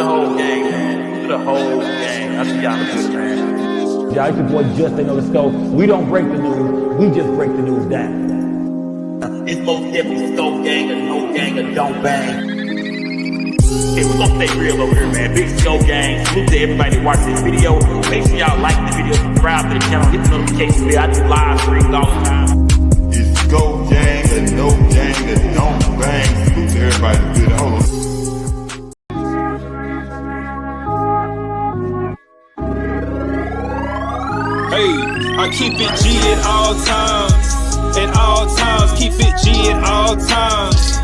the whole gang, man. To the whole gang. I see y'all in the building, man. Yeah, it's your boy Justin on the scope. We don't break the news. We just break the news down. It's most definitely Scope gang or no gang or don't bang. Hey, we're gonna stay real over here, man. Big Scope gang. Salute to everybody watching this video. Make sure y'all like the video, subscribe to the channel, hit the notification bell. I do live streams all the time. It's Scope gang or no gang or don't bang. Salute to everybody in the building. Hold on. Hey, I keep it G at all times. At all times, keep it G at all times.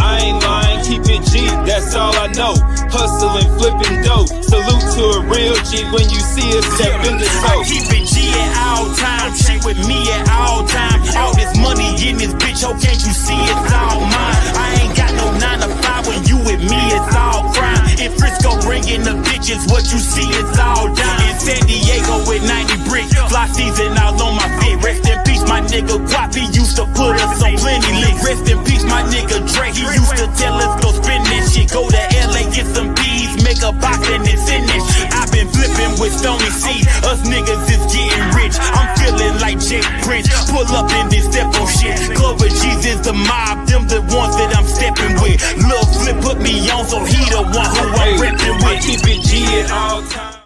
I ain't lying, keep it G, that's all I know. Hustling, flipping dope. Salute to a real G when you see us step in the I keep it G at all times. She with me at all times. All this money in this bitch, oh can't you see it's all mine? I ain't got no 9 to 5 when you with me, it's all crime. In Frisco bringing the bitches, what you see it's all dime. In San Diego with 90 bricks, fly season all on my feet. Rest in peace, my nigga Guap, he used to put us on plenty links. Rest in peace, my nigga Dre, he used to tell us go spend this shit. Go to LA, get some bees, make a box and it's in this shit. I've been flipping with Stony C, us niggas is getting rich. I'm feeling like Jake Prince, pull up in this step on shit. Clover G's is the mob, them the ones that I'm stepping with. Lil Flip put me on, so he the one who I'm repping with. Keep it G at all times.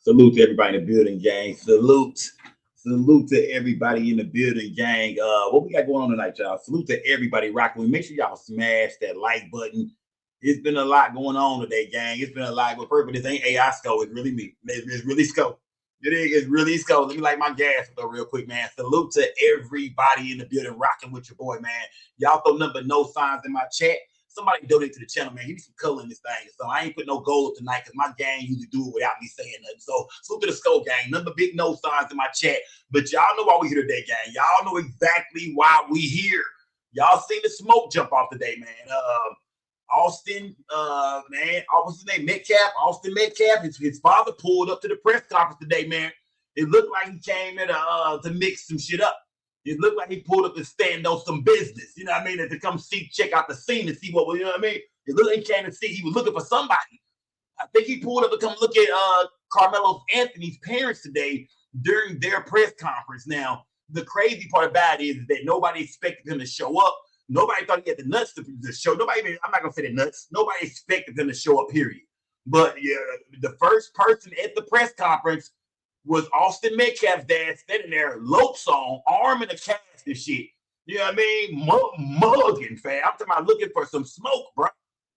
Salute to everybody in the building, gang. Salute to everybody in the building, gang. What we got going on tonight, y'all? Salute to everybody rocking with. Make sure y'all smash that like button. It's been a lot going on today, gang. It's been a lot. But this ain't AI Scope. It's really me. It's really Scope. It's really Scope. Let me light my gas though real quick, man. Salute to everybody in the building rocking with your boy, man. Y'all throw number no signs in my chat. Somebody donate to the channel, man. Give me some color in this thing. So I ain't put no gold up tonight because my gang usually do it without me saying nothing. So salute to the Scope gang. Number big no signs in my chat. But y'all know why we here today, gang. Y'all know exactly why we here. Y'all seen the smoke jump off today, man. Austin, man, what's his name? Metcalf, Austin Metcalf. His father pulled up to the press conference today, man. It looked like he came in to mix some shit up. It looked like he pulled up to stand on some business, you know what I mean? And to come check out the scene and see what, you know what I mean? It looked like he came to see, he was looking for somebody. I think he pulled up to come look at Karmelo Anthony's parents today during their press conference. Now, the crazy part about it is that nobody expected him to show up. Nobody thought he had the nuts to show. I'm not going to say the nuts. Nobody expected him to show up, period. But yeah, the first person at the press conference was Austin Metcalf's dad standing there, lopes on, arm in a cast and shit. You know what I mean? Mugging, fam. I'm talking about looking for some smoke, bro.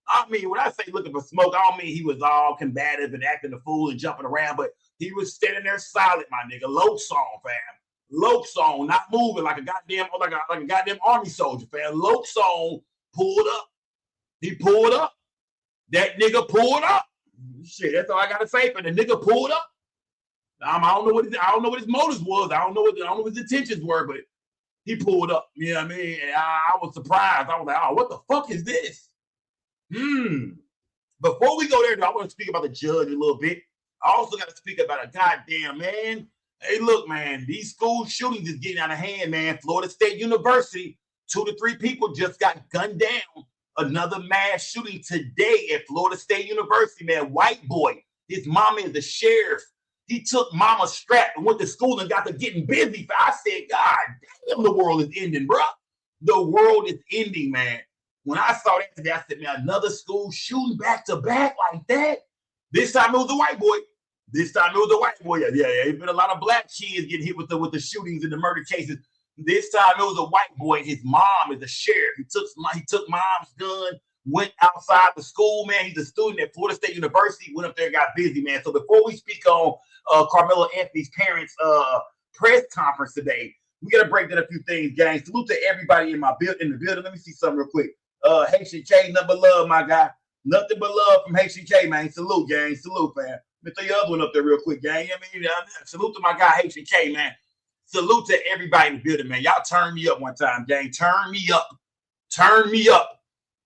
I mean, when I say looking for smoke, I don't mean he was all combative and acting a fool and jumping around, but he was standing there silent, my nigga. Lopes on, fam. Lopes on, not moving like a goddamn army soldier, fam. Lopes on, pulled up. He pulled up. That nigga pulled up. Shit, that's all I gotta say. For the nigga pulled up. I don't know what his motives was. I don't know what his intentions were, but he pulled up. You know what I mean? And I was surprised. I was like, oh, what the fuck is this? Before we go there, though, I want to speak about the judge a little bit. I also got to speak about a goddamn man. Hey, look, man, these school shootings is getting out of hand, man. Florida State University, 2 to 3 people just got gunned down. Another mass shooting today at Florida State University, man. White boy. His mama is the sheriff. He took mama's strap and went to school and got to getting busy. I said, God damn, the world is ending, bro. The world is ending, man. When I saw that today, I said, man, another school shooting back to back like that. This time it was a white boy. Yeah. There's been a lot of black kids getting hit with the shootings and the murder cases. This time it was a white boy. His mom is a sheriff. He took mom's gun, went outside the school, man. He's a student at Florida State University. Went up there and got busy, man. So before we speak on Karmelo Anthony's parents' press conference today, we got to break down a few things, gang. Salute to everybody in the building. Let me see something real quick. Haitian K, nothing but love, my guy. Nothing but love from Haitian K, man. Salute, gang. Salute, fam. Let me throw your other one up there real quick, gang. I mean, salute to my guy, Haitian K, man. Salute to everybody in the building, man. Y'all turn me up one time, gang. Turn me up.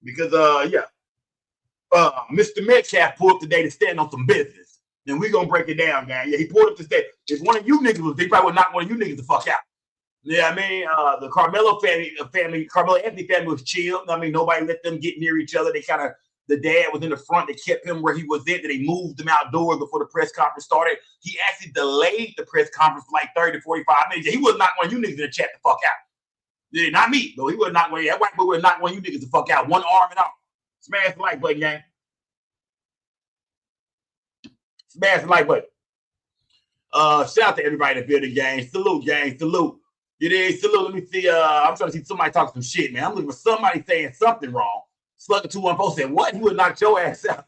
Because, Mr. Metcalf pulled up today to stand on some business. And we're going to break it down, gang. Yeah, he pulled up to stand. If one of you niggas was, they probably would knock one of you niggas the fuck out. Yeah, I mean, the Karmelo Anthony family was chill. I mean, nobody let them get near each other. They kind of The dad was in the front. They kept him where he was at. They moved him outdoors before the press conference started. He actually delayed the press conference for like 30 to 45 minutes. He was not one of you niggas in the chat the fuck out. Yeah, not me, though. He was not one. That white boy was not one of you niggas the fuck out. One arm and all. Smash the like button, gang. Smash the like button. Shout out to everybody in the building, gang. Salute, gang. Salute. You did salute. Let me see. I'm trying to see somebody talking some shit, man. I'm looking for somebody saying something wrong. Slugger 214 said, what? You would knock your ass out.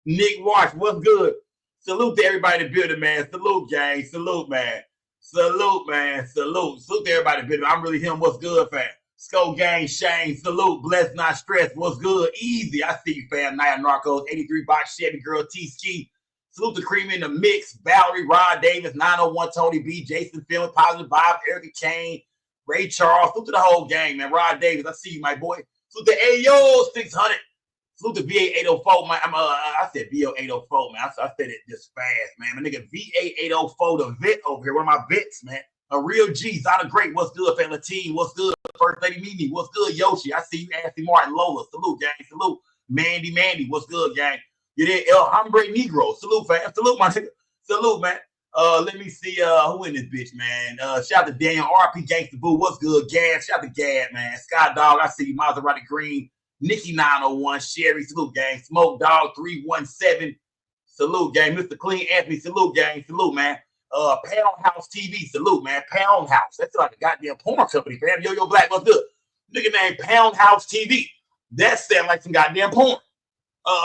Nick Watch, what's good? Salute to everybody in the building, man. Salute, gang. Salute, man. Salute, man. Salute. Salute to everybody in the building. I'm really him. What's good, fam? Skull Gang, Shane. Salute. Blessed, not stressed. What's good? Easy. I see you, fam. Naya Narcos, 83 Box Chevy Girl, T-Ski. Salute to Cream in the Mix. Valerie, Rod Davis, 901 Tony B, Jason Film, Positive Vibe, Erica Kane, Ray Charles. Salute to the whole gang, man. Rod Davis, I see you, my boy. Salute to Ayo 600. Salute to VA 804, man. I said VO 804, man. I said it just fast, man. My nigga VA 804, the vet over here. One of my vets, man. A real G. Zada Great. What's good, fam? Team. What's good? First Lady Mimi. What's good, Yoshi? I see you, Ashley Martin, Lola. Salute, gang. Salute. Mandy. What's good, gang? You there, El Hombre Negro. Salute, fam. Salute, my nigga. Salute, man. Let me see who in this bitch, man. Shout out to Daniel RP Gangsta Boo. What's good? Gad. Shout out to Gad, man. Sky Dog. I see you. Maserati Green. Nikki 901. Sherry. Salute, gang. Smoke Dog 317. Salute, gang. Mr. Clean Anthony. Salute, gang. Salute, man. Pound House TV. Salute, man. Pound House. That's like a goddamn porn company, fam. Yo Black. What's good? Nigga named Pound House TV. That sound like some goddamn porn.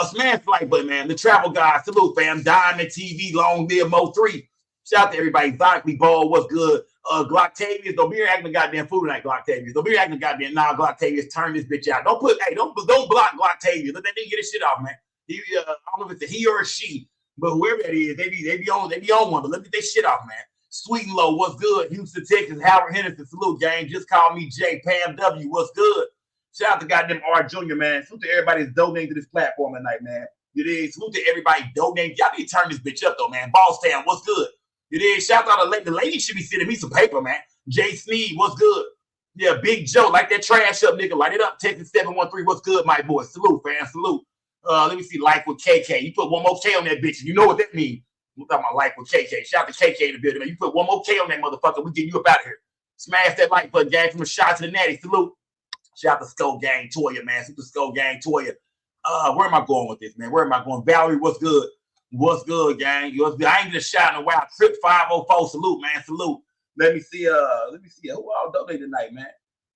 Smash the like button, man. The Travel Guy. Salute, fam. Diamond TV. Long live Mo 3. Shout out to everybody. Exotically Ball. What's good? Glocktavius. Don't be here acting goddamn fool tonight, Glocktavius. Don't be here acting goddamn. Nah, Glocktavius. Turn this bitch out. Don't block Glocktavius. Let that nigga get his shit off, man. He, I don't know if it's a he or a she, but whoever that is, they be on one. But let me get their shit off, man. Sweet and Low. What's good? Houston, Texas. Howard Henderson. Salute, gang. Just call me Jay. Pam W. What's good? Shout out to goddamn R Jr., man. Salute to everybody that's donating to this platform tonight, man. You did. Salute to everybody donating. Y'all need to turn this bitch up, though, man. Boss Town, what's good? You did. Shout out to the lady should be sending me some paper, man. Jay Sneed, what's good? Yeah, Big Joe, like that trash up, nigga. Light it up. Texas 713, what's good, my boy? Salute, fam. Salute. Let me see. Life with KK. You put one more K on that bitch. You know what that means. We're talking about Life with KK. Shout out to KK in the building, man. You put one more K on that motherfucker, we get you up out of here. Smash that like button, gang. From a shot to the natty. Salute. Shout out to Skull Gang Toya, man. Super Skull Gang Toya. Where am I going with this, man? Where am I going? Valerie, what's good? What's good, gang? What's good? I ain't gonna shout in a while. Trip 504, salute, man. Salute. Let me see. Who all donated tonight, man?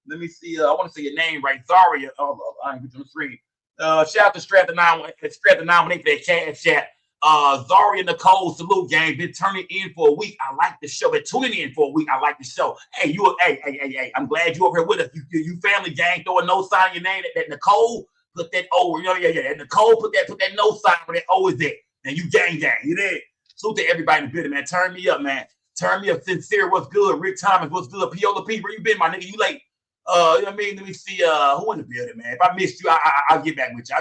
Let me see. I want to say your name right. Zaria. Oh, I ain't get to the screen. Shout out to Stratton 918 for that cash chat. Zaria Nicole, salute, gang. Been turning in for a week. I like the show. Been tuning in for a week. I like the show. Hey, hey. I'm glad you over here with us. You family, gang. Throw a no sign in your name. That Nicole, put that O. Yeah. Nicole, put that no sign where that O is there. And you gang. You there? Salute to everybody in the building, man. Turn me up, man. Turn me up. Sincere, what's good? Rick Thomas, what's good? Piola P, where you been, my nigga? You late? You know what I mean? Let me see who in the building, man. If I missed you, I'll get back with you.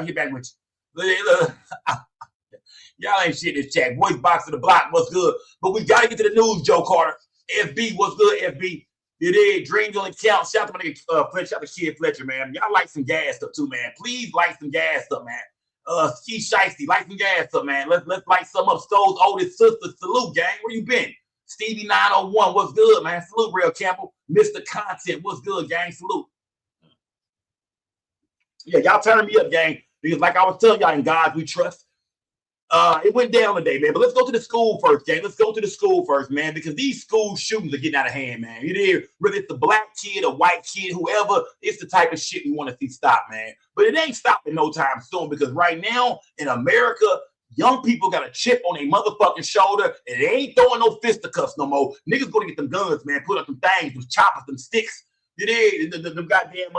Y'all ain't shit in this chat. Voice box of the block, what's good? But we gotta get to the news, Joe Carter. FB, what's good, FB? You did. Dreams only count. Shout out to my nigga Fletcher. Shout out to Kid Fletcher, man. Y'all like some gas up too, man. Please like some gas up, man. Ski Shiesty, light some gas up, man. Let's light some up. Stowe's oldest sister, salute, gang. Where you been? Stevie 901, what's good, man? Salute, Real Campbell. Mr. Content, what's good, gang? Salute. Yeah, y'all turn me up, gang. Because like I was telling y'all, in God we trust. It went down today, man. But let's go to the school first, gang. Let's go to the school first, man, because these school shootings are getting out of hand, man. You did, whether it's a black kid, a white kid, whoever, it's the type of shit we want to see stop, man. But it ain't stopping no time soon, because right now in America, young people got a chip on their motherfucking shoulder, and they ain't throwing no fisticuffs no more. Niggas gonna get them guns, man. Put up them things, them choppers, them sticks. You did, them goddamn,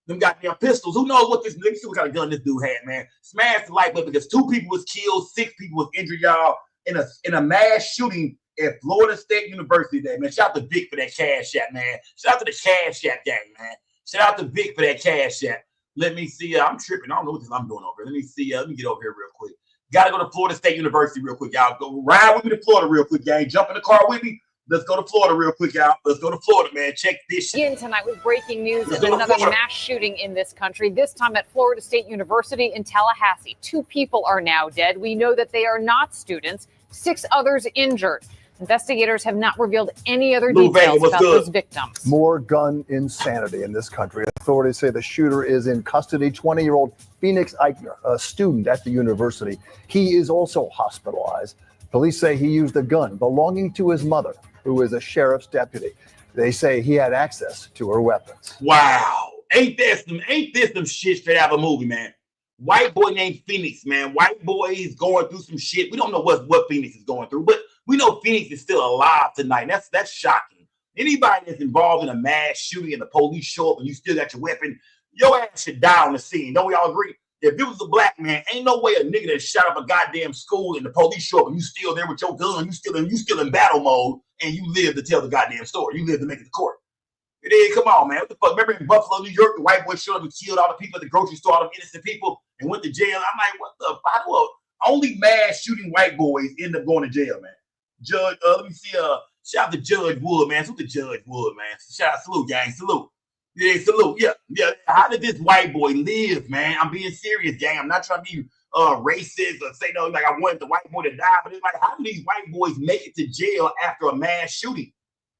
them goddamn pistols. Who knows what this nigga, see what kind of gun this dude had, man. Smash the light button because 2 people was killed, 6 people was injured, y'all, in a mass shooting at Florida State University today, man. Shout out to Vic for that cash app, man. Shout out to the cash app gang, man. Shout out to Vic for that cash app. Let me see. I'm tripping. I don't know what I'm doing over here. Let me see. Let me get over here real quick. Got to go to Florida State University real quick, y'all. Go ride with me to Florida real quick, gang. Jump in the car with me. Let's go to Florida real quick, y'all. Let's go to Florida, man. Check this shit. Begin tonight with breaking news of another mass shooting in this country, this time at Florida State University in Tallahassee. 2 people are now dead. We know that they are not students. 6 others injured. Investigators have not revealed any other details about those victims. More gun insanity in this country. Authorities say the shooter is in custody. 20-year-old Phoenix Eichner, a student at the university. He is also hospitalized. Police say he used a gun belonging to his mother, who is a sheriff's deputy. They say he had access to her weapons. Wow. Ain't this some shit straight out of a movie, man? White boy named Phoenix, man. White boy is going through some shit. We don't know what Phoenix is going through, but we know Phoenix is still alive tonight. That's shocking. Anybody that's involved in a mass shooting and the police show up and you still got your weapon, your ass should die on the scene. Don't we all agree? If it was a black man, ain't no way a nigga that shot up a goddamn school and the police show up and you still there with your gun, you still in battle mode, and you live to tell the goddamn story. You live to make it to court. It is, come on, man. What the fuck? Remember in Buffalo, New York, the white boy showed up and killed all the people at the grocery store, all the innocent people, and went to jail. I'm like, what the fuck? Well, only mass shooting white boys end up going to jail, man. Judge, let me see, shout out to Judge Wood, man. Salute to Judge Wood, man. Shout out, salute, gang, salute. Yeah, salute. Yeah. How did this white boy live, man? I'm being serious, gang. I'm not trying to be racist or say no, like I wanted the white boy to die, but it's like, how do these white boys make it to jail after a mass shooting?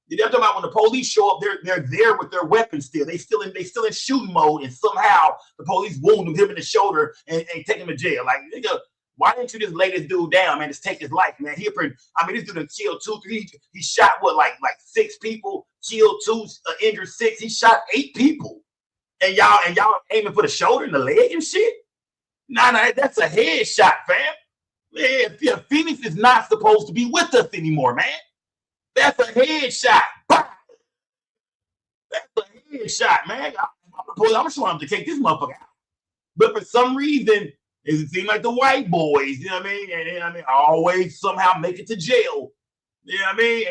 You know, I'm talking about when the police show up, they're there with their weapons still. They still in shooting mode, and somehow the police wound him in the shoulder and take him to jail. Like, nigga, why didn't you just lay this dude down, man? Just take his life, man. This dude killed 2, 3. He shot like 6 people, killed 2, injured 6. He shot 8 people, and y'all aiming for the shoulder and the leg and shit. Nah, that's a headshot, fam. Yeah, Phoenix is not supposed to be with us anymore, man. That's a headshot. Bah! That's a headshot, man. I'm showing him to take this motherfucker out. But for some reason, it seems like the white boys, you know what I mean? Always somehow make it to jail. You know what I mean?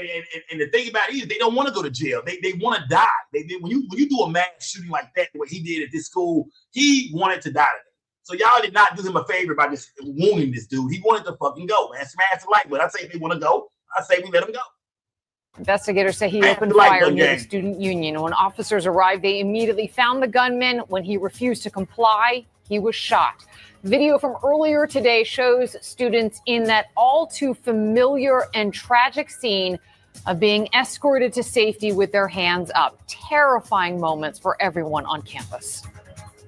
And the thing about it is they don't want to go to jail. They want to die. When you do a mass shooting like that, the way he did at this school, he wanted to die today. So y'all did not do him a favor by just wounding this dude. He wanted to fucking go, man. Smash the light, but I say if they want to go, I say we let him go. Investigators say he opened fire near the student union. When officers arrived, they immediately found the gunman. When he refused to comply, he was shot. Video from earlier today shows students in that all too familiar and tragic scene of being escorted to safety with their hands up. Terrifying moments for everyone on campus.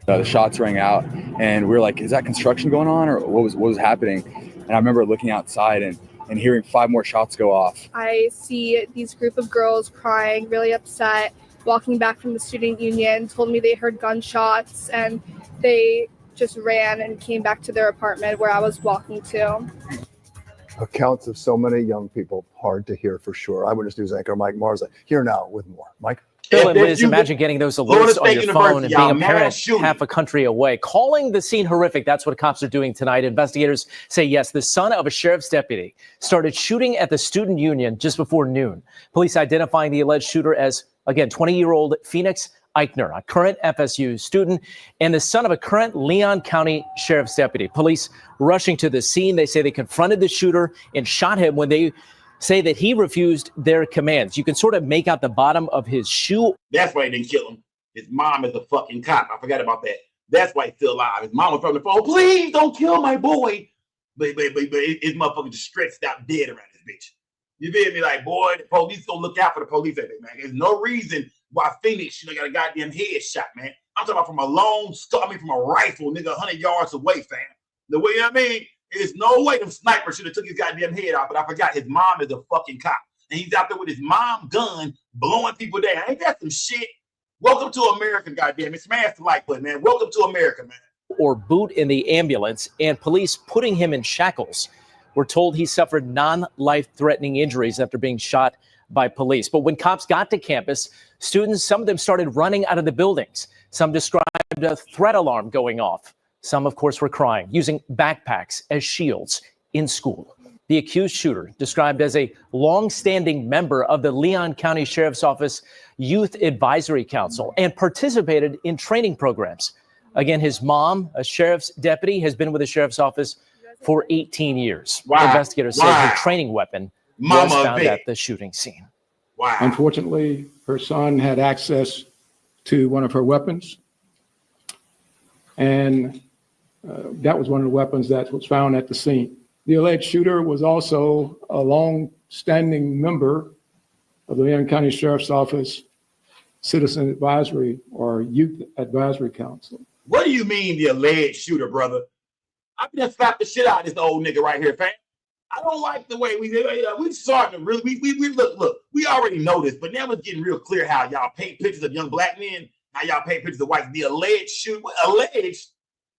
The shots rang out, and we were like, is that construction going on, or what was happening? And I remember looking outside and hearing 5 more shots go off. I see these group of girls crying, really upset, walking back from the student union, told me they heard gunshots, and they just ran and came back to their apartment where I was walking to. Accounts of so many young people, hard to hear for sure. Eyewitness News anchor Mike Marza here now with more. Mike? Bill and Liz, imagine getting those alerts on your phone and being a parent half a country away. Calling the scene horrific, that's what cops are doing tonight. Investigators say, yes, the son of a sheriff's deputy started shooting at the student union just before noon. Police identifying the alleged shooter as, again, 20-year-old Phoenix Eichner, a current FSU student, and the son of a current Leon County sheriff's deputy. Police rushing to the scene. They say they confronted the shooter and shot him when they say that he refused their commands. You can sort of make out the bottom of his shoe. That's why they didn't kill him. His mom is a fucking cop. I forgot about that. That's why he's still alive. His mom was from the phone. Please don't kill my boy. But his motherfucker just stretched out dead around this bitch. You feel me? Like, boy, the police gonna look out for the police at it, man. There's no reason why Phoenix should have got a goddamn headshot, man. I'm talking about from a from a rifle, nigga, 100 yards away, fam. The way, I mean, there's no way them snipers should have took his goddamn head off, but I forgot his mom is a fucking cop. And he's out there with his mom gun blowing people down. Ain't that some shit? Welcome to America, goddamn it. Smash the like button, man. Welcome to America, man. Or boot in the ambulance, and police putting him in shackles. We're told he suffered non-life-threatening injuries after being shot by police. But when cops got to campus, students, some of them started running out of the buildings. Some described a threat alarm going off. Some, of course, were crying, using backpacks as shields in school. The accused shooter, described as a long-standing member of the Leon County Sheriff's Office Youth Advisory Council, and participated in training programs. Again, his mom, a sheriff's deputy, has been with the sheriff's office for 18 years. Wow. Investigators say her training weapon was found at the shooting scene. Wow. Unfortunately, her son had access to one of her weapons. And that was one of the weapons that was found at the scene. The alleged shooter was also a long-standing member of the Leon County Sheriff's Office Citizen Advisory or Youth Advisory Council. What do you mean the alleged shooter, brother? I just slapped the shit out of this old nigga right here, fam. I don't like the way we starting to really, we look, we already know this, but now it's getting real clear how y'all paint pictures of young black men, how y'all paint pictures of whites. The alleged shooter, alleged?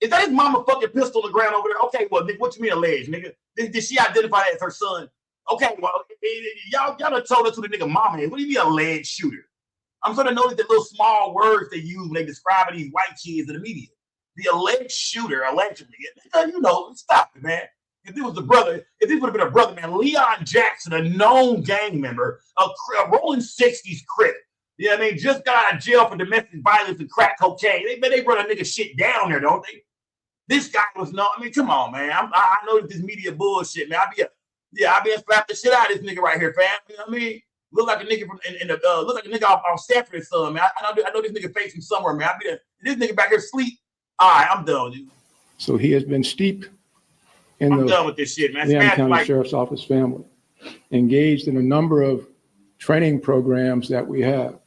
Is that his mama fucking pistol on the ground over there? Okay, well, Nick, what you mean alleged, nigga? Did she identify that as her son? Okay, well, y'all done told us who the nigga mama is. What do you mean alleged shooter? I'm starting to notice the little small words they use when they describe these white kids in the media. The alleged shooter, allegedly. You know, stop it, man. If this was the brother, if this would have been a brother, man, Leon Jackson, a known gang member, a rolling 60s crip. You know what I mean? Just got out of jail for domestic violence and crack cocaine. They run a nigga shit down there, don't they? This guy was no, I mean, come on, man. I know that this media bullshit, man. I be slapped the shit out of this nigga right here, fam. You know what I mean? Look like a nigga from look like a nigga off Stafford's son, man. I know this nigga face from somewhere, man. This nigga back here sleep. All right, I'm done, dude. So he has been steeped in I'm done with this shit, man. Leon County Sheriff's Office family, engaged in a number of training programs that we have.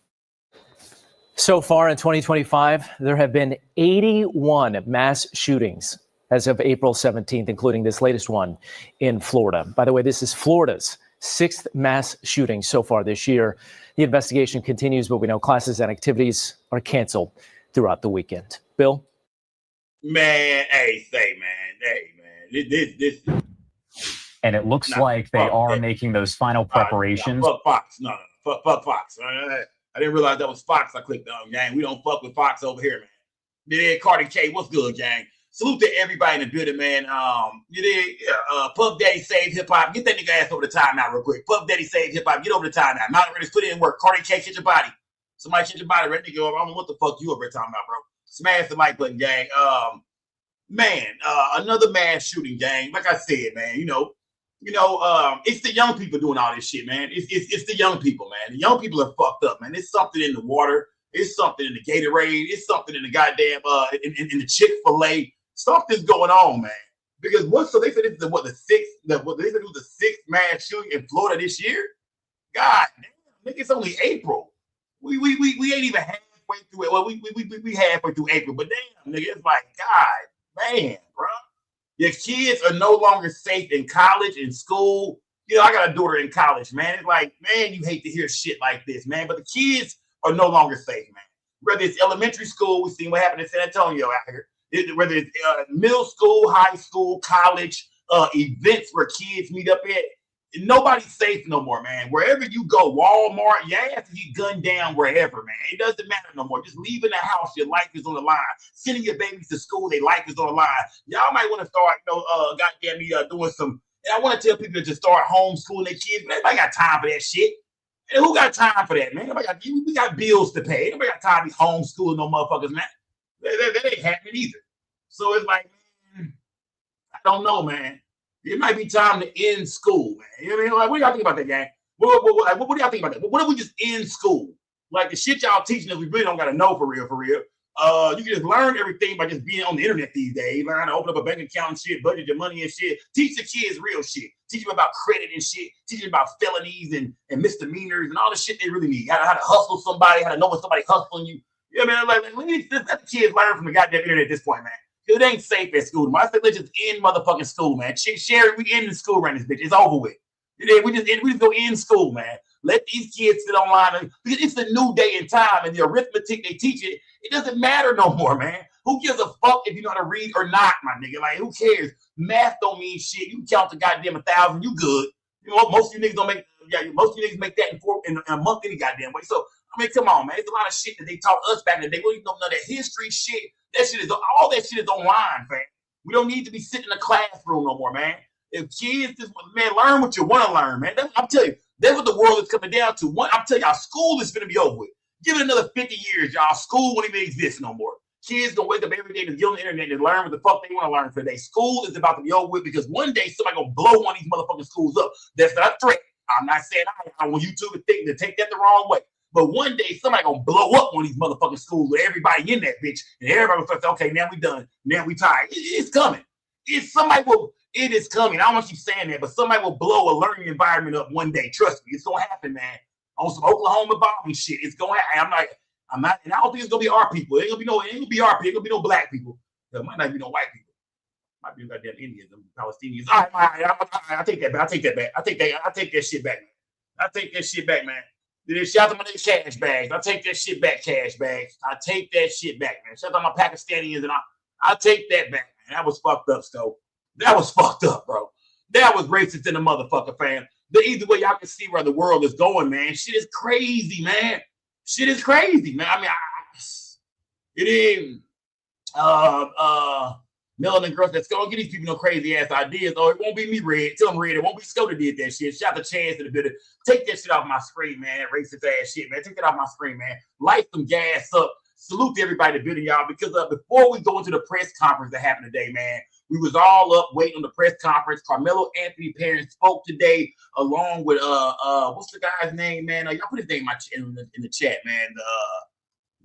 So far in 2025, there have been 81 mass shootings as of April 17th, including this latest one in Florida. By the way, this is Florida's 6th mass shooting so far this year. The investigation continues, but we know classes and activities are canceled throughout the weekend. Bill? Man, this. And it looks like they are making those final preparations. Fuck Fox. No. Fuck Fox. I didn't realize that was Fox. I clicked on, gang. We don't fuck with Fox over here, man. You did, Carter K. What's good, gang? Salute to everybody in the building, man. You did, Puff Daddy saved hip hop. Get that nigga ass over the timeout real quick. Puff Daddy saved hip hop. Get over the timeout. Mountain Raiders put in work. Carter K, hit your body. Somebody hit your body. Red nigga, I don't know what the fuck you over there talking about, bro. Smash the like button, gang. Another mass shooting, gang. Like I said, man, it's the young people doing all this shit, man. It's the young people, man. The young people are fucked up, man. It's something in the water. It's something in the Gatorade. It's something in the goddamn in the Chick-fil-A. Something's going on, man. Because they said it's the sixth mass shooting in Florida this year. God damn, nigga, it's only April. We ain't even halfway through it. Well, we halfway through April, but damn, nigga, it's like, God, man, bro. Your kids are no longer safe in college, in school. I got a daughter in college, man. It's like, man, you hate to hear shit like this, man. But the kids are no longer safe, man. Whether it's elementary school, we've seen what happened in San Antonio out here. Whether it's middle school, high school, college, events where kids meet up at, nobody's safe no more, man. Wherever you go, Walmart, you have to get gunned down wherever, man. It doesn't matter no more. Just leaving the house, your life is on the line. Sending your babies to school, their life is on the line. Y'all might want to start, doing some. And I want to tell people to start homeschooling their kids, but everybody got time for that shit. And who got time for that, man? We got bills to pay. Nobody got time to be homeschooling no motherfuckers, man. That ain't happening either. So it's like, man, I don't know, man. It might be time to end school, man. You know what I mean? Like, what do y'all think about that, gang? What do y'all think about that? What if we just end school? Like, the shit y'all teaching us, we really don't got to know for real. You can just learn everything by just being on the internet these days. Learn how to open up a bank account and shit, budget your money and shit. Teach the kids real shit. Teach them about credit and shit. Teach them about felonies and misdemeanors and all the shit they really need. How to hustle somebody, how to know when somebody hustling you. You know what I mean? Like, let the kids learn from the goddamn internet at this point, man. It ain't safe at school. I think let's just end motherfucking school, man. Sherry, we ending school around this bitch. It's over with. We just go end school, man. Let these kids sit online because it's a new day and time, and the arithmetic they teach it doesn't matter no more, man. Who gives a fuck if you know how to read or not, my nigga? Like, who cares? Math don't mean shit. You can count to goddamn 1,000, you good. Most of you niggas don't make. Most of you niggas make that in a month any goddamn way. So I mean, come on, man. It's a lot of shit that they taught us back in the day. We don't even know none of that history shit. All that shit is online, fam. We don't need to be sitting in a classroom no more, man. If kids just, man, learn what you want to learn, man. I'm telling you, that's what the world is coming down to. I'm telling y'all, school is going to be over with. Give it another 50 years, y'all. School won't even exist no more. Kids gonna wake up every day to get on the internet and learn what the fuck they want to learn for the day. School is about to be over with because one day somebody gonna blow one of these motherfucking schools up. That's not a threat. I'm not saying I want YouTube to take that the wrong way. But one day somebody gonna blow up one of these motherfucking schools with everybody in that bitch, and everybody will say, okay, now we done, now we tired. It's coming. It is coming. I don't want to keep saying that, but somebody will blow a learning environment up one day. Trust me, it's gonna happen, man. On some Oklahoma bombing shit, it's gonna happen. I'm not, and I don't think it's gonna be our people. It ain't gonna be our people. It ain't gonna be no black people. There might not be no white people. Might be goddamn Indians, them Palestinians. All right, I take that back. I take that shit back, man. I take that shit back, man. Shout out to my cash bags. I take that shit back, cash bags. I take that shit back, man. Shout out to my Pakistanians, and I take that back, man. That was fucked up, Stowe. That was fucked up, bro. That was racist in the motherfucker, fam. But either way, y'all can see where the world is going, man. Shit is crazy, man. Shit is crazy, man. I mean, it is melanin girls that's gonna get these people no crazy ass ideas. Oh, it won't be me, Red. Tell them, Red. It won't be Scott that did that shit. Shout out to Chance in the building. Take that shit off my screen, man. That racist ass shit, man. Take that off my screen, man. Light some gas up. Salute to everybody in the building, y'all. Because before we go into the press conference that happened today, man, we was all up waiting on the press conference. Carmelo Anthony parents spoke today, along with what's the guy's name, man? Y'all put his name in the chat, man.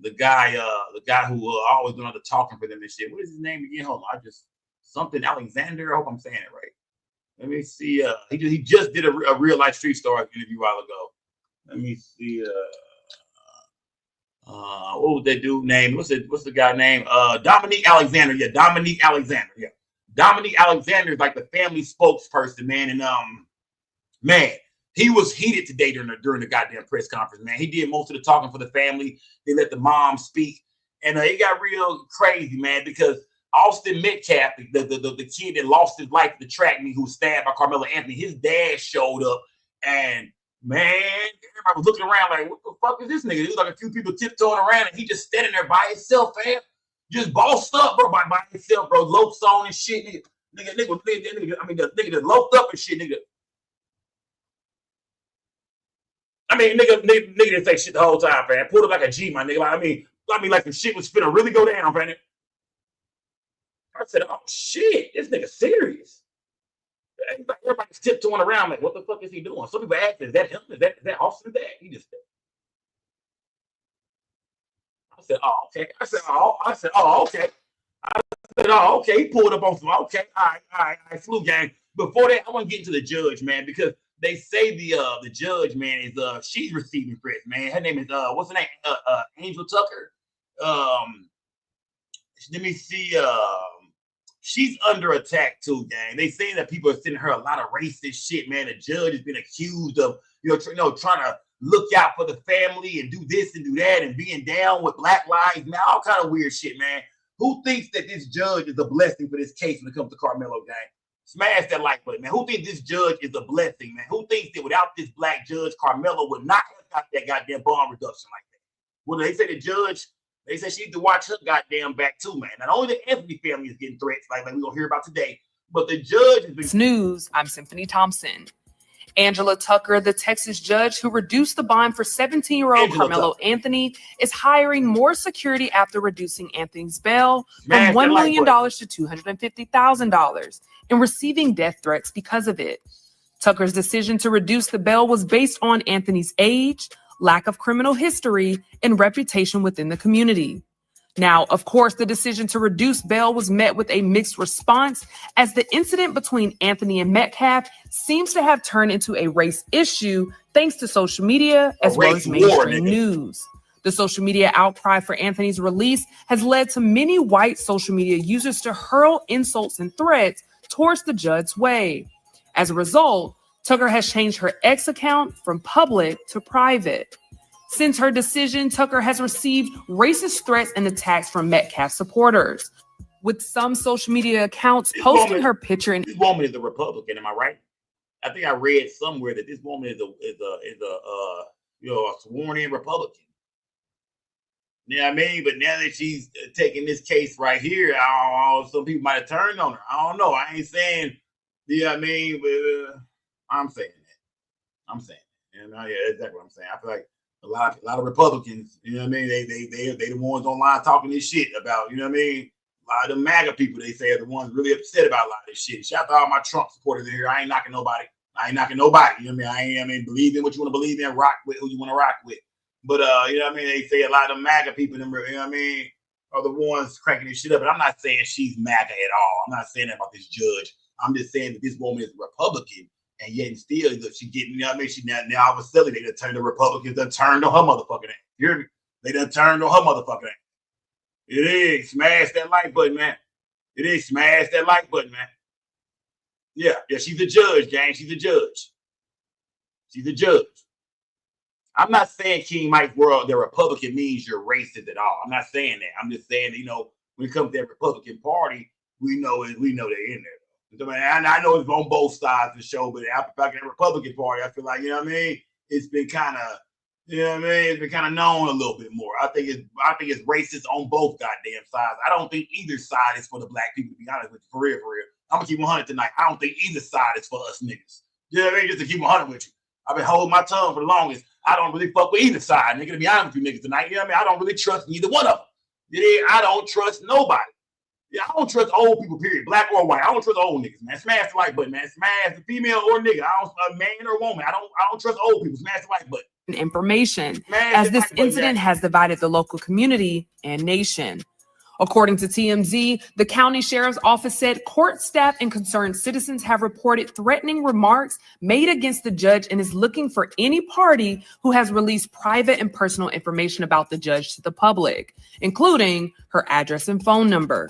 The guy who always doing all the talking for them and shit. What is his name again? Hold on, something Alexander. I hope I'm saying it right. Let me see. He just did a real life street star interview a while ago. Let me see. What was that dude name? What's the guy name? Dominique Alexander. Yeah, Dominique Alexander. Yeah, Dominique Alexander is like the family spokesperson, man. And man, he was heated today during the goddamn press conference, man. He did most of the talking for the family. They let the mom speak. And it got real crazy, man, because Austin Metcalf, the kid that lost his life at the track meet, who was stabbed by Carmelo Anthony, his dad showed up. And, man, everybody was looking around like, what the fuck is this nigga? There was like a few people tiptoeing around, and he just standing there by himself, man. Just bossed up, bro, by himself, bro. Lopes on and shit, nigga. The nigga that loped up and shit, nigga. I mean, nigga didn't say shit the whole time, man. Pulled up like a G, my nigga. I mean, like the shit was finna really go down, man. I said, oh shit, this nigga serious. Everybody's tiptoeing around like, what the fuck is he doing? Some people ask, is that him? Is that Austin? He just said. I said, oh, okay. I said, oh, okay. He pulled up on some. Okay, all right, flu gang. Before that, I want to get into the judge, man, because they say the judge, man, is she's receiving threats, man. Her name is what's her name? Angel Tucker. Let me see. She's under attack too, gang. They say that people are sending her a lot of racist shit, man. The judge has been accused of, trying to look out for the family and do this and do that and being down with Black Lives Matter, all kind of weird shit, man. Who thinks that this judge is a blessing for this case when it comes to Karmelo, gang? Smash that like button, man. Who thinks this judge is a blessing, man? Who thinks that without this black judge, Karmelo would not have got that goddamn bond reduction like that? Well, they say the judge, they say she needs to watch her goddamn back too, man. Not only the Anthony family is getting threats like we're going to hear about today, but the judge has been... News, I'm Symphony Thompson. Angela Tucker, the Texas judge who reduced the bond for 17-year-old Karmelo Anthony, is hiring more security after reducing Anthony's bail from $1 million to $250,000 and receiving death threats because of it. Tucker's decision to reduce the bail was based on Anthony's age, lack of criminal history, and reputation within the community. Now, of course, the decision to reduce bail was met with a mixed response, as the incident between Anthony and Metcalf seems to have turned into a race issue thanks to social media as well as mainstream news. The social media outcry for Anthony's release has led to many white social media users to hurl insults and threats towards the judge's way. As a result, Tucker has changed her X account from public to private. Since her decision, Tucker has received racist threats and attacks from Metcalf supporters, with some social media accounts posting her picture. This woman is a Republican, am I right? I think I read somewhere that this woman is a sworn-in Republican. You know what I mean? But now that she's taking this case right here, some people might have turned on her. I don't know. I ain't saying, you know what I mean? But I'm saying that. Yeah, exactly what I'm saying. I feel like a lot of Republicans, you know what I mean? They the ones online talking this shit about, you know what I mean? A lot of the MAGA people, they say, are the ones really upset about a lot of this shit. Shout out to all my Trump supporters in here. I ain't knocking nobody. I ain't knocking nobody. You know what I mean? I mean, believe in what you want to believe in, rock with who you want to rock with. But you know what I mean? They say a lot of them MAGA people, you know what I mean, are the ones cracking this shit up. But I'm not saying she's MAGA at all. I'm not saying that about this judge. I'm just saying that this woman is a Republican, and yet still she getting, you know what I mean? She now all of a sudden they done turned the Republicans, done turned on her motherfucking ass. You hear me? They done turned on her motherfucking ass. It is. Smash that like button, man. It is. Smash that like button, man. Yeah, she's a judge, gang. She's a judge. She's a judge. I'm not saying King Mike's world, the Republican means you're racist at all. I'm not saying that. I'm just saying, you know, when it comes to that Republican Party, we know they're in there. And I know it's on both sides of the show, but back in the Republican Party, I feel like, you know what I mean? It's been kind of, you know what I mean? It's been kind of known a little bit more. I think it's racist on both goddamn sides. I don't think either side is for the black people, to be honest with you, for real. I'm gonna keep 100 tonight. I don't think either side is for us niggas. You know what I mean? Just to keep 100 with you. I've been holding my tongue for the longest. I don't really fuck with either side, nigga, to be honest with you niggas tonight. You know what I mean? I don't really trust neither one of them. Yeah, I don't trust nobody. Yeah, I don't trust old people, period. Black or white. I don't trust old niggas, man. Smash the like button, man. Smash the female or nigga. A man or woman. I don't trust old people. Smash the like button. Information, as this incident has divided the local community and nation. According to TMZ, the county sheriff's office said court staff and concerned citizens have reported threatening remarks made against the judge and is looking for any party who has released private and personal information about the judge to the public, including her address and phone number.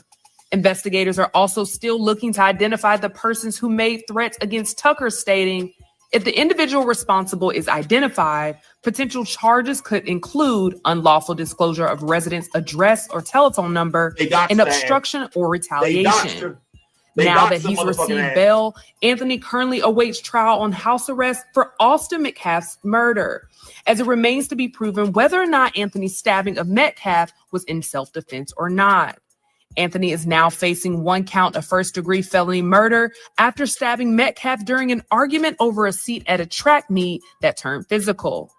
Investigators are also still looking to identify the persons who made threats against Tucker, stating, if the individual responsible is identified, potential charges could include unlawful disclosure of residents' address or telephone number and obstruction or retaliation. Now that he's received bail, Anthony currently awaits trial on house arrest for Austin Metcalf's murder, as it remains to be proven whether or not Anthony's stabbing of Metcalf was in self-defense or not. Anthony is now facing one count of first-degree felony murder after stabbing Metcalf during an argument over a seat at a track meet that turned physical.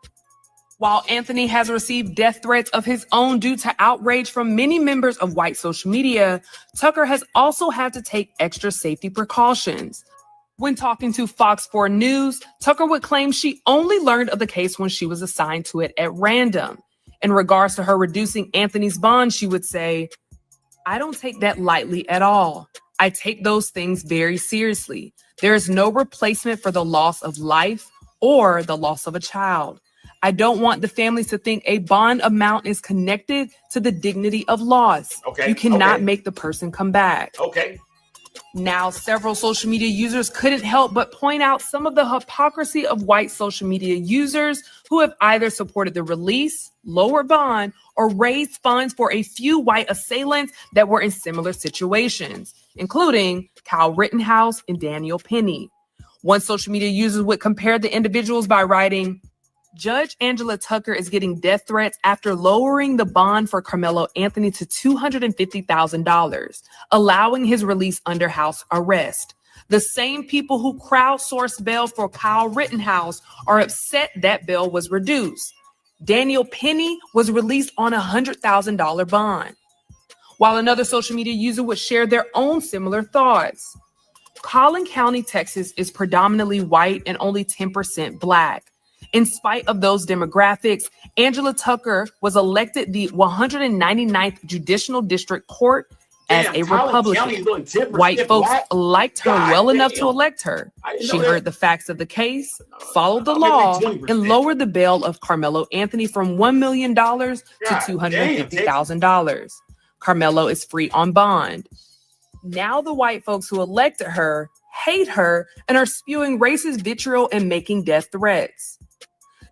While Anthony has received death threats of his own due to outrage from many members of white social media, Tucker has also had to take extra safety precautions. When talking to Fox 4 News, Tucker would claim she only learned of the case when she was assigned to it at random. In regards to her reducing Anthony's bond, she would say, I don't take that lightly at all. I take those things very seriously. There is no replacement for the loss of life or the loss of a child. I don't want the families to think a bond amount is connected to the dignity of loss. Okay. You cannot make the person come back. Okay. Now, several social media users couldn't help but point out some of the hypocrisy of white social media users who have either supported the release, lower bond, or raised funds for a few white assailants that were in similar situations, including Kyle Rittenhouse and Daniel Penny. One social media user would compare the individuals by writing, Judge Angela Tucker is getting death threats after lowering the bond for Karmelo Anthony to $250,000, allowing his release under house arrest. The same people who crowdsourced bail for Kyle Rittenhouse are upset that bail was reduced. Daniel Penny was released on a $100,000 bond. While another social media user would share their own similar thoughts. Collin County, Texas is predominantly white and only 10% black. In spite of those demographics, Angela Tucker was elected the 199th Judicial District Court as a Republican. White folks liked her well enough to elect her. She heard the facts of the case, followed the law, and lowered the bail of Karmelo Anthony from $1 million to $250,000. Karmelo is free on bond. Now the white folks who elected her hate her and are spewing racist vitriol and making death threats.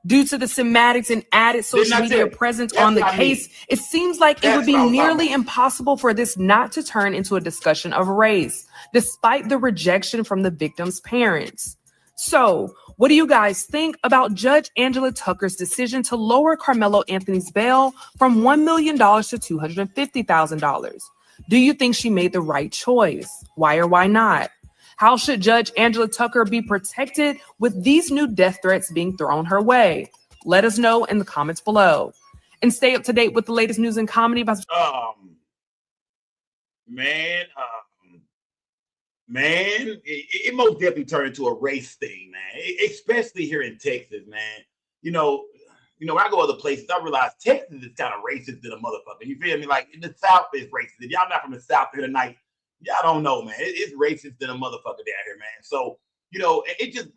Due to the semantics and added social media presence on the case, it seems like it would be nearly impossible for this not to turn into a discussion of race, despite the rejection from the victim's parents. So, what do you guys think about Judge Angela Tucker's decision to lower Karmelo Anthony's bail from $1 million to $250,000? Do you think she made the right choice? Why or why not? How should Judge Angela Tucker be protected with these new death threats being thrown her way? Let us know in the comments below. And stay up to date with the latest news and comedy about... Man, it most definitely turned into a race thing, man. Especially here in Texas, man. When I go other places, I realize Texas is kind of racist to the motherfucker. You feel me? Like in the South is racist. If y'all not from the South here tonight, y'all don't know, man. It's racist to the motherfucker down here, man. So it's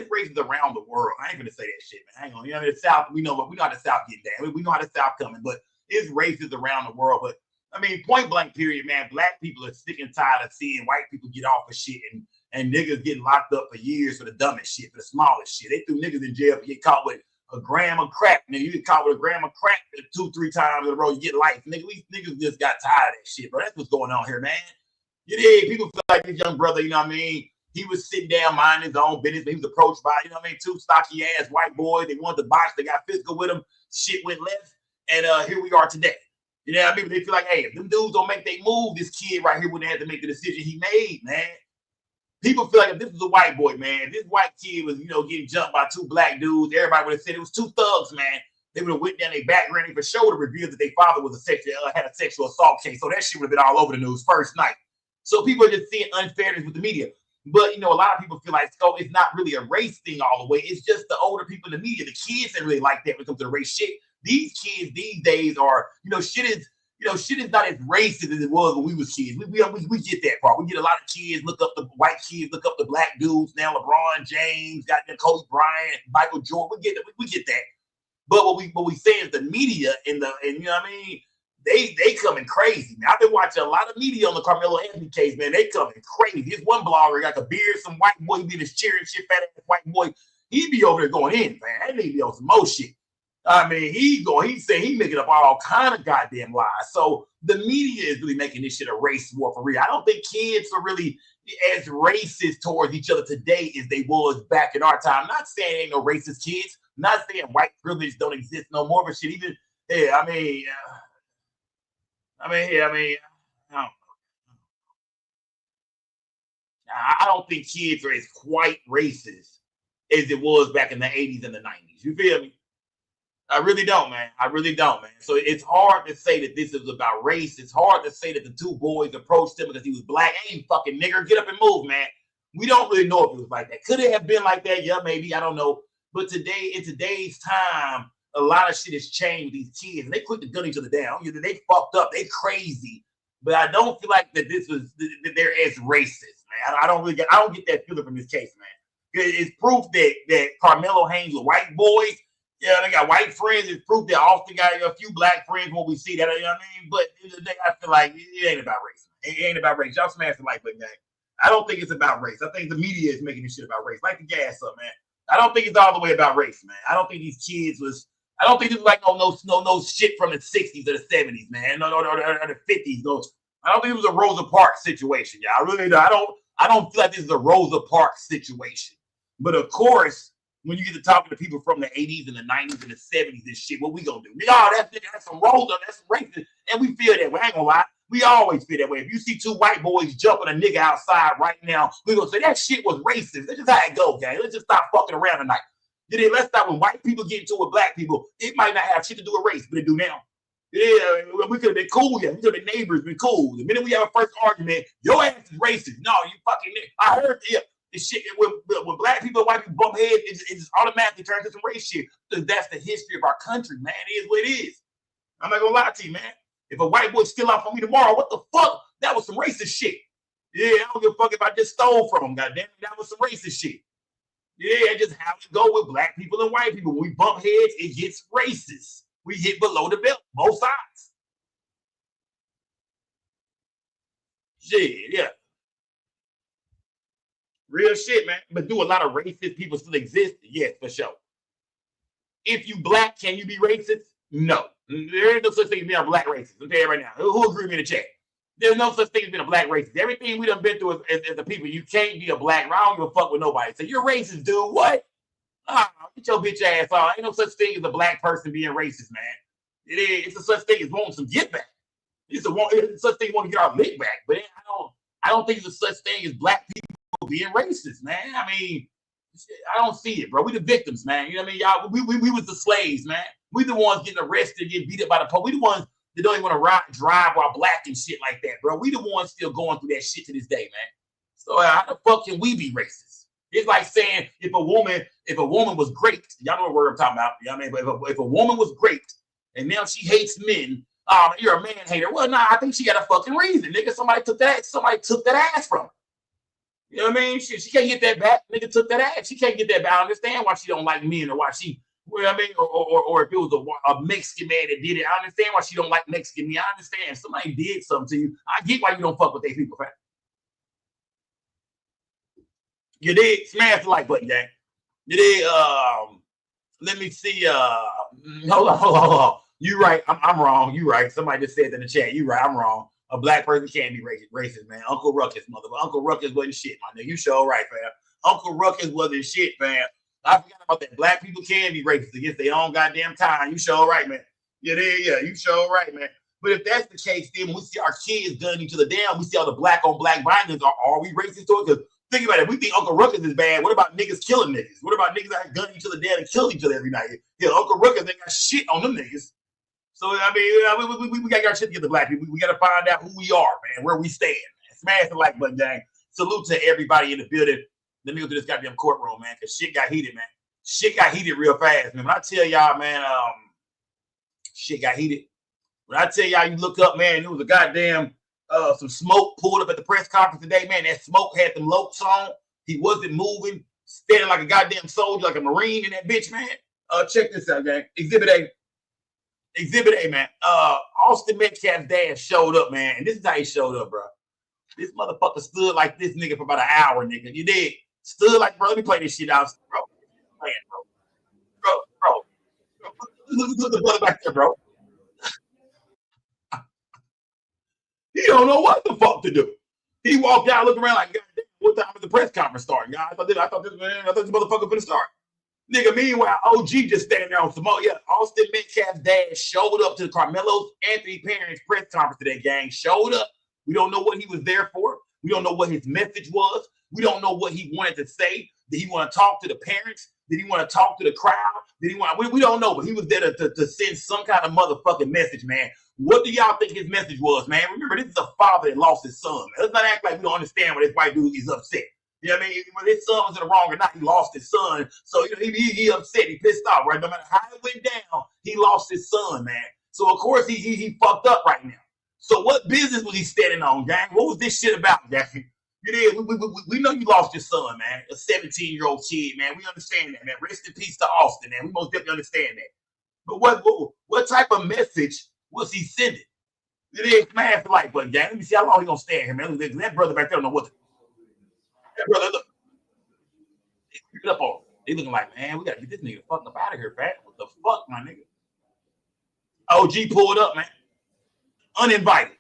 racist around the world. I ain't gonna say that shit, man. Hang on. The South, we know how the South get down. We know how the South coming, but it's racist around the world. But I mean, point blank period, man. Black people are sick and tired of seeing white people get off of shit and niggas getting locked up for years for the dumbest shit, for the smallest shit. They threw niggas in jail for get caught with a gram of crack. Nigga, you get caught with a gram of crack 2-3 times in a row, you get life. Nigga, we niggas just got tired of that shit, bro. That's what's going on here, man. People feel like this young brother, you know what I mean? He was sitting down minding his own business, but he was approached by, 2 stocky ass white boys. They wanted to box, they got physical with him. Shit went left, and here we are today. You know what I mean? They feel like, hey, if them dudes don't make they move, this kid right here wouldn't have to make the decision he made, man. People feel like if this was a white boy, man, this white kid was, getting jumped by 2 black dudes, everybody would have said it was 2 thugs, man. They would have went down their background and for sure to reveal that their father was had a sexual assault case. So that shit would have been all over the news first night. So people are just seeing unfairness with the media. But, a lot of people feel like it's not really a race thing all the way. It's just the older people in the media. The kids ain't really like that when it comes to the race shit. These kids these days are, shit is not as racist as it was when we was kids. We get that part. We get a lot of kids look up the white kids, look up the black dudes. Now LeBron James, got Kobe Bryant, Michael Jordan. We get that. But what we say is the media and you know what I mean? They coming crazy, man. I've been watching a lot of media on the Karmelo Anthony case, man. They coming crazy. This one blogger got a beard, some white boy, he be in his chair and shit, fat ass white boy. He be over there going in, man. That nigga be on some more shit. I mean, he said he making up all kind of goddamn lies. So the media is really making this shit a race war for real. I don't think kids are really as racist towards each other today as they was back in our time. I'm not saying ain't no racist kids. I'm not saying white privilege don't exist no more, but shit, even I don't think kids are as quite racist as it was back in the 80s and the 90s. You feel me? I really don't, man. So it's hard to say that this is about race. It's hard to say that the 2 boys approached him because he was black. Hey, fucking nigger, get up and move, man. We don't really know if it was like that. Could it have been like that? Yeah, maybe. I don't know. But in today's time, a lot of shit has changed with these kids. And they quick to gun each other down. They fucked up. They crazy. But I don't feel like that they're as racist, man. I don't get that feeling from this case, man. It's proof that Karmelo hangs with white boys. Yeah, they got white friends. It's proof that Austin got a few black friends when we see that. You know what I mean? But at the end of the day, I feel like it ain't about race. It ain't about race. Y'all smash the like button, gang. I don't think it's about race. I think the media is making this shit about race. Light the gas up, man. I don't think it's all the way about race, man. I don't think these kids I don't think this was like no shit from the 60s or the 70s, man. No, the 50s. No, I don't think it was a Rosa Parks situation, yeah. I really don't. I don't feel like this is a Rosa Parks situation. But of course, when you get to talking to people from the 80s and the 90s and the 70s and shit, what we gonna do? That's some Rosa, that's some racist. And we feel that way. I ain't gonna lie. We always feel that way. If you see 2 white boys jumping a nigga outside right now, we're gonna say that shit was racist. That's just how it go, gang. Let's just stop fucking around tonight. Let's stop when white people get into it with black people. It might not have shit to do with race, but it do now. Yeah, we could have been cool. Yeah, we could have been neighbors, been cool. The minute we have a first argument, your ass is racist. No, you fucking nigga. I heard the shit when black people and white people bump heads, it just automatically turns into some race shit. Because that's the history of our country, man. It is what it is. I'm not gonna lie to you, man. If a white boy steal off on me tomorrow, what the fuck? That was some racist shit. Yeah, I don't give a fuck if I just stole from him. Goddamn, that was some racist shit. Yeah, just how it go with black people and white people. When we bump heads, it gets racist. We hit below the belt, both sides. Shit, yeah. Real shit, man. But do a lot of racist people still exist? Yes, for sure. If you black, can you be racist? No. There ain't no such thing as being a black racist. I'll tell you right now. Who agree with me in the chat? There's no such thing as being a black racist. Everything we done been through as the people, you can't be a black. I don't give a fuck with nobody. So you're racist, dude. What? Get your bitch ass on. Ain't no such thing as a black person being racist, man. It is. It's a such thing as wanting some get back. It's a such thing wanting to get our lick back. But I don't think it's a such thing as black people being racist, man. I mean, I don't see it, bro. We the victims, man. You know what I mean? Y'all, we was the slaves, man. We the ones getting arrested, getting beat up by the police. We the ones that don't even want to drive while black and shit like that, bro. We the ones still going through that shit to this day, man. So how the fuck can we be racist? It's like saying if a woman was great, y'all know what word I'm talking about. You know what I mean? But if a woman was great and now she hates men, you're a man hater. Well, nah, I think she got a fucking reason. Nigga, somebody took that ass from her. You know what I mean? She can't get that back. Nigga took that ass. She can't get that back. I understand why she don't like men or why she, you know what I mean? Or if it was a Mexican man that did it, I understand why she don't like Mexican men. I understand. Somebody did something to you. I get why you don't fuck with these people, fam. You did? Smash the like button, gang. You did? Let me see. Hold on. You right. I'm wrong. You right. Somebody just said in the chat. You right. I'm wrong. A black person can't be racist, man. Uncle Ruckus, motherfucker. Uncle Ruckus wasn't shit, my nigga. You sure right, fam. Uncle Ruckus wasn't shit, fam. I forgot about that. Black people can be racist against their own goddamn time. You sure right, man. Yeah, you sure right, man. But if that's the case, then when we see our kids gunning each other down, we see all the black on black violence. Are we racist to it? Because think about it. We think Uncle Ruckus is bad. What about niggas killing niggas? What about niggas that gunning each other down and killing each other every night? Yeah, Uncle Ruckus ain't got shit on them niggas. So, I mean, we got our shit together, black people. We got to find out who we are, man, where we stand. Man. Smash the like button, gang. Salute to everybody in the building. Let me go to this goddamn courtroom, man, because shit got heated, man. Shit got heated real fast, man. When I tell y'all, man, shit got heated. When I tell y'all, you look up, man, there was a goddamn some smoke pulled up at the press conference today, man. That smoke had them lokes on. He wasn't moving, standing like a goddamn soldier, like a Marine in that bitch, man. Check this out, gang. Exhibit A, man. Austin Metcalf's dad showed up, man. And this is how he showed up, bro. This motherfucker stood like this nigga for about an hour, nigga. You did. Stood like, bro, let me play this shit out. Bro. Look at the brother back there, bro. He don't know what the fuck to do. He walked out, looking around like, God damn, what time is the press conference starting? God, I thought this motherfucker finna start. Nigga, meanwhile, OG just standing there on some more. Yeah, Austin Metcalf's dad showed up to the Karmelo Anthony parents press conference today, gang. Showed up. We don't know what he was there for. We don't know what his message was. We don't know what he wanted to say. Did he want to talk to the parents? Did he want to talk to the crowd? Did he want? We don't know, but he was there to send some kind of motherfucking message, man. What do y'all think his message was, man? Remember, this is a father that lost his son. Let's not act like we don't understand why this white dude is upset. You know what I mean? When his son was in the wrong or not, he lost his son. So you know, he upset, he pissed off, right? No matter how it went down, he lost his son, man. So of course he fucked up right now. So what business was he standing on, gang? What was this shit about, gang? You did. We know you lost your son, man. A 17-year-old kid, man. We understand that, man. Rest in peace to Austin, man. We most definitely understand that. But what type of message was he sending? You did. Smash the like button, gang. Let me see how long he gonna stand here, man. That brother back there don't know what to do. That brother, look. He picked up on. They looking like, man, we gotta get this nigga fucked up out of here, fat. What the fuck, my nigga? OG pulled up, man. Uninvited.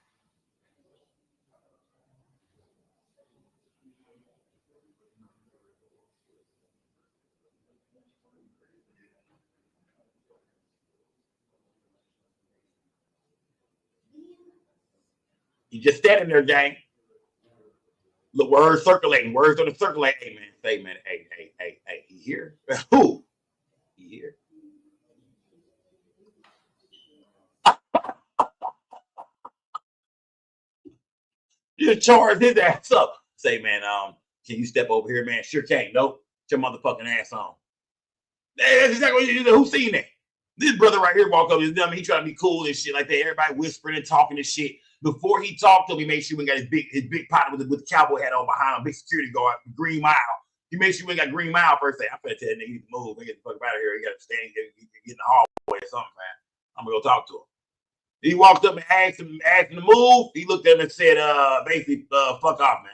You just standing there, gang. Look, words circulating. Words on the circulate. Hey, man. Say, man. Hey. He here? Who? He here? You charge his ass up. Say, man, can you step over here, man? Sure can't. Nope. Get your motherfucking ass on. That's exactly what you do. Who seen that? This brother right here walk up. He trying to be cool and shit like that. Everybody whispering and talking and shit. Before he talked to him, he made sure he got his big partner with the cowboy hat on behind him, big security guard, Green Mile. He made sure we got Green Mile first. Say, I'm gonna tell that nigga to move. Get the fuck out of here. He got to stand, get in the hallway or something, man. I'm gonna go talk to him. He walked up and asked him to move. He looked at him and said, basically, fuck off, man.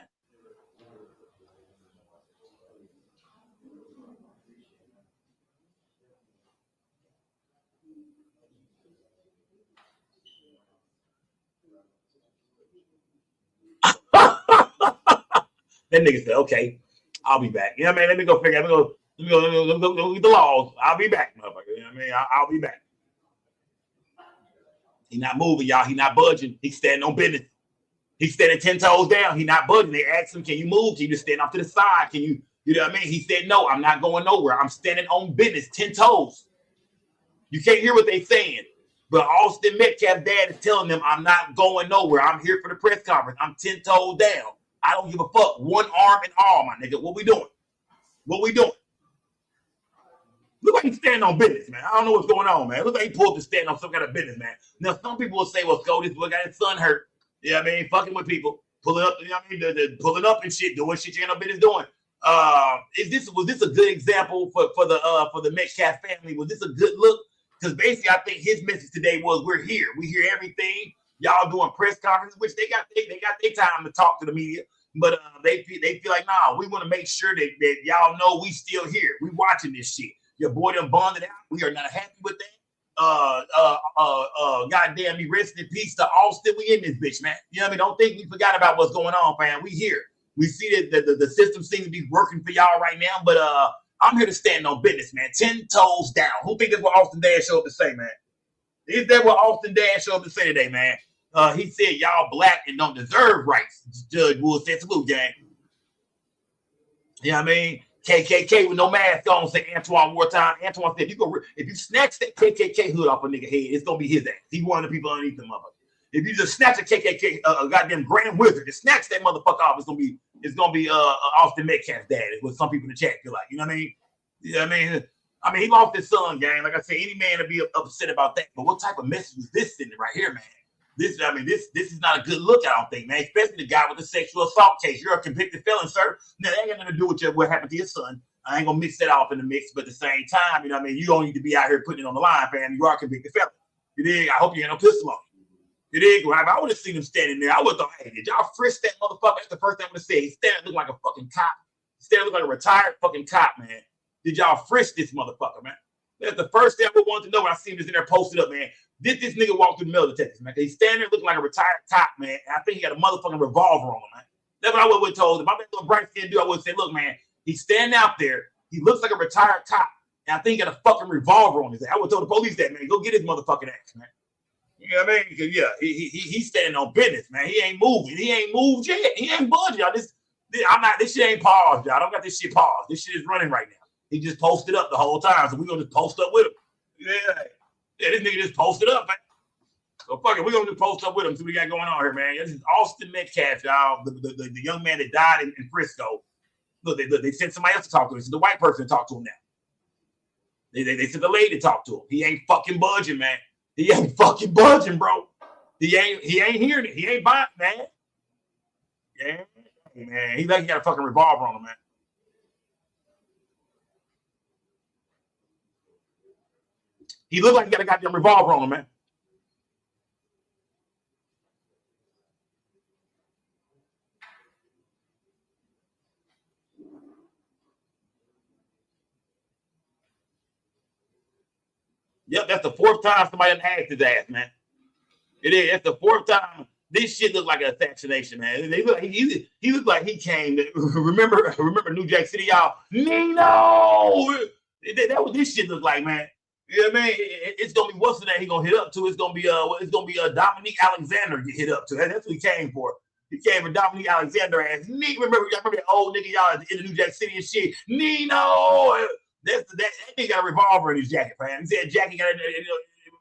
That nigga said, okay, I'll be back. You know what I mean? Let me go figure out. Let me go get the laws. I'll be back, motherfucker. You know what I mean? I'll be back. He not moving, y'all. He not budging. He's standing on business. He's standing 10 toes down. He not budging. They asked him, can you move? Can you just stand off to the side? Can you know what I mean? He said, no, I'm not going nowhere. I'm standing on business, 10 toes. You can't hear what they saying. But Austin Metcalf's dad is telling them, I'm not going nowhere. I'm here for the press conference. I'm 10 toes down. I don't give a fuck. One arm and all, my nigga. What we doing? What we doing? Look like he's standing on business, man. I don't know what's going on, man. Look like he pulled to stand on some kind of business, man. Now, some people will say, well, Scott, this boy got his son hurt. You know what I mean? Fucking with people. Pulling up, you know what I mean? Pulling up and shit, doing shit you ain't no business doing. Was this a good example for the Metcalf family? Was this a good look? Because basically, I think his message today was, we're here. We hear everything. Y'all doing press conferences, which they got their time to talk to the media. But they feel like, nah, we want to make sure that y'all know we still here. We watching this shit. Your boy done bonded out. We are not happy with that. Goddamn, me rest in peace to Austin. We in this bitch, man. You know what I mean? Don't think we forgot about what's going on, fam. We here. We see that the system seems to be working for y'all right now, but I'm here to stand on business, man. 10 toes down. Who think that's what Austin Dad showed up to say, man? Is that what Austin Dad showed up to say today, man? He said y'all black and don't deserve rights. Judge Wood said, salute, gang. You know what I mean? KKK with no mask on, say Antoine wartime. Antoine said, if you snatch that KKK hood off a nigga head, it's gonna be his ass. He's one of the people underneath the motherfucker. If you just snatch a KKK, goddamn Grand Wizard, just snatch that motherfucker off, it's gonna be Austin Metcalf's dad. Is what some people in the chat feel like. You know what I mean? You know what I mean, he lost his son, gang. Like I said, any man would be upset about that. But what type of message was this sending right here, man? This is not a good look, I don't think, man. Especially the guy with the sexual assault case. You're a convicted felon, sir. Now, that ain't got nothing to do with what happened to your son. I ain't gonna mix that off in the mix, but at the same time, you know what I mean? You don't need to be out here putting it on the line, fam. You are a convicted felon. You dig? I hope you ain't no pistol on you. You dig? If I would have seen him standing there, I would have thought, hey, did y'all frisk that motherfucker? That's the first thing I would have said. He's standing looking like a fucking cop. He's standing looking like a retired fucking cop, man. Did y'all frisk this motherfucker, man? That's the first thing I would want to know when I see him just in there posted up, man. Did this nigga walk through the middle of Texas, man? He's standing there looking like a retired cop, man. And I think he got a motherfucking revolver on him, man. That's what I would have told him. If my little bright skin dude, I would have said, look, man, he's standing out there. He looks like a retired cop. And I think he got a fucking revolver on his ass. I would have told the police that, man. Go get his motherfucking ass, man. You know what I mean? Because, yeah, he's standing on business, man. He ain't moving. He ain't moved yet. He ain't budging, y'all. This shit ain't paused, y'all. I don't got this shit paused. This shit is running right now. He just posted up the whole time, so we're going to just post up with him. Yeah, this nigga just posted up, man. So fuck it, we're going to just post up with him. See what we got going on here, man. This is Austin Metcalf, y'all, the young man that died in Frisco. Look, they sent somebody else to talk to him. It's the white person to talk to him now. They sent the lady to talk to him. He ain't fucking budging, man. He ain't fucking budging, bro. He ain't hearing it. He ain't buying, man. Yeah, man. He like he got a fucking revolver on him, man. He looked like he got a goddamn revolver on him, man. Yep, that's the fourth time somebody done asked his ass, man. It is. That's the fourth time. This shit look like an assassination, man. He looked like he came to, remember New Jack City, y'all? Nino! That was this shit look like, man. You know what I mean? It's gonna be what's the name he gonna hit up to? It's gonna be Dominique Alexander get hit up to. That's what he came for. He came for Dominique Alexander as remember that old nigga y'all in the New Jack City and shit. Nino! That nigga got a revolver in his jacket, man. He said Jackie got yeah,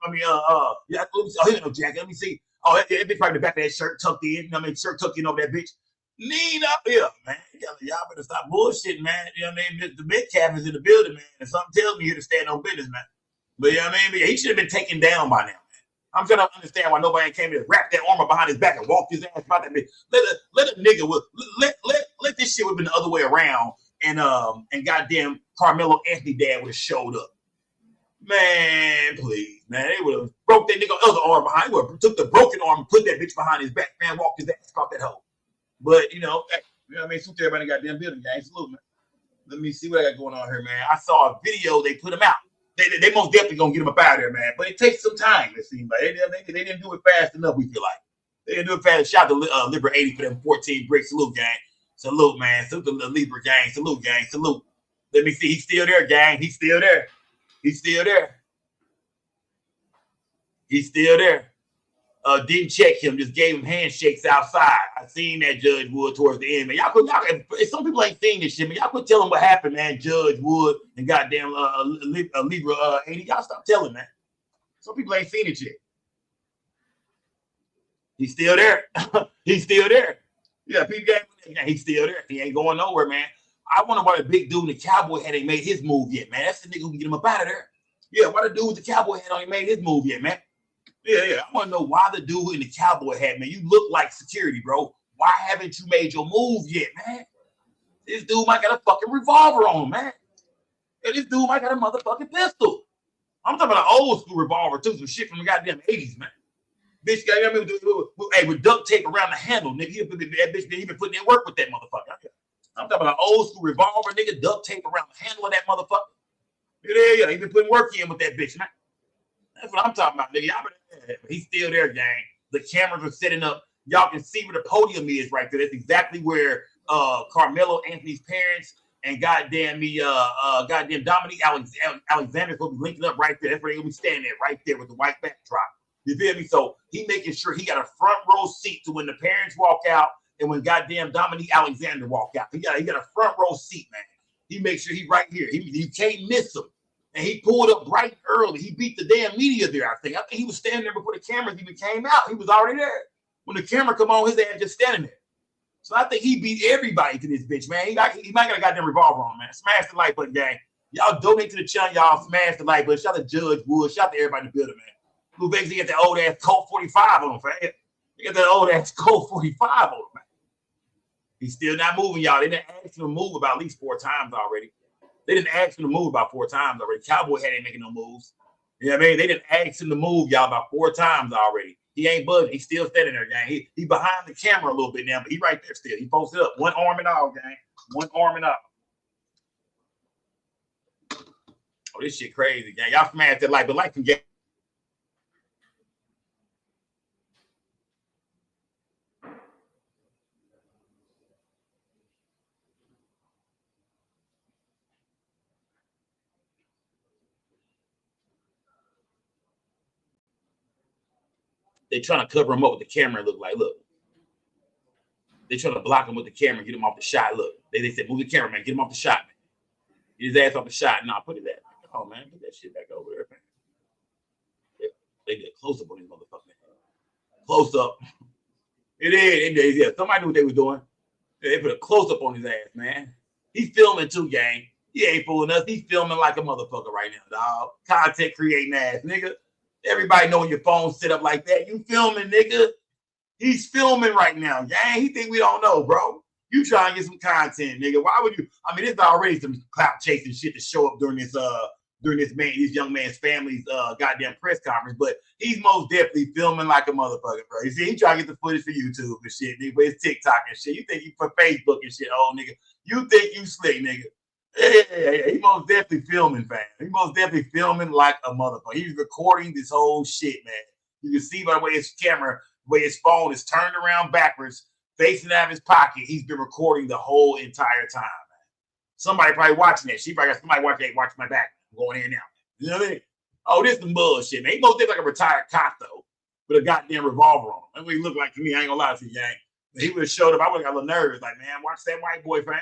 let me see. Oh, he got no jacket. Let me see. Oh, that bitch probably the back of that shirt tucked in. You know what I mean? Shirt tucked in over that bitch. Nino, yeah, man. Y'all better stop bullshitting, man. You know what I mean? The Metcalf is in the building, man. And something tells me here to stand on business, man. But you know what I mean? He should have been taken down by now, man. I'm trying to understand why nobody came here to wrap that armor behind his back and walk his ass about that bitch. Let a nigga let this shit would have been the other way around, and goddamn Karmelo Anthony dad would have showed up. Man, please, man. They would have broke that nigga other arm behind. They would have took the broken arm and put that bitch behind his back, man, walked his ass across that hole. But you know what I mean? Salute to everybody in the goddamn building, gang. Salute, man. Let me see what I got going on here, man. I saw a video, they put him out. They most definitely gonna get him up out of there, man. But it takes some time, it seems like. They didn't do it fast enough, we feel like. They didn't do it fast. Shout out to Libra 80 for them 14 bricks. Salute, gang. Salute, man. Salute to the Libra gang. Salute, gang. Salute. Let me see. He's still there, gang. He's still there. He's still there. He's still there. Didn't check him, just gave him handshakes outside. I seen that Judge Wood towards the end, man. Some people ain't seen this shit, man. Y'all could tell him what happened, man. Judge Wood and goddamn Libra 80. Y'all stop telling, man. Some people ain't seen it yet. He's still there. He's still there. Yeah, Pete Game, he's still there. He ain't going nowhere, man. I wonder why the big dude in the cowboy hat ain't made his move yet, man. That's the nigga who can get him up out of there. Yeah, why the dude with the cowboy hat ain't made his move yet, man? Yeah. I want to know why the dude in the cowboy hat, man. You look like security, bro. Why haven't you made your move yet, man? This dude might got a fucking revolver on him, man. Yeah, this dude might got a motherfucking pistol. I'm talking about an old school revolver, too. Some shit from the goddamn 80s, man. Bitch, with duct tape around the handle, nigga. That bitch been putting in work with that motherfucker. I'm talking about an old school revolver, nigga. Duct tape around the handle of that motherfucker. Yeah. He been putting work in with that bitch, man. That's what I'm talking about, nigga. He's still there, gang. The cameras are setting up. Y'all can see where the podium is right there. That's exactly where Karmelo Anthony's parents and goddamn Dominique Alexander will be linking up right there. That's where they're gonna be standing there, right there with the white backdrop. You feel me? So he making sure he got a front row seat to when the parents walk out and when goddamn Dominique Alexander walk out. He got a front row seat, man. He makes sure he right here. You can't miss him. And he pulled up bright early. He beat the damn media there, I think. I think he was standing there before the cameras even came out. He was already there. When the camera come on, his ass just standing there. So I think he beat everybody to this bitch, man. He might got a goddamn revolver on, man. Smash the like button, gang. Y'all donate to the channel, y'all. Smash the like button. Shout out to Judge Wood. Shout out to everybody in the building, man. Who basically got that old ass Colt 45 on him, fam. He got that old ass Colt 45 on him, man. He's still not moving, y'all. They didn't ask him to move about at least 4 times already. They didn't ask him to move about 4 times already. Cowboy hat ain't making no moves. You know what I mean? They didn't ask him to move, y'all, about 4 times already. He ain't budging. He's still standing there, gang. He behind the camera a little bit now, but he right there still. He posted up. 1 arm and all, gang. 1 arm and all. Oh, this shit crazy, gang. Y'all smash that like, but like some gang. They trying to cover him up with the camera and look like, look. They trying to block him with the camera and get him off the shot. Look, they said, move the camera, man. Get him off the shot, man. Get his ass off the shot. Nah, put it there. Oh, man, put that shit back over there, man. They did a close-up on this motherfucker, man. Close-up. It is. Yeah, somebody knew what they was doing. They put a close-up on his ass, man. He's filming too, gang. He ain't fooling us. He's filming like a motherfucker right now, dog. Content creating ass, nigga. Everybody know your phone set up like that. You filming, nigga. He's filming right now, gang. He think we don't know, bro. You trying to get some content, nigga. Why would you? I mean, there's already some clout chasing shit to show up during this young man's family's goddamn press conference, but he's most definitely filming like a motherfucker, bro. You see, he trying to get the footage for YouTube and shit, nigga, for his TikTok and shit. You think you for Facebook and shit, old nigga. You think you slick, nigga. Yeah. He most definitely filming, fam. He most definitely filming like a motherfucker. He's recording this whole shit, man. You can see by the way his camera, the way his phone is turned around backwards, facing out of his pocket. He's been recording the whole entire time, man. Somebody probably watching that. She probably got somebody watching my back. I'm going in now. You know what I mean? Oh, this some bullshit, man. He most definitely like a retired cop, though, with a goddamn revolver on him. That's what he looked like to me. I ain't gonna lie to you, gang. He would have showed up. I would have got a little nervous. Like, man, watch that white boy, fam.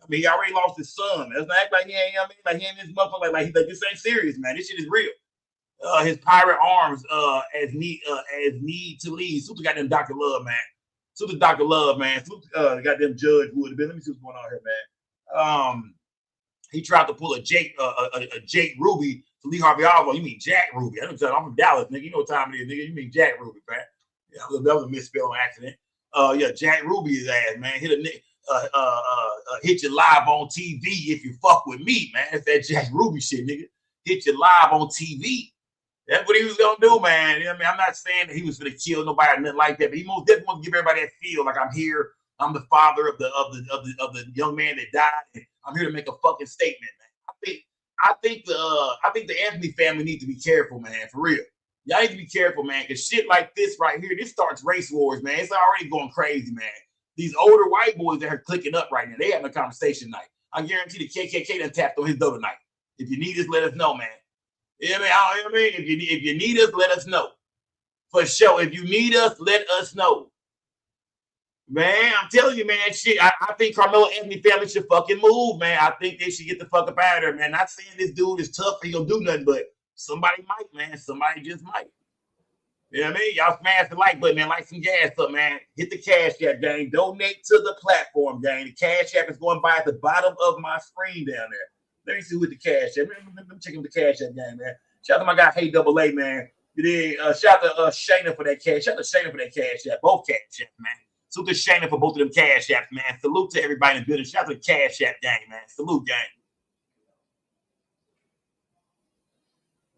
I mean, he already lost his son. Let's not act like he ain't, I mean, like he ain't this motherfucker. Like this ain't serious, man. This shit is real. His pirate arms as need to lead. Super goddamn Dr. Love, man. Super Dr. Love, man. Super goddamn Judge Wood. Let me see what's going on here, man. He tried to pull a Jake Ruby to Lee Harvey Oswald. You mean Jack Ruby? I'm from Dallas, nigga. You know what time it is, nigga. You mean Jack Ruby, man. Yeah, that was a misspell on accident. Yeah, Jack Ruby his ass, man. Hit you live on TV if you fuck with me, man. That's that Jack Ruby shit, nigga. Hit you live on TV. That's what he was gonna do, man. You know what I mean? I'm not saying that he was gonna kill nobody or nothing like that, but he most definitely want to give everybody that feel like I'm here. I'm the father of the young man that died, and I'm here to make a fucking statement, man. I think the Anthony family needs to be careful, man, for real. Y'all need to be careful, man, because shit like this right here, this starts race wars, man. It's already going crazy, man. These older white boys that are clicking up right now, they having a conversation night. I guarantee the KKK done tapped on his door tonight. If you need us, let us know, man. You know what I mean? If you need us, let us know. For sure. If you need us, let us know. Man, I'm telling you, man, shit. I think Karmelo Anthony family should fucking move, man. I think they should get the fuck up out of there, man. Not saying this dude is tough, he gonna do nothing, but somebody might, man. Somebody just might. You know what I mean? Y'all smash the like button, man. Like some gas up, man. Hit the Cash App, gang. Donate to the platform, gang. The Cash App is going by at the bottom of my screen down there. Let me see who the Cash App. Let me check the Cash App, gang, man. Shout out to my guy, Hey Double A, man. Shout out to Shayna for that cash. Shout out to Shayna for that Cash App. Both Cash Apps, man. Salute to Shayna for both of them Cash Apps, man. Salute to everybody in the building. Shout out to the Cash App, gang, man. Salute, gang.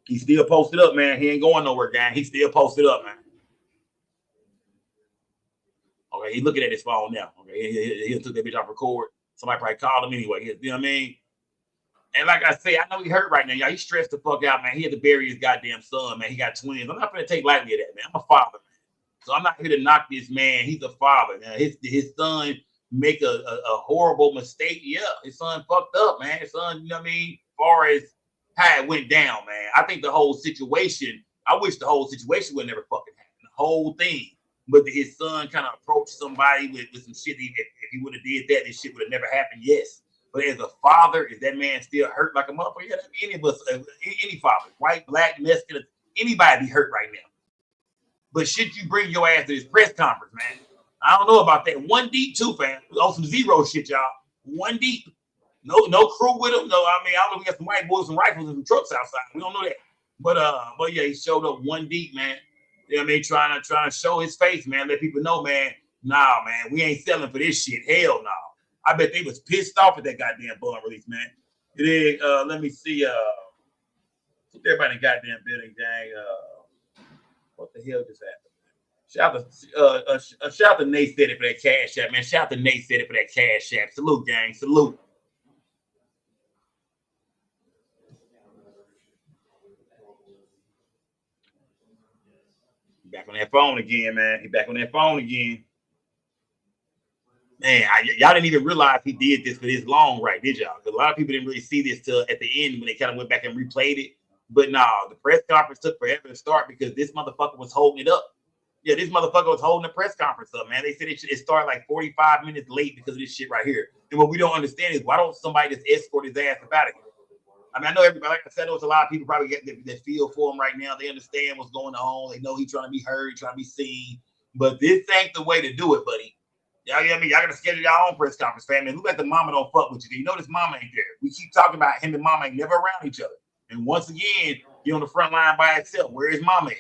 He still posted up, man. He ain't going nowhere, gang. He still posted up, man. Okay, he looking at his phone now. Okay, he took that bitch off record. Somebody probably called him anyway. You know what I mean? And like I say, I know he hurt right now, y'all. He stressed the fuck out, man. He had to bury his goddamn son, man. He got twins. I'm not gonna take lightly of that, man. I'm a father, man. So I'm not here to knock this man. He's a father, man. His son make a horrible mistake. Yeah, his son fucked up, man. His son, you know what I mean? As far as how it went down, man. I think the whole situation, I wish the whole situation would never fucking happen. The whole thing. But his son kind of approached somebody with some shit. If he would have did that, this shit would have never happened. Yes. But as a father, is that man still hurt like a motherfucker? Yeah, any of us, any father, white, black, Mexican, anybody be hurt right now. But shit, you bring your ass to this press conference, man. I don't know about that. One deep too, fam. On some zero shit, y'all. One deep. No crew with him. No, I mean, I don't know if we got some white boys, some rifles, and some trucks outside. We don't know that. But yeah, he showed up one deep, man. You know what I mean? Trying to show his face, man. Let people know, man. Nah, man, we ain't selling for this shit. Hell no. I bet they was pissed off at that goddamn bond release, man. Let me see. Everybody in the goddamn building, gang. What the hell just happened? Shout out to Nate Steady for that Cash App, man. Shout out to Nate Steady for that Cash App. Salute, gang. Salute. Back on that phone again, man. He back on that phone again. Man, y'all didn't even realize he did this for this long, right? Did y'all? Because a lot of people didn't really see this till at the end when they kind of went back and replayed it. But no, the press conference took forever to start because this motherfucker was holding it up. Yeah, this motherfucker was holding the press conference up, man. They said it started like 45 minutes late because of this shit right here. And what we don't understand is why don't somebody just escort his ass about it? I mean, I know everybody, like I said, there's a lot of people probably that feel for him right now. They understand what's going on. They know he's trying to be heard, trying to be seen. But this ain't the way to do it, buddy. Y'all get me? Y'all gotta schedule your own press conference, fam. And look at the mama don't fuck with you. You know this mama ain't there. We keep talking about him and mama ain't never around each other. And once again, you're on the front line by itself. Where is mama at?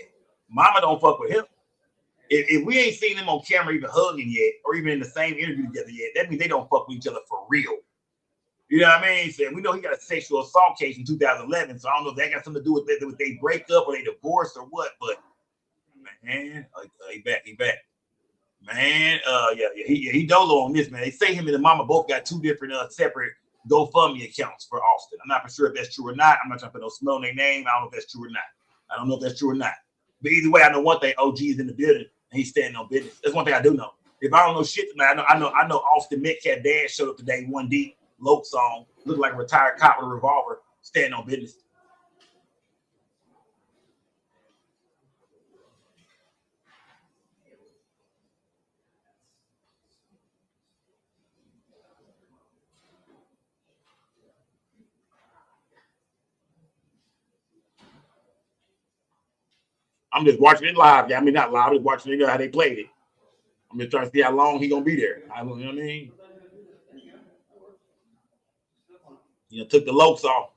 Mama don't fuck with him. If we ain't seen them on camera even hugging yet, or even in the same interview together yet, that means they don't fuck with each other for real. You know what I mean? So we know he got a sexual assault case in 2011, so I don't know if that got something to do with they break up or they divorce or what, but man, he back. Man, he dolo on this, man. They say him and the mama both got two different separate GoFundMe accounts for Austin. I'm not for sure if that's true or not. I'm not trying to put no smell on their name. I don't know if that's true or not. But either way, I know one thing: OG is in the building and he's standing on business. That's one thing I do know. If I don't know shit tonight, I know Austin Metcalf dad showed up today, one deep, Loke song, looking like a retired cop with a revolver, standing on business. I'm just watching it live. Yeah, I mean, not live. I'm just watching it how they played it. I'm just trying to see how long he gonna be there. You know what I mean? You know, took the Lokes off.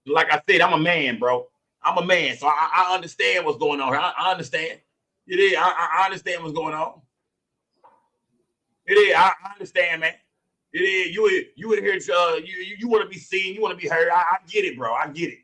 Like I said, I'm a man, bro. I'm a man, so I understand what's going on here. I understand. It is. I understand what's going on. It is. I understand, man. It is. You would hear. You want to be seen. You want to be heard. I get it, bro. I get it.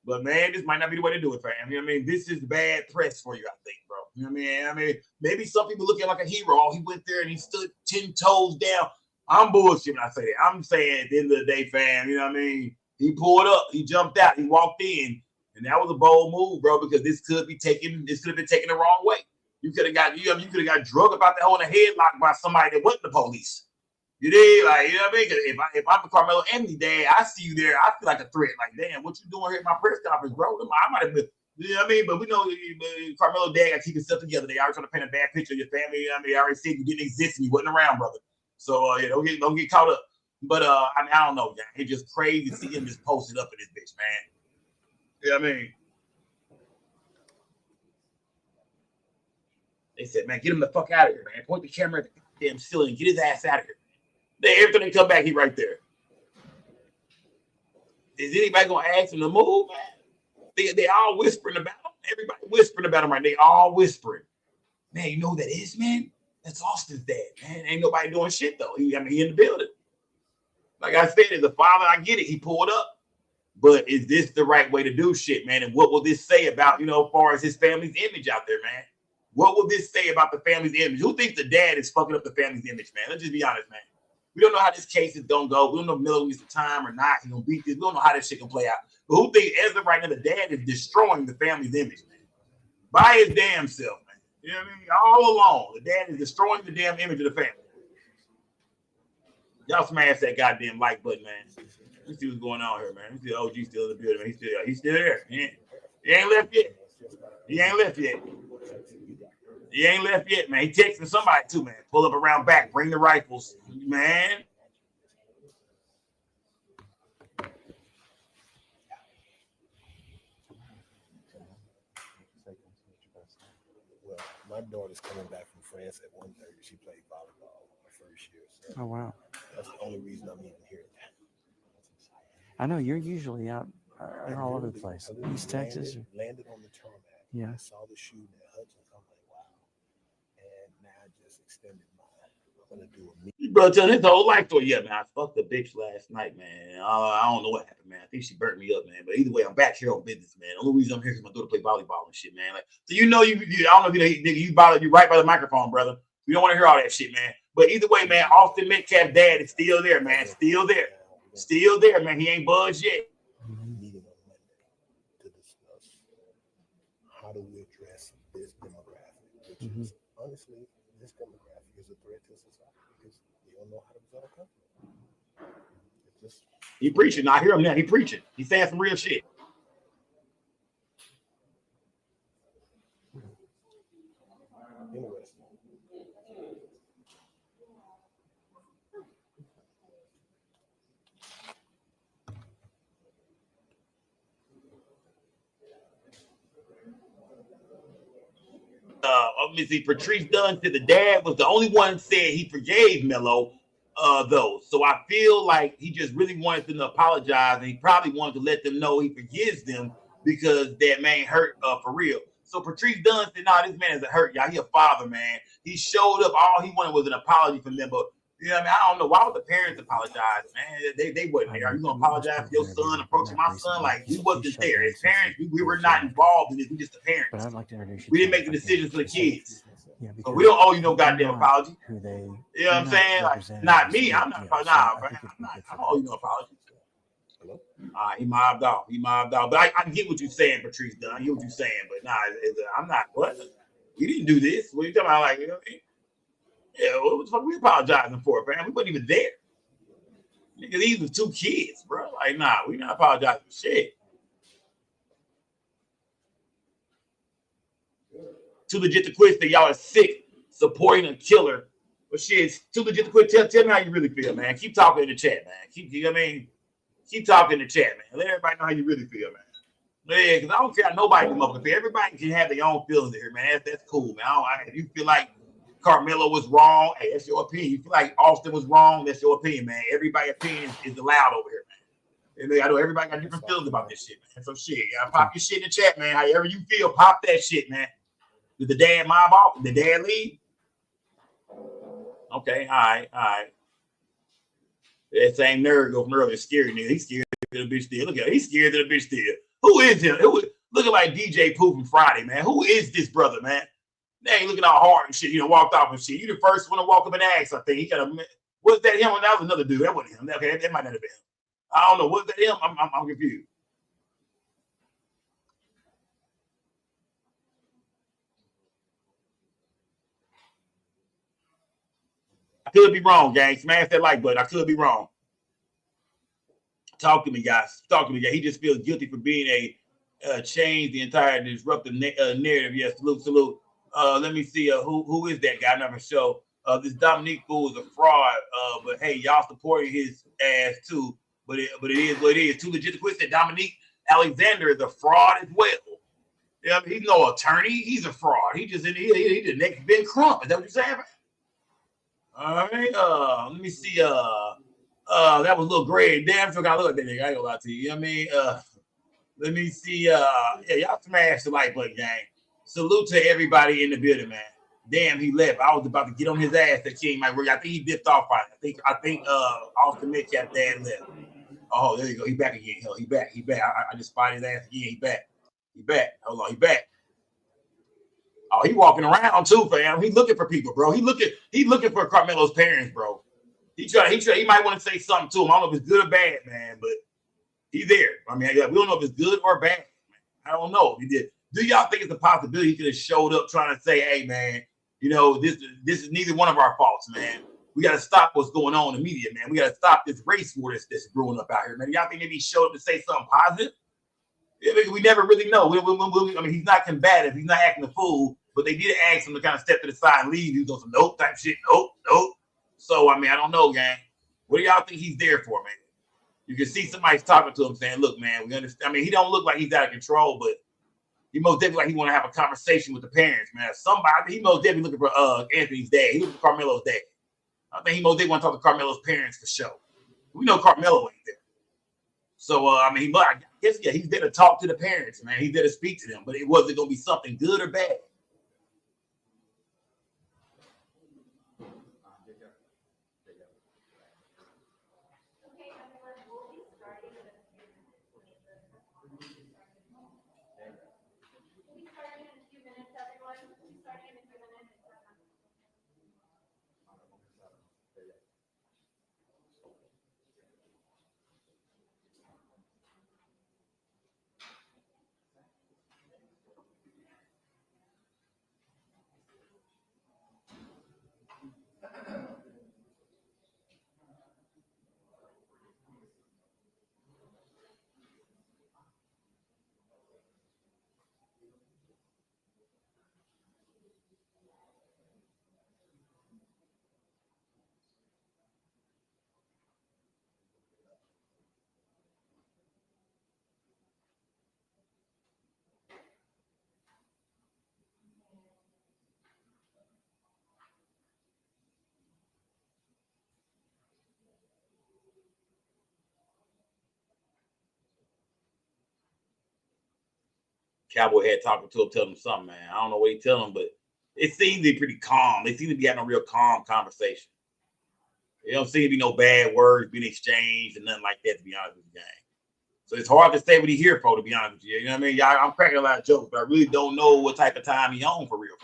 But man, this might not be the way to do it, fam. You know what I mean? This is bad press for you, I think, bro. You know what I mean? I mean, maybe some people look at him like a hero. He went there and he stood 10 toes down. I'm bullshit when I say that. I'm saying at the end of the day, fam, you know what I mean? He pulled up, he jumped out, he walked in, and that was a bold move, bro, because this could have been taken the wrong way. You could have got drugged about the hole in the headlock by somebody that wasn't the police. You did, like, you know what I mean? If I'm a Karmelo Anthony dad, I see you there, I feel like a threat. Like, damn, what you doing here at my press conference, bro? I might have been, you know what I mean? But we know Karmelo dad got to keep himself together. They already trying to paint a bad picture of your family. You know what I mean? I already said you didn't exist and you wasn't around, brother. So don't get caught up. But I mean, I don't know, gang. It's just crazy to see him just posted up in this bitch, man. You know what I mean? They said, man, get him the fuck out of here, man. Point the camera at the damn ceiling and get his ass out of here. Every time they come back, he right there. Is anybody gonna ask him to move, man? They all whispering about him. Everybody whispering about him right. They all whispering. Man, you know who that is, man? That's Austin's dad, man. Ain't nobody doing shit though. He in the building. Like I said, as a father, I get it. He pulled up. But is this the right way to do shit, man? And what will this say about, as far as his family's image out there, man? What will this say about the family's image? Who thinks the dad is fucking up the family's image, man? Let's just be honest, man. We don't know how this case is gonna go. We don't know if Miller needs some time or not. He's gonna beat this. We don't know how this shit can play out. But who thinks as of right now the dad is destroying the family's image, man? By his damn self, man. You know what I mean? All along, the dad is destroying the damn image of the family. Y'all smash that goddamn like button, man. Let's see what's going on here, man. We see OG still in the building, man. He's still there. He ain't left yet. He ain't left yet. He ain't left yet, man. He texting somebody too, man. Pull up around back, bring the rifles, man. Well, my daughter's coming back from France at 1:30. She played volleyball my first year. So oh wow. That's the only reason I'm even here. I know you're usually out all over the place. East Texas. Landed on the tarmac. Yeah. I saw the shooting at Hudson. I'm like, wow. And now I just extended mine. I'm gonna do a Bro, telling his whole life story. Yeah, man. I fucked the bitch last night, man. I don't know what happened, man. I think she burnt me up, man. But either way, I'm back here on business, man. The only reason I'm here is my daughter play volleyball and shit, man. Like, so I don't know if you right by the microphone, brother. We don't want to hear all that shit, man. But either way, man, Austin Metcalf's dad is still there, man. Still there. Still there, man. He ain't budged yet. meeting on Monday to discuss how do we address this demographic, which is honestly, this demographic is a threat to society because they don't know how to resolve conflict. He preaching. I hear him now. He preaching. He's saying some real shit. Interesting. Let me see. Patrice Dunn said the dad was the only one said he forgave Melo, though. So I feel like he just really wanted them to apologize, and he probably wanted to let them know he forgives them because that man hurt for real. So Patrice Dunn said, "Nah, this man is a hurt, y'all. He a father, man. He showed up. All he wanted was an apology from them, but." You know what I mean? I don't know. Why would the parents apologize, man? They wasn't there. Are you going to apologize for your son approaching my son? Like, we wasn't there. As parents, we were not involved in it. We just the parents. But I'd like to introduce you. We didn't make the decisions for the kids. Yeah, so we don't owe you no goddamn apology. Who they, you know what I'm saying? Like, not me. I'm not. Nah, man. I don't owe you no apology. He mobbed off. He mobbed off. But I get what you're saying, Patrice Dunn. I get what you're saying. But nah, I'm not. What? We didn't do this. What are you talking about? Like, you know what I mean? Yeah, what the fuck we apologizing for, man? We wasn't even there. Nigga, these were 2 kids, bro. Like, nah, we not apologizing for shit. Too legit to quit that y'all are sick supporting a killer. But shit, it's too legit to quit. Tell me how you really feel, man. Keep talking in the chat, man. You know what I mean? Keep talking in the chat, man. Let everybody know how you really feel, man. Yeah, because I don't care how nobody come up with it. Everybody can have their own feelings here, man. That's cool, man. If you feel like Karmelo was wrong, hey, that's your opinion. You feel like Austin was wrong, that's your opinion, man. Everybody's opinion is allowed over here, man. And I know everybody got different feelings about this shit, man. So shit, yeah, pop your shit in the chat, man. However you feel, pop that shit, man. Did the dad mob off? Did the dad leave? Okay, all right. That same nerd go from earlier, scary nigga. He's scared of the bitch still. Look at him. He's scared of the bitch still. Who is him? Looking like DJ Pooh from Friday, man. Who is this brother, man? They ain't looking all hard and shit, walked off and shit. You the first one to walk up and ask, I think. He got a, was that him? That was another dude. That wasn't him. Okay, that might not have been him. I don't know. Was that him? I'm confused. I could be wrong, gang. Smash that like button. I could be wrong. Talk to me, guys. Talk to me, guys. He just feels guilty for being change the entire disruptive narrative. Yes, salute. Let me see. Who is that guy? I never show. This Dominique fool is a fraud. But hey, y'all supporting his ass too. But it is what it is. Too legit to quit. That Dominique Alexander is a fraud as well. Yeah, he's no attorney. He's a fraud. He just he the next Ben Crump. Is that what you're saying? All right. Let me see. That was a little gray. Damn, sure got to look at that nigga. I ain't gonna lie to you. You know what I mean? Let me see. Yeah, y'all smash the like button, gang. Salute to everybody in the building, man. Damn, he left. I was about to get on his ass. That King might work. I think he dipped off right. I think Austin Metcalf dad left. Oh, there you go. He back again. Hell, he back. I just spotted his ass again. He back. Hold on, he back. Oh, he walking around too, fam. He looking for people, bro. He looking for Karmelo's parents, bro. He might want to say something to him. I don't know if it's good or bad, man, but he's there. I mean, we don't know if it's good or bad. Man. I don't know if he did. Do y'all think it's a possibility he could have showed up trying to say, hey, man, you know, this is neither one of our faults, man. We got to stop what's going on in the media, man. We got to stop this race war that's brewing up out here, man. Y'all think maybe he showed up to say something positive? We never really know. I mean, he's not combative. He's not acting a fool, but they did ask him to kind of step to the side and leave. He was on some nope type shit. Nope. So, I mean, I don't know, gang. What do y'all think he's there for, man? You can see somebody's talking to him saying, look, man, we understand. I mean, he don't look like he's out of control, but he most definitely like he want to have a conversation with the parents, man. Somebody, he most definitely looking for Anthony's dad. He looking for Karmelo's dad. I think he most definitely want to talk to Karmelo's parents for sure. We know Karmelo ain't there. So, I mean, I guess, yeah, he's there to talk to the parents, man. He's there to speak to them, but it wasn't going to be something good or bad. Cowboy had talking to him, telling him something, man. I don't know what he telling him, but it seems to be pretty calm. They seem to be having a real calm conversation. There don't seem to be no bad words being exchanged and nothing like that, to be honest with you, gang. So it's hard to say what he here for, to be honest with you. You know what I mean? I'm cracking a lot of jokes, but I really don't know what type of time he on for real.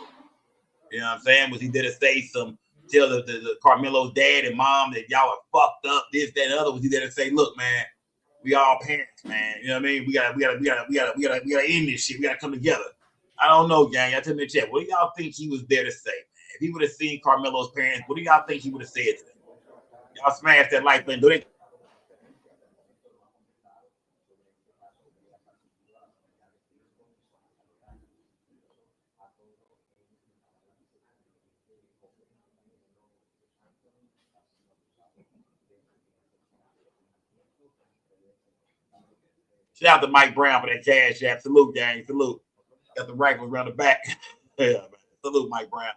You know what I'm saying? Was he there to say tell the Karmelo's dad and mom that y'all are fucked up, this, that, and other? Was he there to say, look, man, we all parents, man. You know what I mean? We gotta end this shit. We gotta come together. I don't know, gang. Y'all tell me in the chat. What do y'all think he was there to say, man? If he would have seen Karmelo's parents, what do y'all think he would have said to them? Y'all smash that like button. Do they? Shout out to Mike Brown for that cash app. Salute, gang. Salute. Got the rifles around the back. Yeah, man. Salute, Mike Brown.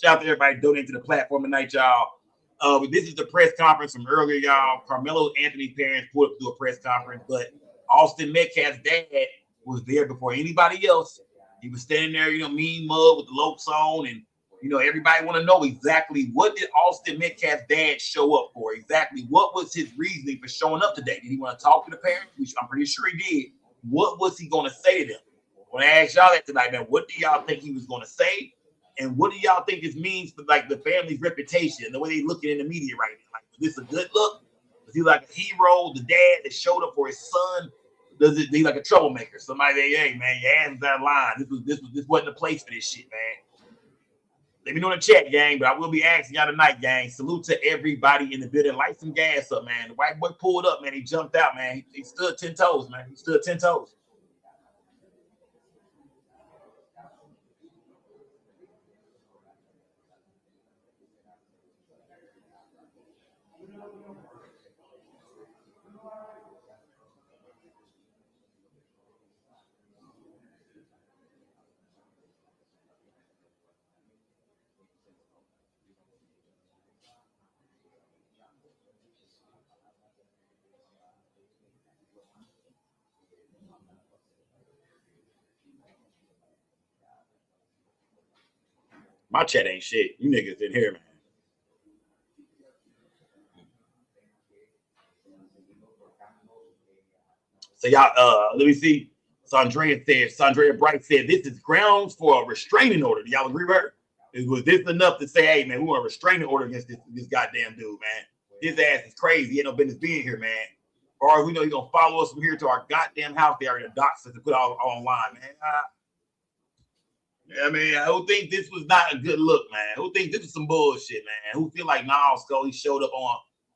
Shout out to everybody donating to the platform tonight, y'all. This is the press conference from earlier, y'all. Karmelo Anthony's parents pulled up to do a press conference, but Austin Metcalf's dad was there before anybody else. He was standing there, you know, mean mug with the Lokes on, and you know, everybody want to know exactly what did Austin Metcalf's dad show up for? Exactly what was his reasoning for showing up today? Did he want to talk to the parents? Which I'm pretty sure he did. What was he going to say to them? I want to ask y'all that tonight, man. What do y'all think he was going to say? And what do y'all think this means for like the family's reputation, the way they looking in the media right now? Like, was this a good look? Was he like a hero, the dad that showed up for his son? Does it be like a troublemaker? Somebody say, hey man, your ass is out of line. This wasn't the place for this shit, man. Let me know in the chat, gang, but I will be asking y'all tonight, gang. Salute to everybody in the building. Light some gas up, man. The white boy pulled up, man. He jumped out, man. He stood 10 toes, man. He stood 10 toes. My chat ain't shit. You niggas in here, man. So y'all, let me see. Sandrea Bright said, this is grounds for a restraining order. Do y'all agree with her? Was this enough to say, hey, man, we want a restraining order against this goddamn dude, man? His ass is crazy. He ain't no business being here, man. Or we know he's going to follow us from here to our goddamn house. They are going to dox us and put it all online, man. I mean, who think this was not a good look, man? Who think this was some bullshit, man? Who feel like Scully showed up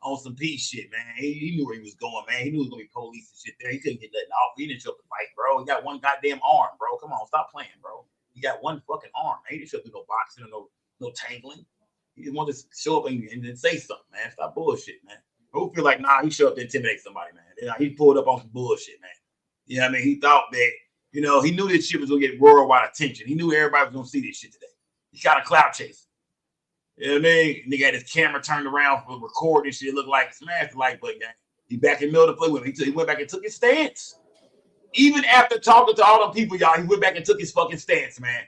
on some peace shit, man? He knew where he was going, man. He knew it was going to be police and shit there. He couldn't get nothing off. He didn't show up to fight, bro. He got one goddamn arm, bro. Come on, stop playing, bro. He got one fucking arm, man. He didn't show up to no boxing or no tangling. He just wanted to show up and then say something, man. Stop bullshit, man. Who feel like, he showed up to intimidate somebody, man? He pulled up on some bullshit, man. You know what I mean? He thought that, he knew this shit was going to get worldwide attention. He knew everybody was going to see this shit today. He got a clout chasing. You know what I mean? Nigga had his camera turned around for recording shit. It looked like smashed the like button, gang. He back in the middle of the play with him. He went back and took his stance. Even after talking to all them people, y'all, he went back and took his fucking stance, man.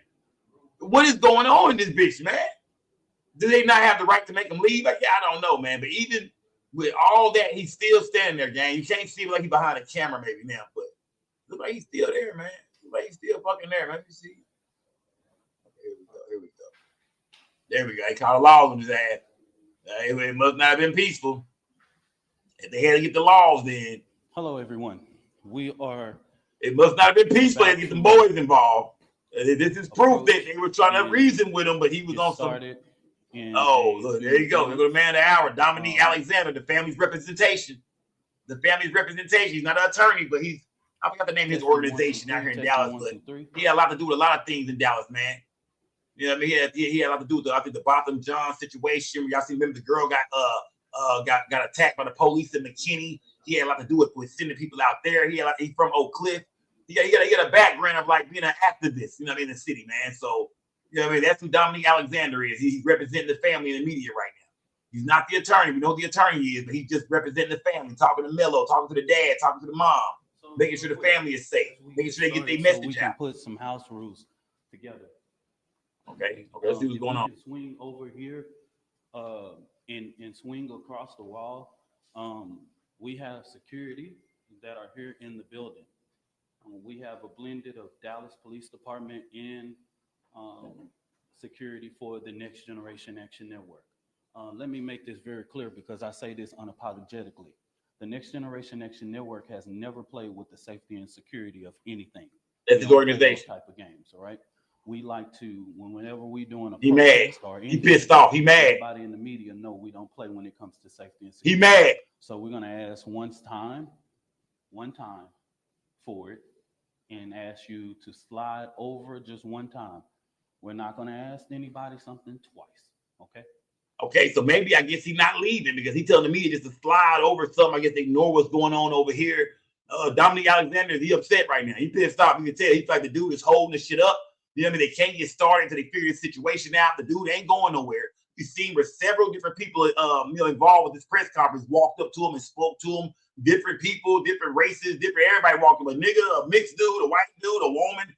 What is going on in this bitch, man? Do they not have the right to make him leave? I don't know, man. But even with all that, he's still standing there, gang. You can't see him like he's behind a camera maybe now, but look like he's still there, man. Look like he's still fucking there, man. Let me see. Here we go. There we go. He caught a laws on his ass. It must not have been peaceful. If they had to get the laws, then. Hello, everyone. It must not have been peaceful to get the boys involved. This is proof that they were trying to reason with him, but he was on some. Look, there you go. There go the man of the hour, Dominique Alexander, the family's representation. The family's representation. He's not an attorney, but I forgot the name of his organization out here in Dallas, but he had a lot to do with a lot of things in Dallas, man. You know what I mean? He had a lot to do with the Botham John situation. Y'all see, remember the girl got attacked by the police in McKinney. He had a lot to do with sending people out there. He's from Oak Cliff. He got a background of like being an activist, you know what I mean, in the city, man. So, you know what I mean? That's who Dominique Alexander is. He's representing the family in the media right now. He's not the attorney. We know who the attorney is, but he's just representing the family, talking to Melo, talking to the dad, talking to the mom, making sure the family is safe, making sure they get their message we out. can put some house rules together. Okay, let's see what's going on. Swing over here and swing across the wall. We have security that are here in the building. We have a blended of Dallas Police Department and security for the Next Generation Action Network. Let me make this very clear because I say this unapologetically. The Next Generation Action Network has never played with the safety and security of anything. That's his organization. Type of games, all right? We like to, whenever we're doing a he mad. He pissed off. He mad. Everybody in the media know we don't play when it comes to safety and security. He mad. So we're gonna ask one time for it, and ask you to slide over just one time. We're not gonna ask anybody something twice. Okay. Okay, so maybe I guess he's not leaving because he's telling the media just to slide over something. I guess they ignore what's going on over here. Dominique Alexander, he upset right now. He pissed off. You can tell he's like the dude is holding the shit up. You know what I mean? They can't get started until they figure the situation out. The dude ain't going nowhere. You've seen where several different people involved with this press conference walked up to him and spoke to him. Different people, different races, everybody walked up. A nigga, a mixed dude, a white dude, a woman,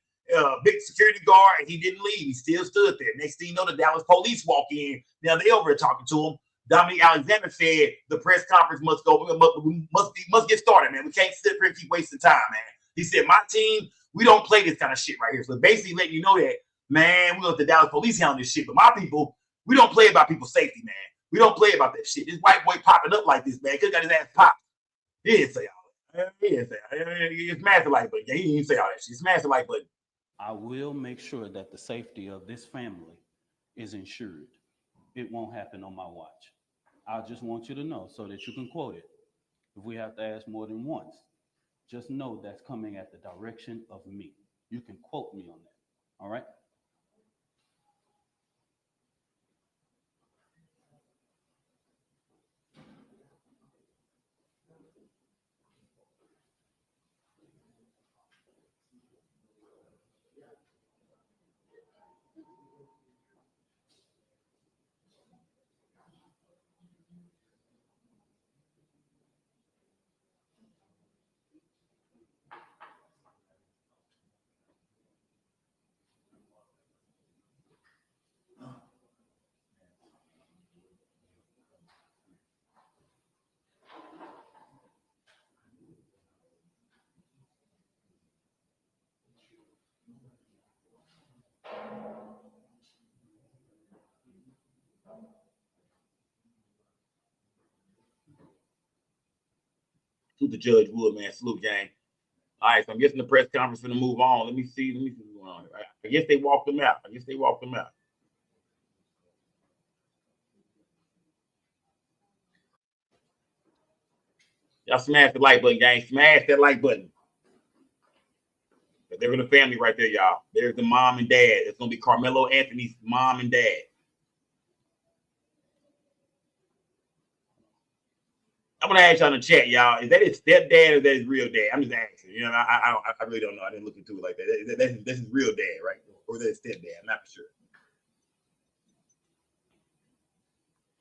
big security guard, and he didn't leave. He still stood there. Next thing you know, the Dallas police walk in. Now they over here talking to him. Dominique Alexander said the press conference must get started, man. We can't sit here and keep wasting time, man. He said, my team, we don't play this kind of shit right here. So basically letting you know that, man, we let the Dallas police handle this shit. But my people, we don't play about people's safety, man. We don't play about that shit. This white boy popping up like this, man. Could got his ass popped. He didn't say all that. He didn't say all that. He smashed the like button. He didn't say all that shit. He smashed the like button. I will make sure that the safety of this family is ensured. It won't happen on my watch. I just want you to know so that you can quote it. If we have to ask more than once, just know that's coming at the direction of me. You can quote me on that. All right? Salute to Judge Wood, man. Salute, gang. All right, so I'm guessing the press conference going to move on. Let me see what's going on. I guess they walked them out. Y'all smash the like button, gang. Smash that like button. They're in the family right there, y'all. There's the mom and dad. It's going to be Karmelo Anthony's mom and dad. I'm going to ask y'all in the chat, y'all. Is that his stepdad or is that his real dad? I'm just asking. You know, I really don't know. I didn't look into it like that. That's his real dad, right? Or is that his stepdad? I'm not for sure.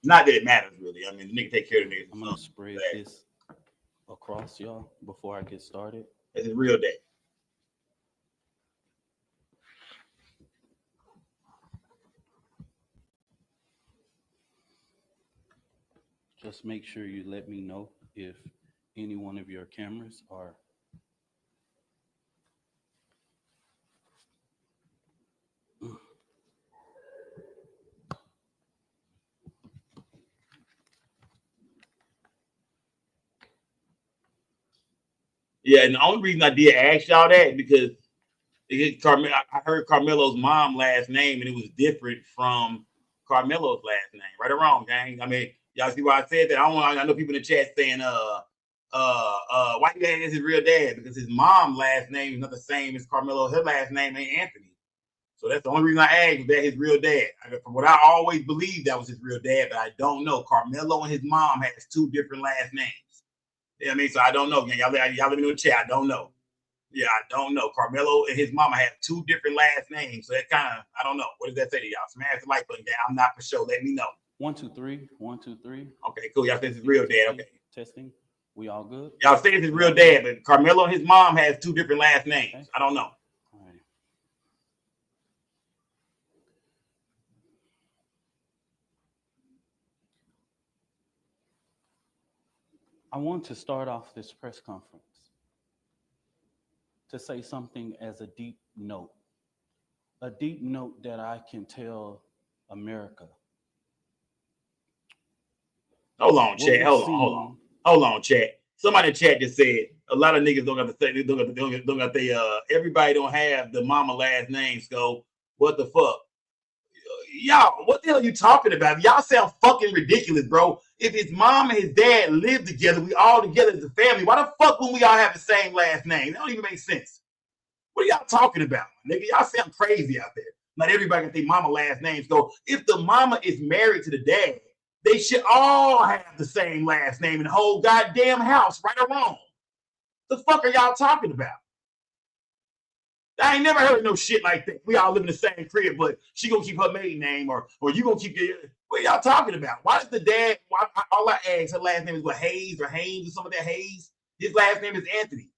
Not that it matters, really. I mean, the nigga take care of the niggas. I'm going to spread this across y'all before I get started. That's his real dad. Just make sure you let me know if any one of your cameras are. Yeah, and the only reason I did ask y'all that because I heard Karmelo's mom last name and it was different from Karmelo's last name. Right or wrong, gang? I mean, y'all see why I said that? I know people in the chat saying, why you ask his real dad? Because his mom's last name is not the same as Karmelo. Her last name ain't Anthony. So that's the only reason I asked, was that his real dad? From what I always believed, that was his real dad, but I don't know. Karmelo and his mom has two different last names. You know what I mean? So I don't know. Y'all let me know in the chat. I don't know. Yeah, I don't know. Karmelo and his mama have two different last names. So that kind of, I don't know. What does that say to y'all? Smash the like button down. I'm not for sure. Let me know. 1, 2, 3. 1, 2, 3. Okay, cool. Y'all say it's his real dad. Okay. Testing. We all good? Y'all say it's his real dad, but Karmelo and his mom has two different last names. Okay. I don't know. All right. I want to start off this press conference to say something as a deep note that I can tell America. Hold on, chat. Hold on, chat. Somebody in chat just said a lot of niggas don't got to say everybody don't have the mama last name. So what the fuck? Y'all, what the hell are you talking about? Y'all sound fucking ridiculous, bro. If his mom and his dad live together, we all together as a family. Why the fuck when we all have the same last name? That don't even make sense. What are y'all talking about, nigga? Y'all sound crazy out there. Not everybody can think mama last name. So if the mama is married to the dad, they should all have the same last name in the whole goddamn house, right or wrong. The fuck are y'all talking about? I ain't never heard no shit like that. We all live in the same crib, but she gonna keep her maiden name, or you gonna keep your. What y'all talking about? Why is the dad? All I ask, her last name is what, Hayes or Haynes or some of that Hayes. His last name is Anthony.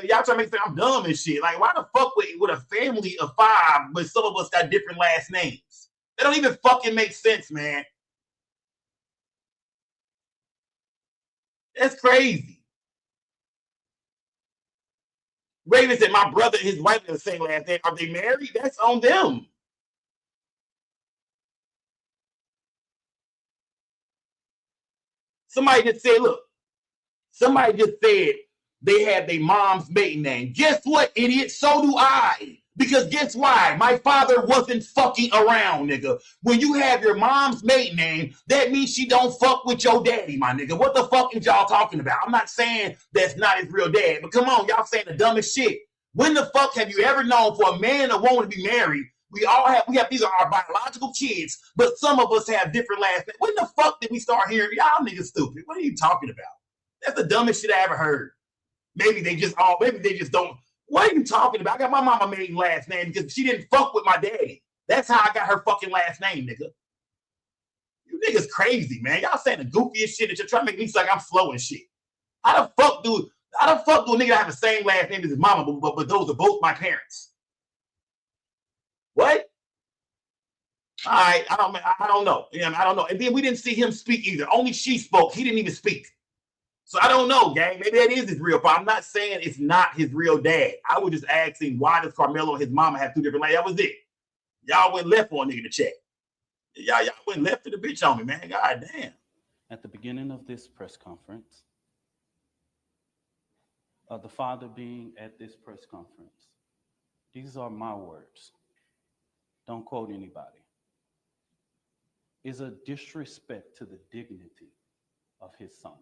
Y'all trying to make me think I'm dumb and shit. Like, why the fuck with a family of 5, but some of us got different last names? That don't even fucking make sense, man. That's crazy. Raven said, my brother and his wife have the same last name. Are they married? That's on them. Somebody just said, look, they have their mom's maiden name. Guess what, idiot? So do I. Because guess why? My father wasn't fucking around, nigga. When you have your mom's maiden name, that means she don't fuck with your daddy, my nigga. What the fuck is y'all talking about? I'm not saying that's not his real dad, but come on, y'all saying the dumbest shit. When the fuck have you ever known for a man and a woman to be married? We have these are our biological kids, but some of us have different last names. When the fuck did we start hearing y'all niggas stupid? What are you talking about? That's the dumbest shit I ever heard. Maybe they just don't. What are you talking about? I got my mama maiden last name because she didn't fuck with my daddy. That's how I got her fucking last name, nigga. You niggas crazy, man. Y'all saying the goofiest shit that you're trying to make me sound like I'm slow and shit. How the fuck do a nigga have the same last name as his mama, but those are both my parents? What? All right, I don't know. Yeah, I don't know. And then we didn't see him speak either. Only she spoke. He didn't even speak. So I don't know, gang. Maybe that is his real father. I'm not saying it's not his real dad. I was just asking, why does Karmelo and his mama have two different names? That was it. Y'all went left on nigga to check. Y'all went left to the bitch on me, man. God damn. At the beginning of this press conference, the father being at this press conference. These are my words. Don't quote anybody. Is a disrespect to the dignity of his son.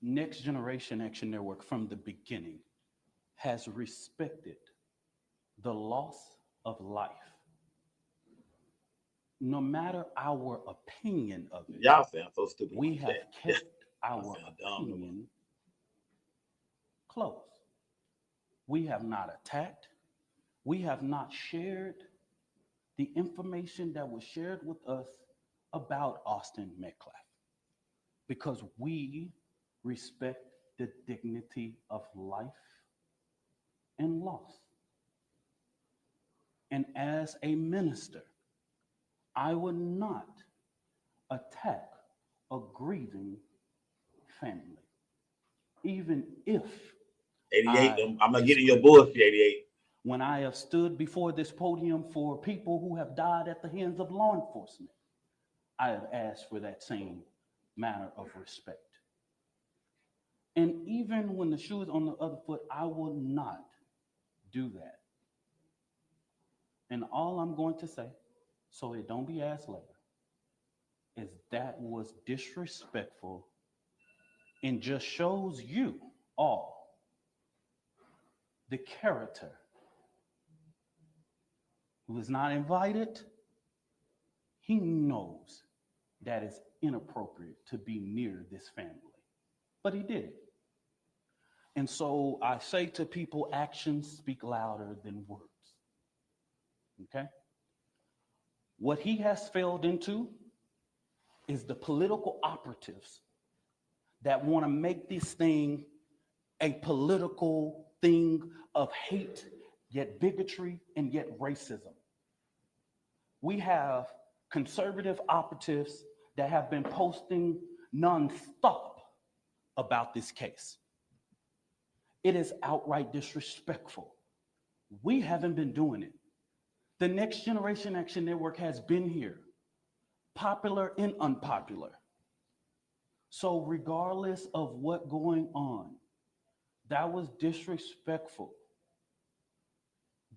Next Generation Action Network from the beginning has respected the loss of life. No matter our opinion of it, y'all sound so stupid. We have kept our opinion close. We have not attacked. We have not shared the information that was shared with us about Austin Metcalf because we respect the dignity of life and loss. And as a minister, I would not attack a grieving family, even if 88, I'm not getting your bullshit, 88. When I have stood before this podium for people who have died at the hands of law enforcement, I have asked for that same manner of respect. And even when the shoe is on the other foot, I will not do that. And all I'm going to say, so it don't be asked later, is that was disrespectful and just shows you all the character who is not invited. He knows that it's inappropriate to be near this family, but he did it. And so I say to people, actions speak louder than words. Okay? What he has failed into is the political operatives that want to make this thing a political thing of hate, yet bigotry, and yet racism. We have conservative operatives that have been posting nonstop about this case. It is outright disrespectful. We haven't been doing it. The Next Generation Action Network has been here, popular and unpopular. So regardless of what's going on, that was disrespectful.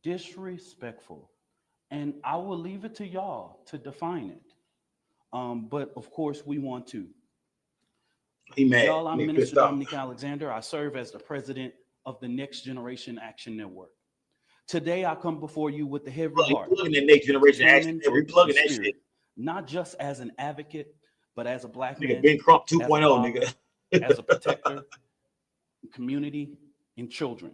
Disrespectful. And I will leave it to y'all to define it. But of course, we want to. Y'all, I'm Minister Dominique Alexander. I serve as the president of the Next Generation Action Network. Today, I come before you with the heavy heart. Plugging that Next Generation Action Network. Plugging that shit. Not just as an advocate, but as a black nigga, man. Ben Crump 2.0, nigga. As a protector, community, and children.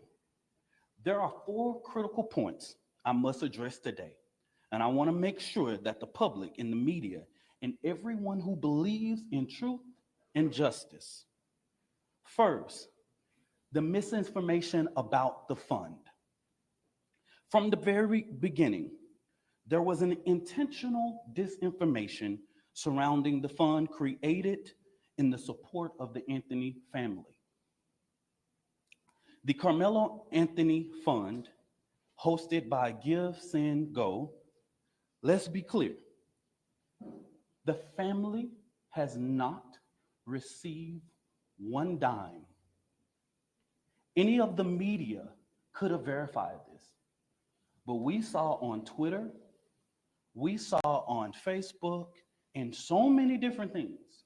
There are 4 critical points I must address today. And I want to make sure that the public and the media and everyone who believes in truth and justice. First, the misinformation about the fund. From the very beginning, there was an intentional disinformation surrounding the fund created in the support of the Anthony family. The Karmelo Anthony Fund, hosted by Give, Send, Go. Let's be clear. The family has not received one dime. Any of the media could have verified this. But we saw on Twitter, we saw on Facebook, and so many different things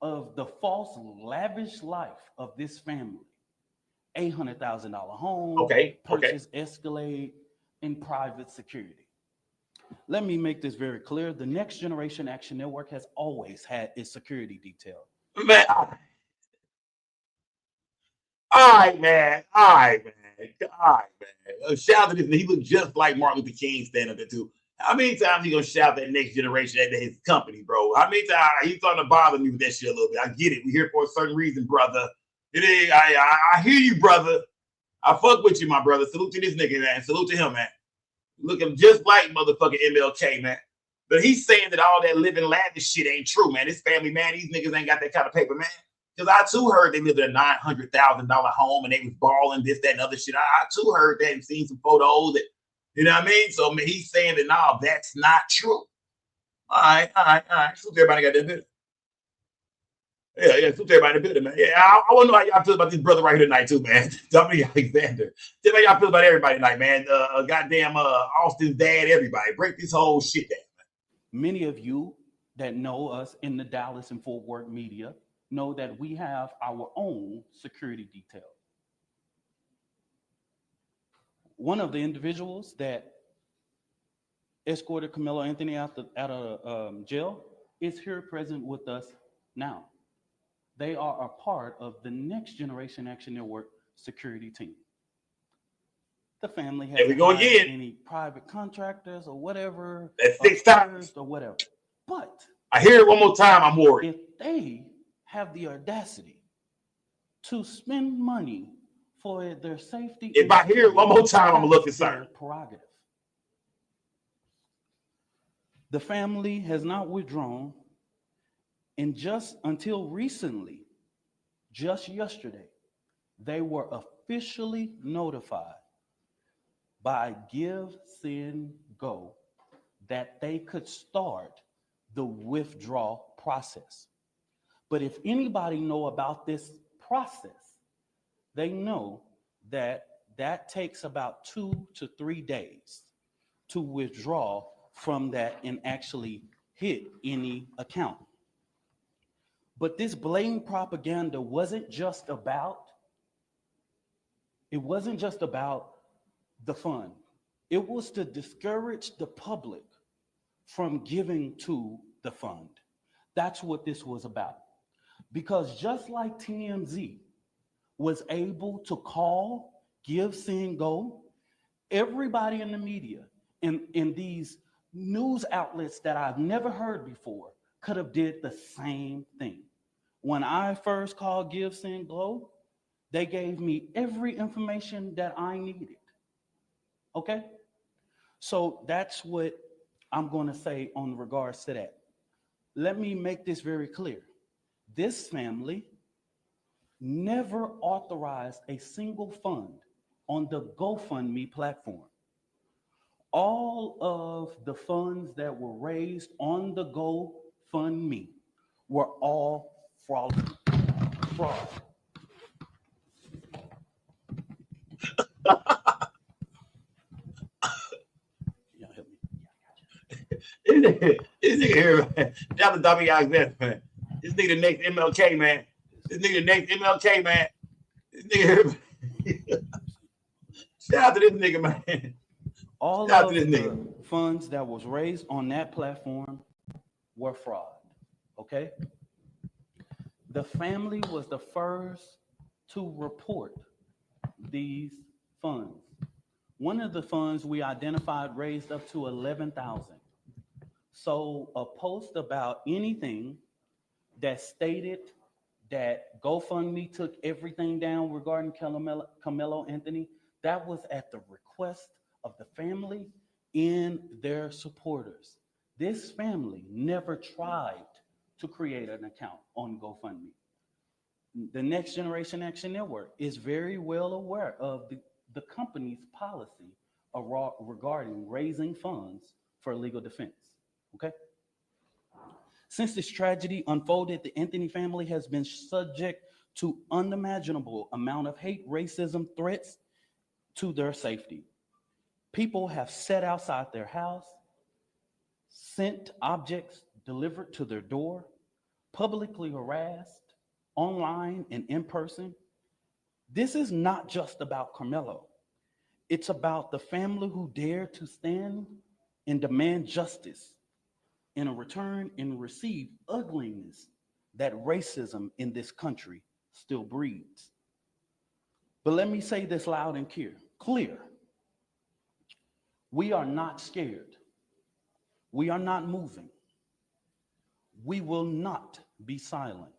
of the false, lavish life of this family. $800,000 home, purchase Escalade, and private security. Let me make this very clear. The Next Generation Action Network has always had its security detail. Man. All right, man. Shout out to this. He looked just like Martin Luther King standing there too. How many times he gonna shout that Next Generation at his company, bro? How many times he's starting to bother me with that shit a little bit? I get it. We're here for a certain reason, brother. It is. I hear you, brother. I fuck with you, my brother. Salute to this nigga, man. Salute to him, man. Looking just like motherfucking MLK, man. But he's saying that all that living lavish shit ain't true, man. This family, man, these niggas ain't got that kind of paper, man. Because I too heard they lived in a $900,000 home and they was balling this, that, and other shit. I too heard that and seen some photos that, you know what I mean? So I mean, he's saying that, no, that's not true. All right. So everybody got that bit. Yeah, salute to everybody in the building, man. Yeah, I want to know how y'all feel about this brother right here tonight, too, man. Dominique Alexander. Tell me how y'all feel about everybody tonight, man. Goddamn Austin's dad, everybody. Break this whole shit down. Many of you that know us in the Dallas and Fort Worth media know that we have our own security detail. One of the individuals that escorted Karmelo Anthony out of jail is here present with us now. They are a part of the Next Generation Action Network security team. The family hasn't hired any private contractors or whatever. That's 6 times or whatever. But I hear it one more time, I'm worried. If they have the audacity to spend money for their safety, if I hear it one more time, I'm gonna look inside. Prerogative. The family has not withdrawn, and just until recently, just yesterday, they were officially notified by Give, Send, Go that they could start the withdrawal process. But if anybody know about this process, they know that that takes about 2 to 3 days to withdraw from that and actually hit any account. But this blatant propaganda wasn't just about the fund. It was to discourage the public from giving to the fund. That's what this was about. Because just like TMZ was able to call, Give, Send, Go, everybody in the media in these news outlets that I've never heard before could have did the same thing. When I first called Give, Send, Go, they gave me every information that I needed. Okay? So that's what I'm going to say on regards to that. Let me make this very clear. This family never authorized a single fund on the GoFundMe platform. All of the funds that were raised on the GoFundMe were all fraud. This nigga here, man. Shout out to Dominique Alexander, man. This nigga the next MLK, man. This nigga the next MLK, man. This nigga here. Shout out to this nigga, man. All of the funds that was raised on that platform were fraud. Okay? The family was the first to report these funds. One of the funds we identified raised up to $11,000. So a post about anything that stated that GoFundMe took everything down regarding Karmelo Anthony, that was at the request of the family and their supporters. This family never tried to create an account on GoFundMe. The Next Generation Action Network is very well aware of the company's policy regarding raising funds for legal defense. Okay? Since this tragedy unfolded, the Anthony family has been subject to unimaginable amount of hate, racism, threats to their safety. People have sat outside their house, sent objects delivered to their door, publicly harassed, online and in person. This is not just about Karmelo. It's about the family who dared to stand and demand justice in a return and receive ugliness that racism in this country still breeds. But let me say this loud and clear. We are not scared. We are not moving. We will not be silent.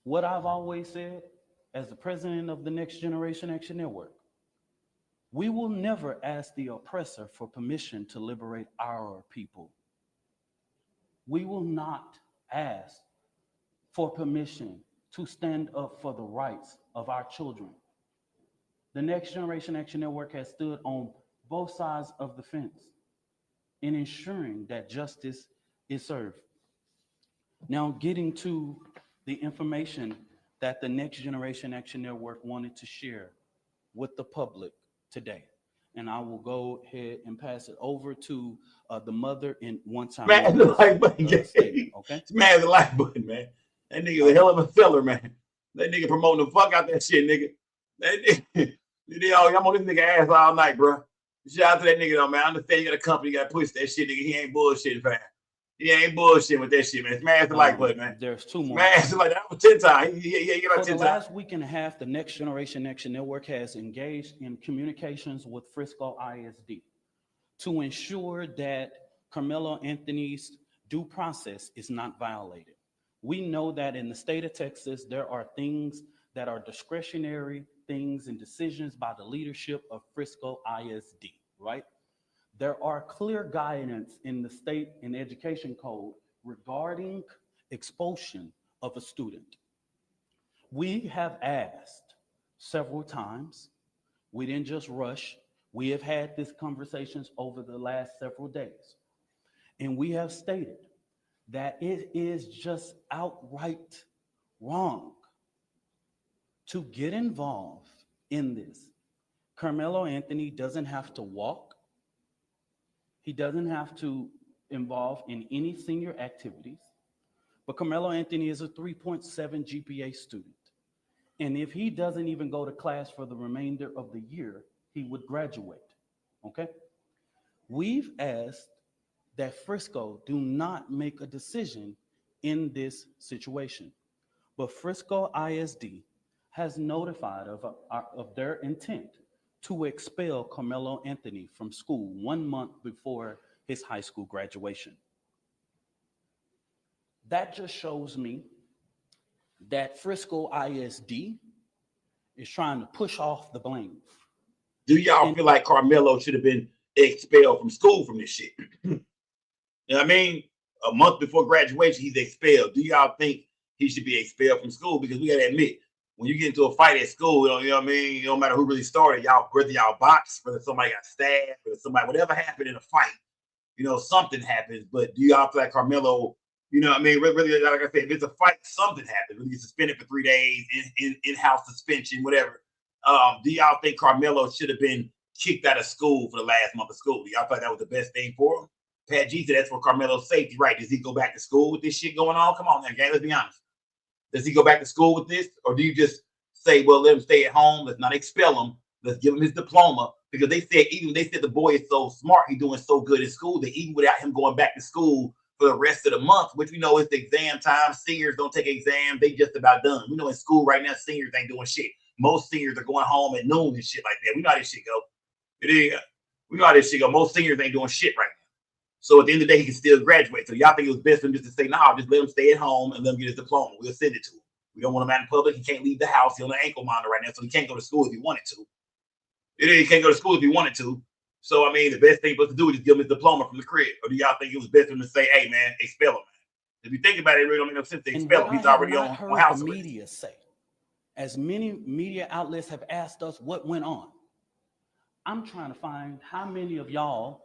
What I've always said as the president of the Next Generation Action Network, we will never ask the oppressor for permission to liberate our people. We will not ask for permission to stand up for the rights of our children. The Next Generation Action Network has stood on both sides of the fence in ensuring that justice is served. Now, getting to the information that the Next Generation Action Network wanted to share with the public today. And I will go ahead and pass it over to the mother in one time. Man, the like button, okay? Man, the like button, man. That nigga's a hell of a filler, man. That nigga promoting the fuck out that shit, nigga. That nigga, I'm on this nigga ass all night, bro. Shout out to that nigga, though, man. I understand you got a company, you got to push that shit, nigga. He ain't bullshitting, fam. He ain't bullshitting with that shit, man. Smash the like button, man. There's two more. Smash the like that was 10 times. Yeah, For the last week and a half, the Next Generation Action Network has engaged in communications with Frisco ISD to ensure that Karmelo Anthony's due process is not violated. We know that in the state of Texas, there are things that are discretionary things and decisions by the leadership of Frisco ISD, right? There are clear guidance in the state and education code regarding expulsion of a student. We have asked several times. We didn't just rush. We have had these conversations over the last several days. And we have stated that it is just outright wrong to get involved in this. Karmelo Anthony doesn't have to walk. He doesn't have to involve in any senior activities, but Karmelo Anthony is a 3.7 GPA student. And if he doesn't even go to class for the remainder of the year, he would graduate, okay? We've asked that Frisco do not make a decision in this situation, but Frisco ISD has notified of their intent to expel Karmelo Anthony from school 1 month before his high school graduation. That just shows me that Frisco ISD is trying to push off the blame. Do y'all feel like Karmelo should have been expelled from school from this shit? You know what I mean? A month before graduation, he's expelled. Do y'all think he should be expelled from school? Because we got to admit, when you get into a fight at school, you know what I mean? It don't matter who really started. Whether y'all box, whether somebody got stabbed, whether somebody, whatever happened in a fight, something happens. But do y'all feel like Karmelo, you know what I mean? Really, like I said, if it's a fight, something happens. When you suspended for 3 days, in-house suspension, whatever. Do y'all think Karmelo should have been kicked out of school for the last month of school? Do y'all thought that was the best thing for him? Pat G said that's for Carmelo's safety, right? Does he go back to school with this shit going on? Come on, man, gang, let's be honest. Does he go back to school with this? Or do you just say, well, let him stay at home, let's not expel him, let's give him his diploma? Because they said the boy is so smart, he's doing so good in school that even without him going back to school for the rest of the month, which we know is the exam time, seniors don't take exams, they just about done. We know in school right now, seniors ain't doing shit. Most seniors are going home at noon and shit like that. We know how this shit go. We know how this shit go. Most seniors ain't doing shit right now. So at the end of the day, he can still graduate. So y'all think it was best for him just to say, nah, just let him stay at home and let him get his diploma. We'll send it to him. We don't want him out in public. He can't leave the house. He's on an ankle monitor right now, so he can't go to school if he wanted to. He can't go to school if he wanted to. So, I mean, the best thing for us to do is just give him his diploma from the crib. Or do y'all think it was best for him to say, hey, man, expel him, man? If you think about it, it really don't make no sense to expel him. He's already on house arrest. Media say, as many media outlets have asked us what went on, I'm trying to find how many of y'all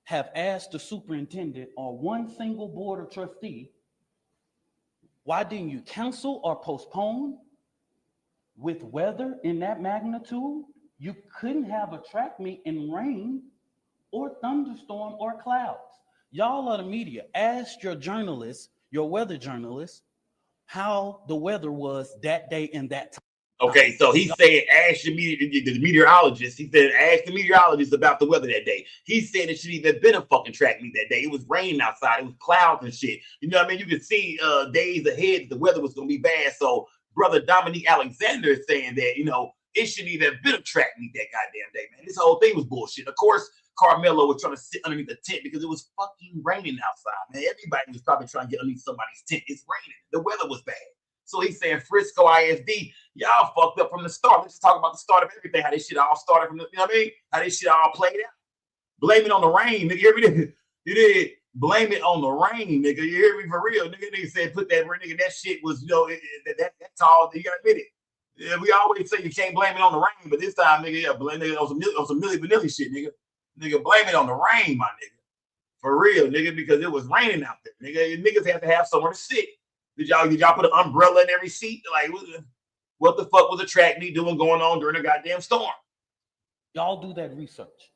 have asked the superintendent or one single board of trustee, why didn't you cancel or postpone? With weather in that magnitude, you couldn't have a track meet in rain or thunderstorm or clouds. Y'all are the media. Ask your journalists, your weather journalists, how the weather was that day and that time. Okay, so he said, ask the meteorologist. He said, ask the meteorologist about the weather that day. He said it should even been a fucking track meet that day. It was raining outside. It was clouds and shit. You know what I mean? You could see days ahead the weather was going to be bad. So brother Dominique Alexander is saying that, it shouldn't even have been a track meet that goddamn day, man. This whole thing was bullshit. Of course, Karmelo was trying to sit underneath the tent because it was fucking raining outside, man. Everybody was probably trying to get underneath somebody's tent. It's raining. The weather was bad. So he's saying Frisco ISD, y'all fucked up from the start. Let's just talk about the start of everything, how this shit all started from the, you know what I mean? How this shit all played out. Blame it on the rain, nigga. You hear me? You did. Blame it on the rain, nigga. You hear me? For real. Nigga said put that, nigga, that shit was, that's all, you gotta admit it. Yeah, we always say you can't blame it on the rain, but this time, nigga, blame it on some Milli Vanilli shit, nigga. Nigga, blame it on the rain, my nigga. For real, nigga, because it was raining out there. Nigga, niggas have to have somewhere to sit. Did y'all put an umbrella in every seat? Like, what the fuck was a track meet doing going on during a goddamn storm? Y'all do that research.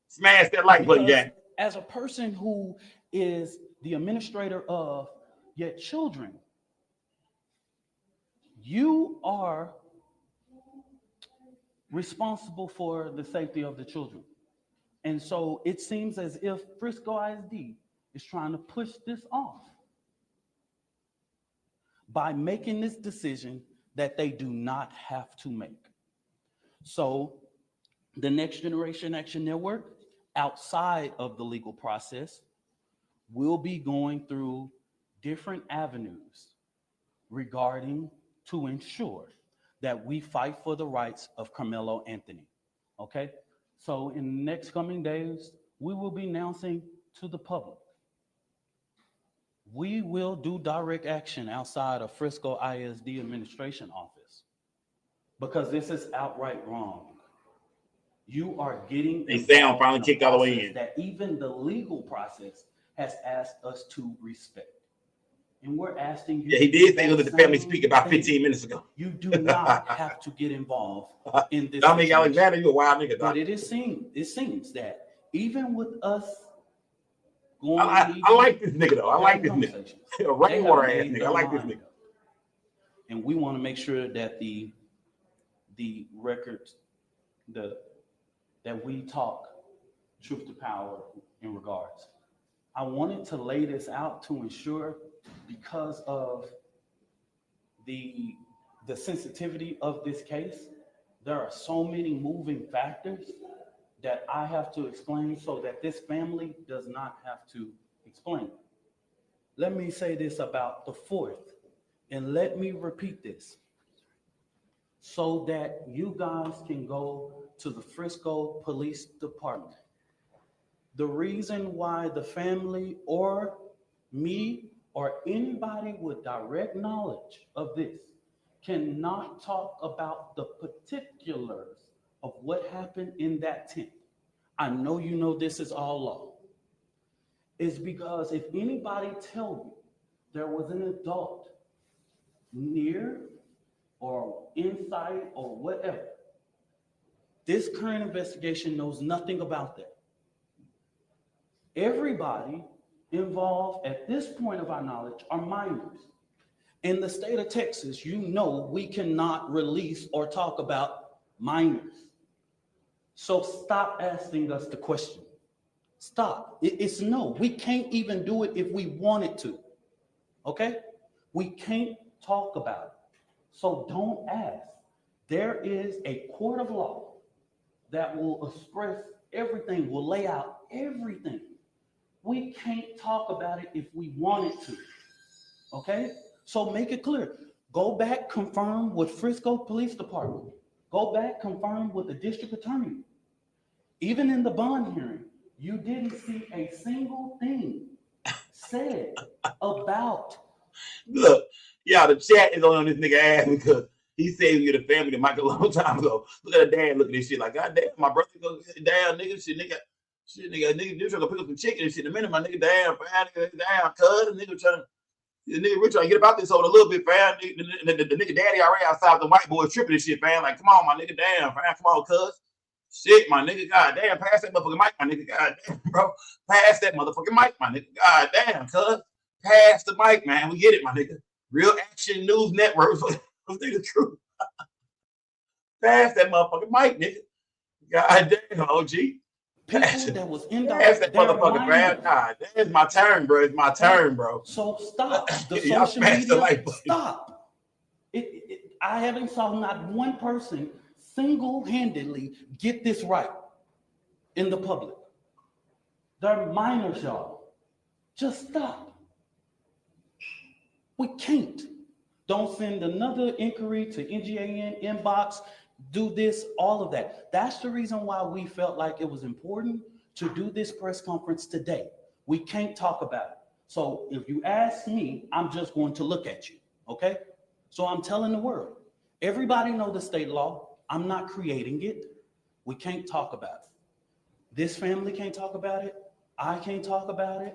Smash that like button, gang. As a person who is the administrator of your children, you are responsible for the safety of the children. And so it seems as if Frisco ISD is trying to push this off by making this decision that they do not have to make. So the Next Generation Action Network, outside of the legal process, will be going through different avenues regarding to ensure that we fight for the rights of Karmelo Anthony, okay? So in the next coming days, we will be announcing to the public, we will do direct action outside of Frisco ISD administration office because this is outright wrong. You are getting they sound finally kicked all the way in. That even the legal process has asked us to respect. And we're asking you. Yeah, he did say that the family speak about 15 minutes ago. You do not have to get involved in this. Dominique Alexander, you a wild nigga. But it seems that even with us going, I like this nigga though. I like this nigga. Rainwater ass nigga. I like this nigga. And we want to make sure that the records, that we talk truth to power in regards. I wanted to lay this out to ensure, because of the sensitivity of this case, there are so many moving factors that I have to explain so that this family does not have to explain. Let me say this about the 4th, and let me repeat this so that you guys can go to the Frisco Police Department. The reason why the family or me or anybody with direct knowledge of this cannot talk about the particulars of what happened in that tent, I know you know this is all law, is because if anybody tell you there was an adult near or inside or whatever, this current investigation knows nothing about that. Everybody involved at this point of our knowledge are minors. In the state of Texas, you know we cannot release or talk about minors. So stop asking us the question. Stop. It's no. We can't even do it if we wanted to. Okay? We can't talk about it. So don't ask. There is a court of law that will express everything, will lay out everything. We can't talk about it if we wanted to. Okay? So make it clear. Go back, confirm with Frisco Police Department. Go back, confirm with the district attorney. Even in the bond hearing, you didn't see a single thing said about. Look, y'all, the chat is on this nigga ass because he said he get a family to Mike a long time ago. Look at the dad looking at this shit like, God damn, my brother goes down, nigga, shit, nigga, nigga, trying to pick up some chicken and shit in a minute, my nigga, damn, cuz, nigga trying to get about this over a little bit, fam. The nigga daddy already outside the white boy tripping this shit, fam. Like, come on, my nigga, damn, fam, come on, cuz. Shit, my nigga, god damn, pass that motherfucking mic, my nigga, god damn, bro. Pass that motherfucking mic, my nigga, god damn, cuz. Pass the mic, man. We get it, my nigga. Real Action News Network. Let's say the truth. Pass that motherfucking mic, nigga. God damn, OG. Pass that was in that motherfucking man. God, that's my turn, bro. It's my turn, bro. So stop. The social media, stop. I haven't saw not one person single-handedly get this right in the public. They're minors, y'all. Just stop. We can't. Don't send another inquiry to NGAN inbox. Do this, all of that. That's the reason why we felt like it was important to do this press conference today. We can't talk about it. So if you ask me, I'm just going to look at you, okay? So I'm telling the world, everybody know the state law. I'm not creating it. We can't talk about it. This family can't talk about it. I can't talk about it.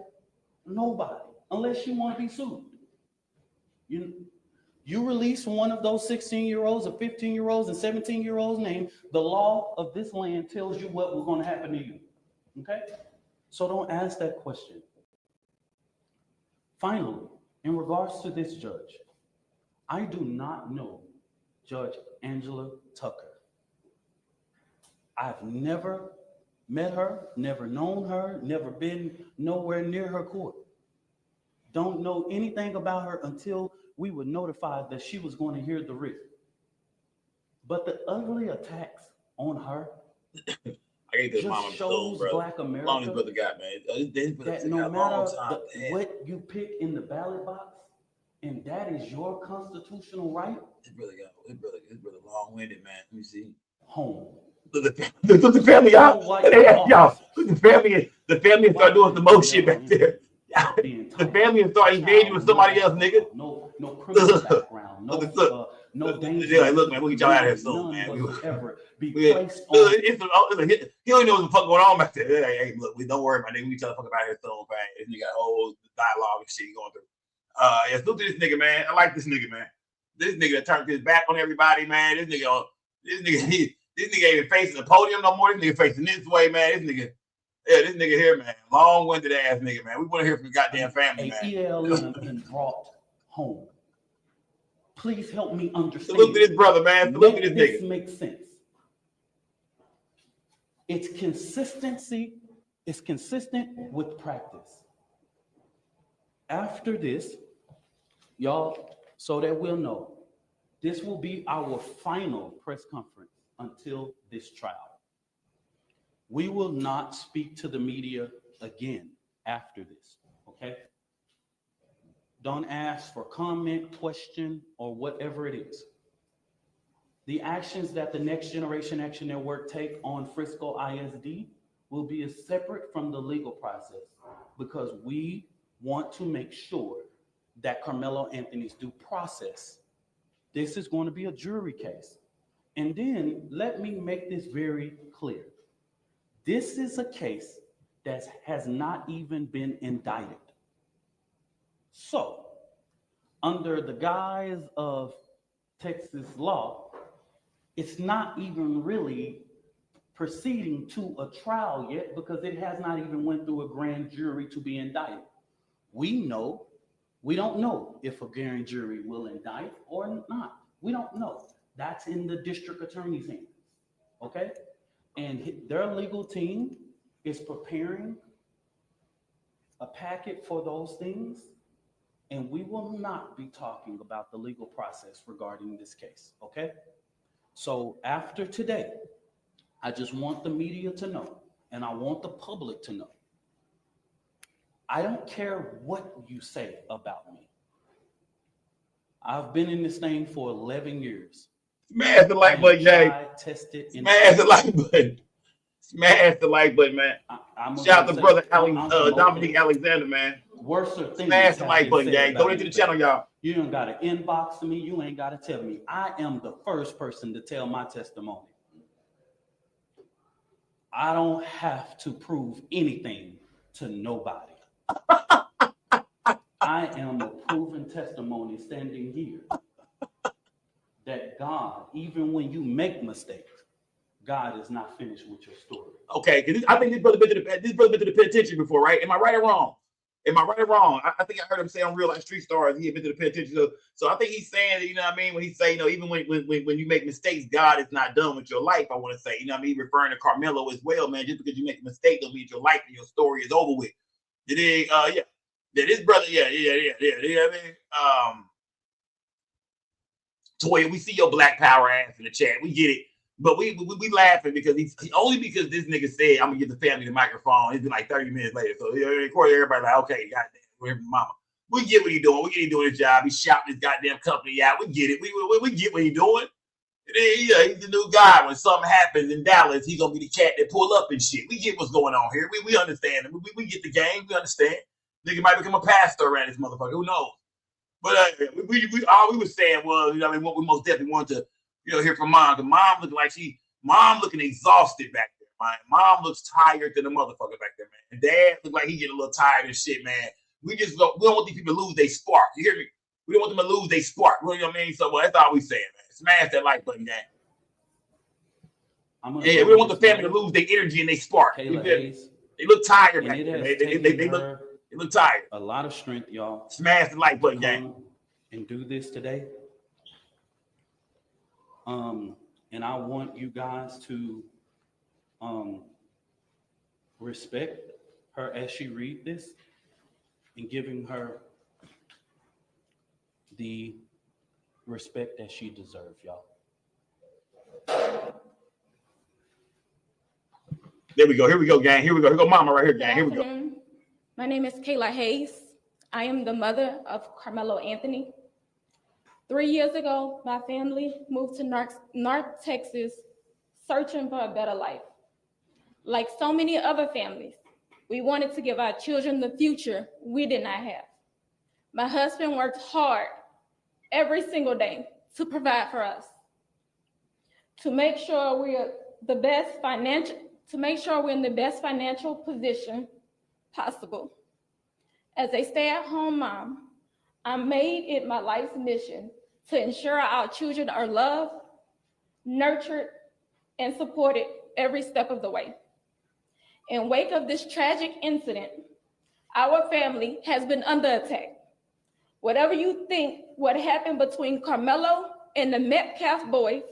Nobody, unless you want to be sued. You release one of those 16-year-olds or 15-year-olds and 17-year-olds' name, the law of this land tells you what was going to happen to you. Okay? So don't ask that question. Finally, in regards to this judge, I do not know Judge Angela Tucker. I've never met her, never known her, never been nowhere near her court. Don't know anything about her until we were notified that she was going to hear the writ. But the ugly attacks on her I gave this just mama shows bro. Black America Long as brother got, man. that no matter what you pick in the ballot box, and that is your constitutional right. His brother long-winded, man. Let me see. Home. Look at the family, y'all. Y'all, look at the family start doing some more shit back there. The family and start engaging with somebody else, nigga. No criminal background. No danger. Like, look, man, we'll get y'all out of here soon, man. He don't know what the fuck going on back there. Hey, look, don't worry about it. We get y'all the fuck out of here soon, man. This nigga got a whole dialogue and shit going through. Yeah, salute to this nigga, man. I like this nigga, man. This nigga that turned his back on everybody, man. This nigga ain't even facing the podium no more. This nigga facing this way, man. This nigga here, man. Long-winded ass nigga, man. We want to hear from the goddamn family, man. ELM and brought home. Please help me understand. Salute to this brother, man. Salute to this nigga. This makes sense. It's consistency. It's consistent with practice. After this, y'all, so that we'll know, this will be our final press conference until this trial. We will not speak to the media again after this, okay? Don't ask for comment, question, or whatever it is. The actions that the Next Generation Action Network take on Frisco ISD will be as separate from the legal process because we want to make sure that Karmelo Anthony's due process. This is going to be a jury case. And then let me make this very clear. This is a case that has not even been indicted. So, under the guise of Texas law, it's not even really proceeding to a trial yet because it has not even went through a grand jury to be indicted. We don't know if a grand jury will indict or not. We don't know. That's in the district attorney's hands, okay? And their legal team is preparing a packet for those things, and we will not be talking about the legal process regarding this case, okay? So after today, I just want the media to know, and I want the public to know, I don't care what you say about me. I've been in this thing for 11 years. Smash the like button, Jay. Smash the like button. Smash the like button, man. Shout out to brother Dominique Alexander, man. Worse things. Smash the like button, gang. Go into the channel, y'all. You don't got to inbox me. You ain't got to tell me. I am the first person to tell my testimony. I don't have to prove anything to nobody. I am a proven testimony standing here that God, even when you make mistakes, God is not finished with your story. Okay, because I think this brother been to the penitentiary before, right? Am I right or wrong? Am I right or wrong? I think I heard him say on Real Life Street Stars he had been to the penitentiary. So I think he's saying that, you know what I mean, when he say, you know, even when you make mistakes, God is not done with your life. I want to say, you know what I mean, referring to Karmelo as well, man. Just because you make a mistake don't mean your life and your story is over with. Yeah, this brother, yeah. You know what I mean? Toya, we see your Black Power ass in the chat. We get it. But we laughing because he's only because this nigga said, I'm gonna give the family the microphone. It's been like 30 minutes later. So of course everybody like, okay, goddamn, where's mama? We get what he's doing. We get him doing his job. He's shouting his goddamn company out. We get it. We get what he's doing. And then, yeah, he's the new guy. When something happens in Dallas, he's gonna be the cat that pull up and shit. We get what's going on here. We understand. We get the game. We understand. Nigga might become a pastor around this motherfucker. Who knows? But all we were saying was, you know, I mean, what we most definitely wanted to, you know, hear from mom. Because mom looking exhausted back there. Mom looks tired than a motherfucker back there, man. dad look like he getting a little tired and shit, man. We don't want these people to lose their spark. You hear me? We don't want them to lose their spark. You know what I mean? So that's all we saying, man. Smash that like button, gang. Yeah, we don't want the family to lose their energy and their spark. You feel me? They look tired, man. They look tired. A lot of strength, y'all. Smash the like button, gang. And do this today. And I want you guys to respect her as she read this and giving her the respect that she deserves, y'all. There we go. Here we go, gang. Here we go. Here go mama right here, gang. Here we go. My name is Kayla Hayes. I am the mother of Karmelo Anthony. 3 years ago, my family moved to North Texas searching for a better life. Like so many other families, we wanted to give our children the future we did not have. My husband worked hard every single day to provide for us, to make sure we're in the best financial position possible. As a stay-at-home mom, I made it my life's mission to ensure our children are loved, nurtured, and supported every step of the way. In wake of this tragic incident, our family has been under attack. Whatever you think what happened between Karmelo and the Metcalf boys,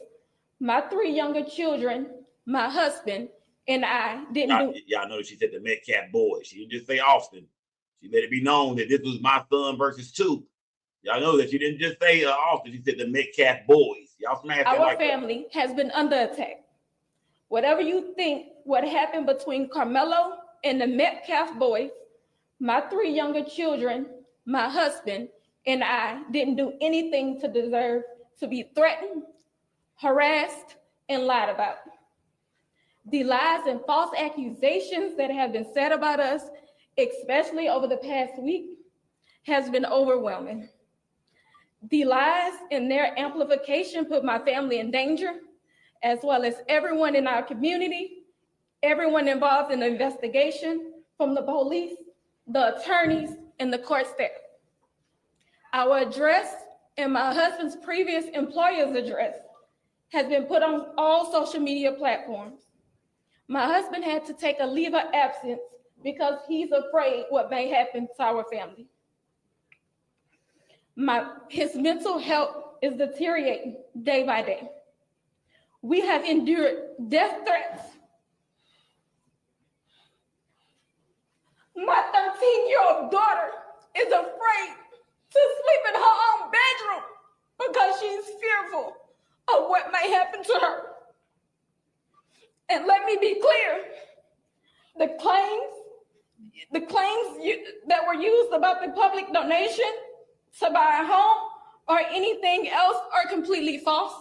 my 3 younger children, my husband, and I didn't do. Y'all know she said the Metcalf boys. She didn't just say Austin. She let it be known that this was my son versus 2. Y'all know that she didn't just say Austin. She said the Metcalf boys. Y'all smashed that. Our family has been under attack. Whatever you think what happened between Karmelo and the Metcalf boys, my 3 younger children, my husband, and I didn't do anything to deserve to be threatened, harassed, and lied about. The lies and false accusations that have been said about us, especially over the past week, has been overwhelming. The lies and their amplification put my family in danger, as well as everyone in our community, everyone involved in the investigation, from the police, the attorneys, and the court staff. Our address and my husband's previous employer's address has been put on all social media platforms. My husband had to take a leave of absence because he's afraid what may happen to our family. His mental health is deteriorating day by day. We have endured death threats. My 13-year-old daughter is afraid to sleep in her own bedroom because she's fearful of what may happen to her. And let me be clear, the claims that were used about the public donation to buy a home or anything else are completely false.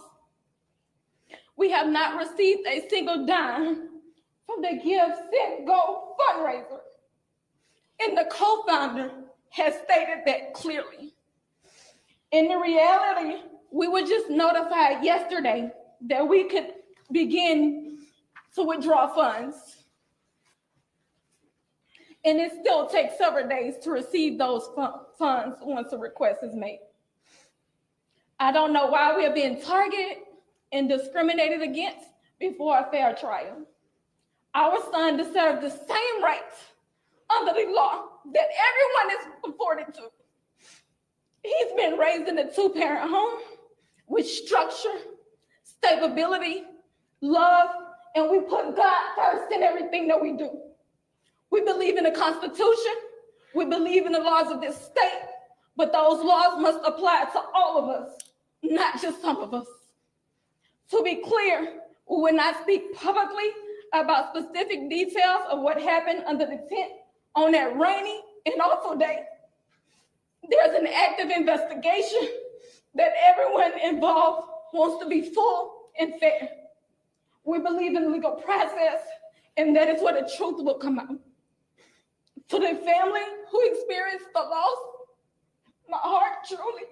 We have not received a single dime from the Give, Send, Go fundraiser. And the co-founder has stated that clearly. In the reality, we were just notified yesterday that we could begin to withdraw funds. And it still takes several days to receive those funds once a request is made. I don't know why we are being targeted and discriminated against before a fair trial. Our son deserves the same rights under the law that everyone is afforded to. He's been raised in a 2-parent home with structure, stability, love, and we put God first in everything that we do. We believe in the Constitution. We believe in the laws of this state, but those laws must apply to all of us, not just some of us. To be clear, we will not speak publicly about specific details of what happened under the tent on that rainy and awful day. There's an active investigation that everyone involved wants to be full and fair. We believe in the legal process, and that is where the truth will come out. To the family who experienced the loss, my heart truly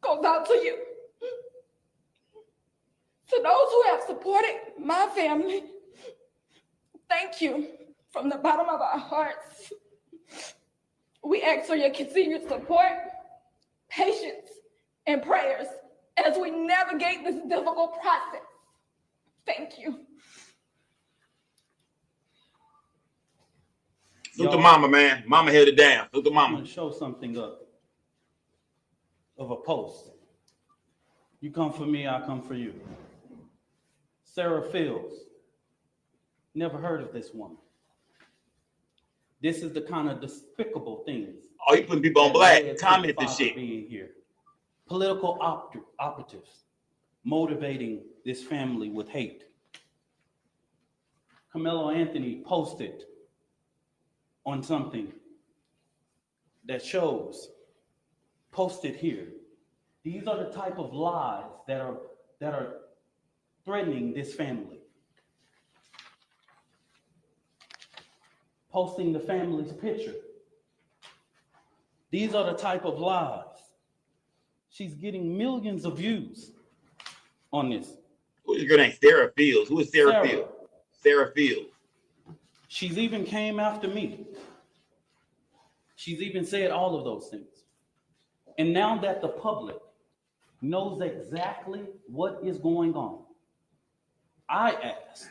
goes out to you. To those who have supported my family, thank you from the bottom of our hearts, we ask for your continued support, patience, and prayers as we navigate this difficult process. Thank you. Salute to mama, man. Mama held it down. Salute to I'm mama. going to show something up of a post. You come for me, I come for you. Sarah Fields. Never heard of this woman. This is the kind of despicable things. Oh, you putting people on black. Comment this shit. Being here. Political operatives motivating this family with hate. Karmelo Anthony posted on something that shows, posted here. These are the type of lies that are threatening this family. Posting the family's picture. These are the type of lies. She's getting millions of views on this. Who is your name? Sarah Fields. Who is Sarah Fields? Sarah Fields. She's even came after me. She's even said all of those things. And now that the public knows exactly what is going on, I ask,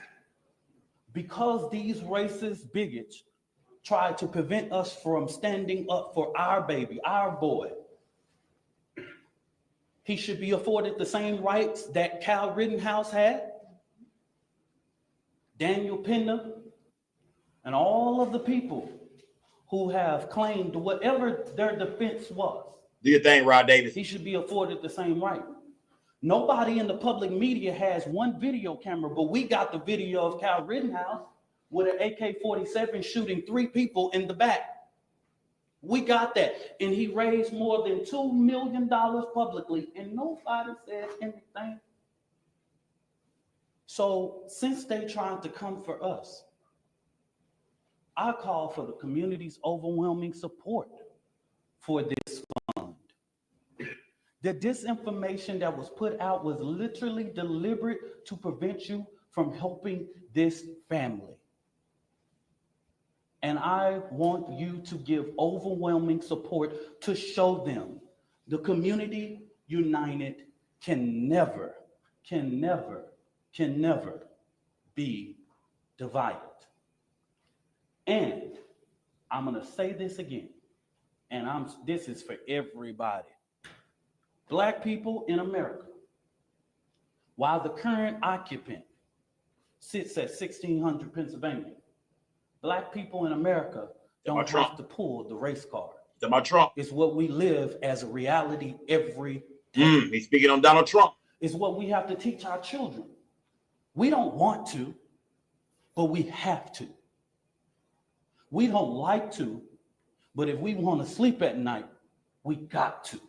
because these racist bigots try to prevent us from standing up for our baby, our boy, he should be afforded the same rights that Kyle Rittenhouse had, Daniel Pena, and all of the people who have claimed whatever their defense was. Do your thing, Rod Davis. He should be afforded the same right. Nobody in the public media has one video camera, but we got the video of Kyle Rittenhouse with an AK-47 shooting 3 people in the back. We got that. And he raised more than $2 million publicly, and nobody said anything. So since they tried to come for us, I call for the community's overwhelming support for this fund. The disinformation that was put out was literally deliberate to prevent you from helping this family. And I want you to give overwhelming support to show them the community united can never be divided. And I'm going to say this again, and this is for everybody. Black people in America, while the current occupant sits at 1600 Pennsylvania, Black people in America don't have to pull the race card. Donald Trump. It's what we live as a reality every day. He's speaking on Donald Trump. It's what we have to teach our children. We don't want to, but we have to. We don't like to, but if we want to sleep at night, we got to.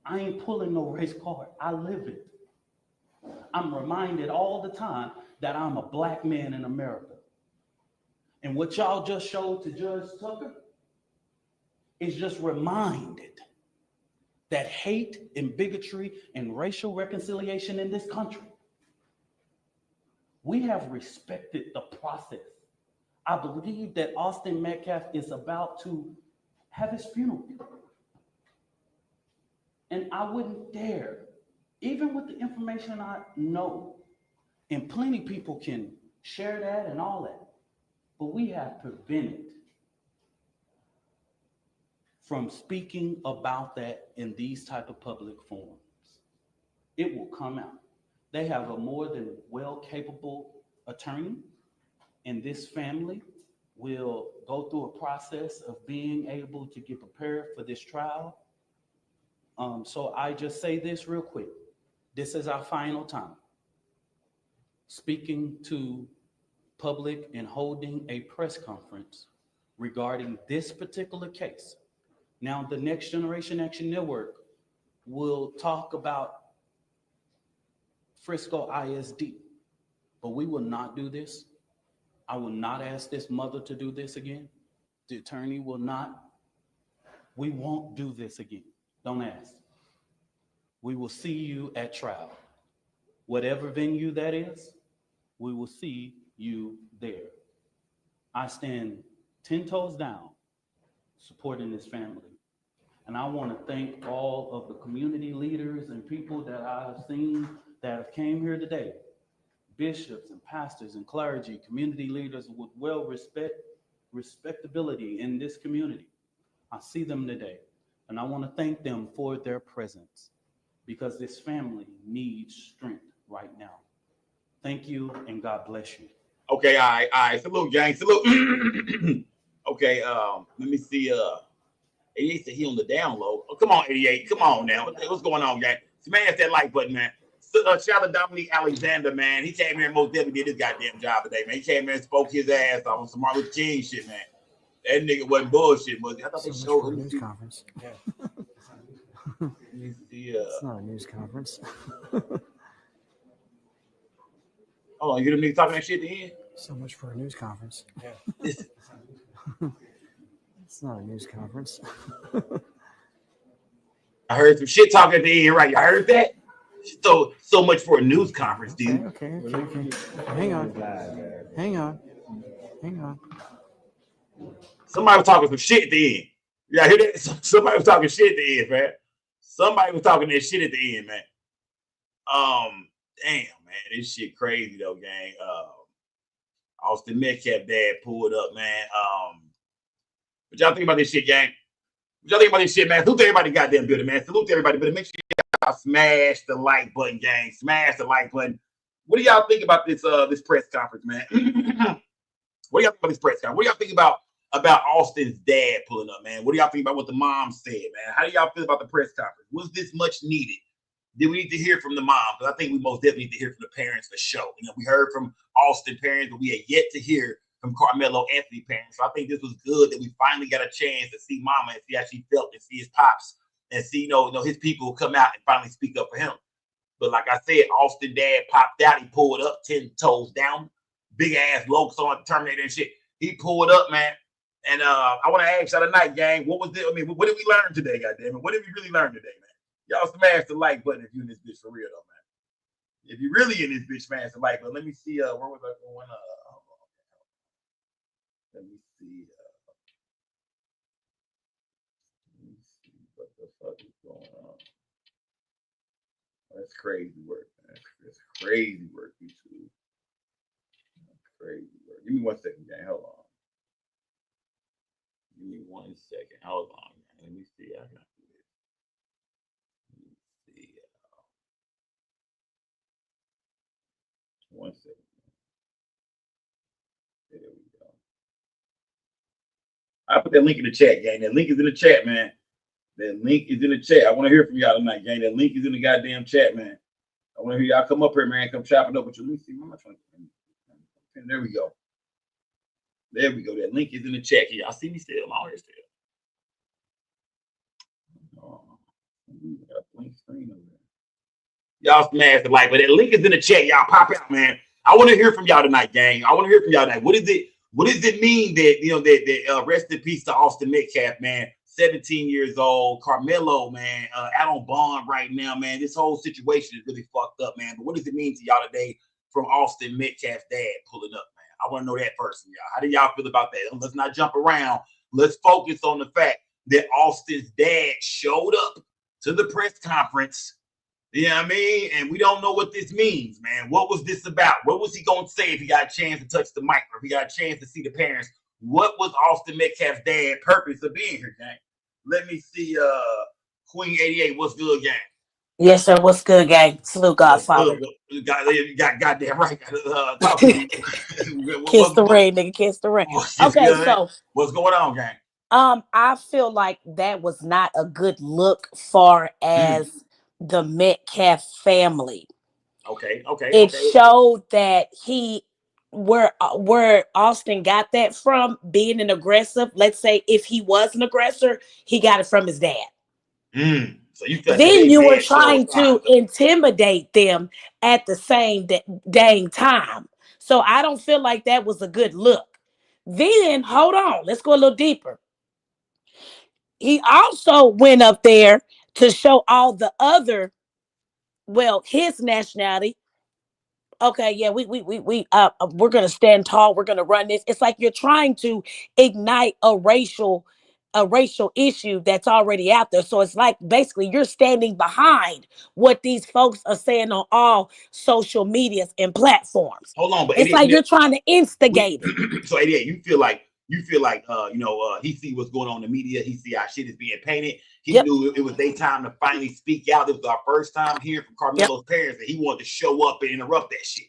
I ain't pulling no race card. I live it. I'm reminded all the time that I'm a Black man in America. And what y'all just showed to Judge Tucker is just reminded that hate and bigotry and racial reconciliation in this country, we have respected the process. I believe that Austin Metcalf is about to have his funeral. And I wouldn't dare, even with the information I know, and plenty of people can share that and all that, but we have prevented from speaking about that in these type of public forums. It will come out. They have a more than well-capable attorney, and this family will go through a process of being able to get prepared for this trial. So I just say this real quick. This is our final time speaking to public and holding a press conference regarding this particular case. Now, the Next Generation Action Network will talk about Frisco ISD, but we will not do this. I will not ask this mother to do this again. The attorney will not. We won't do this again. Don't ask. We will see you at trial. Whatever venue that is, we will see you there. I stand 10 toes down supporting this family. And I want to thank all of the community leaders and people that I've seen that have came here today. Bishops and pastors and clergy, community leaders with respectability in this community. I see them today. And I want to thank them for their presence because this family needs strength right now. Thank you and God bless you. Okay, all right. Salute, gang. Salute. Okay, let me see. 88 said he on the down low. Oh, come on, 88. Come on now. What's going on, gang? Smash that like button, man. Shout out to Dominique Alexander, man. He came here and most definitely did his goddamn job today, man. He came here and spoke his ass off on some Martin Luther King shit, man. That nigga wasn't bullshit, was he? I thought they showed him. News conference. Yeah. It's not a news conference. Oh, you hear them niggas talking that shit at the end? So much for a news conference. Yeah. It's not a news conference. I heard some shit talking at the end, right? You heard that? So much for a news conference, dude. Okay. Hang on. Somebody was talking some shit at the end. Yeah, hear that? Somebody was talking shit at the end, man. Somebody was talking that shit at the end, man. Damn, man, this shit crazy though, gang. Austin Metcalf dad pulled up, man. What y'all think about this shit, gang? What y'all think about this shit, man? Salute to everybody goddamn building, man. Salute to everybody, but make sure y'all smash the like button, gang. Smash the like button. What do y'all think about this this press conference, man? What do y'all think about this press conference? What do y'all think about Austin's dad pulling up, man? What do y'all think about what the mom said, man? How do y'all feel about the press conference? Was this much needed? Did we need to hear from the mom? Because I think we most definitely need to hear from the parents for sure. You know, we heard from Austin parents, but we had yet to hear from Karmelo Anthony parents. So I think this was good that we finally got a chance to see mama and see how she felt and see his pops and see, you know, his people come out and finally speak up for him. But like I said, Austin dad popped out. He pulled up 10 toes down, big ass logos on Terminator and shit. He pulled up, man. And I want to ask y'all tonight, gang, what was it? I mean, what did we learn today, goddamn it? What did we really learn today, man? Y'all smash the like button if you in this bitch for real, though, man. If you really in this bitch, smash the like button. Let me see. Where was I going? Let me see. Let me see what the fuck is going on. That's crazy work, man. That's crazy work, YouTube. That's crazy work. Give me 1 second, gang. Hold on. Give me 1 second. Hold on, gang. Let me see. I got this. Let me see. 1 second. There we go. I put that link in the chat, gang. That link is in the chat, man. That link is in the chat. I want to hear from y'all tonight, gang. That link is in the goddamn chat, man. I want to hear y'all come up here, man. Come chop it up with you. Let me see. What am I trying to? There we go. There we go. That link is in the chat. Can y'all see me still? I'm out here still. Oh, got a blank screen over there. Y'all smash the like, but that link is in the chat. Y'all pop out, man. I want to hear from y'all tonight, gang. I want to hear from y'all tonight. What does it mean that, you know, that rest in peace to Austin Metcalf, man? 17 years old, Karmelo, man, out on bond right now, man. This whole situation is really fucked up, man. But what does it mean to y'all today from Austin Metcalf's dad pulling up, man? I want to know that first from y'all. How do y'all feel about that? Let's not jump around. Let's focus on the fact that Austin's dad showed up to the press conference. You know what I mean? And we don't know what this means, man. What was this about? What was he going to say if he got a chance to touch the mic, or if he got a chance to see the parents? What was Austin Metcalf's dad's purpose of being here, gang? Let me see. Queen 88, what's good, gang? Yes, sir. What's good, gang? Salute, Godfather. You got goddamn right. Talk to me. Kiss the ring, nigga. Kiss the ring. Okay, so what's going on, gang? I feel like that was not a good look far as the Metcalf family. Okay. It showed that where Austin got that from, being an aggressive. Let's say if he was an aggressor, he got it from his dad. So then you were trying to intimidate them at the same dang time. So I don't feel like that was a good look. Then hold on, let's go a little deeper. He also went up there to show all the other, his nationality, okay, yeah, we're gonna stand tall. We're gonna run this. It's like you're trying to ignite a racial issue that's already out there. So it's like basically you're standing behind what these folks are saying on all social medias and platforms. Hold on, but it's like you're trying to instigate it. So 88, you feel like he see what's going on in the media. He see how shit is being painted. He knew it was their time to finally speak out. It was our first time hearing from Karmelo's parents, and he wanted to show up and interrupt that shit.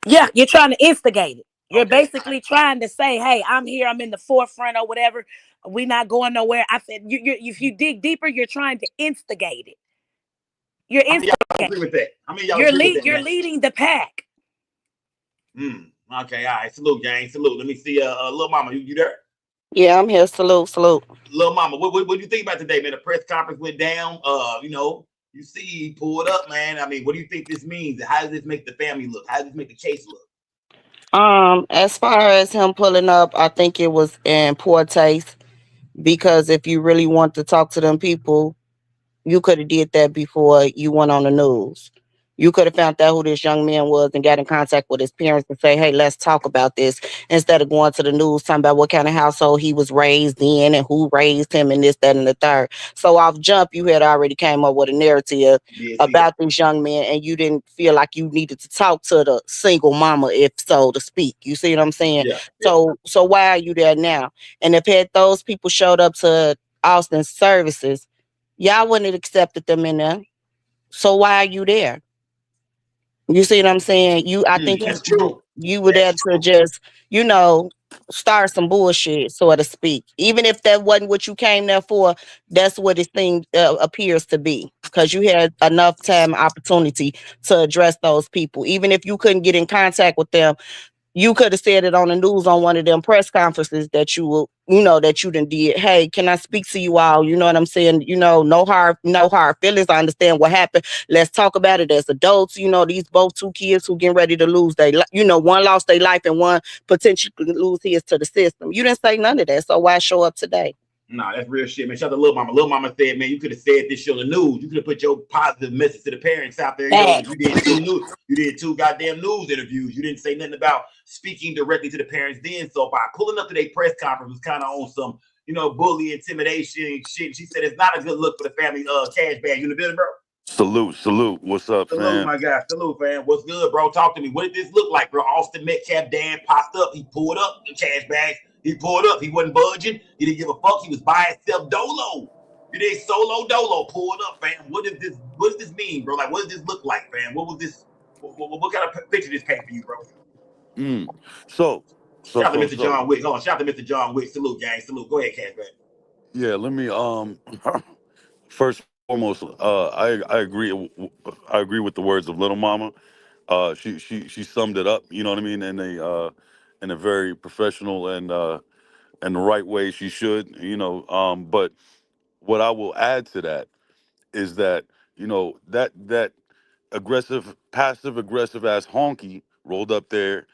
Yeah, you're trying to instigate it. You're basically trying to say, "Hey, I'm here. I'm in the forefront or whatever. We're not going nowhere." I said, if you dig deeper, you're trying to instigate it. You're instigating. Y'all agree with that? I mean, y'all you're leading the pack. Okay, all right. Salute, gang. Salute. Let me see. Little mama, you there? Yeah, I'm here. Salute. Little mama, what do you think about today, man? The press conference went down. You see, he pulled up, man. I mean, what do you think this means? How does this make the family look? How does this make the case look? As far as him pulling up, I think it was in poor taste, because if you really want to talk to them people, you could have did that before you went on the news. You could have found out who this young man was and got in contact with his parents and say, "Hey, let's talk about this," instead of going to the news talking about what kind of household he was raised in and who raised him and this, that, and the third. So off jump, you had already came up with a narrative about this young man, and you didn't feel like you needed to talk to the single mama, if so to speak. You see what I'm saying? So why are you there now? And if had those people showed up to Austin's services, y'all wouldn't have accepted them in there. So why are you there? You see what I'm saying? I think you would have to just, start some bullshit, so to speak. Even if that wasn't what you came there for, that's what it appears to be. Because you had enough time, opportunity to address those people. Even if you couldn't get in contact with them, you could have said it on the news on one of them press conferences that you done did. "Hey, can I speak to you all?" You know what I'm saying? No hard feelings. I understand what happened. Let's talk about it as adults. These both two kids who getting ready to lose one lost their life and one potentially lose his to the system. You didn't say none of that. So why show up today? Nah, that's real shit, man. Shout out to Little Mama. Little Mama said, man, you could have said this shit on the news. You could have put your positive message to the parents out there. You did two goddamn news interviews. You didn't say nothing about speaking directly to the parents then. So by pulling up to their press conference was kind of on some, bully intimidation shit. She said it's not a good look for the family cash bag. You in the building, bro? Salute. What's up, fam? Salute, my guy. Salute, fam. What's good, bro? Talk to me. What did this look like, bro? Austin Metcalf dad popped up. He pulled up the cash bags. He pulled up. He wasn't budging. He didn't give a fuck. He was by himself dolo. You did solo dolo. Pulled up, fam. What does this mean, bro? Like, what does this look like, fam? What was this? What kind of picture this paint for you, bro? Shout out to Mr. John Wick. Hold on. Shout out to Mr. John Wick. Salute, gang. Salute. Go ahead, Cashback. Yeah, let me first and foremost, I agree with the words of Little Mama. She summed it up, you know what I mean, in a very professional and the right way she should, but what I will add to that is that, that passive aggressive ass honky rolled up there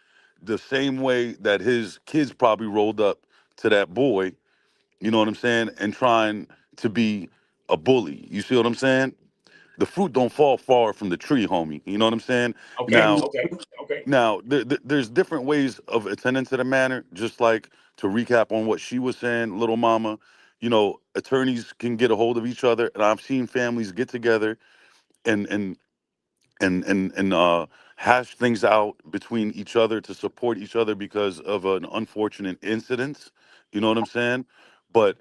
the same way that his kids probably rolled up to that boy, you know what I'm saying, and trying to be a bully. You see what I'm saying? The fruit don't fall far from the tree, homie. You know what I'm saying? Okay. Now, there's different ways of attending to the matter. Just like to recap on what she was saying, Little Mama, attorneys can get a hold of each other, and I've seen families get together and hash things out between each other to support each other because of an unfortunate incident. You know what I'm saying? But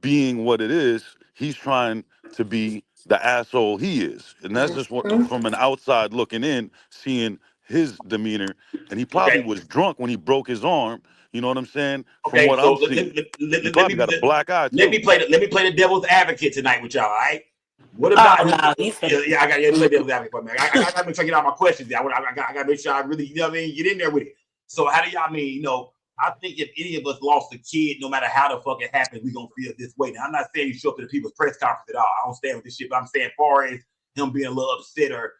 being what it is, he's trying to be the asshole he is. And that's just what, from an outside looking in, seeing his demeanor. And he probably was drunk when he broke his arm. You know what I'm saying? From what I'm seeing. He probably got a black eye, too. Let me play the devil's advocate tonight with y'all, all right? What about I got to play devil's advocate for me. I got to make sure I get all my questions. I got to make sure I really, get in there with it. So how do y'all mean, I think if any of us lost a kid, no matter how the fuck it happened, we're going to feel this way. Now, I'm not saying you show up to the people's press conference at all. I don't stand with this shit, but I'm saying as far as him being a little upset or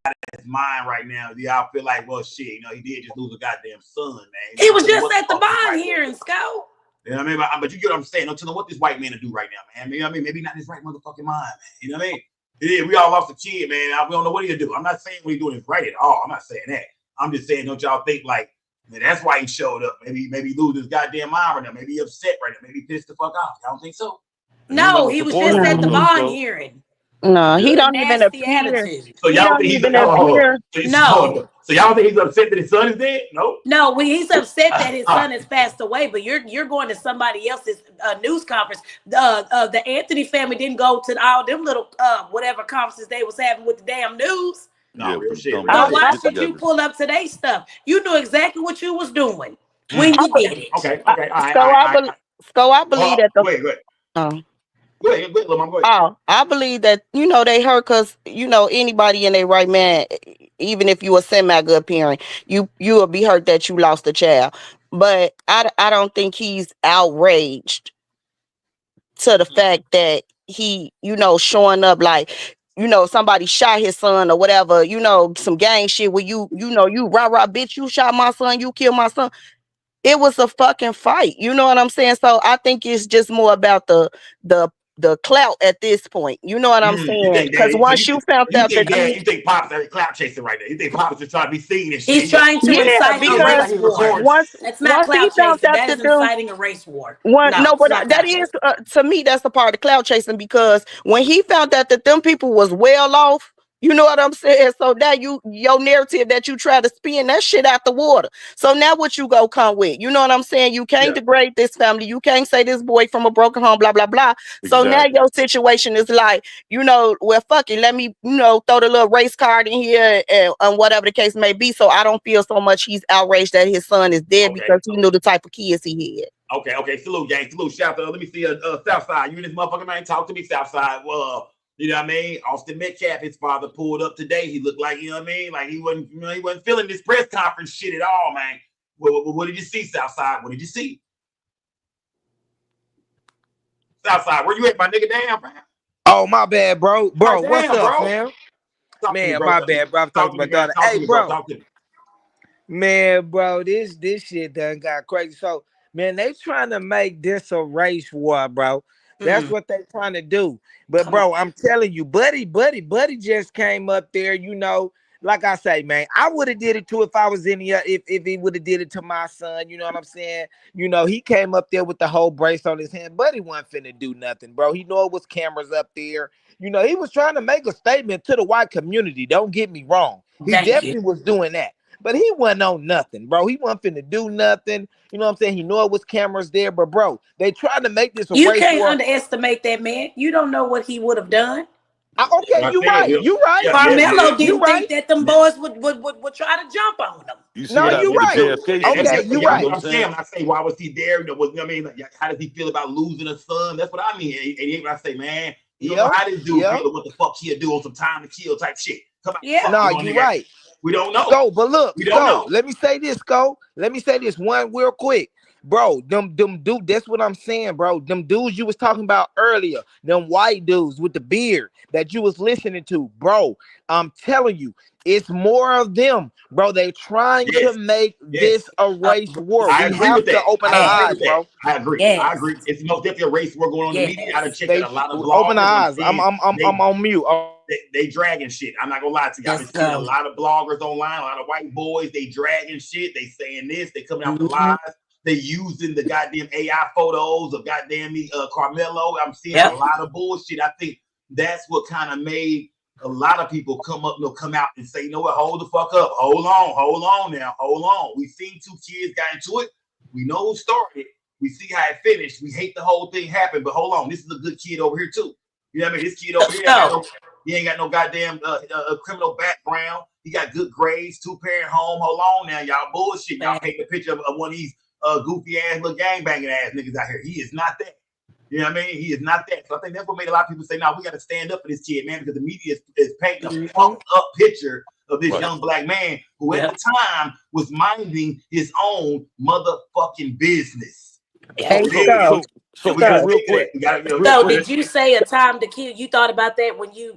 out of his mind right now, I feel like, well, shit, he did just lose a goddamn son, man. He was just at the bond hearing, Scout. You know what I mean? But you get what I'm saying. Don't tell him what this white man to do right now, man. You know what I mean? Maybe not his right motherfucking mind, man. You know what I mean? Yeah, we all lost a kid, man. We don't know what he'll do. I'm not saying what he's doing is right at all. I'm not saying that. I'm just saying, don't y'all think like that's why he showed up? Maybe he lose his goddamn mind right now. Maybe he upset right now. Maybe he pissed the fuck off. Y'all don't think so? No, he was just at the bond hearing. No, he don't even Nasty appear. attitude. So He y'all don't think he's even appear? appear. No. So y'all think he's upset that his son is dead? No. No, when he's upset that his son has passed away, but you're going to somebody else's news conference. The Anthony family didn't go to all them little whatever conferences they was having with the damn news. No, real shit. So why should you pull up today's stuff? You knew exactly what you was doing when you did it. Okay. All right. So I believe that the Wait. Go ahead, Mom. Go ahead. Oh, I believe that they hurt because anybody in their right man, even if you a semi-good parent, you will be hurt that you lost a child. But I don't think he's outraged to the fact that he showing up like somebody shot his son or whatever, some gang shit where you rah bitch, you shot my son, you killed my son. It was a fucking fight. You know what I'm saying? So I think it's just more about the clout at this point. You know what I'm saying? Because once you found out that you think Pops are clout chasing right now. You think Pops is trying to be seen and shit. He's trying to incite a race war. That's not clout chasing. That is inciting a race war. But that is to me, that's a part of clout chasing, because when he found out that them people was well off, you know what I'm saying? So now your narrative that you try to spin, that shit out the water. So now what you go come with? You know what I'm saying? You can't degrade this family. You can't say this boy from a broken home, blah, blah, blah. So now your situation is like, well, fuck it. Let me, throw the little race card in here and whatever the case may be. So I don't feel so much he's outraged that his son is dead because he knew the type of kids he had. Okay. Salute, gang. Salute. Shout out. Let me see Southside. You and this motherfucker, man. Talk to me, Southside. You know what I mean? Austin Metcalf, his father pulled up today. He looked like, you know what I mean? Like he wasn't feeling this press conference shit at all, man. What did you see, Southside? What did you see? Southside, where you at, my nigga? Damn, man. Oh, my bad, bro. Bro, Damn, what's up, bro. man? Talk Man, me, bro. my bad, bro. I'm talking to my daughter. Hey, bro. Talk to me. Man, bro, this shit done got crazy. So, man, they trying to make this a race war, bro. That's what they trying to do. But bro, I'm telling you, buddy just came up there, like I say, man, I would have did it too if I was in here, if he would have did it to my son, you know what I'm saying? He came up there with the whole brace on his hand. Buddy wasn't finna do nothing, bro. He knew it was cameras up there. He was trying to make a statement to the white community. Don't get me wrong. He definitely was doing that. But he wasn't on nothing, bro. He wasn't finna do nothing. You know what I'm saying? He knew it was cameras there, but bro, they tried to make this a race war. You can't underestimate that man. You don't know what he would have done. Okay, you're right. You're right. Karmelo didn't think that them boys would try to jump on him. No, you're right. Okay, you're right. I'm saying, I say, why was he there? I mean, like, how does he feel about losing a son? That's what I mean. And I say, man, you know how this dude feel, what the fuck he'll do on some time to kill type shit. Come on. Yeah. No, you're right. We don't know. Go, but look, we don't know. Let me say this, Let me say this one real quick. Bro, them dude, that's what I'm saying, bro. Them dudes you was talking about earlier, them white dudes with the beard that you was listening to, bro. I'm telling you, it's more of them, bro. They trying to make this a race war. We have to open our eyes, bro. I agree. I agree. It's most definitely a race war going on in the media. I done checked out a lot of blogs. Open our eyes. I'm on mute. They dragging shit. I'm not gonna lie to you. I've been seeing a lot of bloggers online, a lot of white boys. They dragging shit. They saying this. They coming out with lies. They using the goddamn AI photos of goddamn Karmelo. I'm seeing a lot of bullshit. I think that's what kind of made a lot of people come out and say, you know what, hold the fuck up. Hold on now. Hold on. We seen two kids got into it. We know who started. We see how it finished. We hate the whole thing happened, but hold on. This is a good kid over here too. You know what I mean? This kid over here, he ain't got no goddamn criminal background. He got good grades, 2-parent home. Hold on now, y'all bullshit. Y'all paint a picture of one of these goofy ass little gang banging ass niggas out here. He is not that. You know what I mean? He is not that. So I think that's what made a lot of people say, "No, we got to stand up for this kid, man," because the media is painting a fucked up picture of this young black man who at the time was minding his own motherfucking business. So real quick. So did you say A Time to Kill? You thought about that when you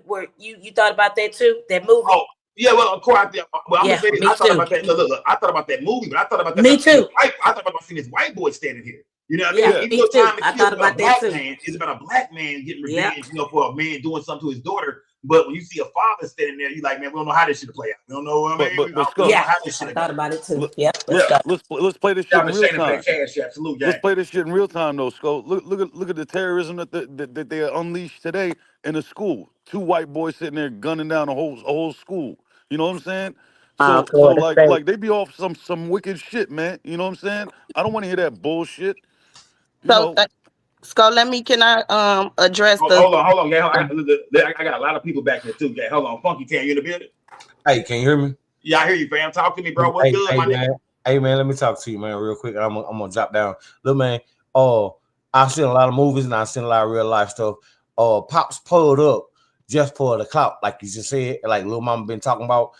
thought about that too? That movie? Oh, yeah, well, of course. I'm gonna say this. I thought about that. Look, I thought about that movie, but I thought about that. Me too. I thought about seeing this white boy standing here. You know what I mean? Yeah, me too. I thought about that too. It's about a black man getting revenge, for a man doing something to his daughter. But when you see a father standing there, you like, man, we don't know how this shit play out. We don't know what I mean. We don't know how this shit. I thought about it too. Look, Yep. let's play this shit in real Shayna for time. the cash app. Salute, gang. Let's play this shit in real time, though, Sco. Look at the terrorism that they unleashed today in a school. 2 white boys sitting there gunning down a whole school. You know what I'm saying? So Florida State. like they be off some wicked shit, man. You know what I'm saying? I don't want to hear that bullshit. So, Scott, can I address the? Hold on, gang. I got a lot of people back there too, gang. Hold on, Funky Town, you in the building? Hey, can you hear me? Yeah, I hear you, fam. Talk to me, bro. What's good, my nigga? Hey, man, let me talk to you, man, real quick. I'm gonna drop down. Look, man. I've seen a lot of movies and I've seen a lot of real life stuff. Pops pulled up just for the clout, like you just said, like Lil Mama been talking about.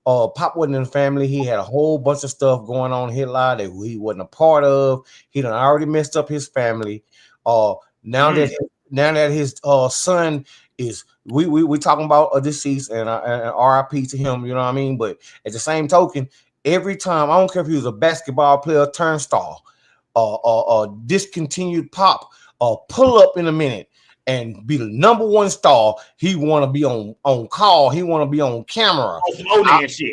Pop wasn't in the family. He had a whole bunch of stuff going on in his life that he wasn't a part of. He done already messed up his family. Now that his son is, we talking about a deceased and RIP to him. You know what I mean? But at the same token, every time, I don't care if he was a basketball player, turnstile, discontinued Pop, pull up in a minute and be the #1 star. He want to be on call. He want to be on camera.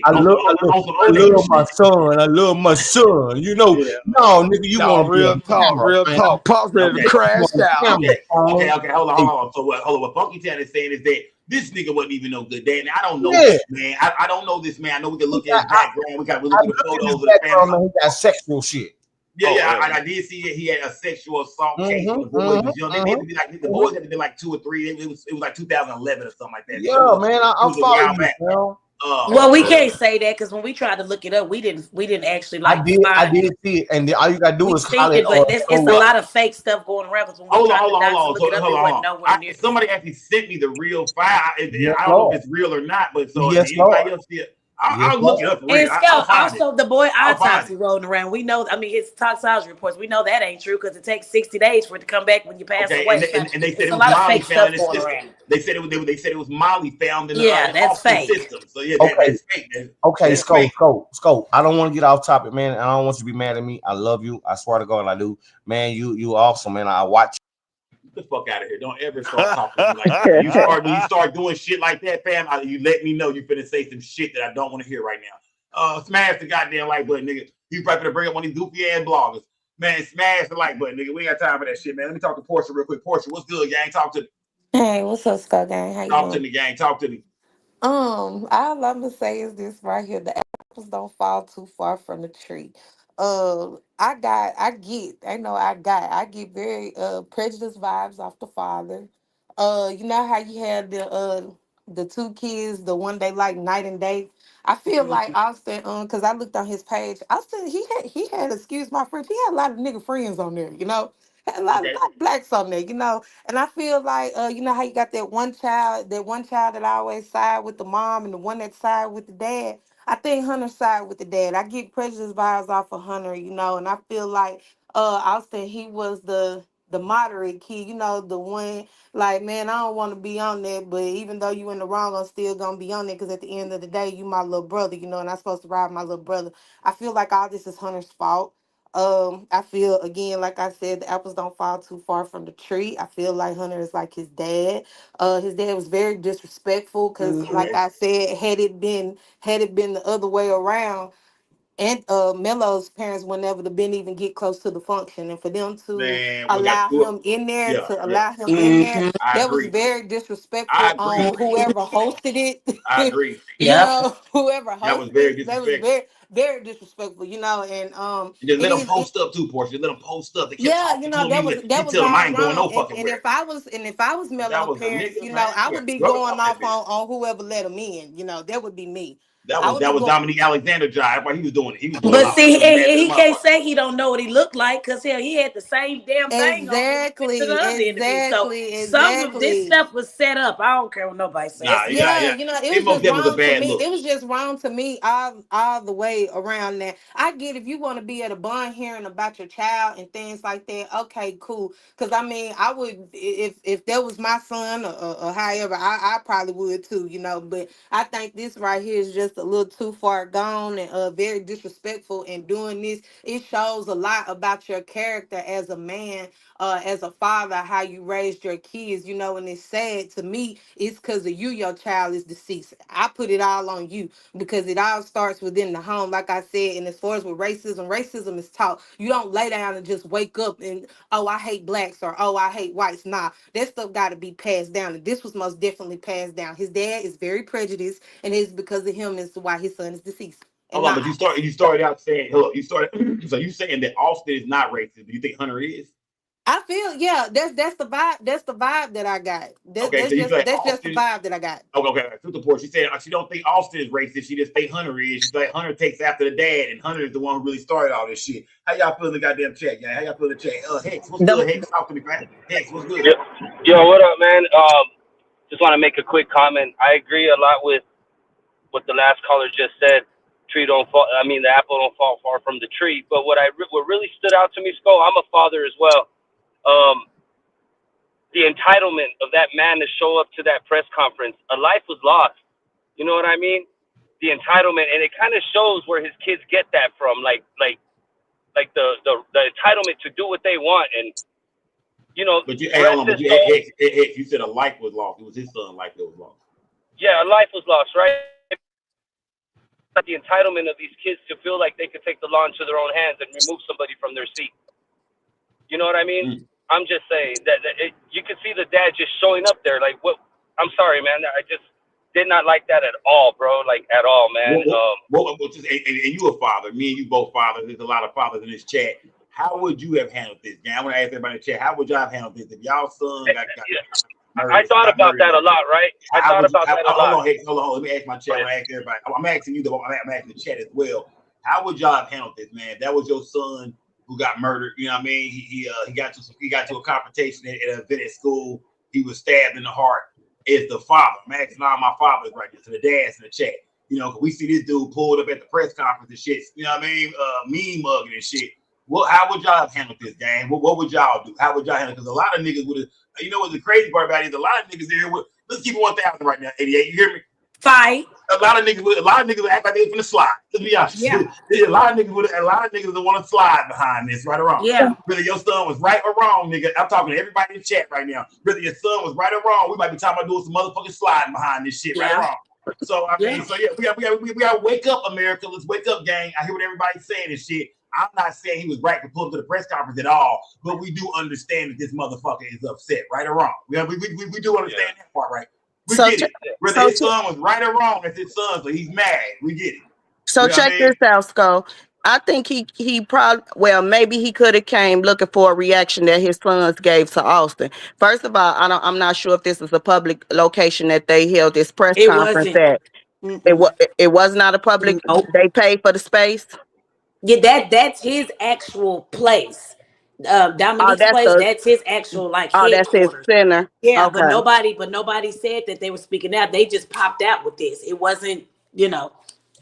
I love my son. I love my son. You know, no nigga, you want to be on camera. Real talk. Pop's ready to crash out. Okay, hold on. So what Funky Town is saying is that this nigga wasn't even no good dad. And I don't know this man. I don't know this man. I know we can look at his background. We got to look at the photos of the family. He got sexual shit. I did see that he had a sexual assault case when the boys was young. They had to be like, the boys had to be like 2 or 3. It was like 2011 or something like that. Yeah, man, I'm following you, bro. Well, we can't say that because when we tried to look it up, we didn't actually like. I did see it, and all you gotta do is holler. But it's a lot of fake stuff going around. Because when we tried to look it up, it wasn't nowhere near. Somebody actually sent me the real file. I don't know if it's real or not, but so anybody else see it. I'll look it up. And Scout, also the boy autopsy rolling around. We know, I mean, his toxicology reports. We know that ain't true because it takes 60 days for it to come back when you pass away. And they said it was Molly found in the system. They said it was Molly found in the that's fake. System. So that's fake. Okay, Scope. I don't want to get off topic, man. I don't want you to be mad at me. I love you. I swear to God, I do. Man, you awesome, man. I watch. Get the fuck out of here. Don't ever start talking to me like that. When you start doing shit like that, fam, you let me know you finna say some shit that I don't want to hear right now. Smash the goddamn like button, nigga. You probably finna bring up one of these goofy ass bloggers. Man, smash the like button, nigga. We ain't got time for that shit, man. Let me talk to Portia real quick. Portia, what's good, gang? Talk to me. Hey, what's up, Scott gang? How you Talk doing? to me, gang. Talk to me. All I'm gonna say is this right here: the apples don't fall too far from the tree. I get very prejudiced vibes off the father. You know how you had the 2 kids, the one they like night and day. I feel like Austin, because I looked on his page, Austin, he had, excuse my French, he had a lot of nigga friends on there, you know. Had a lot of blacks on there, you know. And I feel like you know how you got that one child that always side with the mom and the one that side with the dad. I think Hunter side with the dad. I get prejudice vibes off of Hunter, you know, and I feel like Austin, he was the moderate kid, you know, the one like, man, I don't want to be on there, but even though you in the wrong, I'm still gonna be on there because at the end of the day, you my little brother, you know, and I'm supposed to ride my little brother. I feel like all this is Hunter's fault. I feel again, like I said, the apples don't fall too far from the tree. I feel like Hunter is like his dad. His dad was very disrespectful because, like I said, had it been the other way around, and Melo's parents would never have been even get close to the function, and for them to allow him in there, that was very disrespectful on whoever hosted it. I agree. You know, whoever hosted that was very it, that was very disrespectful. You know, and just let them post up too, Portia. Let them post up. You know, that was I ain't going no fucking and if I was Melo's parents, you know, I would be going off on whoever let him in. You know, that would be me. That was Dominique Alexander job. What he was doing. But see, he can't say he don't know what he looked like because hell, he had the same damn thing Exactly. Some of this stuff was set up. I don't care what nobody says. You know, it was just wrong to me. It was just wrong to me all the way around that. I get if you want to be at a bond hearing about your child and things like that. Okay, cool. Because I mean, I would if that was my son or however, I probably would too. You know, but I think this right here is just just a little too far gone and very disrespectful in doing this. It shows a lot about your character as a man, as a father, how you raised your kids, you know, and it's sad to me, it's because of you, your child is deceased. I put it all on you because it all starts within the home, like I said. And as far as with racism is taught. You don't lay down and just wake up and, oh, I hate blacks or, oh, I hate whites. Nah, that stuff got to be passed down. And this was most definitely passed down. His dad is very prejudiced, and it's because of him as to why his son is deceased. Hold on, but you started out saying, hold on, so you saying that Austin is not racist, but you think Hunter is? I feel, yeah, that's the vibe. That's the vibe that I got. Okay, so you feel like That's just the vibe that I got. Okay. Truth report. She said she don't think Austin is racist. She just think Hunter is. She's like Hunter takes after the dad, and Hunter is the one who really started all this shit. How y'all feel in the goddamn chat, guys? How y'all feel in the chat? Hex, what's good? Hex, talk to me, man. Hex, what's good? Yo, what up, man? Just want to make a quick comment. I agree a lot with what the last caller just said. The apple don't fall far from the tree. But what really stood out to me, Sko, I'm a father as well. The entitlement of that man to show up to that press conference, a life was lost. You know what I mean? The entitlement, and it kind of shows where his kids get that from, like the entitlement to do what they want, and you know. But you said a life was lost. It was his son life that was lost. Yeah, a life was lost, right? The entitlement of these kids to feel like they could take the law into their own hands and remove somebody from their seat. You know what I mean? I'm just saying that you can see the dad just showing up there. Like, what? I'm sorry, man. I just did not like that at all, bro. Like, at all, man. And you a father. Me and you both fathers. There's a lot of fathers in this chat. How would you have handled this, man? I want to ask everybody in the chat. How would y'all have handled this if y'all son got murdered? I thought about that a lot, right? I thought about that a lot. Hold on. Let me ask my chat. I ask everybody. I'm asking you, though. I'm asking the chat as well. How would y'all have handled this, man? That was your son who got murdered. You know what I mean? He got to a confrontation at an event at school. He was stabbed in the heart. Is the father? I'm asking all my fathers right there, to the dads in the chat. You know, we see this dude pulled up at the press conference and shit. You know what I mean? Meme mugging and shit. Well, how would y'all have handled this, gang? What would y'all do? How would y'all handle it? Because a lot of niggas would have. You know what the crazy part about it is? A lot of niggas here would. Let's keep it 1,000 right now. 88. You hear me? Fight. A lot of niggas would act like they was finna slide. Let's be honest. Yeah. A lot of niggas would want to slide behind this, right or wrong. Yeah. Whether your son was right or wrong, nigga. I'm talking to everybody in the chat right now. Whether your son was right or wrong, we might be talking about doing some motherfucking sliding behind this shit, right or wrong. So I mean, we gotta wake up, America. Let's wake up, gang. I hear what everybody's saying and shit. I'm not saying he was right to pull up to the press conference at all, but we do understand that this motherfucker is upset, right or wrong. We do understand that part, right? We get it. Whether his son was right or wrong, it's his son, so he's mad. We get it. So check this out, Sko. I think he probably, well, maybe he could have came looking for a reaction that his sons gave to Austin. First of all, I'm not sure if this is a public location that they held this press conference at. It was not a public. They paid for the space. Yeah, that's his actual place. Dominique's place. That's his actual headquarters. That's his center. Yeah, okay. but nobody said that they were speaking out. They just popped out with this. It wasn't, it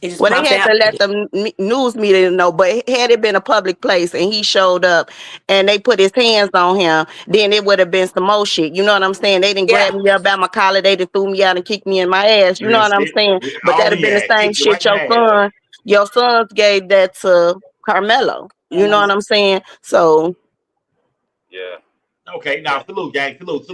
just Well, popped they had out. to let the news media know, but had it been a public place and he showed up and they put his hands on him, then it would have been some more shit. You know what I'm saying? They didn't grab me up by my collar. They didn't threw me out and kicked me in my ass. You know what I'm saying? But that'd have been the same shit your sons gave that to Karmelo. You know what I'm saying? So. Yeah. Okay, now salute, gang. Salute.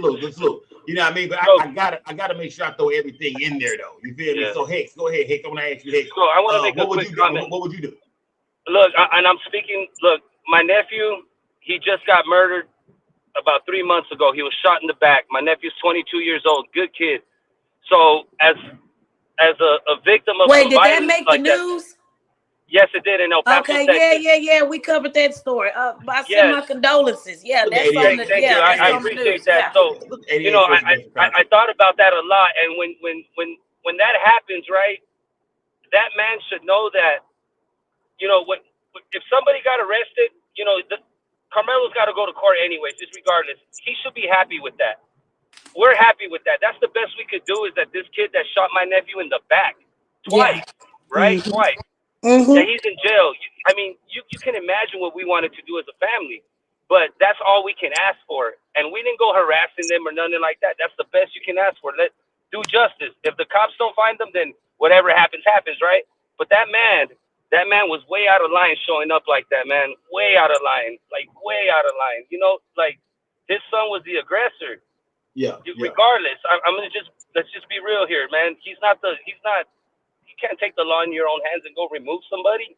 You know what I mean? But I gotta make sure I throw everything in there though. You feel me? So Hex, go ahead. Hex, I'm gonna ask you, Hex. So I want to make a quick comment. What would you do? Look, and I'm speaking. Look, my nephew, he just got murdered about 3 months ago. He was shot in the back. My nephew's 22 years old. Good kid. So as a victim of did that violence make like the news? That, yes, it did in El Paso, Okay, Texas. Yeah. We covered that story. I send my condolences. Yeah, that's on the. Thank you. I appreciate that. So I thought about that a lot, and when that happens, right? That man should know that, if somebody got arrested, Karmelo's got to go to court anyways, just regardless. He should be happy with that. We're happy with that. That's the best we could do. Is that this kid that shot my nephew in the back twice, right? Mm-hmm. Twice. Mm-hmm. That he's in jail. I mean, you can imagine what we wanted to do as a family, but that's all we can ask for. And we didn't go harassing them or nothing like that. That's the best you can ask for. Let do justice. If the cops don't find them, then whatever happens, happens, right? But that man was way out of line showing up like that, man. Way out of line, like way out of line. You know, like his son was the aggressor. Yeah. Regardless, I'm gonna let's just be real here, man. He can't take the law in your own hands and go remove somebody.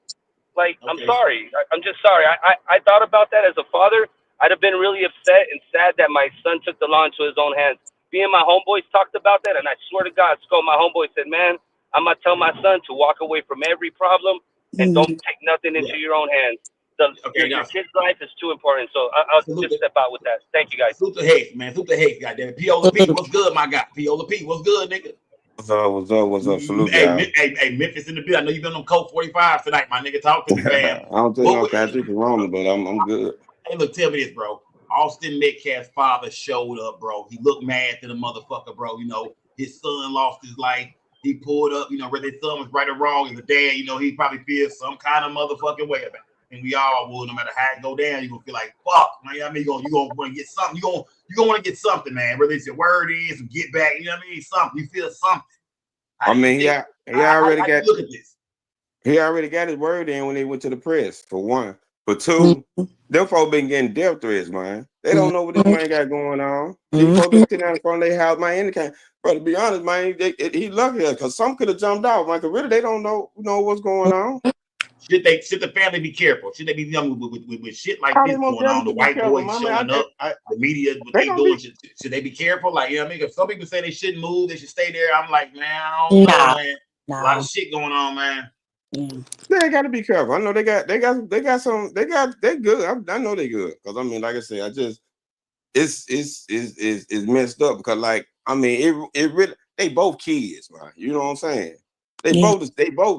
Like, I'm sorry. I'm just sorry. I thought about that as a father. I'd have been really upset and sad that my son took the law into his own hands. Me and my homeboys talked about that, and I swear to God, my homeboy said, man, I'm going to tell my son to walk away from every problem and don't take nothing into your own hands. Your kid's life is too important. So I'll just step out with that. Thank you, guys. Salute the Hicks, man. Salute the Hicks, goddamn it. Piola P, what's good, my guy? Piola P, what's good, nigga? What's up? Salute, hey, Memphis in the building. I know you've been on Coke 45 tonight, my nigga. Talk to me, fam. I don't think I drink Corona, but I'm good. Hey, look, tell me this, bro. Austin Metcalf's father showed up, bro. He looked mad to the motherfucker, bro. You know, his son lost his life. He pulled up, you know, whether his son was right or wrong as a dad, you know, he probably feels some kind of motherfucking way about it. And we all will, no matter how it go down, you're gonna feel like, fuck, man. I mean, you're gonna want to get something. You're gonna want to get something, man. Whether it's your word is or get back, you know what I mean? Something. You feel something. I mean, he already got. Look at this. He already got his word in when they went to the press. For one, for two, them folks been getting death threats, man. They don't know what this man got going on. These folks been sitting down in front of their house, man. But to be honest, man, he lucky because some could have jumped out, man. Because really, they don't know what's going on. Should the family be careful? Should they be young with shit like this going on? The white boys showing up, the media, what they doing? Should they be careful? Like, you know what I mean? If some people say they shouldn't move, they should stay there. I'm like, man, I don't know, man. A lot of shit going on, man. They got to be careful. I know they good. I know they good because I mean, like I said, it's messed up because, like, I mean, it really, they both kids, man. You know what I'm saying? They both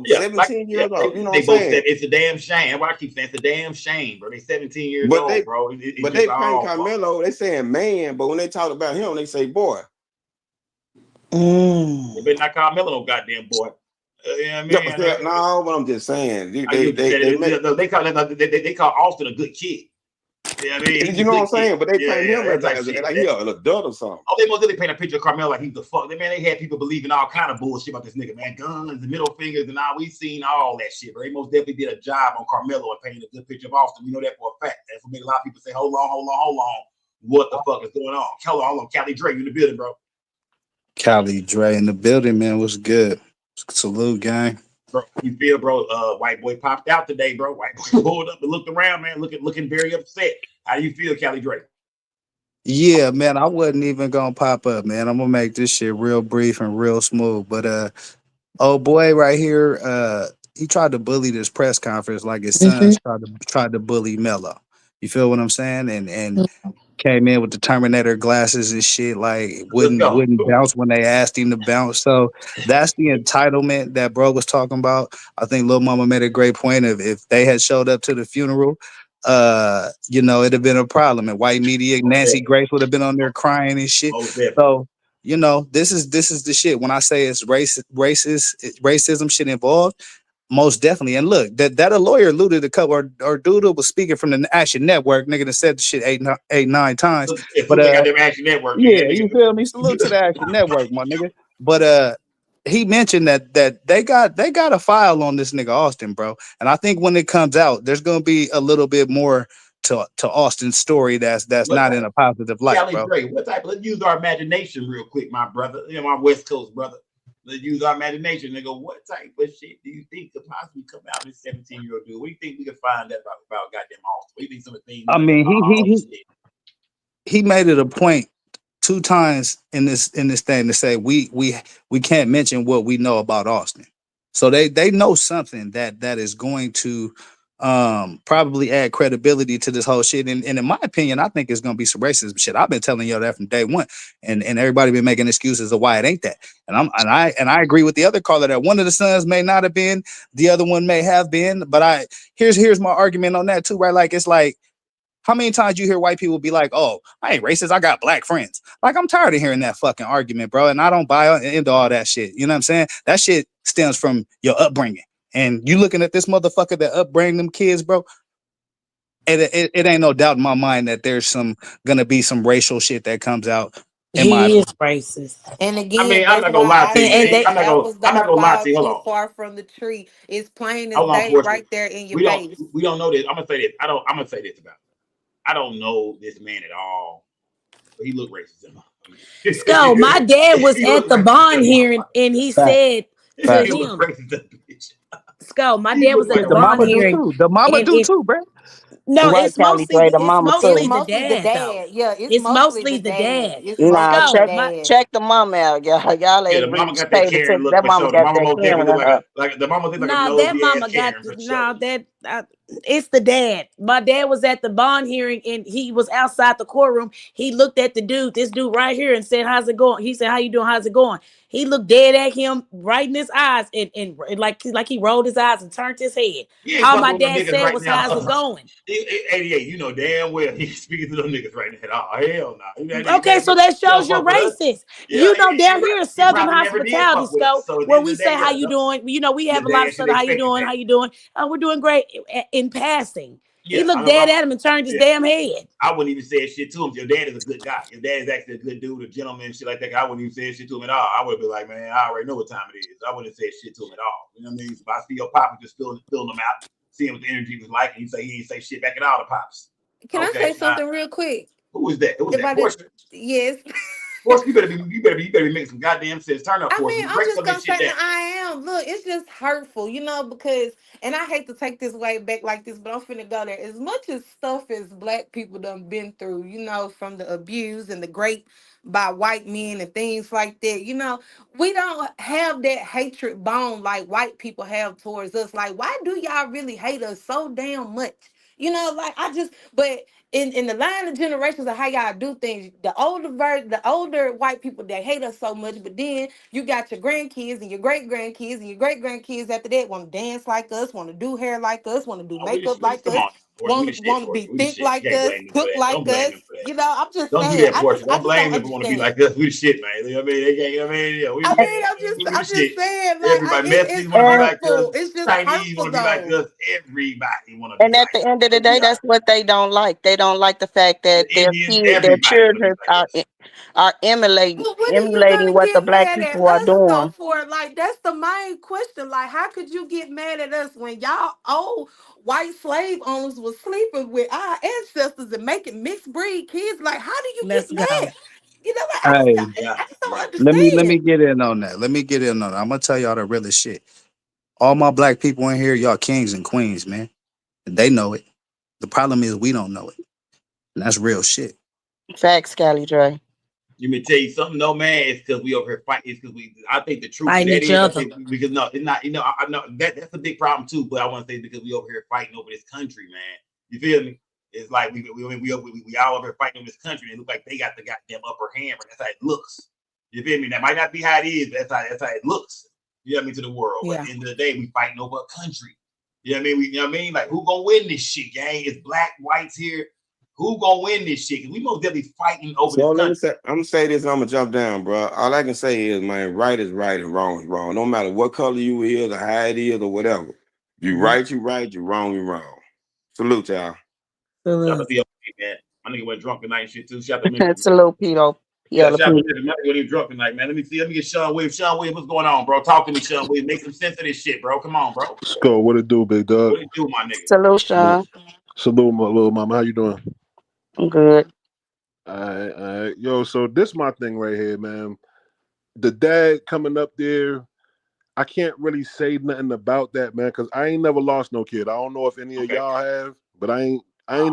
17 years old. You know what I'm saying? It's a damn shame. That's why I keep saying it's a damn shame, bro. They 17 years old, bro. But they playing Karmelo. They saying man, but when they talk about him, they say boy. They better not call Karmelo no goddamn boy. Yeah, man. No, but I'm just saying they call Austin a good kid. Yeah, I mean, you know what I'm saying? But they paint him as like he an adult or something. Oh, they most really paint a picture of Karmelo like he's the fuck. Man, they had people believing all kind of bullshit about this nigga, man. Guns and middle fingers and all. We seen all that shit, but they most definitely did a job on Karmelo and painting a good picture of Austin. We know that for a fact. That's what made a lot of people say, hold on. What the fuck is going on? Hold on. Cali Dre, you in the building, bro. Cali Dre in the building, man. What's good? Salute, gang. Bro, you feel, bro? White boy popped out today, bro. White boy pulled up and looked around, man, looking very upset. How do you feel, Cali Dre? Yeah, man, I wasn't even gonna pop up, man. I'm gonna make this shit real brief and real smooth. But old boy right here, he tried to bully this press conference like his sons tried to bully Melo. You feel what I'm saying? And came in with the Terminator glasses and shit, like wouldn't bounce when they asked him to bounce. So that's the entitlement that bro was talking about. I think Lil Mama made a great point of if they had showed up to the funeral, you know, it'd have been a problem. And white media, Nancy Grace would have been on there crying and shit. So, you know, this is the shit. When I say it's racism shit involved, most definitely. And look, that a lawyer alluded a couple or Doodle was speaking from the Action Network, nigga that said the shit eight, 9 times. But got them Action Network. Yeah, you feel me? Salute to the Action Network, my nigga. But he mentioned that they got a file on this nigga Austin, bro. And I think when it comes out, there's gonna be a little bit more to Austin's story that's not in a positive light, Cali bro. Dre, what type? Let's use our imagination real quick, my brother. You know, my West Coast brother. Let's use our imagination, nigga. What type of shit do you think could possibly come out of this 17-year-old dude? What do you think we could find out about goddamn Austin? What do you think some of the things? I mean, he made it a point 2 times in this thing to say we can't mention what we know about Austin. So they know something that is going to probably add credibility to this whole shit. And in my opinion, I think it's gonna be some racism shit. I've been telling y'all that from day one, and everybody been making excuses of why it ain't that. And I agree with the other caller that one of the sons may not have been, the other one may have been. But here's my argument on that too, right? Like it's like, how many times you hear white people be like, oh, I ain't racist, I got black friends. Like, I'm tired of hearing that fucking argument, bro. And I don't buy into all that shit. You know what I'm saying? That shit stems from your upbringing. And you looking at this motherfucker that upbringing them kids, bro. It ain't no doubt in my mind that there's gonna be some racial shit that comes out. In my He is opinion. racist. And I mean, again, I'm that's not gonna why lie I to you. said I'm not apples gonna don't lie to fall you. Hold too on. far from the tree. It's plain as Hold on, day Portia. right there in your We don't face. we don't know this. I'm gonna say this. I'm gonna say this about him. I don't know this man at all, but he looked racist in my So my dad was he at looked the racist bond in my hearing and he Fact. said to he looked him, racist in the bitch. Sco, my He dad was looked at like Shit, the a the bond mama do hearing too. The mama and do it too, bro. no, Right, Callie Dre, the mama It's too. mostly the though. dad. Yeah, it's It's mostly mostly the the dad. dad. It's Nah, mostly the Sco, dad. check the mama out, y'all. Y'all Yeah, the ain't mama really got that paid Karen attention. look That for mama sure. The got mama that most definitely camera look in her. like the mama look like a no, that nosy ass mama got Karen for no sure. that it's the dad. My dad was at the bond hearing and he was outside the courtroom. He looked at the dude, this dude right here, and said, "How's it going?" He said, "How you doing? How's it going?" He looked dead at him, right in his eyes, and like he rolled his eyes and turned his head. He ain't All my fucking with them dad niggas said right was, now. "How's it going?" 88, you know damn well he's speaking to them niggas right now. Oh, hell no. That nigga, Okay, so that he don't shows you're fuck with us. racist. Yeah, You know, down here is he Southern probably never did hospitality, fuck with us. Sco, So at the where end we of the say day, how yeah, you no, doing. You know, we the have a lot dad of should Southern how you expect doing, that. how you doing. We're doing great in passing. He Yeah, looked dead at him and turned his yeah. damn head. I wouldn't even say shit to him. Your dad is a good guy. Your dad is actually a good dude, a gentleman, and shit like that. I wouldn't even say shit to him at all. I would be like, man, I already know what time it is. I wouldn't say shit to him at all. You know what I mean? So if I see your papa just filling them out, seeing what the energy was like, and you say he ain't say shit back at all the pops. Can I say something real quick? Who was that? Who was If that? I did, Portia. yes. Portia, you better be making some goddamn sense. Turn up, I Portia. mean, You I'm break just some of gonna this shit say down. that I am. Look, it's just hurtful, because, and I hate to take this way back like this, but I'm finna go there. As much as stuff as Black people done been through, from the abuse and the rape by white men and things like that, we don't have that hatred bone like white people have towards us. Like, why do y'all really hate us so damn much? But in the line of generations of how y'all do things, the older white people that hate us so much, but then you got your grandkids and your great grandkids and your great grandkids after that want to dance like us, want to do hair like us, want to do makeup like Come us, on, Portia. We the want shit, to be Portia. We the thick shit. You like can't us, blame me for cook that. like Don't blame us. them for that. I'm just Don't do saying. that, Portia. I Don't just don't blame them for want to be understand. like us. We the shit, man. You know what I mean? They can't, you know what I mean? Yeah, we we the I'm shit. just saying, Everybody, Mexicans it's want to be like us. hurtful. It's just Chinese hurtful want to be like though. us. Everybody want to be And at like the us. end of the Let's day, be that's honest. what they don't like. They don't like the fact The that Indians, their everybody want to be children like us. are emulating But what are you emulating gonna what the get Black mad at people are us though doing. for? Like, that's the main question. Like, how could you get mad at us when y'all old white slave owners was sleeping with our ancestors and making mixed breed kids? Like, how do you Let's get go. mad? I just, Hey, I just don't let me understand. get in on that. Let me get in on that. I'm gonna tell y'all the realest shit. All my Black people in here, y'all kings and queens, man. And they know it. The problem is we don't know it. And that's real shit. Facts, Callie Dre. You may tell you something, no man. It's because we over here fighting. It's because I think the truth of Fighting that each is, I other. think because no, it's not. I know that's a big problem too. But I want to say because we over here fighting over this country, man. You feel me? It's like we all over here fighting over this country. And it look like they got the goddamn upper hand. But that's how it looks. You feel me? That might not be how it is. But that's how it looks. You know what I mean? To the world. But at Yeah. the end of the day, we fighting over a country. You know what I mean? You know what I mean? Like who gonna win this shit, gang? It's black, whites here. Who gonna win this shit? Because we most definitely fighting over So this let me country. say, I'm gonna say this, and I'm gonna jump down, bro. All I can say is, man, right is right and wrong is wrong. No matter what color you is or how it is or whatever. You right, you right, you wrong, you wrong. Salute y'all. Shout out to your man. My nigga went drunk tonight and shit too. Shout out to Memphis. Salute, Peter. Yeah, shout out to Memphis. My nigga went even drunk tonight, man. Let me get Sean Williams. Sean Williams, what's going on, bro? Talk to me, Sean Williams. Make some sense of this shit, bro. Come on, bro. Skull, what it do, big dog? What it do, my nigga? Salute, Sean. Salute, my little mama. How you doing? I'm good. All right. Yo, so this my thing right here, man. The dad coming up there, I can't really say nothing about that, man, because I ain't never lost no kid. I don't know if any of y'all have, but I ain't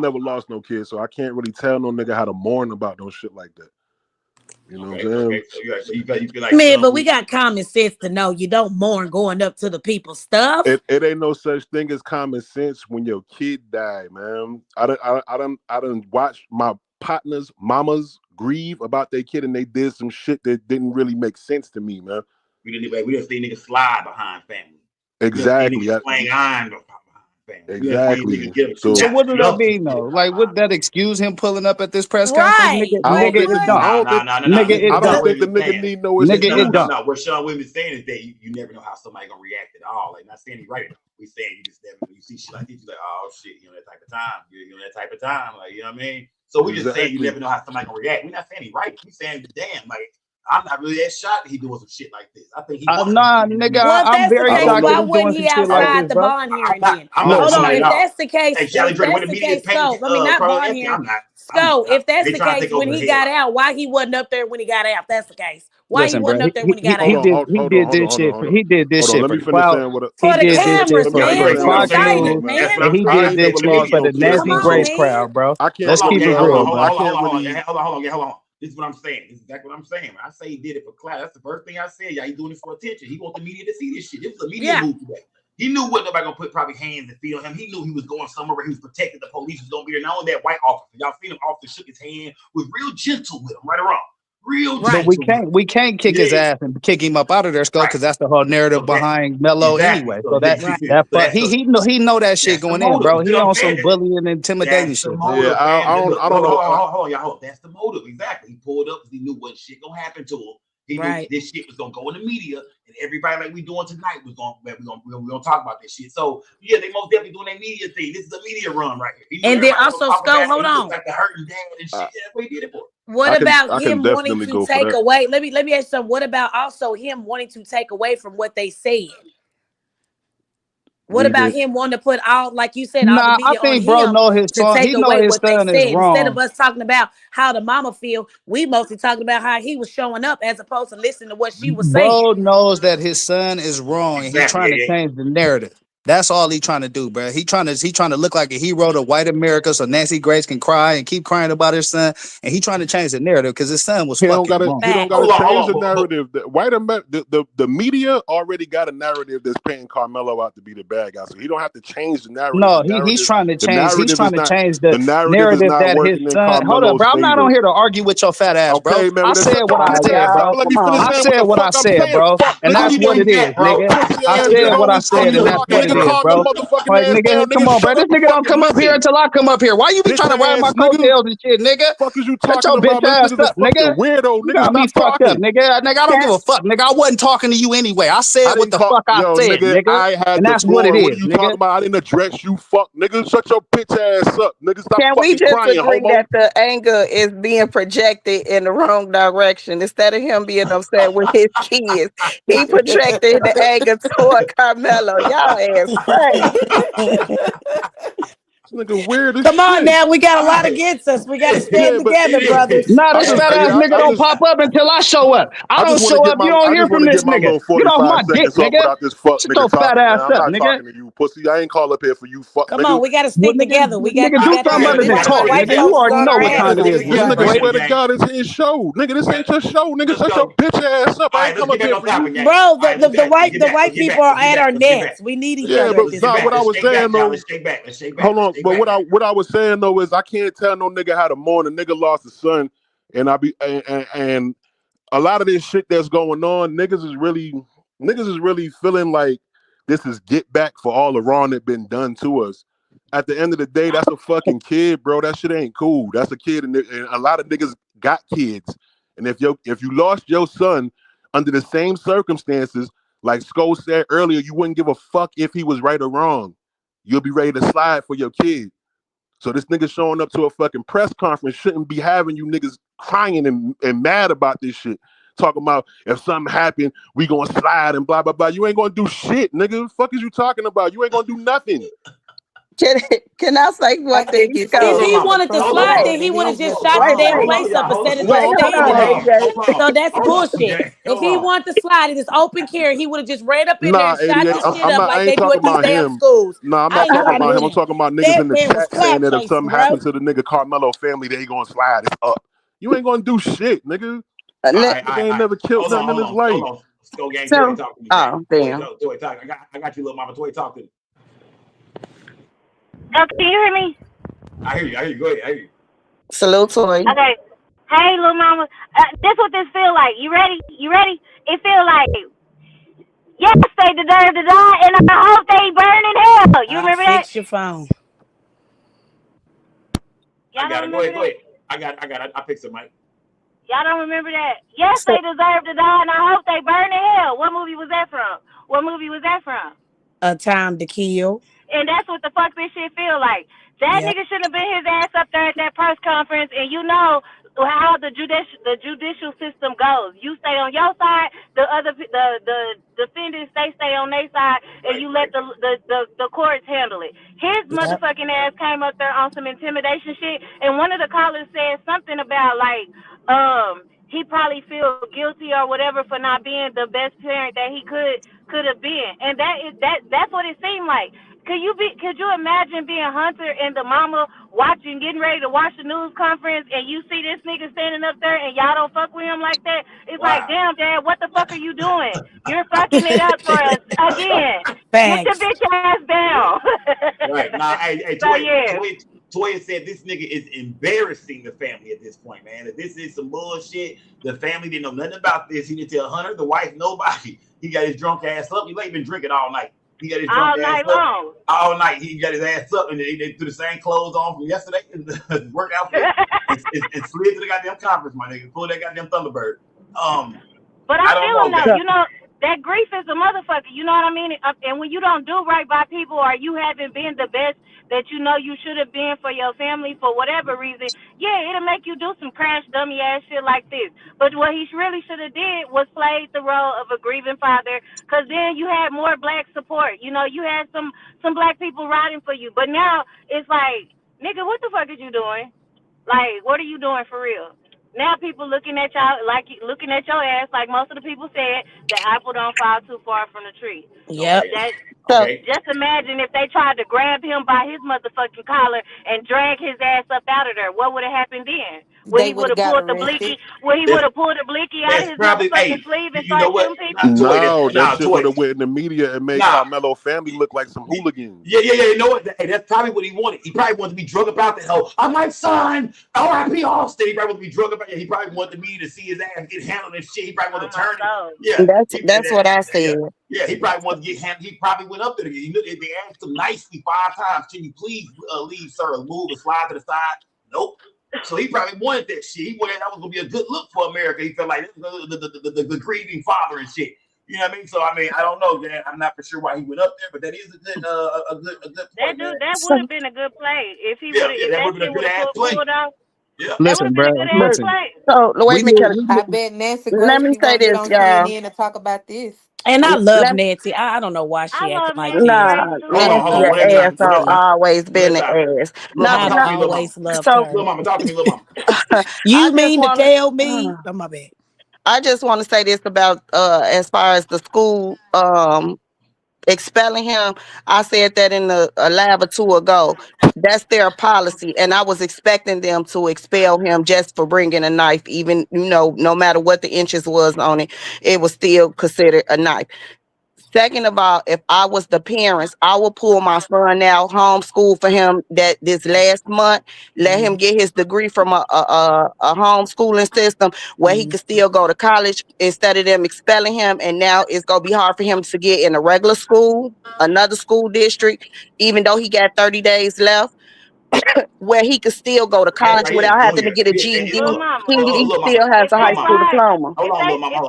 never lost no kid, so I can't really tell no nigga how to mourn about no shit like that. You know what I'm saying? So you feel like Man, but we got common sense to know you don't mourn going up to the people's stuff. It ain't no such thing as common sense when your kid died, man. I done watched my partners, mamas grieve about their kid, and they did some shit that didn't really make sense to me, man. we didn't see niggas slide behind family. Exactly. We didn't see niggas playing iron behind family. Exactly. So what does that justice. mean though? Like, would that excuse him pulling up at this press conference? Right. Nigga, it don't. No. Nigga, Listen, it I don't. think the nigga need no Nigga, it don't. No. What Sean Williams is saying is that you never know how somebody gonna react at all. Like, not saying he right. We saying you just never, when you see shit like this, you like, oh shit, that type of time. That type of time. Like, you know what I mean? So we're just saying you never know how somebody gonna react. We're not saying he's right. We're saying, damn, like I'm not really that shocked that he doing some shit like this. I think he nah, nigga, Well, if I'm that's the very case, shocked that why he's doing wouldn't some he shit like outside this, the bro. bond hearing then? I'm not Hold on, saying if that's the case, Hey, Shelly if Drake, that's when the the media case, paying Scope, I mean not Carl bond Anthony, hearing. I'm not. Scope, if that's They the trying to case, take over when the he head. got out, why he wasn't up there when he got out? That's the case. Why Listen, he bro, wasn't up there when he got he out? did this shit. He did this shit Let for me finish clout. saying what. He For the did this shit cameras, for man. Too Fox excited, News, man. and he I did ain't this never shit lost for no the case. Come Nancy on, Grace man. crowd, bro. I can't. Let's keep it Hold real, on, bro. Hold on. This is what I'm saying. This is exactly what I'm saying. When I say he did it for clout, that's the first thing I said. Yeah, he's doing it for attention. He wants the media to see this shit. This was a media move today. He knew what nobody gonna put probably hands and feet on him. He knew he was going somewhere where he was protected. The police was gonna be there. Not only that, white officer. Y'all seen him officer shook his hand, was real gentle with him, right or wrong. Real But gentle. we can't kick his ass and kick him up out of there, Scope, because that's the whole narrative behind Melo anyway. So he know that shit going in, bro. He on some bullying and intimidating That's the shit. motive. Yeah, I don't know. Hold on. That's the motive. Exactly. He pulled up because he knew what shit gonna happen to him. He knew this shit was gonna go in the media, and everybody like we doing tonight was we're gonna talk about this shit. So yeah, they most definitely doing their media thing. This is a media run right here. And then also, Scope, hold on. Like the hurting dad and shit. That's what he did it for. What about him wanting definitely to take that. away? Let me ask you something. What about also him wanting to take away from what they said? What about him wanting to put all, like you said, all the Nah, I media on think bro him know his to son. take He know away his what they son is said? Instead of wrong. us talking about how the mama feel, we mostly talking about how he was showing up as opposed to listening to what she was saying. Bro knows that his son is wrong, and he's trying to change the narrative. That's all he trying to do, bro. He trying to look like a hero to white America, so Nancy Grace can cry and keep crying about his son. And he trying to change the narrative because his son was fucking wrong. He don't gotta change the narrative. The media already got a narrative that's painting Karmelo out to be the bad guy, so he don't have to change the narrative. No, he's trying to change. He's trying to change the narrative that his son. Hold up, bro. I'm not on here to argue with your fat ass, bro. Okay, man, I said what I said, bro. Let me finish I saying said what I said, bro, and that's what it is, nigga. I said what I said, and that's what it is, bro. Like, nigga, come on, bro. This nigga don't come up here until I come up here. Why you be trying to ride my coattails and shit, nigga? Fuck is you Shut talking your about? bitch ass up, nigga. Weirdo, You nigga. got me fucked up, nigga. Nigga, I don't give a fuck, nigga. I wasn't talking to you anyway. I said what the fuck I said, nigga. I had And the that's floor. what it What is, are you nigga. talking about? I didn't address you, fuck, nigga. Shut your bitch ass up, nigga. Stop Can we fucking just crying, agree homo. that the anger is being projected in the wrong direction? Instead of him being upset with his kids, he projected the anger toward Karmelo. Y'all ass crazy. Nigga weird as Come on shit. now, we got a lot against us. We got to stand together, brothers. Nah, this fat ass nigga don't pop up until I show up. I don't show up, you don't hear from this nigga. Get off my dick, seconds off nigga. without this fuck Shut nigga your fat talking, man. ass I'm up, not nigga. talking to you, pussy. I ain't call up here for you, fuck, Come nigga. on, we got to stick together. We got Nigga, do to something other than listen. The talk, white nigga. folks You already on know our what time it is, This nigga boy. swear to God, it's his show. Nigga, this ain't your show. Nigga, shut your bitch ass up. I ain't come up here for you. Bro, the white people are at our necks. We need each other at this but what I was saying though. Let's take back. Hold on, but what I was saying though is I can't tell no nigga how to mourn. A nigga lost a son, and and a lot of this shit that's going on, niggas is really feeling like this is get back for all the wrong that been done to us. At the end of the day, that's a fucking kid, bro. That shit ain't cool. That's a kid, and a lot of niggas got kids. And if you lost your son under the same circumstances, like Sko said earlier, you wouldn't give a fuck if he was right or wrong. You'll be ready to slide for your kid. So this nigga showing up to a fucking press conference shouldn't be having you niggas crying and mad about this shit. Talking about if something happened, we gonna slide and blah, blah, blah. You ain't gonna do shit, nigga. The fuck is you talking about? You ain't gonna do nothing. Can I say one thing? If he wanted to slide, then he would have just shot the damn place up instead of just standing there. So that's bullshit. If he wanted to slide, it is open carry. He would have just ran up in there Nah, and shot 88. this shit up I like ain't they do talking at these about damn him. schools. Nah, I'm I not ain't talking nobody about him. I'm doing talking about that. niggas That in the man was chat saying clap that if chasing, something bro. happened to the nigga Karmelo family, they gonna slide. It's up. You ain't gonna do shit, nigga. Nigga ain't never killed nothing in his life. Go gang, Joy, talk to me. Oh, damn. Joy, talk. I got you, little mama. Joy, talk to me. Oh, can you hear me? I hear you. Go ahead. I hear you. Salute, Toy. Okay. Hey, little mama. This what this feel like. You ready? It feel like, yes, they deserve to die, and I hope they burn in hell. You remember that? Fix your phone. I got it. Go ahead. I got it. I fixed it, Mike. Y'all don't remember that? Yes, they deserve to die, and I hope they burn in hell. What movie was that from? A Time to Kill. And that's what the fuck this shit feel like. That nigga shouldn't have been his ass up there at that press conference, and you know how the judicial system goes. You stay on your side, the defendants they stay on their side, and you let the courts handle it. His motherfucking ass came up there on some intimidation shit, and one of the callers said something about like he probably feels guilty or whatever for not being the best parent that he could have been, and that's what it seemed like. Could you imagine being Hunter and the mama getting ready to watch the news conference, and you see this nigga standing up there and y'all don't fuck with him like that? It's like, damn, Dad, what the fuck are you doing? You're fucking it up for us again. Get your bitch ass down. Right. Nah, hey, Toya said this nigga is embarrassing the family at this point, man. If this is some bullshit, the family didn't know nothing about this. He didn't tell Hunter, the wife, nobody. He got his drunk ass up. He ain't been drinking all night. He got his drunk ass up all night. He got his ass up, and they threw the same clothes on from yesterday, the work outfit, and slid to the goddamn conference, my nigga. Pull that goddamn Thunderbird. But I feel him though. You know, that grief is a motherfucker. You know what I mean? And when you don't do right by people, or you haven't been the best that you know you should have been for your family for whatever reason, yeah, it'll make you do some crash dummy ass shit like this. But what he really should have did was played the role of a grieving father, because then you had more black support. You know, you had some black people riding for you. But now it's like, nigga, what the fuck is you doing? Like, what are you doing for real? Now people looking at y'all like looking at your ass like most of the people said, the apple don't fall too far from the tree. Yep. Just imagine if they tried to grab him by his motherfucking collar and drag his ass up out of there. What would have happened then? He would have pulled the blicky. He would have pulled the blicky out of his motherfucking sleeve and started shooting people. No, that shit would have went in the media and made Karmelo family look like some hooligans. Yeah. You know what? Hey, that's probably what he wanted. He probably wanted to be drug about that hole. I'm like, son, R.I.P. Austin. He probably wanted to be drug about. Yeah, he probably wanted me to see his ass get handled and shit. He probably wanted to turn it. Yeah, that's what I said. Yeah, he probably wanted to get handled. He probably went up there. They asked him nicely 5 times. Can you please leave, sir? Move and slide to the side. Nope. So he probably wanted that shit. He wanted that was gonna be a good look for America. He felt like the grieving father and shit. You know what I mean? So I mean, I don't know, Dan. I'm not for sure why he went up there, but that is a good point. That would have been a good play if he would have. Yeah, that would have been a good ass play. Yeah. Listen, bro. Listen. So wait a minute. I bet Nancy Let me say this, y'all. CNN to talk about this. And I love Nancy. I don't know why she acting like this. Nah, Nancy asshole always been an ass. I always loved her. Little mama, talk to me, little mama. You mean to tell me? Oh, my bad. I just want to say this about as far as the school expelling him. I said that in a live or two ago. That's their policy, and I was expecting them to expel him just for bringing a knife. Even no matter what the inches was on it, it was still considered a knife. Second of all, if I was the parents, I would pull my son out, homeschool for him that this last month, let him get his degree from a homeschooling system where he could still go to college instead of them expelling him. And now it's going to be hard for him to get in a regular school, another school district, even though he got 30 days left. Where he could still go to college without having to get a GED. He still has a high school diploma.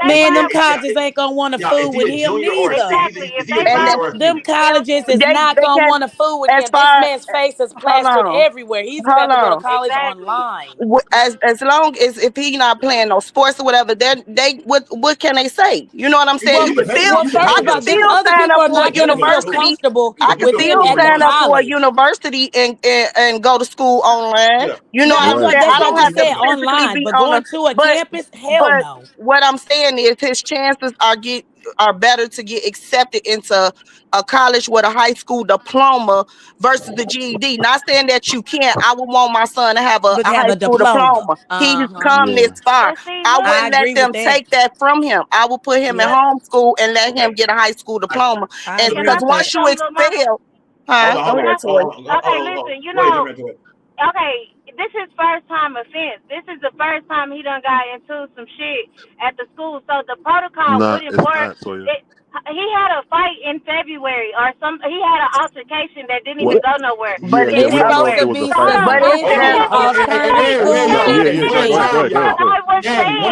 Man, them colleges ain't gonna want to fool with him neither. Them colleges is not gonna want to fool with him. This man's face is plastered everywhere. He's about to go to college online. As long as if he not playing no sports or whatever, they what can they say? You know what I'm saying? You can still, I can still sign up for a university. I can still sign up for a university and go to school online. You know what I'm saying? I don't have to online, but going to a campus, hell no. What I'm saying is his chances are better to get accepted into a college with a high school diploma versus the GED. Not saying that you can't. I would want my son to have a high school diploma. He's come this far. I wouldn't let them take that from him. I would put him in homeschool and let him get a high school diploma. And because once you expel, Okay, listen, you know, okay, this is first time offense. This is the first time he done got into some shit at the school. So the protocol wouldn't work. He had a fight in February or he had an altercation that didn't even go nowhere. But it's supposed to be one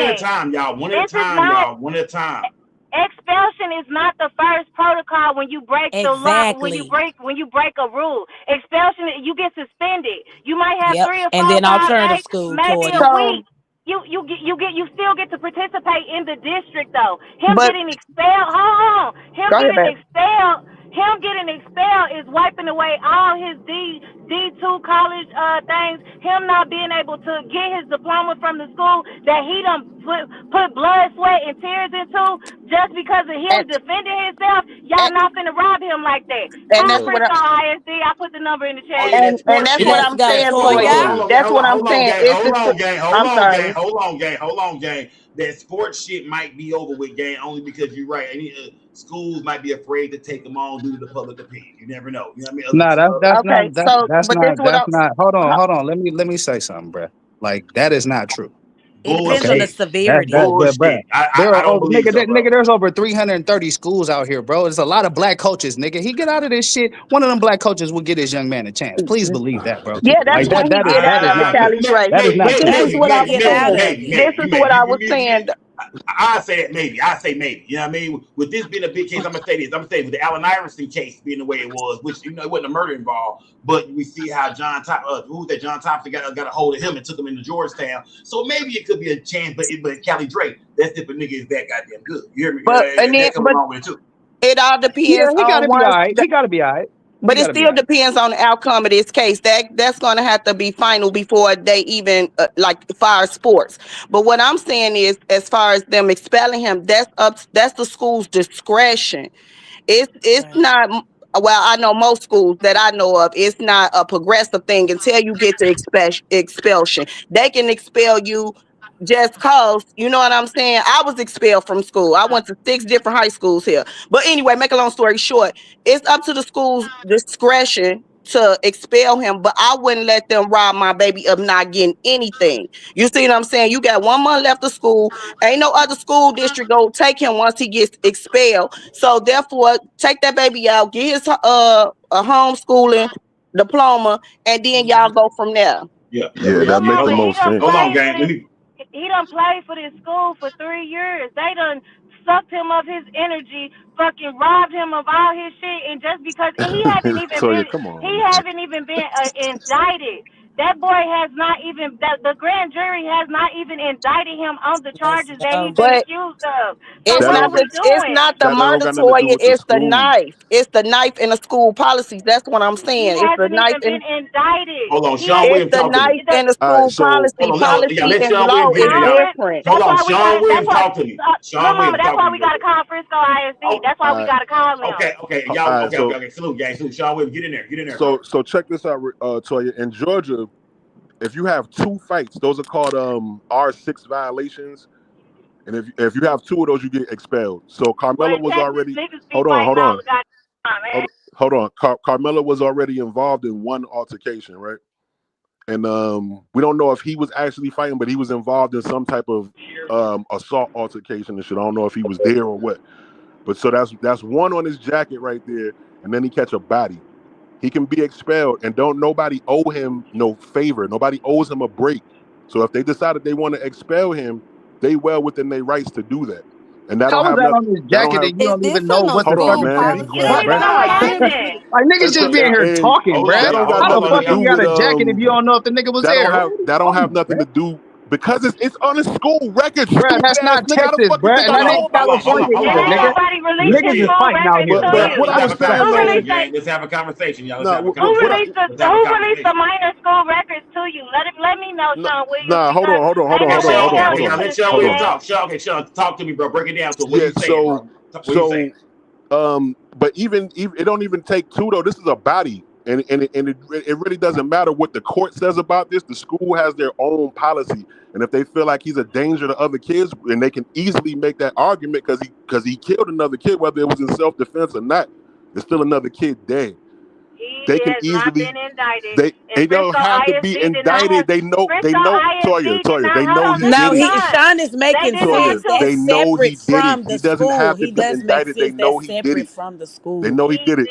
at a time, y'all. One at a time. Expulsion is not the first protocol when you break the law. When you break a rule, expulsion, you get suspended. You might have 3 or 4 And then alternative days, school, maybe a Toya. week. You still get to participate in the district though. Him But getting expelled. Hold on. Him go ahead, getting babe. expelled. Him getting expelled is wiping away all his D2 college things. Him not being able to get his diploma from the school that he done put blood, sweat, and tears into just because of him defending himself. Y'all not finna rob him like that. And that's what Conference on ISD. I put the number in the chat. and that's what I'm saying for you. That's what I'm saying. I'm sorry. Hold on, gang. That sports shit might be over with, gang, only because you're right. Schools might be afraid to take them on due to the public opinion. You never know. You know what I mean? No, that's but not. Hold on. Let me say something, bro. Like that is not true. It depends on the severity. Bruh. I don't believe so, bro. Nigga, there's over 330 schools out here, bro. There's a lot of black coaches, nigga. He get out of this shit. One of them black coaches will get his young man a chance. Please believe that, bro. Yeah, that's what he get out of it, Cali Trey. That is not true. This is what I'm saying. This is what I was saying. I say that maybe. I say maybe. You know what I mean? With this being a big case, I'm gonna say this. I'm gonna say with the Allen Iverson case being the way it was, which it wasn't a murder involved, but we see how John Thompson got a hold of him and took him into Georgetown. So maybe it could be a chance, but Cali Drake, that's if a nigga is that goddamn good. You hear me? That's coming along with it too. It all depends. He gotta be all right. He gotta be all right. But it still depends on the outcome of this case. That's going to have to be final before they even fire sports. But what I'm saying is, as far as them expelling him, that's the school's discretion. It's not. Well, I know most schools that I know of, it's not a progressive thing until you get to expulsion. They can expel you just cause, you know what I'm saying? I was expelled from school. I went to 6 different high schools here. But anyway, make a long story short, it's up to the school's discretion to expel him, but I wouldn't let them rob my baby of not getting anything. You see what I'm saying? You got 1 month left of school. Ain't no other school district go take him once he gets expelled. So therefore, take that baby out, get his a homeschooling diploma, and then y'all go from there. Yeah, that makes the most sense. Hold on, gang. He done played for this school for 3 years. They done sucked him of his energy, fucking robbed him of all his shit, and just because he hasn't even been indicted. That boy has not even. The grand jury has not even indicted him on the charges that he's been accused of. So It's not the murder, Toya. It's the knife. It's the knife in the school policies. That's what I'm saying. It's the knife been indicted. Hold on, Sean Williams. It's the knife in the school policy. Policy and law is different. Hold on, Sean Williams, talk to me. Sean Williams, that's why we got to call Frisco ISD. That's why we got to call him. Okay. Y'all, okay. Salute, gang. Salute. Sean Williams, get in there. So check this out, Toya. In Georgia, if you have 2 fights, those are called R6 violations. And if you have 2 of those, you get expelled. So Karmelo was already hold on. Karmelo was already involved in 1 altercation, right? And we don't know if he was actually fighting, but he was involved in some type of assault altercation and shit. I don't know if he was there or what. But so that's 1 on his jacket right there, and then he catch a body. He can be expelled, and nobody owe him no favor. Nobody owes him a break. So if they decided they want to expel him, they well within their rights to do that. And that don't have on his jacket, and you don't even know what the fucking thing was, bro. Like niggas just being here talking, bro. How the fuck you got a jacket if you don't know if the nigga was there? That don't have nothing to do. Because it's on a school record. Bro, that's not Texas, bro. And that ain't California either, nigga. Niggas is fighting out here. But what I was saying, let's have a conversation, y'all. Who released the minor school records to you? Let me know, Sean Williams. Nah, hold on. Let Sean Williams talk. Okay, Sean, talk to me, bro. Break it down to him. What you saying? But even it don't even take 2 though. This is a body. And it really doesn't matter what the court says about this. The school has their own policy, and if they feel like he's a danger to other kids, and they can easily make that argument because he killed another kid, whether it was in self-defense or not, there's still another kid dead. They can easily. They don't have to be indicted. They know. Toya. They know he did it. Sean is making sense. They know he did from it. the He doesn't school. have to He be does make indicted. They sense. know That's he did separate it. from the school. They know he did it.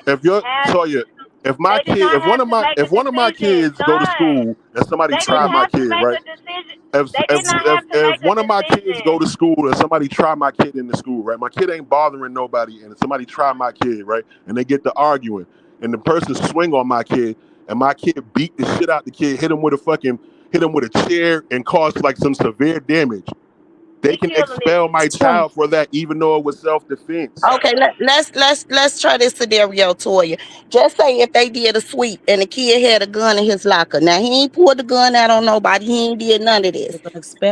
If you're Toya, if my They did kid, not have to make a if one of my decision, kids go to son. school and somebody They didn't try my have to kid, make right? a decision. They did not have to If make a one of my kids go decision. to school and somebody try my kid in the school, right? My kid ain't bothering nobody, and somebody try my kid, right? And they get to arguing, and the person swing on my kid, and my kid beat the shit out the kid, hit him with a chair, and cause like some severe damage. They can expel my child for that, even though it was self-defense. Okay, let's try this scenario, Toya. Just say if they did a sweep and the kid had a gun in his locker. Now he ain't pulled the gun out on nobody. He ain't did none of this.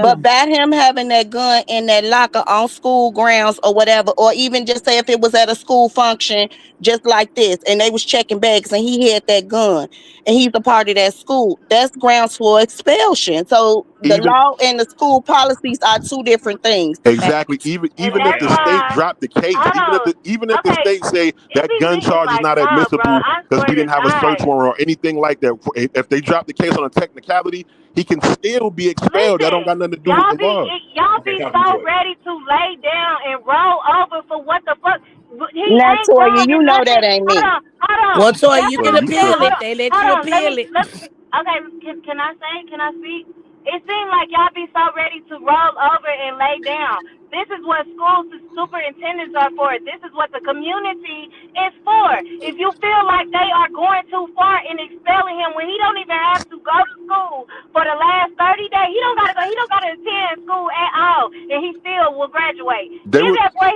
But by him having that gun in that locker on school grounds or whatever, or even just say if it was at a school function, just like this, and they was checking bags and he had that gun and he's a part of that school, that's grounds for expulsion. So the law and the school policies are two different things. Exactly. Even if that's the state why. dropped the case, Hold even if the Okay, state say it that be gun niggas charge is like not y'all, bro. admissible I because swear we to didn't have a search God. warrant or anything like that, if they drop the case on a technicality, he can still be expelled. That don't got nothing to do with the law. Y'all be so ready to lay down and roll over for what the fuck. He Now, ain't Toya, done you know nothing. that ain't Hold me. on, hold on. Well, Toy, That's you what can Well, you appeal tripping. it. They let hold you on. Let appeal me. it. Okay, can I say? Can I speak? It seems like y'all be so ready to roll over and lay down. This is what school superintendents are for. This is what the community is for. If you feel like they are going too far in expelling him when he don't even have to go to school for the last 30 days, he don't gotta go. He don't gotta attend school at all, and he still will graduate. They Give would that boy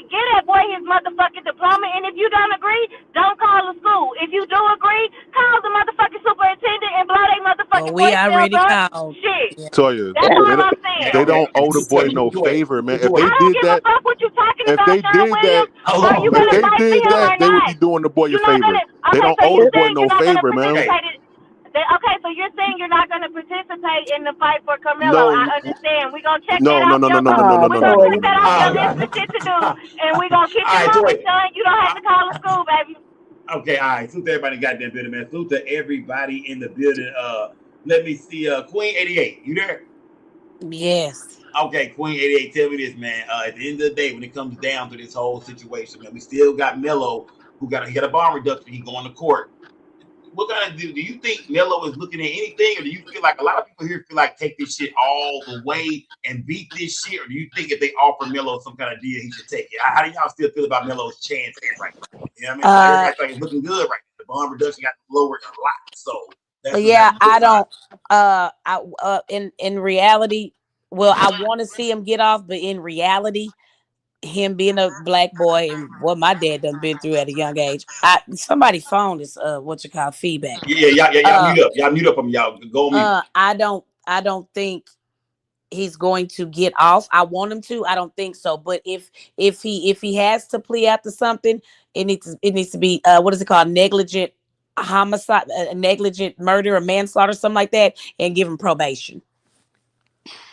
give that boy his motherfucking diploma. And if you don't agree, don't call the school. If you do agree, call the motherfucking superintendent and blow their Well, motherfucking we voicemails already up. called. Shit, Yeah. Toya, that's all I'm saying. they don't owe the boy no favor, man. If I they don't did give a that, fuck what you talking if about, they Sean did that, Williams. Are you if gonna they fight for did him or that, they would not? be doing the boy a You're not favor. gonna. They Okay, don't so owe you're the boy saying no you're not gonna favor, man. participate. Okay, so you're saying you're not gonna participate in the fight for Karmelo. No, I understand. We're gonna check that no, no, off no, no, your. no, no, no, no, We're no, no, gonna no, check no, no, that no, off no, your no. list of shit to do, and we're gonna keep it moving, son. You don't have to call the school, baby. Okay, all right. Salute to everybody in the goddamn building, man. Salute to everybody in the building. Let me see. Queen 88, you there? Yes. Okay, Queen 88, tell me this, man. At the end of the day, when it comes down to this whole situation, man, we still got Melo, he got a bond reduction. He going to court. What gonna do? Do you think Melo is looking at anything, or do you feel like a lot of people here feel like take this shit all the way and beat this shit, or do you think if they offer Melo some kind of deal, he should take it? How do y'all still feel about Melo's chances right now? You know what I mean? Like everybody's like it's looking good right now. The bond reduction got lowered a lot, so that's Yeah, I good. don't. In reality, well, I want to see him get off, but in reality, him being a black boy and what my dad done been through at a young age, somebody's phone is what you call feedback. Yeah, y'all mute up. Y'all mute up from y'all. Go on mute. I don't think he's going to get off. I want him to. I don't think so. But if he has to plea out to something, it needs to be what is it called? Negligent homicide, negligent murder or manslaughter, something like that, and give him probation.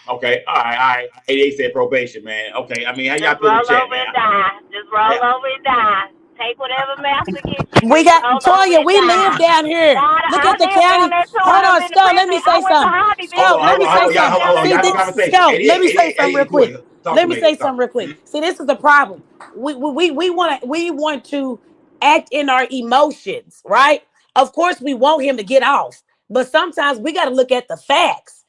Okay, all right. They said probation, man. Okay, I mean, how y'all feel in the Roll chat, over man? and die. Just roll over and die. Take whatever master gets you. We Just got roll over Toya. and We die. live down here. Look I at the live down county. there too. Hold I done on, been to Scout. Let me prison. I say went to something. Hobby, bitch. Scout, let me say something. Hold on. See Y'all have a this, conversation. Scout. Let me say something real quick. Let me say something real quick. See, this is the problem. We want to act in our emotions, right? Of course, we want him to get off, but sometimes we got to look at the facts.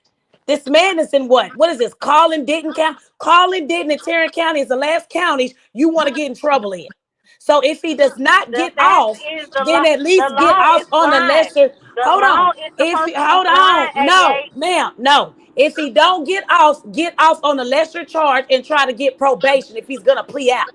This man is in what? What is this? Collin, Denton County. Collin, Denton, and Tarrant County is the last counties you want to get in trouble in. So if he does not The get fact off, is the then at the least get law off is on the blind. lesser. The Hold law on. is If supposed to be hold on, blind, no, 88. ma'am, no. If he don't get off on a lesser charge and try to get probation if he's gonna plea out.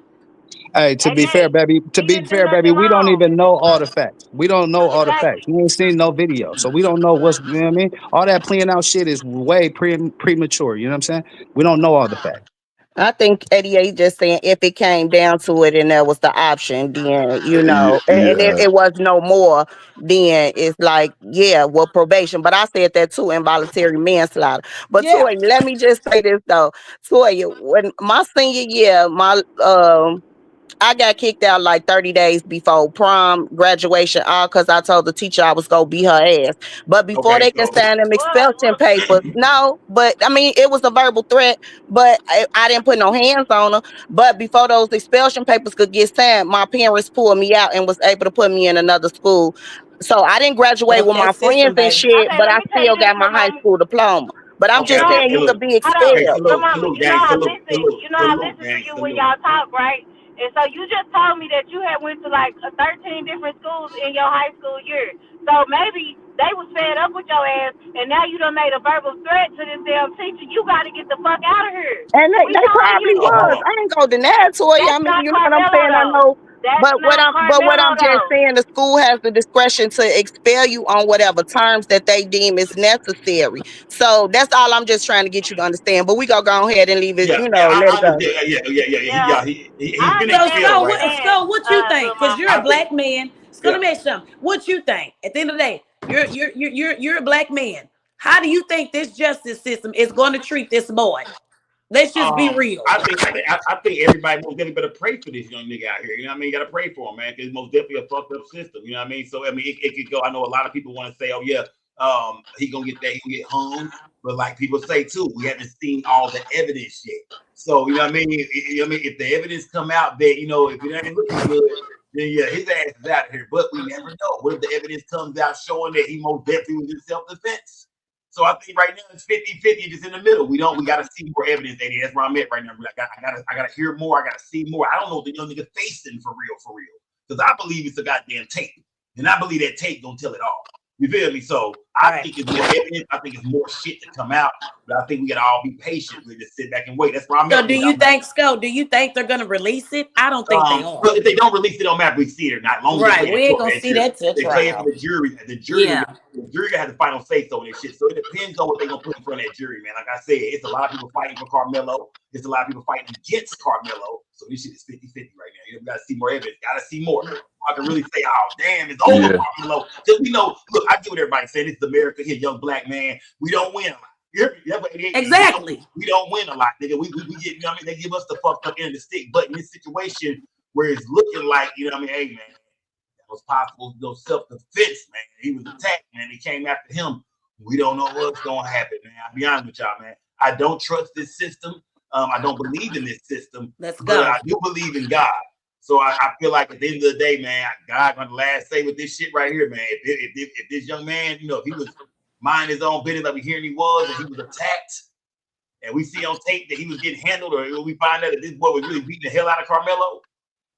Hey, to be fair, 88. baby, He didn't do nothing we don't wrong. even know all the facts. We don't know all the facts. Exactly. We ain't seen no video. So we don't know what's, you know what I mean? All that playing out shit is way premature. You know what I'm saying? We don't know all the facts. I think 88 just saying if it came down to it and that was the option, then and Yeah. it was no more, then it's like, yeah, well, probation. But I said that too, involuntary manslaughter. But Yeah. Toya, let me just say this though. Toya, when my senior year, my I got kicked out like 30 days before prom, graduation, all because I told the teacher I was going to beat her ass. But before they could sign them expulsion papers, no, but I mean, it was a verbal threat, but I didn't put no hands on her. But before those expulsion papers could get signed, my parents pulled me out and was able to put me in another school. So I didn't graduate with my friends and shit, but I still got my high school diploma. But I'm just saying you could be expelled. You know I listen to you when y'all talk, right? And so you just told me that you had went to like 13 different schools in your high school year. So maybe they was fed up with your ass, and now you done made a verbal threat to this damn teacher. You got to get the fuck out of here. And they probably was. I ain't gonna deny it to you. I mean, you know what I'm saying? I know. But what I'm just saying, the school has the discretion to expel you on whatever terms that they deem is necessary. So that's all I'm just trying to get you to understand. But we gonna go ahead and leave it, let it go. He's been expelled, right? So what you think? Because you're a black man. So let me ask you something. What you think? At the end of the day, you're a black man. How do you think this justice system is going to treat this boy? Let's just be real. I think everybody most definitely better pray for this young nigga out here. You know what I mean? You gotta pray for him, man, because it's most definitely a fucked up system. You know what I mean? So I mean, it could go. I know a lot of people want to say, "Oh yeah, he gonna get that, he gonna get hung," but like people say too, we haven't seen all the evidence yet. So you know what I mean? If the evidence come out that if it ain't looking good, then yeah, his ass is out of here. But we never know. What if the evidence comes out showing that he most definitely was in self-defense? So I think right now it's 50-50, just in the middle. We gotta see more evidence, AD. That's where I'm at right now. I gotta hear more, I gotta see more. I don't know what the young nigga facing for real. Because I believe it's a goddamn tape. And I believe that tape gonna tell it all. You feel me? So I think it's more evidence, I think it's more shit to come out, but I think we gotta all be patient. We just sit back and wait. That's where I'm at. So do you think they're gonna release it? I don't think they are. But if they don't release it on map, we see it or not. Long right, we ain't gonna see that till they play it for the jury. The jury has the final say so on this shit. So it depends on what they're gonna put in front of that jury, man. Like I said, it's a lot of people fighting for Karmelo. It's a lot of people fighting against Karmelo. So this shit is 50-50 right now. You gotta see more evidence. Gotta see more. I can really say, oh damn, it's over, Karmelo. Because we know, look, I get what everybody's saying. This is America here, young black man. We don't win a lot. Exactly. We don't win a lot, nigga. We get, they give us the fucked up end of the stick. But in this situation where it's looking like, hey man, that was possible, self-defense, man. He was attacked, man. They came after him. We don't know what's gonna happen, man. I'll be honest with y'all, man. I don't trust this system. I don't believe in this system. But I do believe in God. So I feel like at the end of the day, man, God gonna last say with this shit right here, man. If this young man, if he was minding his own business like we hearing he was, and he was attacked, and we see on tape that he was getting handled, or we find out that this boy was really beating the hell out of Karmelo,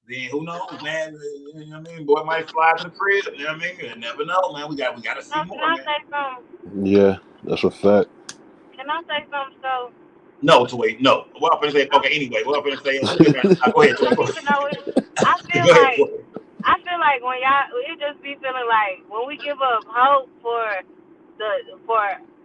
then who knows, man? You know what I mean? Boy might fly to the crib. You know what I mean? You never know, man. We gotta see more, man. Can I say something? Yeah, that's a fact. Can I say something? So. No, Toy, no. What I'm gonna say? Okay, anyway, what I'm gonna say? Go ahead, Toy. I feel like when y'all, it just be feeling like when we give up hope for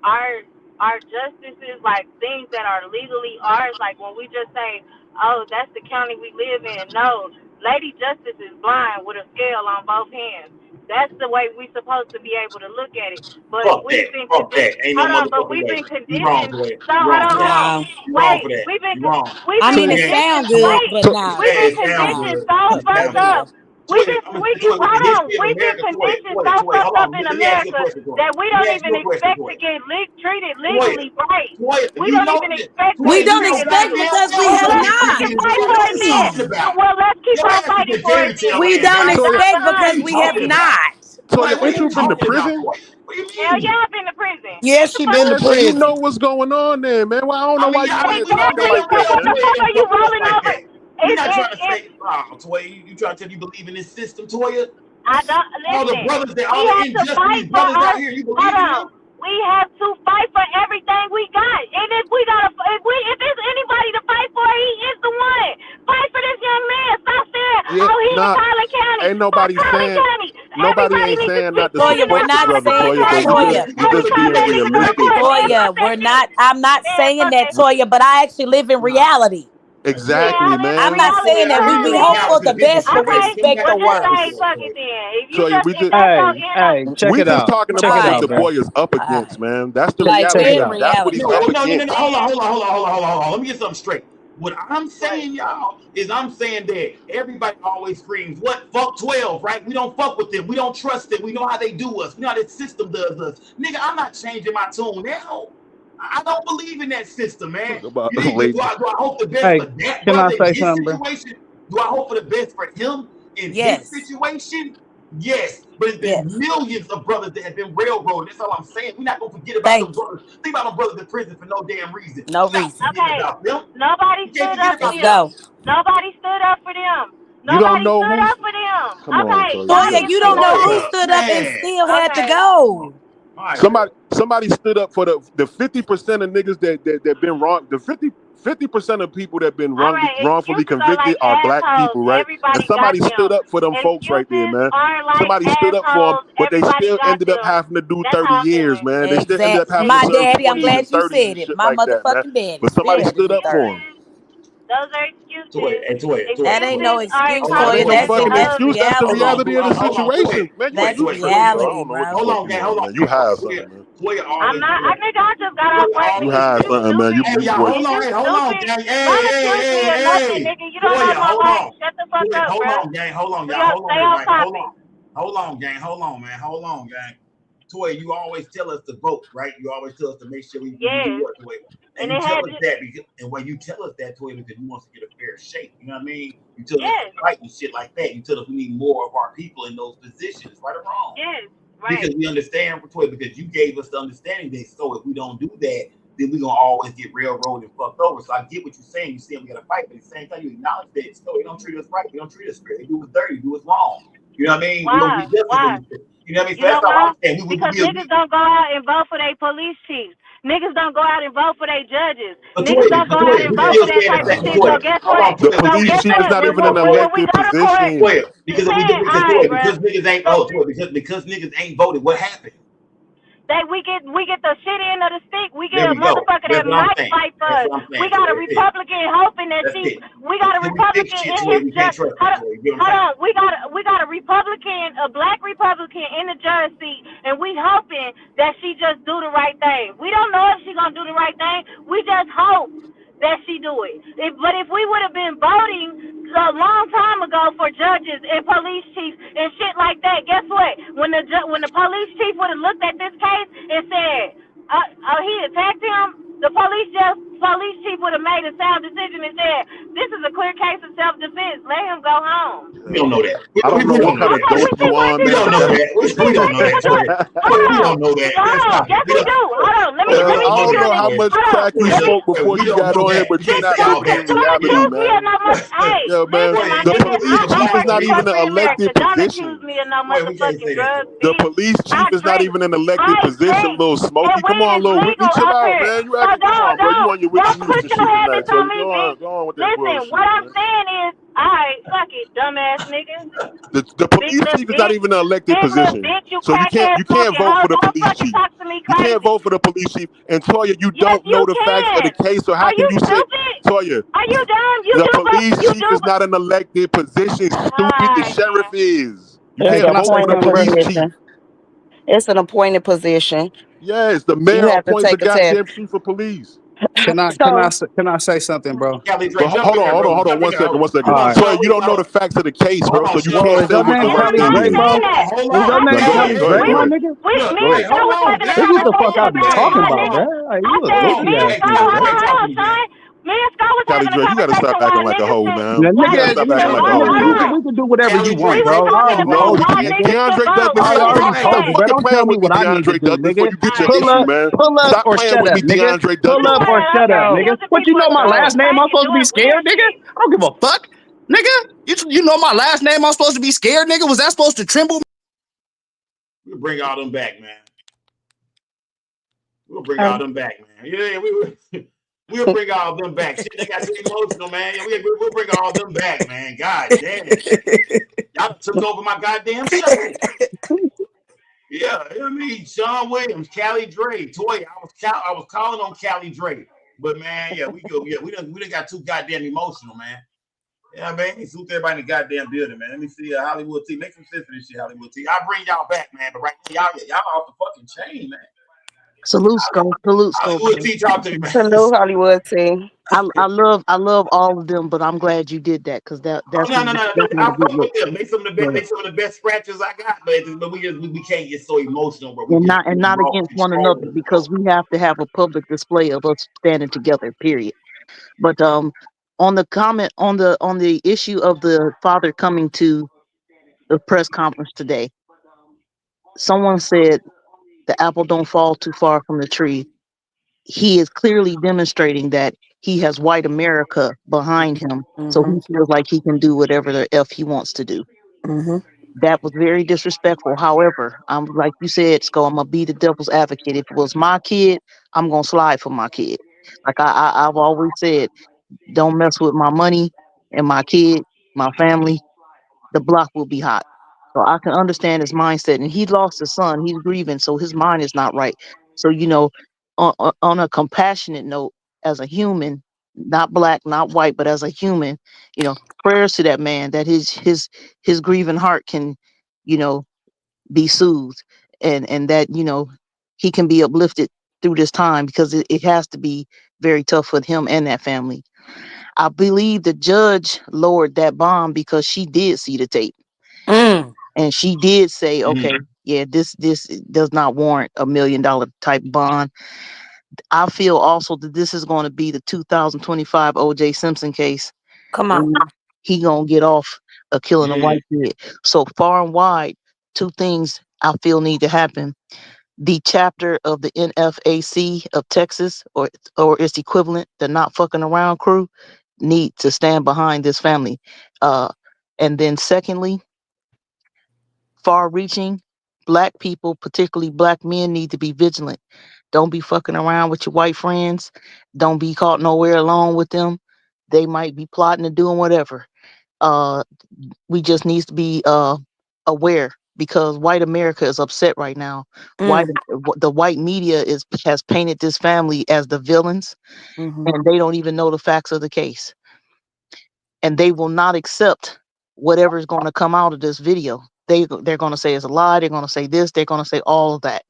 our justices, like things that are legally ours, like when we just say, oh, that's the county we live in. No, Lady Justice is blind with a scale on both hands. That's the way we supposed to be able to look at it. But we've been conditioned. We've been conditioned. So hold on. Wait, we've been conditioned. Sound good, but nah. We've been conditioned so fucked up. We've been conditioned so fucked up in America that we don't even expect to get treated legally right. We don't even expect. We don't expect because we have not. Well, let's keep on fighting for it. We don't expect because we have not. So ain't you been to prison? Hell yeah, I've been to prison. Yes, she been to prison. You know what's going on there, man. Well, I don't know why you talking like that. What the fuck are you rolling over? You're not trying to say, Toya, you trying to tell you believe in this system, Toya? I don't listen. All the brothers that all the injustice brothers out here, you believe in them? We have to fight for everything we got. And if there's anybody to fight for, he is the one. Fight for this young man. Stop saying, he's in Collin County. Ain't nobody saying nobody ain't saying not to Toya, we're not saying Toya, we're not. I'm not saying that, Toya, but I actually live in reality. Exactly, man. I'm not saying that we hope for the best, but we expect the worst. So we just, check it out. Talking about what the boy is up against, man. That's the reality. That's what he's up against. No. Hold on. Let me get something straight. What I'm saying, y'all, is I'm saying that everybody always screams, what? Fuck 12, right? We don't fuck with them. We don't trust them. We know how they do us. We know how that system does us. Nigga, I'm not changing my tune now. I don't believe in that system, man. Do I hope the best for that brother in his situation? Do I hope for the best for him in his situation? Yes, but it's been millions of brothers that have been railroaded. That's all I'm saying. We're not gonna forget about them brothers. Think about them brothers in prison for no damn reason. Reason. Okay. About them. Nobody stood up for them. Go. Nobody stood up for them. You don't Nobody know stood who? up for them. Come on, Okay. Toya, you don't know who stood up and still had to go. Somebody stood up for the 50% of niggas that been wrong. The 50% of people that been wrongfully convicted are black people, right? And somebody stood up for them folks right there, man. Somebody stood up for them, but they still ended up having to do 30 years, man. They still ended up having My to serve daddy, I'm 20s glad and you 30s said and it. shit My like that, man. motherfucking daddy. But somebody stood up for them. Those are excuses. That ain't no excuse, Toya. That's fucking that's excuse. That's the reality of the Hold on, situation, man. That's You crazy, bro. I reality, don't know what the Hold fuck on, you gang. on, Hold on. man. You high something, man. I'm not. I think I just got off work. You high something, man. You Hey, y'all, hold on. Hey, hold on, gang. Don't accuse me of nothing, nigga. You don't know my life. Shut the fuck up, Hold bro. on, gang. Hold on, We y'all. gotta stay on topic. Hold on, gang. Hold on, man. Hold on, gang. Toya, you always tell us to vote, right? You always tell us to make sure we do what, Toya. And you tell us that because, and when you tell us that, Toya, because you want to get a fair shake. You know what I mean? You tell us to fight and shit like that. You tell us we need more of our people in those positions, right or wrong? Yes, right. Because we understand, Toya, because you gave us the understanding that so if we don't do that, then we're gonna always get railroaded and fucked over. So I get what you're saying. You're saying we gotta fight, but at the same time, you acknowledge that so they don't treat us right, they don't treat us fair, they do us dirty, they do us wrong. You know what I mean? Why? We don't get justice. You know what I mean? So that's all I'm saying. Because niggas don't go out and vote for their police chiefs. Niggas don't go out and vote for their judges. Niggas don't go out and vote for that type of shit. So guess what? The police chief is not even an elected position. Because niggas ain't because niggas ain't voted, what happened? We get the shit end of the stick. We get a motherfucker that might fight for us. We got a Republican hoping that we got a Republican in his judge. Hold on. We got a Republican, a black Republican in the judge seat, and we hoping that she just do the right thing. We don't know if she gonna do the right thing. We just hope that she do it. But if we would have been voting a long time ago for judges and police chiefs and shit like that, guess what? When the police chief would have looked at this case and said, he attacked him, the police chief would have made a sound decision and said, this is a clear case of self-defense. Let him go home. We don't know that. I don't know what kind of dope you on, man. We don't know that. We don't know that. We don't know that. Yes, we do. Hold on. Let me I don't know how much crack you smoked before you got on here, but you're not living in reality, man. Yo, man, the police chief is not even an elected position. The police chief is not even an elected position, Little Smokey. Come on, Little Whitney, chill out, man. You acting, come on, bro. You on your Whitney Houston shit tonight, so go on with that bullshit. Listen, what I'm saying is, all right, fuck it, dumbass nigga. The police chief is not even an elected position, so you can't vote for the police chief. You can't vote for the police chief. And Toya, you don't know the facts of the case, so how can you say, Toya? Are you dumb? The police chief is not an elected position. Stupid, the sheriff is. You can't vote for the police chief. It's an appointed position. Yes, the mayor appoints the goddamn chief of police. Can I say something, bro? But hold on, 1 second. Right. So you don't know the facts of the case, bro. So you can't say what the right thing is. Is your name Kelly Drake, my nigga? This is what the fuck I be talking about, man. Like, you a goofy ass nigga. Me and Scott was Kelly Drake, you gotta stop acting like a hoe, man. Now, You gotta stop acting like a hoe. We can do whatever you want, bro. No, you can't. DeAndre Douglas. I already told you, bro. Don't tell me what I need to do, nigga. You get your issue, man. Pull up Stop or playing shut with up, me, nigga. DeAndre Pull Douglas. up or shut up, nigga. What, you know my last name? I'm supposed to be scared, nigga? I don't give a fuck, nigga. You know my last name? I'm supposed to be scared, nigga? Was that supposed to tremble? We'll bring all them back, man. We'll bring all them back, man. Yeah, we'll bring all them back. Shit, they got too emotional, man. We'll bring all them back, man. God damn. Y'all took over my goddamn show. Yeah, you know what I mean? Sean Williams, Callie Dre, Toya. I was calling on Callie Dre. But man, we done got too goddamn emotional, man. Yeah, man. He suit everybody in the goddamn building, man. Let me see Hollywood T. Make some sense of this shit, Hollywood T. I'll bring y'all back, man. But right now, y'all off the fucking chain, man. Salute, Scope. Salute, Scope. Hollywood T, talk to me, man. Hello, Hollywood team. I love all of them, but I'm glad you did that because that's No. not I a good fuck look. with them. Make some of the best scratches I got, but we can't get so emotional, bro. We And just not raw against one another control. because we have to have a public display of us standing together. Period. But on the comment on the issue of the father coming to the press conference today, someone said the apple don't fall too far from the tree. He is clearly demonstrating that he has white America behind him, so he feels like he can do whatever the f he wants to do. That was very disrespectful. However, I'm like you said, Sco, I'm gonna be the devil's advocate. If it was my kid, I'm gonna slide for my kid. Like I've always said, don't mess with my money and my kid, my family. The block will be hot. So I can understand his mindset. And he lost his son. He's grieving, so his mind is not right. So on a compassionate note, as a human, not black, not white, but as a human, prayers to that man that his grieving heart can, you know, be soothed, and that he can be uplifted through this time because it has to be very tough for him and that family. I believe the judge lowered that bond because she did see the tape and she did say, okay, yeah, this does not warrant $1 million type bond. I feel also that this is going to be the 2025 O.J. Simpson case. Come on. He gonna get off of killing a white kid. So far and wide, two things I feel need to happen. The chapter of the NFAC of Texas or its equivalent, the Not Fucking Around crew, need to stand behind this family. And then secondly, far-reaching black people, particularly black men, need to be vigilant. Don't be fucking around with your white friends. Don't be caught nowhere alone with them. They might be plotting and doing whatever. We just need to be aware because white America is upset right now. The white media has painted this family as the villains, and they don't even know the facts of the case. And they will not accept whatever is going to come out of this video. They're going to say it's a lie. They're going to say this. They're going to say all of that.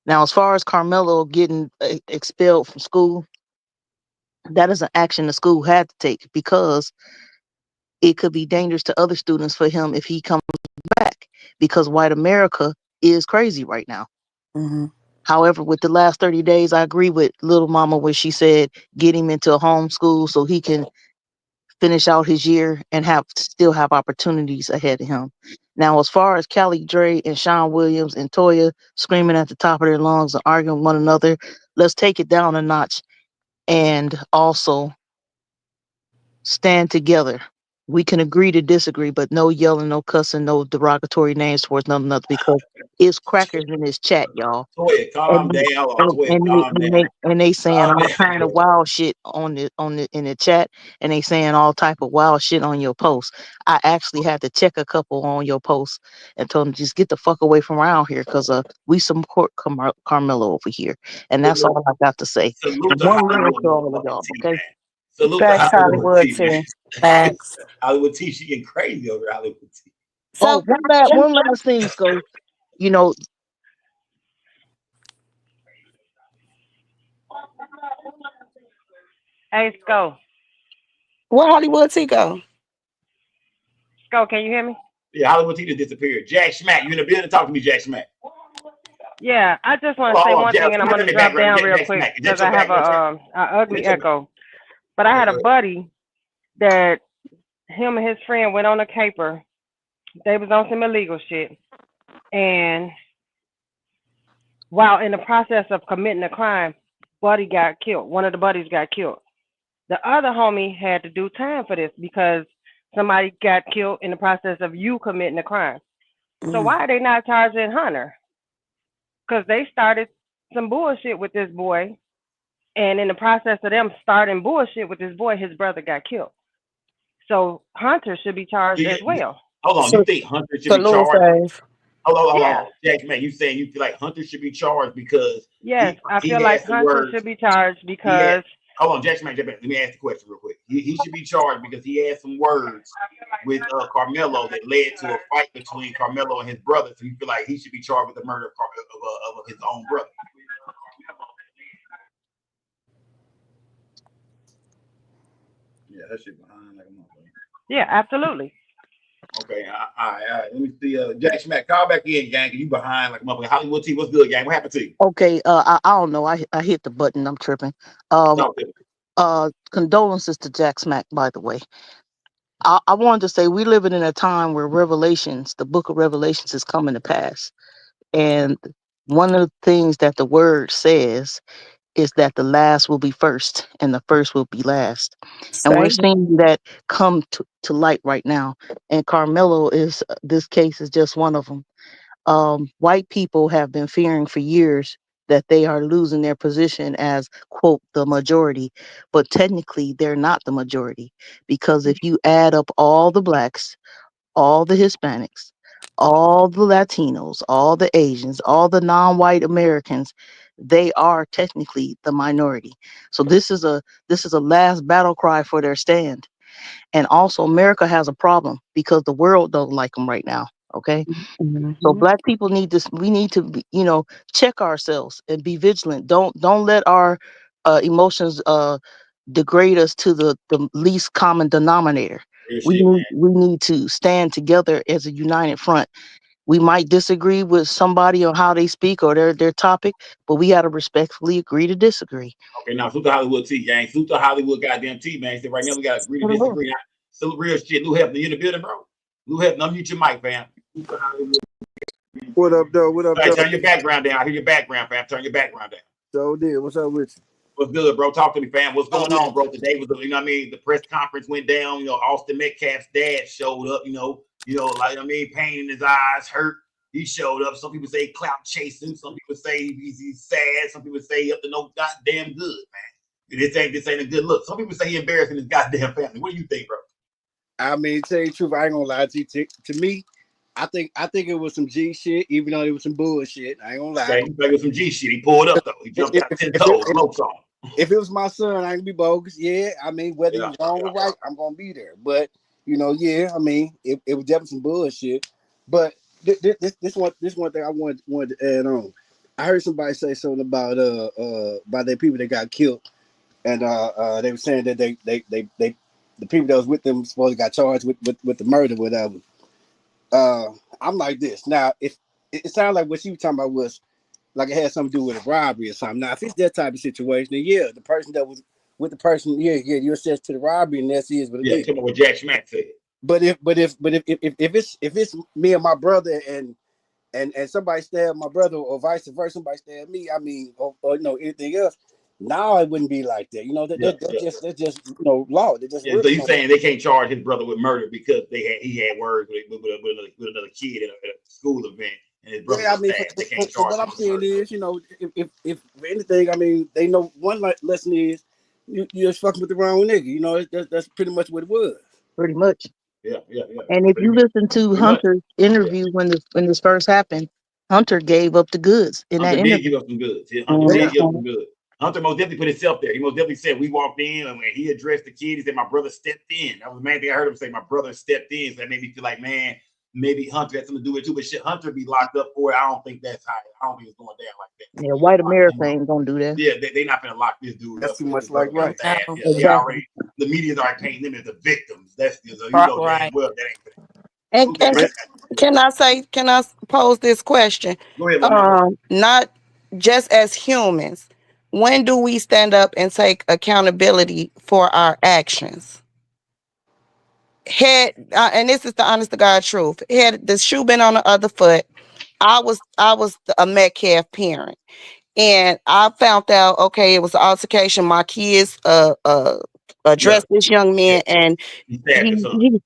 Now, as far as Karmelo getting expelled from school, that is an action the school had to take because it could be dangerous to other students for him if he comes back because white America is crazy right now. However, with the last 30 days, I agree with Little Mama when she said get him into a homeschool so he can finish out his year and still have opportunities ahead of him. Now, as far as Callie Dre and Sean Williams and Toya screaming at the top of their lungs and arguing with one another, let's take it down a notch and also stand together. We can agree to disagree, but no yelling, no cussing, no derogatory names towards none another because it's crackers in this chat, y'all. Toya, calm down. And they saying all kind of wild shit in the chat, and they saying all type of wild shit on your post. I actually had to check a couple on your posts and told them just get the fuck away from around here because we support Karmelo over here, and that's all I got to say. Salute to One love Hollywood to all of y'all, T, okay? man. Salute to Facts, Hollywood T, man. Facts. Hollywood T, she getting crazy over Hollywood T. So one last thing, Sco. Hey, Sco. Where Hollywood T go? Sco, can you hear me? Yeah, Hollywood T just disappeared. Jack Schmack, you in the building? Talk to me, Jack Schmack. Yeah, I just want to say one thing, and I'm going to drop down real quick because I have a ugly echo. But I had a buddy that him and his friend went on a caper. They was on some illegal shit. And while in the process of committing a crime, buddy got killed. One of the buddies got killed. The other homie had to do time for this because somebody got killed in the process of you committing a crime. So why are they not charging Hunter? Because they started some bullshit with this boy. And in the process of them starting bullshit with this boy, his brother got killed. So Hunter should be charged as well. Hold on, you think Hunter should be charged? Hold on. Jack, man, you saying you feel like Hunter should be charged because I feel like Hunter should be charged because hold on, Jack, let me ask the question real quick. He should be charged because he had some words with Karmelo that led to a fight between Karmelo and his brother. So you feel like he should be charged with the murder of his own brother? Yeah, that shit behind like a motherfucker. Yeah, absolutely. Okay, all right. Let me see. Jack Schmack, call back in, gang. You behind like a motherfucker. Hollywood T, what's good, gang? What happened to you? Okay, I don't know. I hit the button. I'm tripping. Talk to me. Condolences to Jack Smack, by the way. I wanted to say we living in a time where Revelations, the book of Revelations, is coming to pass. And one of the things that the word says is that the last will be first and the first will be last. And we're seeing that come to light right now. And Karmelo is, this case is just one of them. White people have been fearing for years that they are losing their position as, quote, the majority. But technically, they're not the majority. Because if you add up all the blacks, all the Hispanics, all the Latinos, all the Asians, all the non-white Americans, they are technically the minority. So this is a last battle cry for their stand. And also America has a problem because the world don't like them right now. Okay. So black people need this. We need to be, check ourselves and be vigilant. Don't let our emotions degrade us to the least common denominator. We need to stand together as a united front. We might disagree with somebody on how they speak or their topic, but we got to respectfully agree to disagree. Okay, now salute to Hollywood T, gang. Salute to Hollywood goddamn T, man. So right now we got to agree to disagree. Salute real shit. Lou Hefner, you in the building, bro? Lou Hefner, unmute your mic, fam. What up, though? What up, Hey, though? turn your background down. I hear your background, fam. Turn your background down. So did. What's up with you? What's good, bro? Talk to me, fam. What's going on, bro? Today was, you know what I mean? The press conference went down. You know, Austin Metcalf's dad showed up. You know, like, I mean, pain in his eyes, hurt. He showed up. Some people say clout chasing. Some people say he's sad. Some people say he up to no goddamn good, man. This ain't a good look. Some people say he embarrassing his goddamn family. What do you think, bro? I mean, to tell you the truth, I ain't gonna lie to you. To me, I think it was some G shit, even though it was some bullshit. I ain't gonna lie. Okay, he think it was some G shit. He pulled up though. He jumped out 10 toes. Smoke on. If it was my son, I ain't gonna be bogus. Yeah, I mean, whether he's wrong or right, I'm gonna be there. But yeah, I mean, it was definitely some bullshit. But this one thing I wanted to add on. I heard somebody say something about their people that got killed, and they were saying that they the people that was with them supposedly got charged with the murder, whatever. I'm like this. Now, if it sounds like what she was talking about was like it had something to do with a robbery or something. Now, if it's that type of situation, then yeah, the person that was with the person, you're access to the robbery, and that's what it is. Come on, what Jack Schmack said. But if it's me and my brother and somebody stabbed my brother or vice versa, somebody stabbed me, I mean, or anything else. Now it wouldn't be like that, that's just law. They just so you saying they can't charge his brother with murder because he had words with another kid at a school event and his brother was stabbed. They can't charge. What I'm saying is, if anything, I mean, they know one lesson is you're just fucking with the wrong nigga. That's pretty much what it was. Pretty much. Yeah. And if you listen to Hunter's interview when this first happened, Hunter gave up the goods in that interview. Did give up some goods. Yeah, Hunter did give up some goods. Hunter most definitely put himself there. He most definitely said we walked in and when he addressed the kid, he said my brother stepped in. That was the main thing I heard him say. My brother stepped in. So that made me feel like, man, maybe Hunter had something to do with it too. But shit, Hunter be locked up for it. I don't think that's how. I don't think it's going down like that. Yeah, white America ain't gonna do that. Yeah, they not gonna lock this dude that's up. Too much like right. Exactly. The media's already painting them as the victims. That's right. Well, that ain't. And can I pose this question? Go ahead. Not just as humans. When do we stand up and take accountability for our actions? And this is the honest to God truth. Had the shoe been on the other foot, I was a Metcalf parent, and I found out it was an altercation. My kids addressed this young man, and he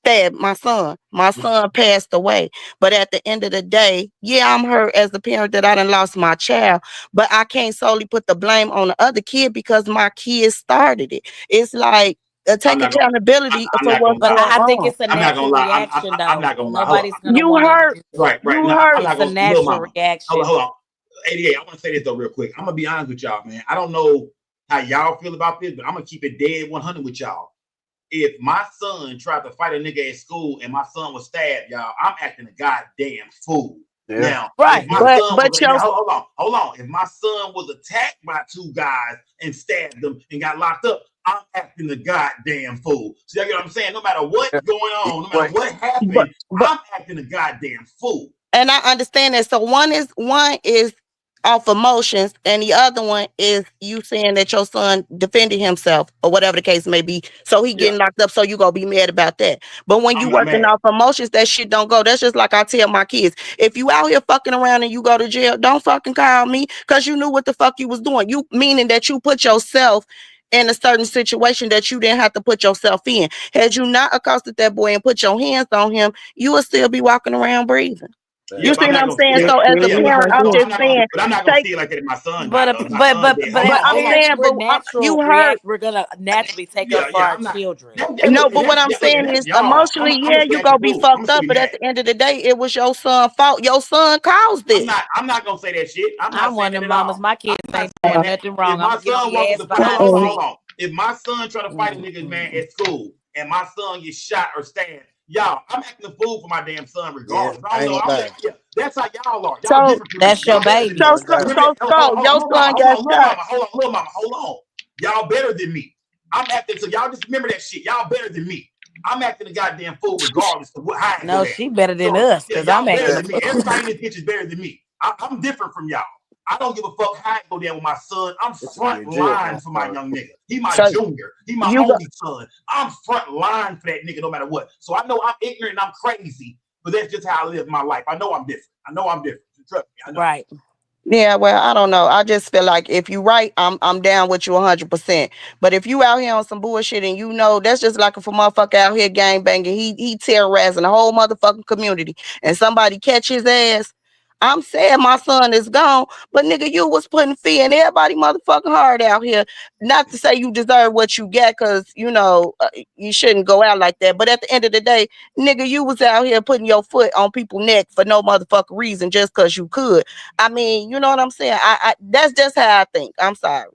stabbed my son. My son passed away. But at the end of the day, I'm hurt as the parent that I done lost my child. But I can't solely put the blame on the other kid because my kids started it. It's like take accountability for what's going on. I think it's a natural reaction, though. I'm not gonna lie. Nobody's gonna you want hurt. Right. You now, hurt. I'm not It's gonna, a natural reaction. Hold on. 88. I want to say this though real quick. I'm gonna be honest with y'all, man. I don't know how y'all feel about this, but I'm gonna keep it dead 100 with y'all. If my son tried to fight a nigga at school and my son was stabbed, y'all, I'm acting a goddamn fool. Yeah. Now, right, hold on. If my son was attacked by two guys and stabbed them and got locked up, I'm acting the goddamn fool. See, you get what I'm saying? No matter what's going on, no matter what happened, I'm acting the goddamn fool. And I understand that. So one is off emotions, and the other one is you saying that your son defended himself or whatever the case may be. So he getting locked up, so you gonna be mad about that. But when you working off emotions, that shit don't go. That's just like I tell my kids. If you out here fucking around and you go to jail, don't fucking call me, because you knew what the fuck you was doing. You meaning that you put yourself in a certain situation that you didn't have to put yourself in. Had you not accosted that boy and put your hands on him, you would still be walking around breathing. You see what I'm saying? So as a parent, I'm just saying, but I'm not gonna see it like that in my son. But as parents, we're gonna naturally take up for our children. No, but what I'm saying is emotionally, yeah, you gonna be fucked up, but at the end of the day, it was your son's fault. Your son caused it. I'm not gonna say that shit. I'm one of them mamas. My kids ain't doing nothing wrong. If my son walks the hold on. If my son try to fight a nigga, man, at school, and my son gets shot or stabbed, y'all, I'm acting a fool for my damn son regardless. That's how y'all are. Y'all different. That's your baby. Your son got shot. Hold on. Y'all better than me. I'm acting, so y'all just remember that shit. Y'all better than me. I'm acting a goddamn fool regardless of what happened. No, she better than us, because I'm better than me. Everybody in this bitch is better than me. I'm different from y'all. I don't give a fuck how I go down with my son. I'm front line for my young nigga. He my junior. He my only son. I'm front line for that nigga no matter what. So I know I'm ignorant and I'm crazy, but that's just how I live my life. I know I'm different. Trust me, I know. Right. Yeah, well, I don't know. I just feel like if you right, I'm down with you 100%. But if you out here on some bullshit and you know, that's just like if a motherfucker out here gang banging, he terrorizing the whole motherfucking community, and somebody catch his ass. I'm saying my son is gone, but nigga, you was putting fear in everybody motherfucking heart out here. Not to say you deserve what you get, because, you know, you shouldn't go out like that. But at the end of the day, nigga, you was out here putting your foot on people's neck for no motherfucking reason, just because you could. I mean, you know what I'm saying? I that's just how I think. I'm sorry.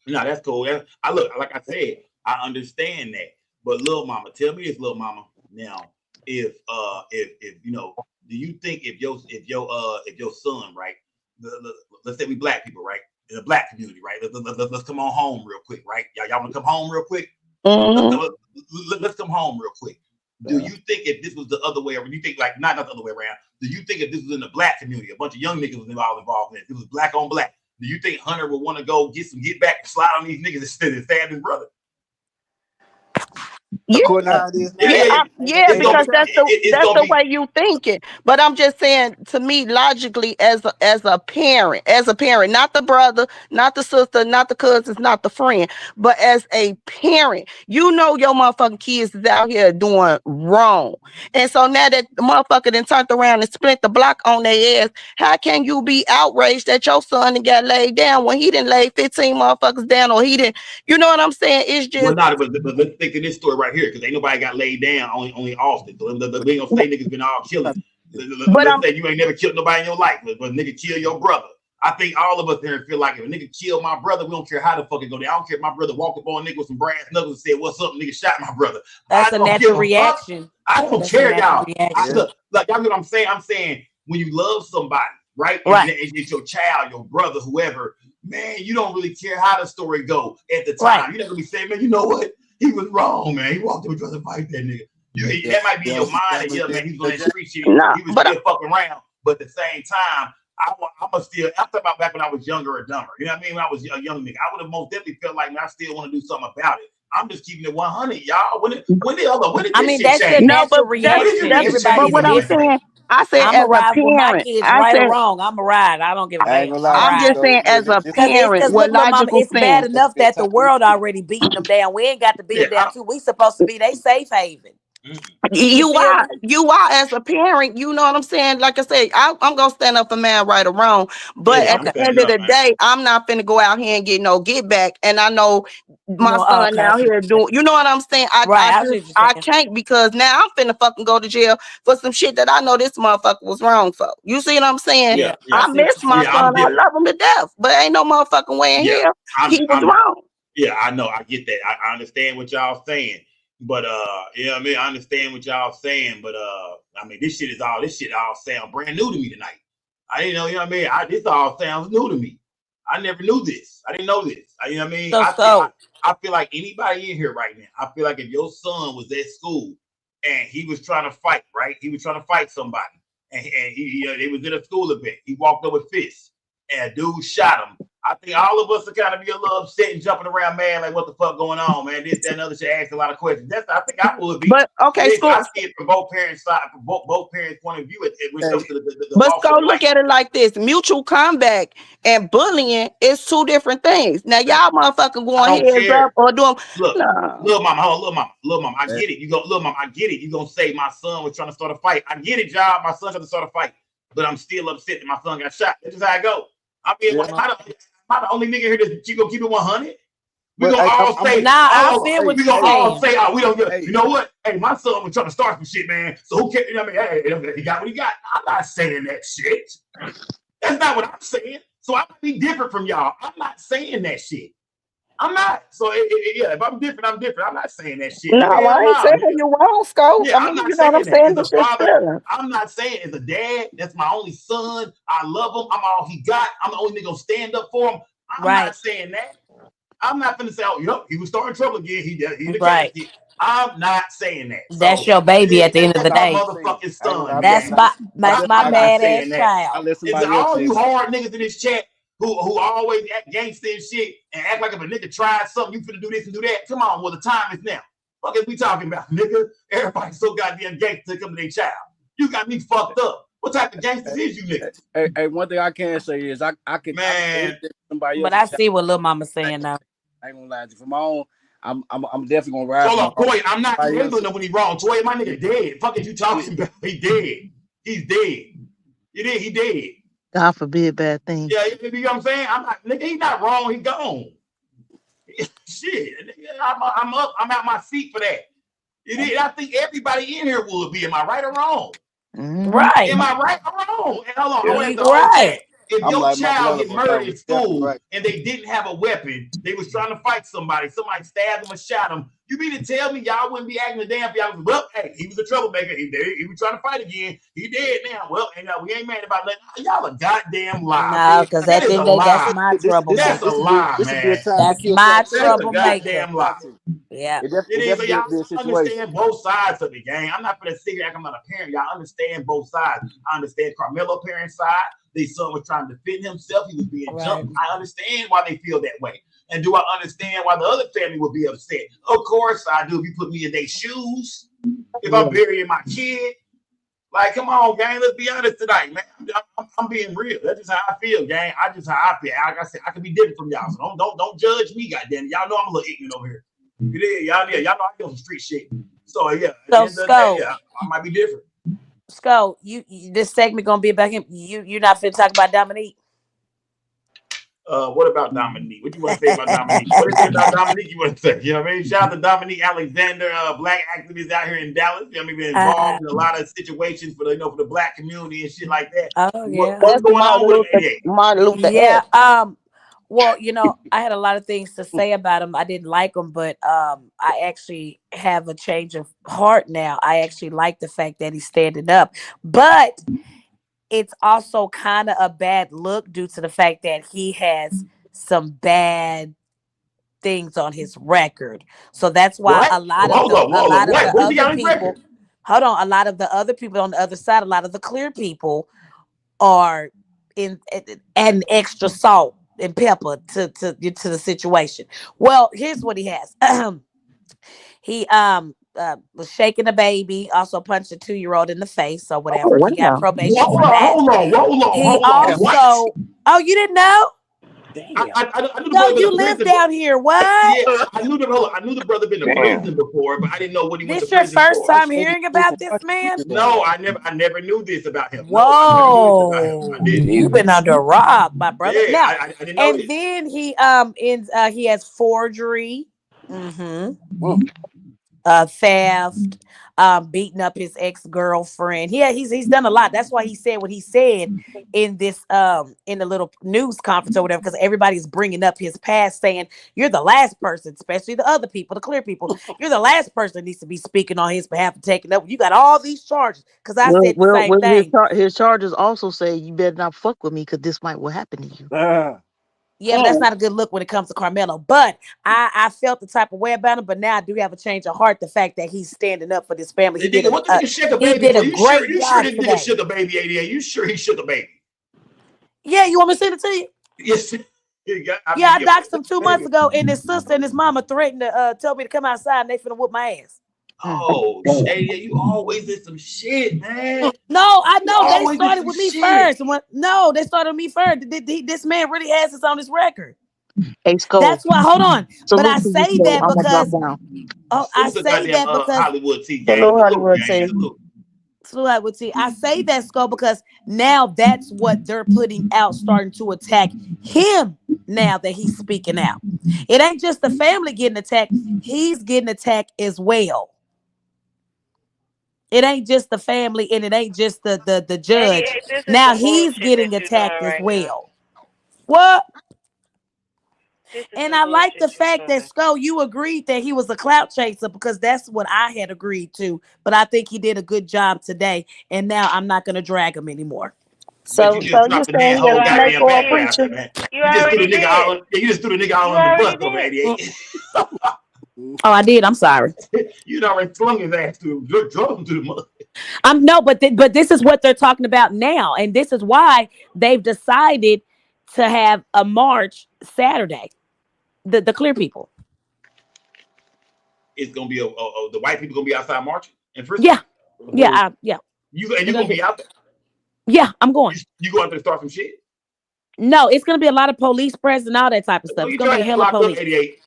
No, that's cool. I look, like I said, I understand that. But little mama, tell me this, little mama. Now, if you know, do you think if your son, right? Let's say we black people, right? In the black community, right? Let's come on home real quick, right? Y'all want to come home real quick? Let's come home real quick. Do you think if this was the other way around, you think like not the other way around, do you think if this was in the black community, a bunch of young niggas was involved in it, if it was black on black, do you think Hunter would want to go get back and slide on these niggas instead of stab his brother? Yeah, because that's the way you thinking. But I'm just saying, to me, logically, as a parent, not the brother, not the sister, not the cousins, not the friend, but as a parent, you know your motherfucking kids is out here doing wrong. And so now that the motherfucker then turned around and split the block on their ass, how can you be outraged that your son got laid down when he didn't lay 15 motherfuckers down, or he didn't, you know what I'm saying? It's just but let's think of this story right here, because ain't nobody got laid down, only Austin. So we ain't gonna say niggas been all killing. Let's say you ain't never killed nobody in your life, but nigga kill your brother. I think all of us there feel like if a nigga kill my brother, we don't care how the fuck it go down. I don't care if my brother walked up on a nigga with some brass knuckles and said, "What's up?" Nigga shot my brother. That's a natural reaction. I don't care, y'all. Look, y'all know what I'm saying? I'm saying when you love somebody, right? It's your child, your brother, whoever. Man, you don't really care how the story go at the time. You're not gonna be saying, "Man, you know what? He was wrong, man. He walked up and tried to fight that nigga." That might be in your mind that, man, he's going to street shit. He was still fucking around. But at the same time, I'm still, I'm talking about back when I was younger or dumber. You know what I mean? When I was a young nigga, I would have most definitely felt like, man, I still want to do something about it. I'm just keeping it 100, y'all. When did this shit change? Natural reaction. Everybody's different. I said I'm as a ride a parent, with my kids, right or wrong. I'm a ride. I don't give a damn. I'm just saying as a parent, what logical it's bad enough that the world already beating them down. We ain't got to beat them down too. We supposed to be they safe haven. You are as a parent, you know what I'm saying? Like I said, I'm gonna stand up for man, right or wrong. But at the end of the day, I'm not finna go out here and get no get back. And I know my son out here doing, you know what I'm saying? I can't, because now I'm finna fucking go to jail for some shit that I know this motherfucker was wrong for. You see what I'm saying? I miss my son. I love him to death, but ain't no motherfucking way in here he was wrong. Yeah, I know. I get that. I understand what y'all saying. But you know what I mean? I understand what y'all saying, but I mean, this shit all sound brand new to me tonight. I didn't know, you know what I mean? This all sounds new to me. I never knew this. I didn't know this. You know what I mean? I feel like anybody in here right now, I feel like if your son was at school and he was trying to fight, right? He was trying to fight somebody, and he was in a school event. He walked up with fists, and a dude shot him. I think all of us are kind of be a little upset and jumping around, man. Like, what the fuck going on, man? This, that, and other. Should ask a lot of questions. That's, I think I would be. But okay, I see it from both parents' side, from both parents' point of view. When it comes to the but so look at it like this: mutual combat and bullying is two different things. Now y'all motherfucker going heads up or doing look, little mama, I get it. You go, little mama, I get it. You gonna say my son was trying to start a fight? I get it, job. My son trying to start a fight, but I'm still upset that my son got shot. That's just how I go. I mean, am I the only nigga here that you gonna keep it 100? We gonna all say, I feel what we you're gonna all saying. say, oh, we don't get. You know what? Hey, my son was trying to start some shit, man. So who cares? I mean, hey, he got what he got. I'm not saying that shit. That's not what I'm saying. So I might be different from y'all. I'm not saying that shit. I'm not. So yeah, if I'm different, I'm different. I'm not saying that shit. No, I ain't saying you wrong, Scope. Yeah, I mean, I'm not you know what I'm saying saying? as a father. I'm not saying as a dad. That's my only son. I love him. I'm all he got. I'm the only nigga gonna stand up for him. I'm not saying that. I'm not gonna say, oh, yep, he was starting trouble again. He the casket. I'm not saying that. That's your baby at the end of the day. Motherfucking son. That's my mad ass child. It's all you hard niggas in this chat who always act gangster and shit and act like if a nigga tried something, you finna do this and do that. Come on, well, the time is now. Fuck is we talking about, nigga? Everybody's so goddamn gangster to come to their child. You got me fucked up. What type of gangsters is you niggas? Hey, one thing I can say is I can somebody else. But I see what Lil Mama saying now. I ain't gonna lie to you. For my own, I'm definitely gonna ride. Hold on, Toy, I'm not labeling him when he's wrong. Toy, my nigga dead. Fuck is you talking about? He dead. He's dead. He dead. God forbid bad things. Yeah, you know what I'm saying? I'm not, nigga, he's not wrong. He gone. Shit, nigga, I'm up. I'm out my seat for that. I think everybody in here would be. Am I right or wrong? Right. Am I right or wrong? And hold on, I want to right. If your like child get murdered in school right. and they didn't have a weapon, they was trying to fight somebody stabbed them or shot them. You mean to tell me y'all wouldn't be acting a damn y'all was, well, hey, he was a troublemaker. He was trying to fight again. He dead now. Well, and we ain't mad about that. Y'all a goddamn lie. No, because at the end of the day, that's my troublemaker. That's a lie, man. That's my troublemaker. Goddamn lie. Yeah. It is. So y'all understand both sides of the game. I'm not gonna sit here like I'm not a parent. Y'all understand both sides. I understand Karmelo parents' side. Their son was trying to defend himself. He was being jumped. I understand why they feel that way. And do I understand why the other family would be upset? Of course I do. If you put me in their shoes, if I'm burying my kid, like, come on, gang, let's be honest tonight, man. I'm being real. That's just how I feel, gang. I just how I feel. Like I said, I can be different from y'all. So don't judge me, goddamn. Y'all know I'm a little ignorant over here. Y'all know I do some street shit. So yeah, so Scope, I might be different. Scope, you this segment gonna be about him. You're not finna talk about Dominique. What about Dominique? What you want to say about Dominique? What is it about Dominique you want to say? You know what I mean? Shout out to Dominique Alexander, black activist out here in Dallas. You know what I mean? Been involved in a lot of situations for the black community and shit like that. Oh yeah. What's going on with it? Martin Luther Yeah. Well, I had a lot of things to say about him. I didn't like him, but I actually have a change of heart now. I actually like the fact that he's standing up, but it's also kind of a bad look due to the fact that he has some bad things on his record. So that's why a lot of the other people, hold on, a lot of the other people on the other side, a lot of the clear people are adding extra salt and pepper to the situation. Well, here's what he has. He was shaking a baby, also punched a 2-year-old in the face or whatever. He got probation for that. Hold on. He also, oh, you didn't know? I knew no, you live down here. What? Yeah, I knew the brother been to prison before, but I didn't know what he went to prison for. This your first time hearing about this man? No, I never knew this about him. Whoa, no, I didn't. You've been under a rock, my brother. Yeah, now, I didn't know this. Then he has forgery, theft, beating up his ex-girlfriend. He's done a lot. That's why he said what he said in this in the little news conference or whatever, because everybody's bringing up his past, saying you're the last person, especially the other people, the clear people, you're the last person that needs to be speaking on his behalf and taking up. You got all these charges, because I said the same thing. His charges also say you better not fuck with me because this might will happen to you. Yeah, but that's not a good look when it comes to Karmelo. But I felt the type of way about him. But now I do have a change of heart. The fact that he's standing up for this family. He did What the nigga shook the he baby did for? a You sure? great You sure job this nigga today. shook a baby? 88. You sure he shook a baby? Yeah, you want me to send it to you? Yes. I doxed him 2 months ago, and his sister and his mama threatened to tell me to come outside, and they finna whoop my ass. Oh, Shady, you always did some shit, man. No, I know they started with me first. No, they started with me first. This man really has this on his record. Hey, That's why. Hold on, but I Salute to you, say Scope. that I'm gonna drop because down. I say that because Hollywood T gang. Hello, Hollywood T. Salute T. I say that, Scope, because now that's what they're putting out, starting to attack him. Now that he's speaking out, it ain't just the family getting attacked; he's getting attacked as well. It ain't just the family, and it ain't just the judge. Now he's getting attacked as well. What? And I like the fact that Sko, you agreed that he was a clout chaser, because that's what I had agreed to. But I think he did a good job today, and now I'm not going to drag him anymore. So you saying he a snake or a preacher? You just threw the nigga all. You just threw the nigga all on the bus over 88. Oh, I did. I'm sorry. You already flung his ass to drove him to the mud. No, but this is what they're talking about now, and this is why they've decided to have a march Saturday. The clear people. It's gonna be the white people gonna be outside marching in Frisco. Yeah. You gonna be out there? Yeah, I'm going. You go out there to start some shit? No, it's gonna be a lot of police presence and all that type of stuff. It's gonna be a hell of police. 88.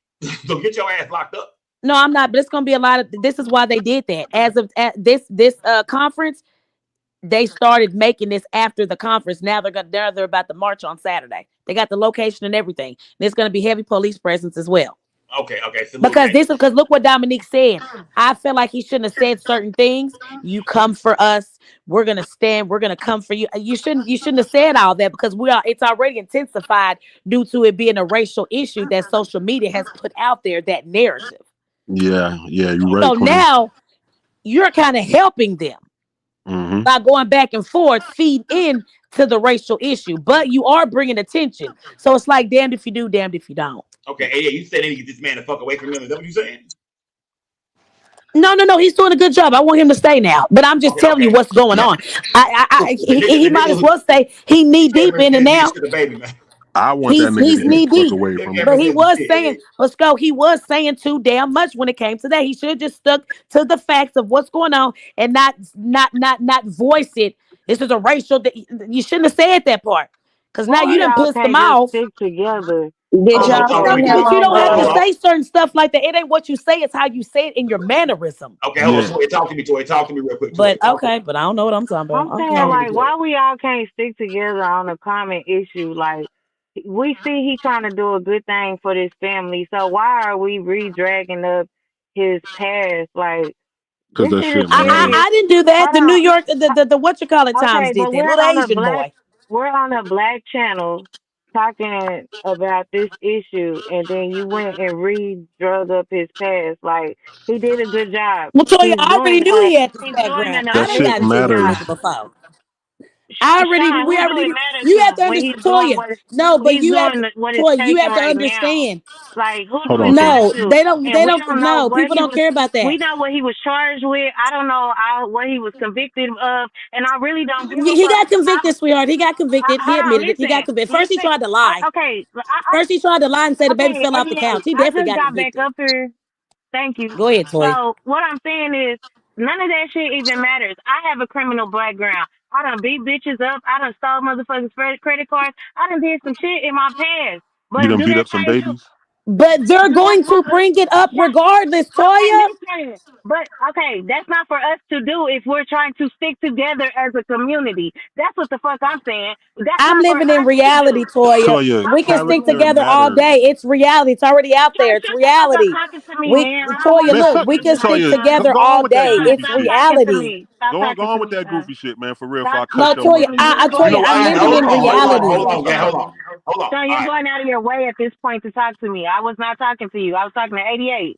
So get your ass locked up. No, I'm not. But it's gonna be a lot of. This is why they did that. As of this conference, they started making this after the conference. Now they're about to march on Saturday. They got the location and everything. There's gonna be heavy police presence as well. Okay. So Because look what Dominique said. I feel like he shouldn't have said certain things. You come for us. We're gonna stand. We're gonna come for you. You shouldn't have said all that, because it's already intensified due to it being a racial issue that social media has put out there, that narrative. Yeah, you're right. So now you're kind of helping them by going back and forth, feed in to the racial issue, but you are bringing attention. So it's like damned if you do, damned if you don't. Okay, yeah, you said they need to get this man the fuck away from him. Is that what you're saying? No, he's doing a good job. I want him to stay now, but I'm just telling you what's going on. He might as well stay. He knee deep in it now. I want that nigga to knee get the fuck deep. away from him. But he was saying, let's go. He was saying too damn much when it came to that. He should have just stuck to the facts of what's going on and not voice it. This is a racial. You shouldn't have said that part, because now you done pissed them off. Stick together. Did y'all But you don't have to say certain stuff like that. It ain't what you say; it's how you say it in your mannerism. Okay, hold on. Toy, talk to me, Toy. Talk to me real quick. But okay, but I don't know what I'm talking about. I'm saying, like, why we all can't stick together on a common issue? Like, we see he trying to do a good thing for this family, so why are we re-dragging up his past? Like, because that shit I didn't do that. The New York, the what you call it Times did that. Little Asian boy. We're on a black channel talking about this issue, and then you went and re-drug up his past. Like, he did a good job. Well, Toya, I already knew he had this background. I done got into this before. We already. You have to understand, Toya. No, but you have to, Toya. You have to understand. Like, who do it no, to? they don't. And They don't. No, people don't care about that. We know what he was charged with. I don't know what he was convicted of, and I really don't give a He fuck. got convicted, sweetheart. He got convicted. He admitted it. He got convicted. First, he tried to lie. Okay. First, he tried to lie and say the baby fell off the couch. He definitely got convicted. Back up here. Thank you. Go ahead, Toy. So what I'm saying is, none of that shit even matters. I have a criminal background. I done beat bitches up. I done stole motherfuckers' credit cards. I done did some shit in my past. But you done beat up some babies? But they're going to bring it up regardless, Toya. But okay, that's not for us to do if we're trying to stick together as a community. That's what the fuck I'm saying. I'm living in reality, Toya. We can stick together all day. It's reality. It's already out there. It's reality. Toya, look, we can stick together all day. It's reality. Go on with that goofy shit, man. For real. No, Toya, I'm living in reality. Hold on. So you're going out of your way at this point to talk to me. I was not talking to you. I was talking to 88.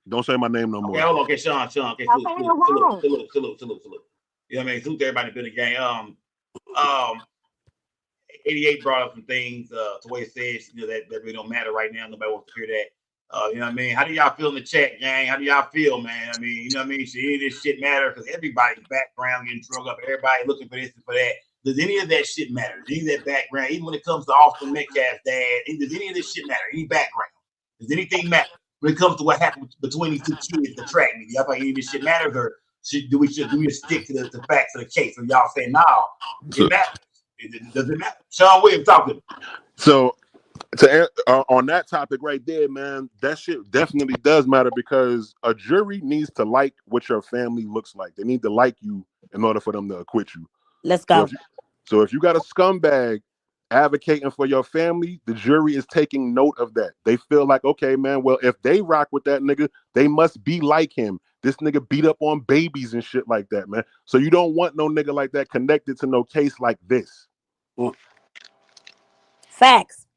Don't say my name no more. Okay, hold on. Okay, Sean. Okay, salute. You know what I mean? Salute to everybody in the game. 88 brought up some things to where it says, that really don't matter right now. Nobody wants to hear that. You know what I mean? How do y'all feel in the chat, gang? How do y'all feel, man? I mean, you know what I mean? Should any of this shit matter? Because everybody's background getting drug up, everybody looking for this and for that. Does any of that shit matter? Does any of that background, even when it comes to Austin Metcalf's dad, does any of this shit matter? Any background? Does anything matter when it comes to what happened between these two kids, the track meet? Y'all think any of this shit matters, or do we stick to the facts of the case? Or y'all say, no, it matters. Does it matter? Sean Williams, talk to me. So, on that topic right there, man, that shit definitely does matter, because a jury needs to like what your family looks like. They need to like you in order for them to acquit you. Let's go. So if you got a scumbag advocating for your family, the jury is taking note of that. They feel like, okay, man, well, if they rock with that nigga, they must be like him. This nigga beat up on babies and shit like that, man. So you don't want no nigga like that connected to no case like this. Facts.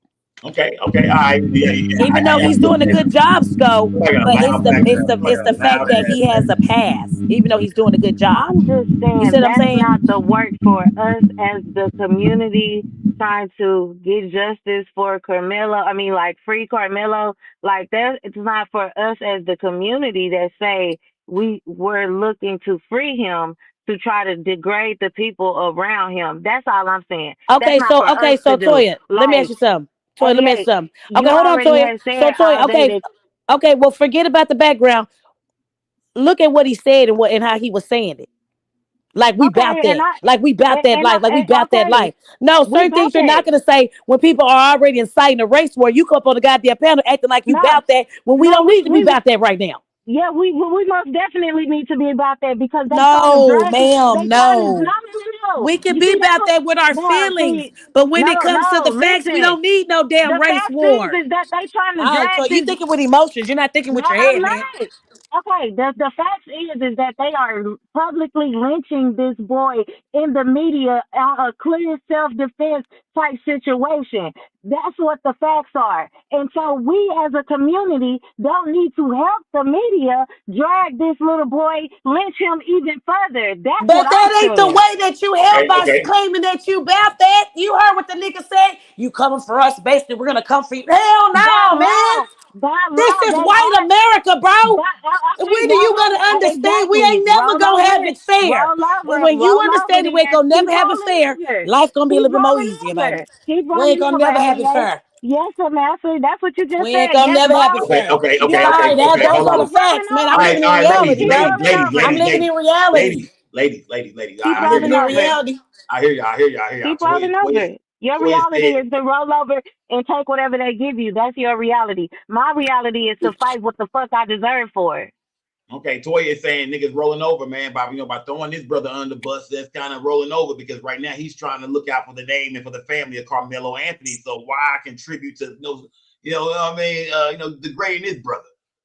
Okay, all right. Yeah. Even though he's doing a good job, Sco, but it's the fact that he has a pass. Even though he's doing a good job. I'm just saying, you see what I'm that's saying? not the work for us as the community trying to get justice for Karmelo. I mean, like, free Karmelo. Like, that, it's not for us as the community that say we're looking to free him to try to degrade the people around him. That's all I'm saying. Okay, so Toya, let me ask you something. Toya, let me ask you something. Okay, hold on, Toya. So Toya, okay, well, forget about the background. Look at what he said and how he was saying it. Like we bout that. Like we bout that life. Like we bout that life. No, certain things you're not gonna say when people are already inciting a race war. You come up on the goddamn panel acting like you bout that when we don't need to be bout that right now. Yeah, we most definitely need to be about that, because they We can be about that with our feelings, but when it comes to the facts, we don't need no damn race war. Is that they trying to All right, so you thinking with emotions, you're not thinking with your head, man. Okay, the fact is that they are publicly lynching this boy in the media on a clear self-defense type situation. That's what the facts are. And so we as a community don't need to help the media drag this little boy, lynch him even further. But that ain't the way that you help by claiming that you bout that. You heard what the nigga said? You coming for us, basically, we're gonna come for you. Hell no, man. This is white America, bro. When are you gonna understand? We ain't never gonna have it fair. When you understand it, we ain't gonna never have it fair. Life gonna be a little bit more easier, man. We ain't gonna never have it fair. Yes, Master. That's what you just said. We ain't gonna never have it fair. Okay. Those are the facts, man. I'm living in reality, bro. I'm living in reality. Ladies. I hear reality. I hear y'all. Keep rolling over. Your reality is to roll over and take whatever they give you. That's your reality. My reality is to fight what the fuck I deserve for it. Okay, Toya is saying niggas rolling over, man, by throwing this brother under the bus. That's kind of rolling over, because right now he's trying to look out for the name and for the family of Karmelo Anthony. So why contribute to degrading this brother?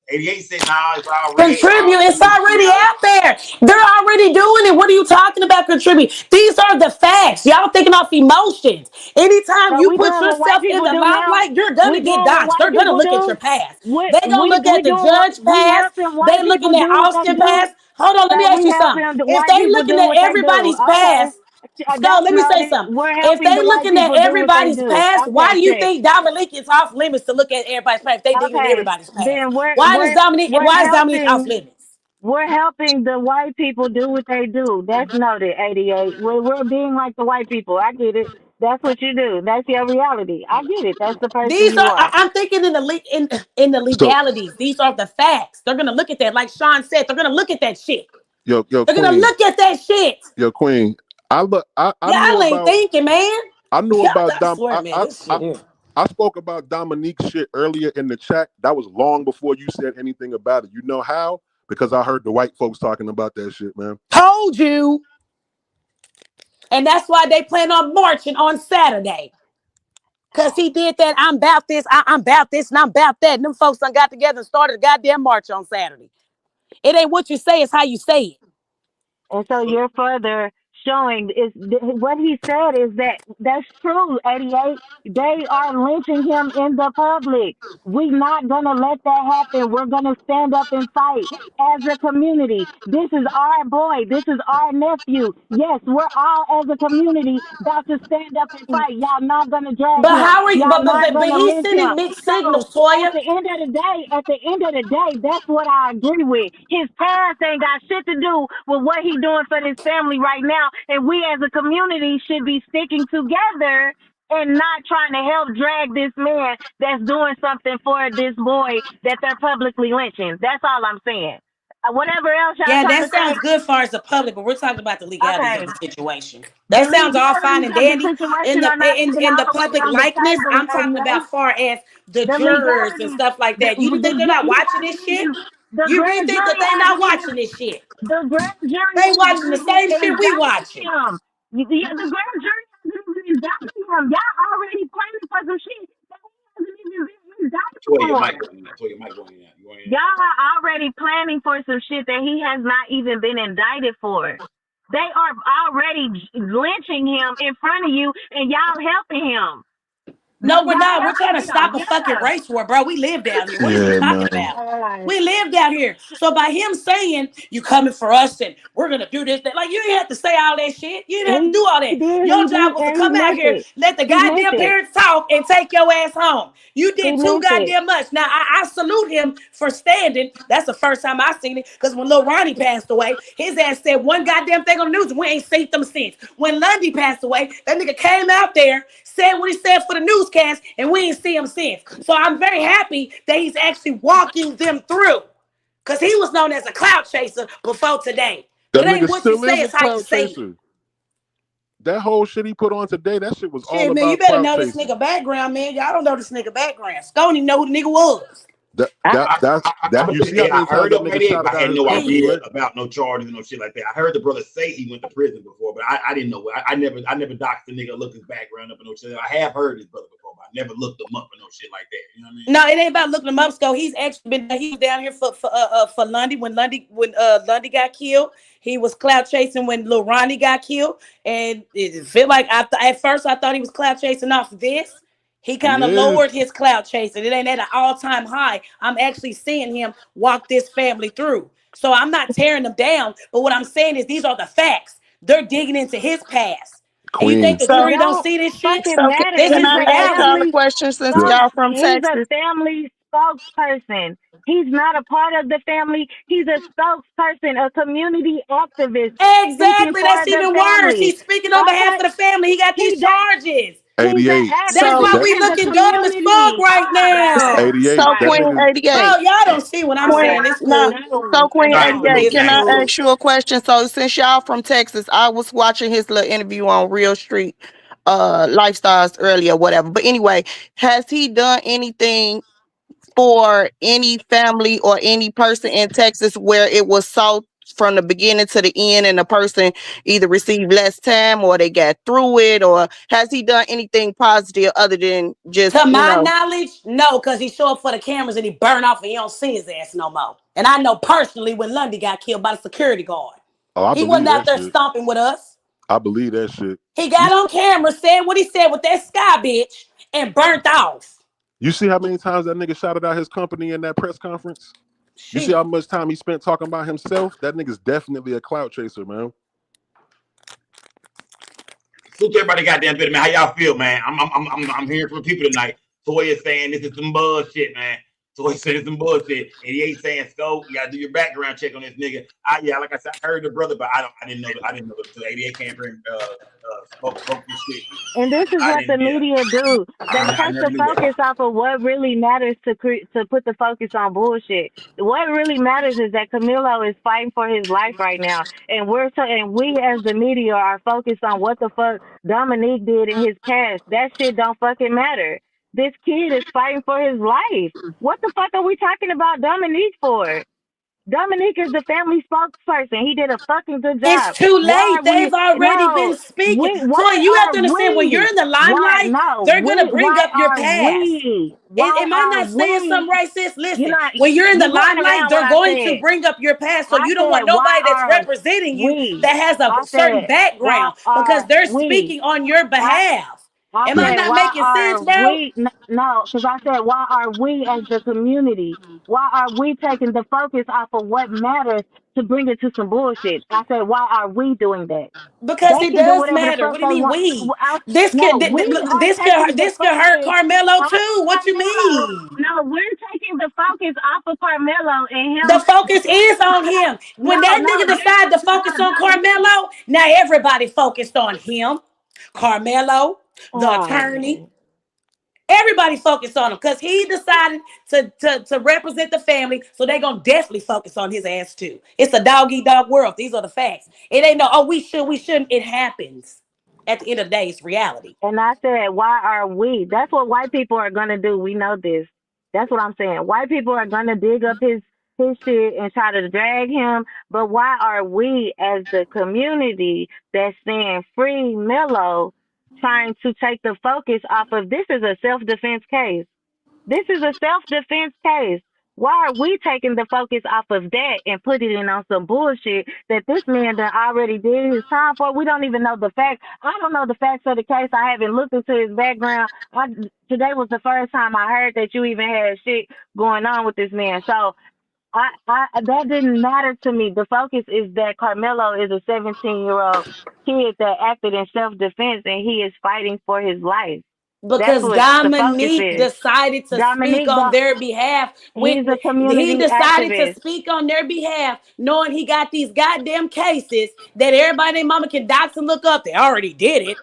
88 said, nah, it's already contribute. It's already out there. They're already doing it. What are you talking about? Contribute. These are the facts. Y'all thinking off emotions. Anytime you put yourself in the limelight, you're gonna get doxxed. They're gonna look at your past. They're gonna look at the judge past. They looking at Austin past. Hold on, let me ask you something. If they looking at everybody's past, so let me say something. If they looking at everybody's past, why do you think Dominique is off limits to look at everybody's past? If they digging at everybody's past. Why is Dominique off limits? We're helping the white people do what they do. That's noted, 88. We're being like the white people. I get it. That's what you do. That's your reality. I get it. That's the person These you are. are. I'm thinking in the legalities. These are the facts. They're gonna look at that, like Sean said. They're gonna look at that shit. They're gonna look at that shit. Yo, Queen. I ain't thinking, man. I knew about I I spoke about Dominique shit earlier in the chat. That was long before you said anything about it. You know how? Because I heard the white folks talking about that shit, man. Told you. And that's why they plan on marching on Saturday. Because he did that. I'm about this. I'm about this and I'm about that. And them folks done got together and started a goddamn march on Saturday. It ain't what you say, it's how you say it. And so you're further showing is what he said is that's true. 88. They are lynching him in the public. We're not gonna let that happen. We're gonna stand up and fight as a community. This is our boy. This is our nephew. Yes, we're all as a community about to stand up and fight. Y'all not gonna drag But him. how are you? Y'all not But gonna he's lynch him. sending mixed So signals, Toya. at the end of the day, that's what I agree with. His past ain't got shit to do with what he doing for his family right now, and we as a community should be sticking together and not trying to help drag this man that's doing something for this boy that they're publicly lynching. That's all I'm saying. Whatever else y'all Yeah, trying that to say, sounds good far as the public, but we're talking about the legalities of okay. the situation. The That sounds all fine legalities and of the dandy. situation are not even In all the the way public on the likeness, table, I'm talking AJ. about far as the The jurors and legalities, stuff like that. You think they're not you watching haven't this shit? even, the You really grand think that jury they not hasn't even, watching this shit? the grand jury They hasn't watching the even same shit we indicted watching. him. Yeah, the grand jury hasn't even indicted him. Y'all already planning for some shit that he hasn't even been indicted Toya, your for. mic going in there. Toya, your mic going in there. You going in there? Y'all are already planning for some shit that he has not even been indicted for. They are already lynching him in front of you, and y'all helping him. No, we're Y'all not. We're trying helping to him. stop a fucking Yeah. race war, bro. We live down here. What is you Yeah, talking man. about? We live down here. So by him saying you coming for us and we're gonna do this, that, like you didn't have to say all that shit. You didn't have to do all He that. did. Your He job did, was to and he come out meant here, it. let the He meant goddamn it. parents talk, and take your ass home. You He did too meant it. goddamn much. Now I salute him for standing. That's the first time I seen it. Because when Lil Ronnie passed away, his ass said one goddamn thing on the news, and we ain't seen them since. When Lundy passed away, that nigga came out there, said what he said for the newscast, and we ain't see him since. So I'm very happy that he's actually walking them through. Because he was known as a clout chaser before today. But That it ain't nigga what you still say, is a it's how you cloud say it. chaser. That whole shit he put on today, that shit was all Shit, man, you about better clout know this chasing. nigga background, man. Y'all don't know this nigga background. Stone didn't know who the nigga was. That you see how I many times heard that of nigga 88, shouted but I out had his no company, idea right? about no charges and no shit like that. I heard the brother say he went to prison before, but I didn't know. I never doxed the nigga, look his background up and no shit. I have heard his brother before, but I never looked him up or no shit like that. You know what I mean? No, it ain't about looking him up, Sco. He's actually been he was down here for Lundy when Lundy got killed. He was clout chasing when Lil Ronnie got killed, and it felt like at first I thought he was clout chasing off this. He kind He of is. lowered his clout chasing. It ain't at an all-time high. I'm actually seeing him walk this family through. So I'm not tearing them down, but what I'm saying is these are the facts. They're digging into his past. And you think Queen. the So, jury don't Don't see this shit? fucking so matter. This can is He's I a ask y'all a reality. family question since Yeah. y'all from He's a Texas? family spokesperson. He's not a part of the family. He's a spokesperson, a community activist speaking Exactly. for That's the even worse. family. He's speaking on behalf Okay? of the family. He got He these that charges. he's an 88. That's So, why activist That we in the looking dumb as fuck community. right now. 88. so That Right. Queen nigga. 88. Bro, y'all don't see what I'm Queen, saying. It's no. cool. So Queen All right, look, 88, It's can I cool. ask you a question? So since y'all from Texas, I was watching his little interview on Real Street Lifestyles earlier, whatever. But anyway, has he done anything for any family or any person in Texas where it was so from the beginning to the end and the person either received less time or they got through it, or has he done anything positive other than just, To my knowledge, no, because he show up for the cameras and he burn off and you don't see his ass no more. And I know personally when Lundy got killed by the security guard. Oh, I He believe wasn't out that there shit. stomping with us. I believe that shit. He got on camera, said what he said with that sky bitch and burnt off. You see how many times that nigga shouted out his company in that press conference? You see Shit. how much time he spent talking about himself? That nigga's definitely a clout chaser, man. Salute everybody goddamn bit, man. How y'all feel, man? I'm hearing from people tonight. Toya saying this is some bullshit, man. Toya saying it's some bullshit. And he ain't saying, Sco, you gotta do your background check on this nigga. Yeah, like I said, I heard the brother, but I didn't know the 88 came here and spoke this shit. And this is I what the didn't, yeah. media do. They I take never the knew that. focus off of what really matters to put the focus on bullshit. What really matters is that Karmelo is fighting for his life right now, and we as the media are focused on what the fuck Dominique did in his past. That shit don't fucking matter. This kid is fighting for his life. What the fuck are we talking about Dominique for? Dominique is the family spokesperson. He did a fucking good It's job. too Why late. are we They've already no been speaking. why Toy, you have are to understand when you're we in the why limelight, no they're gonna bring why up your are past. we why Am I are not saying we something right, sis? you're Listen, not when you're in the you going limelight, around what they're I going to said. bring up your past. So I you don't want said why nobody that's are representing you we that has a I certain said why background because are they're we speaking on your I behalf. I Am I said, not why making sense, are bro? we? No, because I said, why are we as the community? Why are we taking the focus off of what matters to bring it to some bullshit? I said, why are we doing that? Because They it can do does whatever the matter. fuck What do you they mean want. we? No, we are taking the This could hurt focus Carmelo off of too. What you Carmelo. mean? No, we're taking the focus off of Carmelo and The him. focus is on him. When that No, nigga this decided to focus no, on Dominique. Carmelo, now everybody focused on him. Carmelo, the attorney, Oh. everybody focused on him because he decided to represent the family. So they're gonna definitely focus on his ass too. It's a dog eat dog world. These are the facts. It ain't no, oh, we shouldn't. It happens. At the end of the day, it's reality. And I said, why are we? That's what white people are gonna do. We know this. That's what I'm saying. White people are gonna dig up his shit and try to drag him. But why are we, as the community that's saying free Mello, trying to take the focus off of this is a self defense case? This is a self defense case. Why are we taking the focus off of that and putting it on some bullshit that this man done already did his time for? We don't even know the facts. I don't know the facts of the case. I haven't looked into his background. Today was the first time I heard that you even had shit going on with this man. So I that didn't matter to me. The focus is that Carmelo is a 17-year-old kid that acted in self defense and he is fighting for his life. That's Because what the focus Dominique is. decided to speak Dominique on don't. their behalf. He's a He community decided to activist. speak on their behalf, knowing he got these goddamn cases that everybody and mama can dox and look up. They already did it.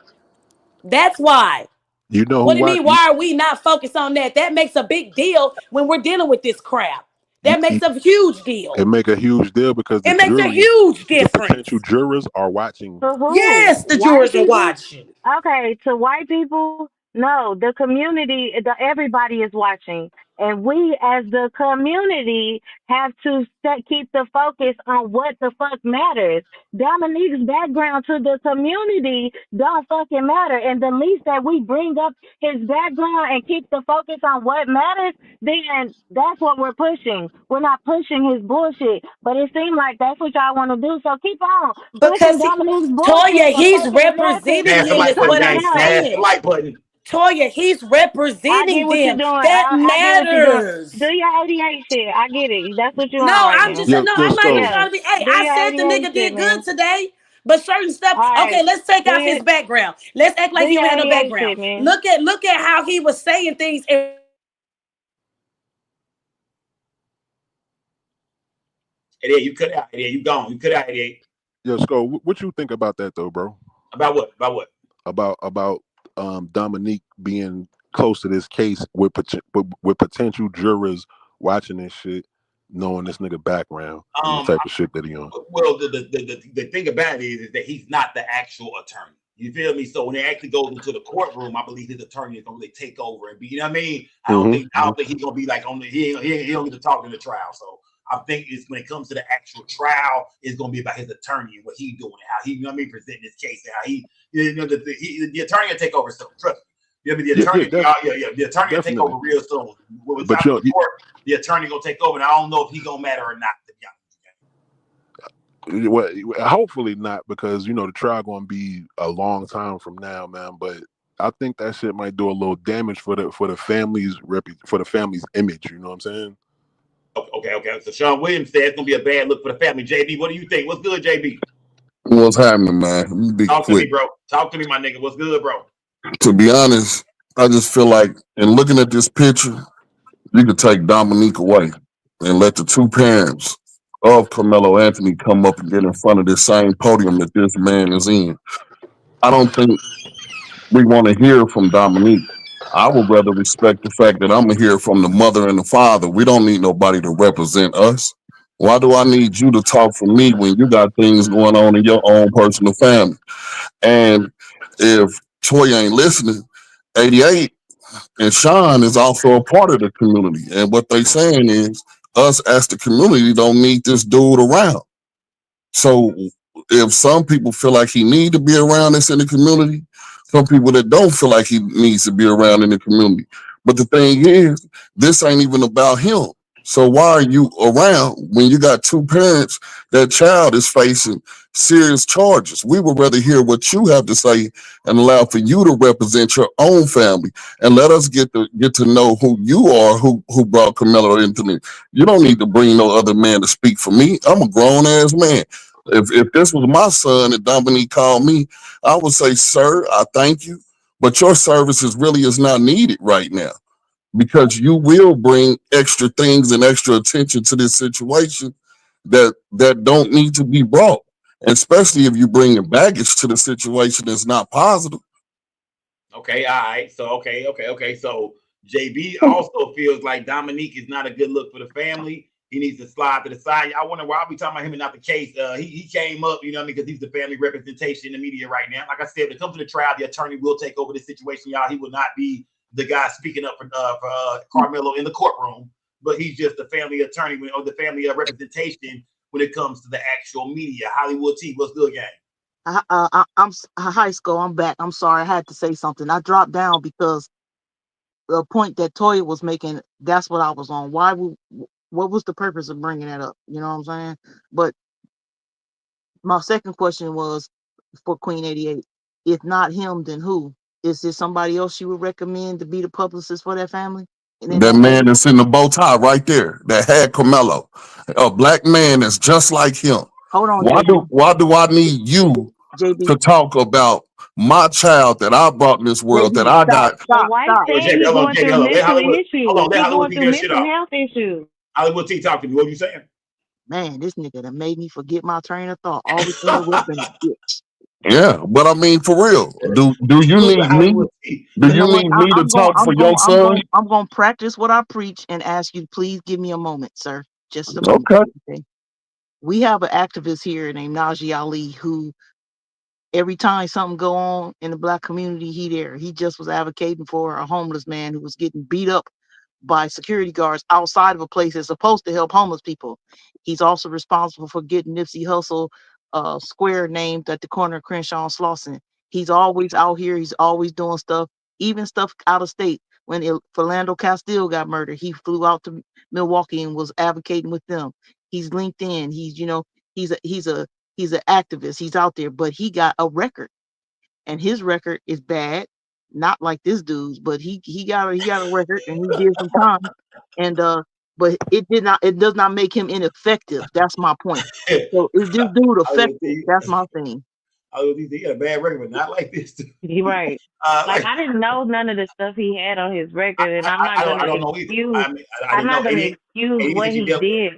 That's why. You know What who do you watch? mean? Why are we not focused on that? That makes a big deal when we're dealing with this crap. That makes a huge deal. It make a huge deal because It makes a huge the difference. potential jurors are watching. To who? Yes, the White jurors are people? watching. Okay, to white people, no. The community, everybody is watching, and we as the community have to keep the focus on what the fuck matters. Dominique's background to the community don't fucking matter, and the least that we bring up his background and keep the focus on what matters, then that's what we're pushing. We're not pushing his bullshit, but it seems like that's what y'all want to do. So keep on pushing Because Dominique's bullshit Toya, for he's fucking America representing Smash the him, like is button, what I'm gang. Smash the saying. like button. Toya, he's I representing get what you're them. doing. That I get what you're doing. matters. Do your 88 shit. I get it. That's what you No, on right I'm now. just no, Yo, I'm not even Scope. trying Yeah. to be. Hey, Do I your said the 88 nigga shit, did good man. today. But certain stuff, All okay, right. let's take Do out his your background. Let's act do like he your don't have no 88 background. shit, man. Look at how he was saying things. Yeah, you cut out. Yeah, you gone. You cut out. Yeah. Yo, Scope, what you think about that though, bro? About what? About what? About Dominique being close to this case with potential jurors watching this shit, knowing this nigga background and the type of shit that he on. Well, the thing about it is that he's not the actual attorney. You feel me? So when it actually goes into the courtroom, I believe his attorney is gonna really take over and be. You know what I mean? I don't think he's gonna be like on the. He don't get to talk in the trial. So I think it's when it comes to the actual trial, it's gonna be about his attorney and what he's doing, and how he, you know what I mean, presenting his case, and how he, you know, the attorney will take over soon. Trust me. You know, the attorney, the attorney will take over real soon. When it's out of the court, the attorney gonna take over, and I don't know if he gonna matter or not. To be honest. Well, hopefully not, because you know the trial going to be a long time from now, man. But I think that shit might do a little damage for the family's image. You know what I'm saying? Okay. So Sean Williams said it's gonna be a bad look for the family. JB, what do you think? What's good, JB? What's happening, man? Let me be Talk quick. to me, bro. Talk to me, my nigga. What's good, bro? To be honest, I just feel like in looking at this picture, you could take Dominique away and let the two parents of Carmelo Anthony come up and get in front of this same podium that this man is in. I don't think we want to hear from Dominique. I would rather respect the fact that I'm going to hear from the mother and the father. We don't need nobody to represent us. Why do I need you to talk for me when you got things going on in your own personal family? And if Toya ain't listening, 88 and Sean is also a part of the community. And what they saying is us as the community don't need this dude around. So if some people feel like he need to be around us in the community, some people that don't feel like he needs to be around in the community. But the thing is, this ain't even about him. So why are you around when you got two parents? That child is facing serious charges. We would rather hear what you have to say and allow for you to represent your own family and let us get to know who you are, who brought Karmelo into me. You don't need to bring no other man to speak for me. I'm a grown ass man. If this was my son and Dominique called me, I would say, sir, I thank you, but your services really is not needed right now because you will bring extra things and extra attention to this situation that don't need to be brought. And especially if you bring baggage to the situation that's not positive. Okay, all right. So okay. So JB also feels like Dominique is not a good look for the family. He needs to slide to the side. I wonder why we talking about him and not the case. He came up, you know what I mean, because he's the family representation in the media right now. Like I said, when it comes to the trial, the attorney will take over the situation, y'all. He will not be the guy speaking up for Karmelo in the courtroom, but he's just the family attorney or the family representation when it comes to the actual media. Hollywood T, what's good, gang? I'm high school. I'm back. I'm sorry. I had to say something. I dropped down because the point that Toya was making, that's what I was on. What was the purpose of bringing that up? You know what I'm saying? But my second question was for Queen 88. If not him, then who? Is there somebody else you would recommend to be the publicist for that family? And in That that man case, that's in the bow tie right there that had Karmelo, a black man that's just like him. hold on, Why do I need you JB. to talk about my child that I brought in this world that JB, I stop, got? The stop, wife stop. Well, said JB, he hold on, going JB, through hold on. Let mental Hollywood, hold issues. on, let He Hollywood going T through get shit mental off. health issues. Hollywood T, talk to me. What you saying? Man, this nigga that made me forget my train of thought. Always interrupting a bitch. Yeah, but I mean, for real, do you Salute to need me? Hollywood T. Do You you know what? need me to talk for your son? I'm going to practice what I preach and ask you to please give me a moment, sir. Just a moment. Okay. Okay. We have an activist here named Najee Ali who every time something go on in the black community, he there. He just was advocating for a homeless man who was getting beat up by security guards outside of a place that's supposed to help homeless people. He's also responsible for getting Nipsey Hussle square named at the corner of Crenshaw and Slauson. He's always out here. He's always doing stuff, even stuff out of state. When Philando Castile got murdered, he flew out to Milwaukee and was advocating with them. He's linked in. He's an activist. He's out there, but he got a record, and his record is bad. Not like this dude's, but he got a record, and he did some time, and but it does not make him ineffective. That's my point. So is this dude Hollywood effective? T, That's my thing. Hollywood T, he got a bad record, but not like this. He right. Like I didn't know none of the stuff he had on his record, and I'm not I gonna don't know either. excuse. I mean, I I'm didn't know not gonna any excuse what that you he dealt with. did.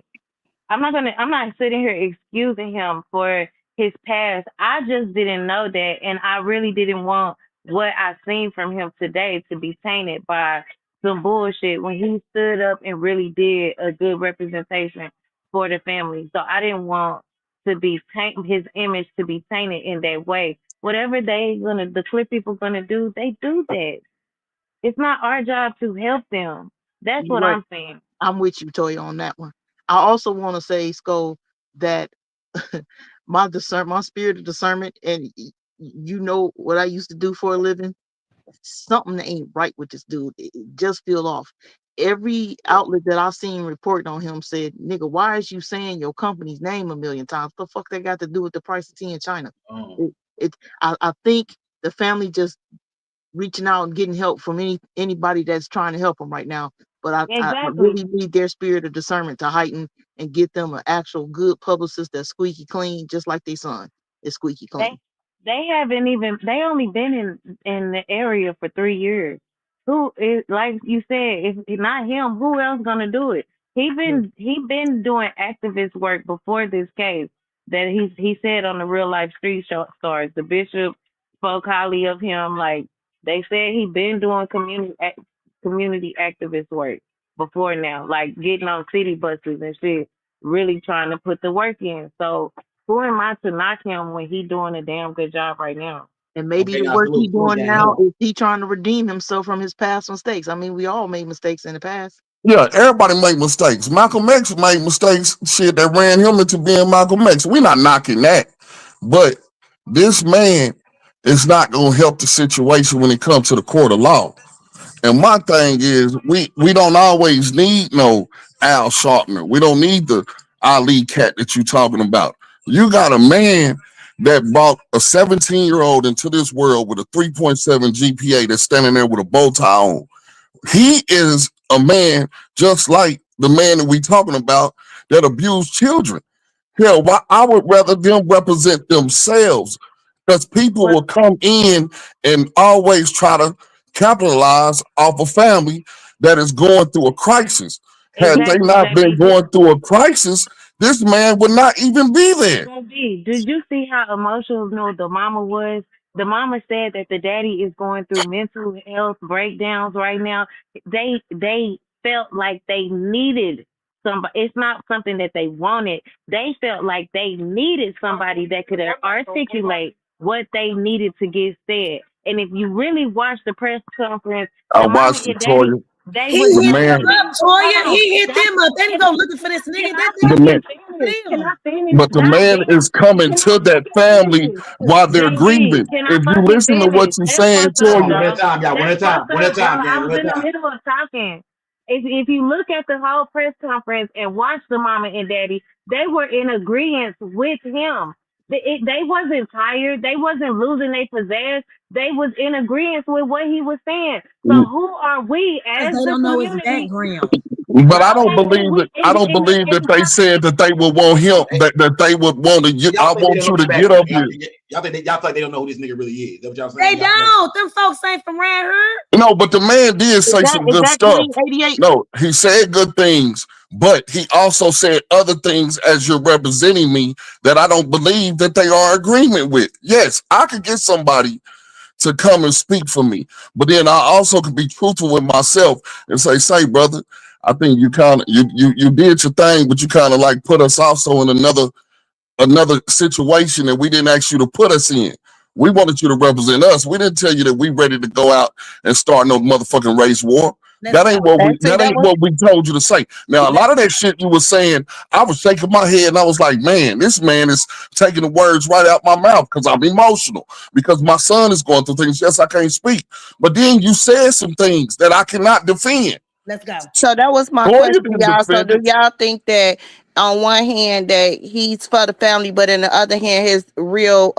I'm not sitting here excusing him for his past. I just didn't know that, and I really didn't want what I seen from him today to be tainted by some bullshit when he stood up and really did a good representation for the family. So I didn't want to be his image to be tainted in that way. Whatever the clear people gonna do, they do that. It's not our job to help them. That's You're what right. I'm saying. I'm with you, Toya, on that one. I also want to say, Sko, that my spirit of discernment, and you know what I used to do for a living. Something ain't right with this dude. It just feel off. Every outlet that I've seen reporting on him said, "Nigga, why is you saying your company's name a million times? What the fuck that got to do with the price of tea in China?" I think the family just reaching out and getting help from anybody that's trying to help them right now. But I Exactly. really need their spirit of discernment to heighten and get them an actual good publicist that's squeaky clean, just like their son is squeaky They clean. they haven't even they only been in the area for 3 years. Who is like you said, if not him, who else gonna do it? He been doing activist work before this case that he said on the real life street stars. The bishop spoke highly of him. Like they said he been doing community activist work before now, like getting on city buses and shit, really trying to put the work in. So who am I to knock him when he doing a damn good job right now? And maybe Okay, the now work he salute, doing gang. Hold now on. is he trying to redeem himself from his past mistakes. I mean, we all made mistakes in the past. Yeah, everybody make mistakes. Malcolm X made mistakes, shit that ran him into being Malcolm X. We're not knocking that. But this man is not going to help the situation when it comes to the court of law. And my thing is, we don't always need no Al Sharpner. We don't need the Ali cat that you talking about. You got a man that brought a 17-year-old into this world with a 3.7 GPA that's standing there with a bow tie on. He is a man just like the man that we talking about that abused children. Hell, I would rather them represent themselves because people will come in and always try to capitalize off a family that is going through a crisis. Had they Exactly, not been JB. going through a crisis, this man would not even be there. JB, did you see how emotional the mama was? The mama said that the daddy is going through mental health breakdowns right now. They felt like they needed somebody. It's not something that they wanted. They felt like they needed somebody that could articulate what they needed to get said. And if you really watch the press conference, I the mama watched it, and daddy, Toya. they He was The hit man, them up, Toya. hold on. He hit them up. They didn't go looking for this nigga. Can That I the nigga man, fucking came finish? to Can them. I finish? but the God man damn. is coming Can I to that fucking family finish? while they're JB, grieving. can I If you fucking listen to what finish? you're That's saying, fucked up, Hold on, Toya, one at bro. a time, y'all. One That's at a time. fucked One at up, a bro. time, I gang. was One at in a the time. middle of talking. If you look at the whole press conference and watch the mama and daddy, they were in agreement with him. They wasn't tired. They wasn't losing their pizzazz. They was in agreement with what he was saying. So who are we Because as they the don't know his community? background. but I don't Okay, and believe we it. I don't believe that they said that they would want him. Hey, That they would want to. y'all I think they don't want know you his to get background? up here. Y'all think they don't know who this nigga really is? That's what y'all They saying? Y'all. don't. Them folks ain't from around here. No, but the man did Is say that some is good that stuff. Queen 88? No, he said good things, but he also said other things as you're representing me that I don't believe that they are agreement with. Yes, I could get somebody to come and speak for me, but then I also could be truthful with myself and say, brother, I think you kind of you did your thing, but you kind of like put us also in another situation that we didn't ask you to put us in. We wanted you to represent us. We didn't tell you that we ready to go out and start no motherfucking race war. Let's That go. ain't what we And see, that that ain't was what we told you to say. Now, a Let's lot of that shit you were saying, I was shaking my head and I was like, man, this man is taking the words right out my mouth because I'm emotional. Because my son is going through things. Yes, I can't speak. But then you said some things that I cannot defend. let's go. So that was my Boy, you question, didn't y'all. So defend do it. y'all think that on one hand that he's for the family, but in the other hand, his real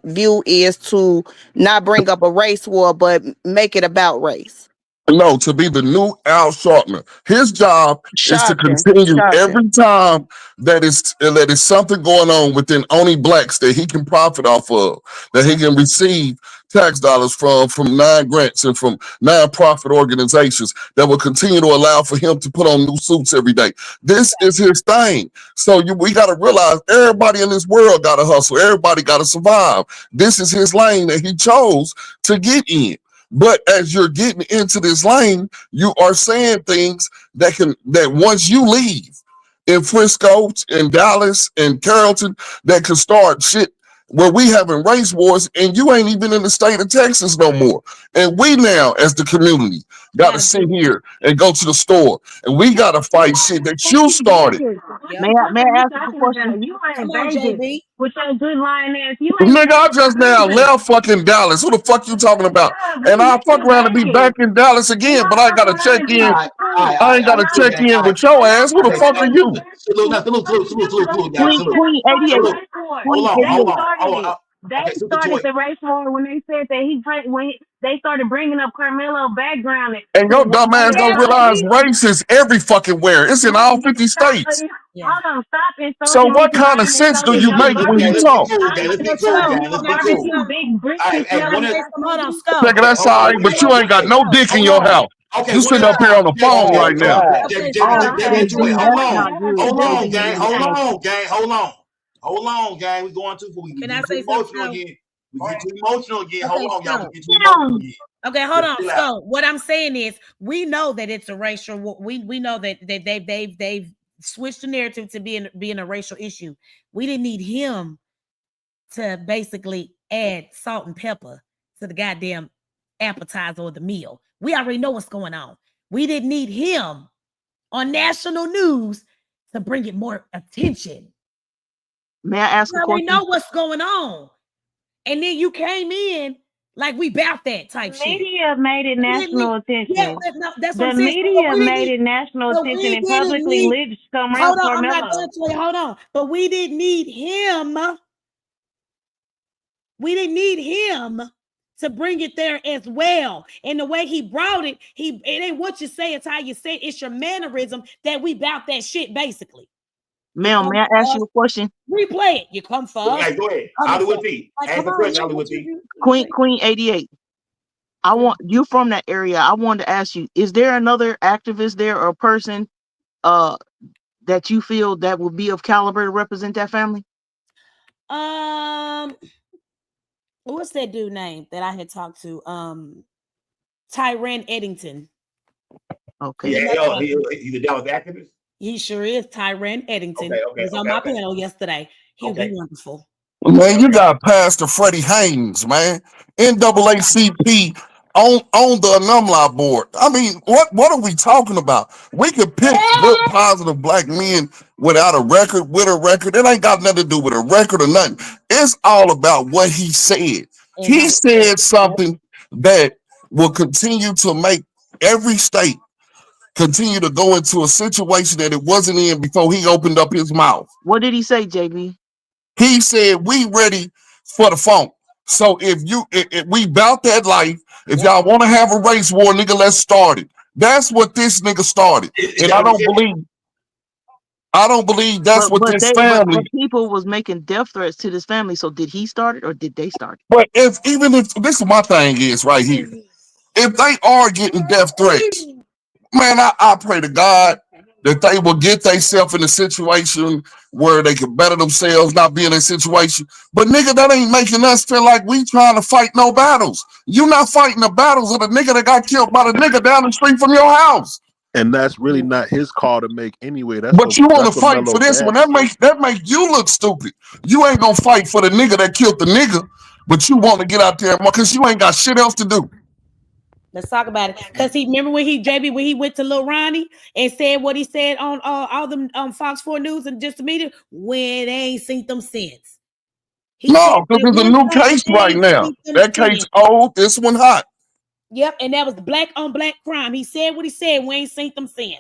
view is to not bring up a race war, but make it about race? No, to be the new Al Sharpner. His job is to Sharpton. continue Sharpton. every time that is something going on within only blacks that he can profit off of, that he can receive tax dollars from non-grants and from non-profit organizations that will continue to allow for him to put on new suits every day. This is his thing. So we got to realize everybody in this world got to hustle. Everybody got to survive. This is his lane that he chose to get in. But as you're getting into this lane, you are saying things that once you leave in Frisco, in Dallas, in Carrollton, that could start shit where we having race wars and you ain't even in the state of Texas no more. And we now, as the community, got to sit here and go to the store and we got to fight shit that you started. Yep. May I You ask a talking question? about? You Come ain't on, Vegas JB. with your good lying ass. You ain't Nigga, I even just now Cleveland. left fucking Dallas. Who the fuck you talking about? Yeah, And we I fuck in around to be back Vegas. in Dallas You again, but I gotta check motherfucking in. lying All too. right, all I right, ain't all gotta right. And Cool, check gang. in All right. with your and I ass. Who the Okay, fucking fuck are hey, told you you? last salute, now, week. salute, salute, salute, salute, salute, y'all. Queen Salute, Queen Started 88. the salute. race war. Hold Queen on, They hold 88. on, started hold on. it. They Okay, super started toy. the race war when they said that they started bringing up Karmelo background And to your why dumb they ass were don't Yeah, trying. realize JB. race is every fucking where. It's in all 50 states. Yeah. Hold on, stop So insulting me what because kind of I ain't sense do insulting you your make when Okay, you garbage. let's be talk? cool, Stop gang. Let's be Hey, cool, Scope. insulting gang. your Let's be Can I garbage, say cool. you something? big All brisket right, hey, Can I one smelling say at, something? Hold on, ass. Scope. Nigga, that's hold all on, right, one Hey, at, but hey, you ain't got hey, no Scope. dick in hold your on. house. Okay, You one sitting at a up here time. on the phone Okay, right Scope. now. okay. Can I say Hold JB, on, something? JB, hey, toy. JB, Hold that's on. not good. Hold on, JB, gang. you Hold can't. on, gang. Hold on. Hold on, gang. We going too, we Can I getting too say something, emotional Scope? again. We get too emotional again. Hold Okay, on, y'all. We Scope. get too emotional again. Okay, hold Let's on. chill out. So what I'm saying is, we know that it's a racial. We know that they've switched the narrative to being a racial issue. We didn't need him to basically add salt and pepper to the goddamn appetizer or the meal. We already know what's going on. We didn't need him on national news to bring it more attention. May I ask you a question? already know what's going on. And then you came in like we bout that type shit. Media made it national attention. Yeah, that's what the I'm saying. media made it national but attention we and didn't publicly need, lynched hold on, I'm not Karmelo. done to it. Hold on. But we didn't need him. We didn't need him to bring it there as well. And the way he brought it, it ain't what you say, it's how you say it. It's your mannerism that we bout that shit, basically. Ma'am, may I ask you a question? Replay it. You come for us. Okay, go ahead. Hollywood P. Ask the question, Hollywood P. Queen 88. I want you from that area. I wanted to ask you, is there another activist there or person that you feel that would be of caliber to represent that family? What's that dude name that I had talked to? Tyran Eddington. Okay. Yeah, he's a Dallas activist. He sure is. Tyran Eddington. Okay, he was on my panel yesterday. He would be wonderful. Man, you got Pastor Freddie Haynes, man. NAACP on the alumni board. I mean, what are we talking about? We could pick good, positive black men without a record, with a record. It ain't got nothing to do with a record or nothing. It's all about what he said. He said something that will continue to make every state continue to go into a situation that it wasn't in before he opened up his mouth. What did he say, JB? He said, we ready for the funk. So if we bout that life, if y'all want to have a race war, nigga, let's start it. That's what this nigga started. And I don't believe that's what this family. But people was making death threats to this family. So did he start it or did they start it? But even if this is my thing is right here, if they are getting death threats, man, I pray to God that they will get themselves in a situation where they can better themselves, not be in a situation. But nigga, that ain't making us feel like we trying to fight no battles. You not fighting the battles of the nigga that got killed by the nigga down the street from your house. And that's really not his call to make anyway. But you want to fight for this one. That make you look stupid. You ain't gonna fight for the nigga that killed the nigga, but you want to get out there because you ain't got shit else to do. Let's talk about it. Because remember when he went to Lil Ronnie and said what he said on all them Fox 4 News and just a meeting when they ain't seen them since. No, because there's a new case right now. That case old, this one hot. Yep, and that was black on black crime. He said what he said. We ain't seen them since.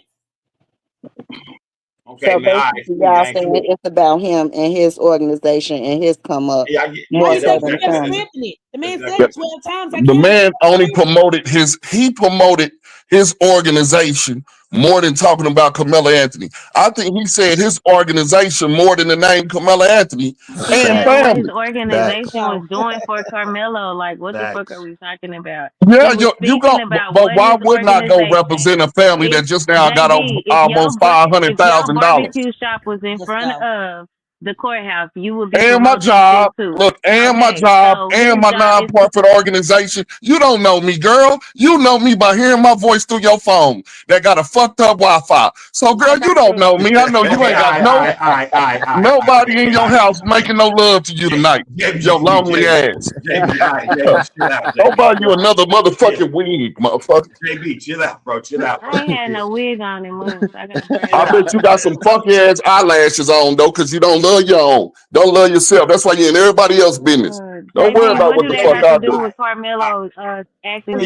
Okay, so basically, y'all saying it's about him and his organization and his come up. More so than the man said it 12 times. The man only promoted he promoted his organization more than talking about Karmelo Anthony. I think he said his organization more than the name Karmelo Anthony. And what his organization was doing for Karmelo. Like, what the fuck are we talking about? Yeah, you go, but why wouldn't I go represent a family that just now got almost $500,000? Barbecue shop was in front of the courthouse, you would be. And my job, look, and my job, and my non-profit organization. You don't know me, girl. You know me by hearing my voice through your phone that got a fucked up Wi-Fi. So, girl, you don't know me. I know you ain't got nobody in your house making no love to you tonight. Your lonely ass. Don't buy you another motherfucking wig, motherfucker. JB, chill out, bro. Chill out. I ain't had no wig on in months. I bet you got some funky ass eyelashes on though, because you don't love your own. Don't love yourself. That's why you're in everybody else's business. Don't worry about what the fuck I do. With Carmelo acting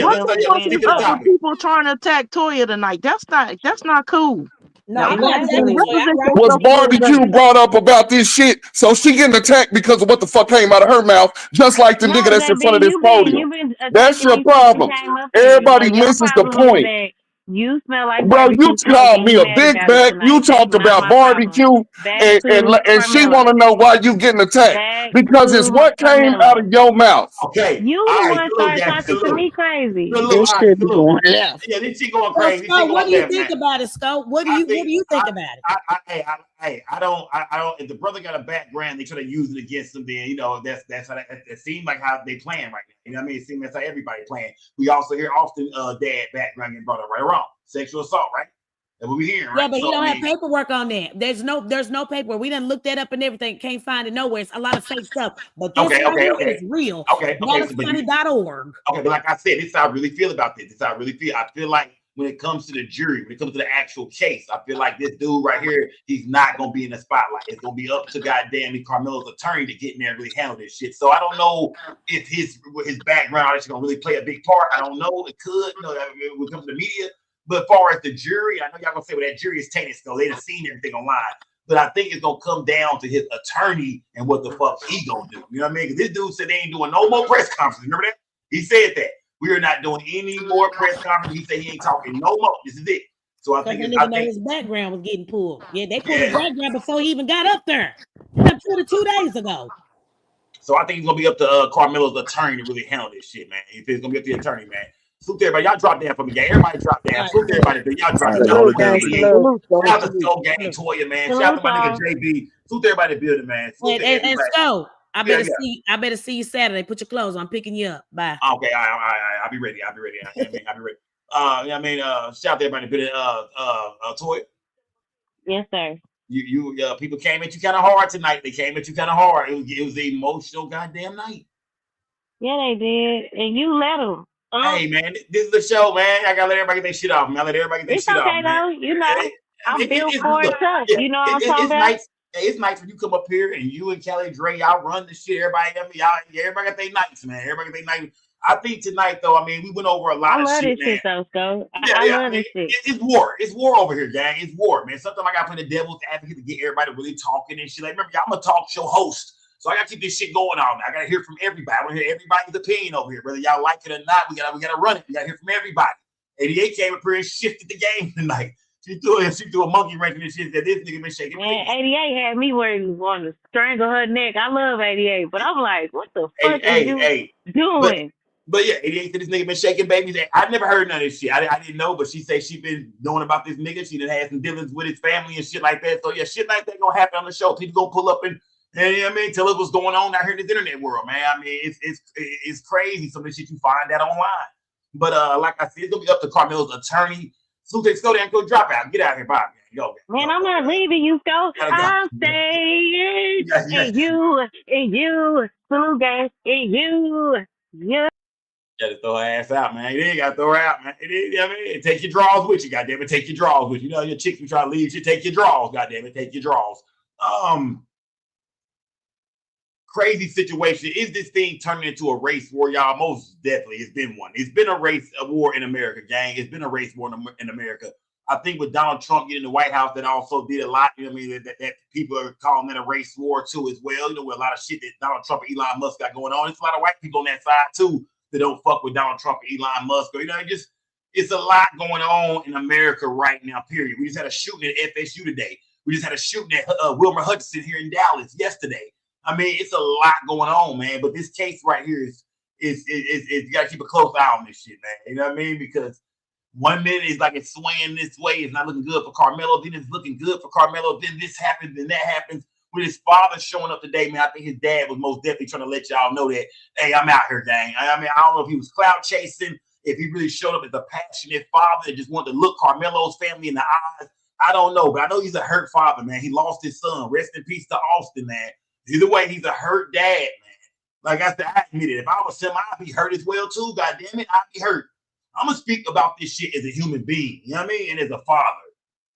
people trying to attack Toya tonight. That's not cool. No, I'm not was Barbecue brought up about this shit, so she getting attacked because of what the fuck came out of her mouth, just like the nigga that's in front of this podium. That's your problem. Everybody misses the point. You smell like bro. You called me a big back. You talked about Barbecue, and she want to know why you getting attacked because it's what came out of your mouth. Okay, you the one started talking to me crazy. This shit be going left. Yeah, this shit going crazy. What do you think about it, Scope? What do you think about it? I don't. If the brother got a background, they try to use it against him. Then that's how it seems like how they playing right now. You know what I mean? It seems that's how everybody playing. We also hear often dad background getting brought up, right or wrong, sexual assault, right? That's what we hearing, right? Yeah, but he don't have paperwork on that. There's no paperwork. We done looked that up and everything. Can't find it nowhere. It's a lot of fake stuff. But this is real. Okay. Palestine.org. Okay, but like I said, this is how I really feel about this. This is how I really feel. I feel like when it comes to the jury, when it comes to the actual case. I feel like this dude right here, he's not gonna be in the spotlight. It's gonna be up to goddamn Karmelo's attorney to get in there and really handle this shit. So I don't know if his background is gonna really play a big part. I don't know. It could, when it comes to the media. But as far as the jury, I know y'all gonna say, well, that jury is tainted, so they done seen everything online. But I think it's gonna come down to his attorney and what the fuck he gonna do. You know what I mean? Because this dude said they ain't doing no more press conferences. Remember that? He said that. We are not doing any more press conferences. He said he ain't talking no more. This is it. So I think his background was getting pulled. Yeah, they pulled his background before he even got up there. They pulled it 2 days ago. So I think it's gonna be up to Karmelo's attorney to really handle this shit, man. If it's gonna be up to the attorney, man. Salute to everybody. Y'all drop down for me, gang. Everybody drop down. Salute to everybody. Y'all drop down. Shout out to Skull Gang, Toya, man. Shout out to my nigga JB. Salute to everybody building, man. And Skull, I better see you Saturday. Put your clothes on. I'm picking you up. Bye. Okay, I'll be ready. I'll be ready. I'll be ready. Shout out to everybody building. Toya. Yes, sir. You people came at you kind of hard tonight. They came at you kind of hard. It was an emotional goddamn night. Yeah, they did, and you let them. Hey man, this is the show, man. I gotta let everybody get their shit off, man. I let everybody get their shit off, man. Though. You know, I'm built for it tough. You know what I'm talking about? It's nice when you come up here and you and Kelly Dre, y'all run the shit. Everybody got their nights, man. Everybody got their nights. I think tonight, though, I mean, we went over a lot of shit, man. I love this shit, though, Sco. I love this shit. It's war. It's war over here, gang. It's war, man. Sometimes I got to play the devil's advocate to get everybody really talking and shit. Like, remember, I'm a talk show host, so I got to keep this shit going on. I got to hear from everybody. I want to hear everybody's opinion over here. Whether y'all like it or not, we gotta run it. We got to hear from everybody. 88 came up here and shifted the game tonight. She threw a monkey wrench in this shit that this nigga been shaking. Man, 88 had me worried he was going to strangle her neck. I love 88, but I'm like, what the fuck is you doing? But yeah, 88 said this nigga been shaking babies. I never heard none of this shit. I didn't know, but she said she been knowing about this nigga. She done had some dealings with his family and shit like that. So yeah, shit like that gonna happen on the show. People gonna pull up and you know what I mean, tell us what's going on out here in this internet world, man. I mean, it's crazy some of the shit you find out online. But like I said, it's gonna be up to Karmelo's attorney. So they go there and go drop out. Get out of here, Bob. Go. Man, I'm not leaving you, Sco. I'm staying. And you, Blue Gang, and you. Gotta throw her ass out, man. You ain't gotta throw her out, man. You know what I mean? Take your drawers with you, goddamn it. Take your drawers with you. You know, your chicks be trying to leave you. Take your drawers, goddamn it. Take your drawers. Crazy situation. Is this thing turning into a race war, y'all? Most definitely. It's been one. It's been a war in America, gang. It's been a race war in America. I think with Donald Trump getting the White House, that also did a lot. You know what I mean? That people are calling that a race war too, as well. You know, with a lot of shit that Donald Trump and Elon Musk got going on. It's a lot of white people on that side too that don't fuck with Donald Trump and Elon Musk. Or, you know, it's a lot going on in America right now. Period. We just had a shooting at FSU today. We just had a shooting at Wilmer Hutchinson here in Dallas yesterday. I mean, it's a lot going on, man. But this case right here is you gotta keep a close eye on this shit, man. You know what I mean? Because 1 minute is like it's swaying this way, it's not looking good for Karmelo. Then it's looking good for Karmelo. Then this happens, then that happens. With his father showing up today, man, I think his dad was most definitely trying to let y'all know that, hey, I'm out here, gang. I mean, I don't know if he was clout chasing, if he really showed up as a passionate father that just wanted to look Karmelo's family in the eyes. I don't know, but I know he's a hurt father, man. He lost his son. Rest in peace to Austin, man. Either way, he's a hurt dad, man. Like I said, I admit it. If I was him, I'd be hurt as well, too. God damn it, I'd be hurt. I'm going to speak about this shit as a human being, you know what I mean? And as a father.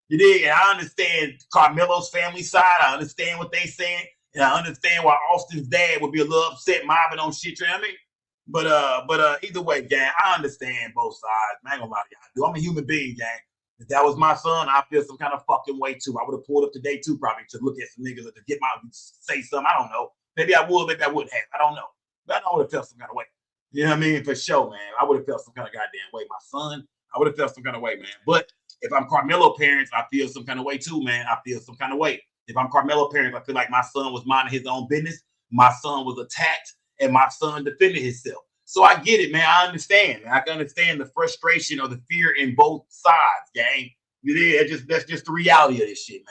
You dig? And I understand Karmelo's family side. I understand what they saying. And I understand why Austin's dad would be a little upset mobbing on shit, you know what I mean? But either way, gang, I understand both sides. I ain't gonna lie to y'all. I'm a human being, gang. If that was my son, I feel some kind of fucking way too. I would have pulled up today too, probably to look at some niggas or to get say something. I don't know. Maybe I would, maybe I wouldn't have. I don't know. But I would have felt some kind of way. You know what I mean? For sure, man. I would have felt some kind of goddamn way. My son, I would have felt some kind of way, man. But if I'm Karmelo parents, I feel some kind of way too, man. I feel some kind of way. If I'm Karmelo parents, I feel like my son was minding his own business. My son was attacked, and my son defended himself. So I get it, man. I understand. I can understand the frustration or the fear in both sides, gang. That's just the reality of this shit,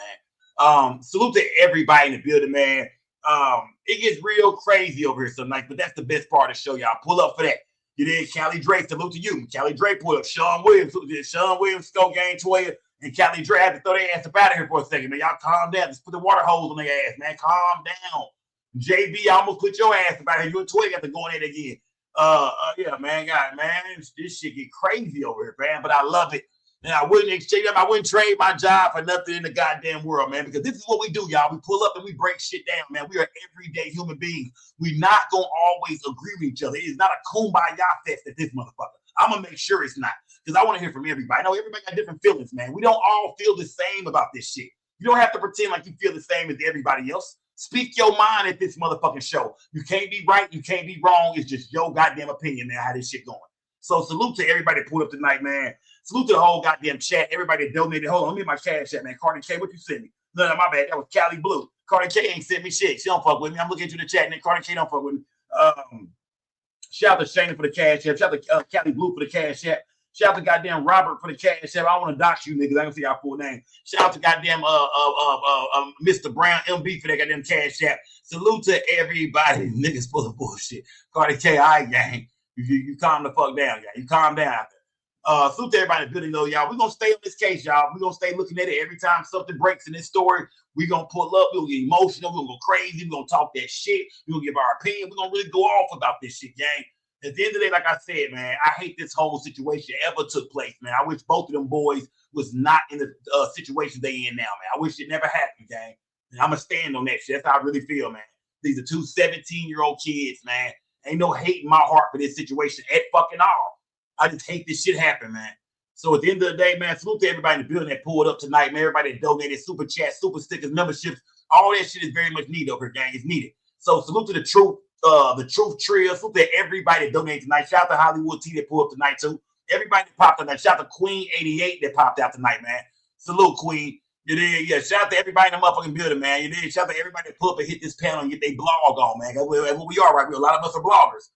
man. Salute to everybody in the building, man. It gets real crazy over here some nights, but that's the best part of the show, y'all. Pull up for that. You did Callie Drake, salute to you. Callie Drake pulled up. Sean Williams, Skull Gang, Toya, and Callie Drake. I had to throw their ass up out of here for a second, man. Y'all calm down. Just put the water hose on their ass, man. Calm down. JB, I almost put your ass up out of here. You and Toya got to go in there again. Yeah, man, God, man, this shit get crazy over here, man. But I love it. And I wouldn't exchange them. I wouldn't trade my job for nothing in the goddamn world, man, because this is what we do, y'all. We pull up and we break shit down, man. We are everyday human beings. We're not going to always agree with each other. It is not a kumbaya fest at this motherfucker. I'm going to make sure it's not, because I want to hear from everybody. I know everybody got different feelings, man. We don't all feel the same about this shit. You don't have to pretend like you feel the same as everybody else. Speak your mind at this motherfucking show. You can't be right. You can't be wrong. It's just your goddamn opinion, man, how this shit going. So salute to everybody that pulled up tonight, man. Salute to the whole goddamn chat. Everybody that donated. Hold on, let me get my cash app, man. Cardi K, what you sent me? No, my bad. That was Cali Blue. Cardi K ain't sent me shit. She don't fuck with me. I'm looking at you in the chat, and then Cardi K don't fuck with me. Shout out to Shana for the cash app. Shout out to Cali Blue for the cash app. Shout out to goddamn Robert for the cash app. I don't want to dox you niggas. I don't see our full name. Shout out to goddamn Mr. Brown MB for that goddamn cash app. Salute to everybody. Niggas full of bullshit. Cardi K, all right, gang. You calm the fuck down, y'all. You calm down out there. Salute to everybody in the building, though, y'all. We're going to stay on this case, y'all. We're going to stay looking at it every time something breaks in this story. We're going to pull up. We're going to get emotional. We're going to go crazy. We're going to talk that shit. We're going to give our opinion. We're going to really go off about this shit, gang. At the end of the day, like I said, man, I hate this whole situation ever took place, man. I wish both of them boys was not in the situation they in now, man. I wish it never happened, gang. And I'm going to stand on that shit. That's how I really feel, man. These are two 17-year-old kids, man. Ain't no hate in my heart for this situation at fucking all. I just hate this shit happen, man. So at the end of the day, man, salute to everybody in the building that pulled up tonight, man. Everybody that donated, super chat, super stickers, memberships. All that shit is very much needed over here, gang. It's needed. So salute to the Truth Trio. Salute to everybody that donated tonight. Shout out to Hollywood T that pulled up tonight, too. Everybody that popped up tonight. Shout out to Queen 88 that popped out tonight, man. Salute, Queen. You did, yeah. Shout out to everybody in the motherfucking building, man. You did. Shout out to everybody that pull up and hit this panel and get their blog on, man. That's what we are, right? A lot of us are bloggers.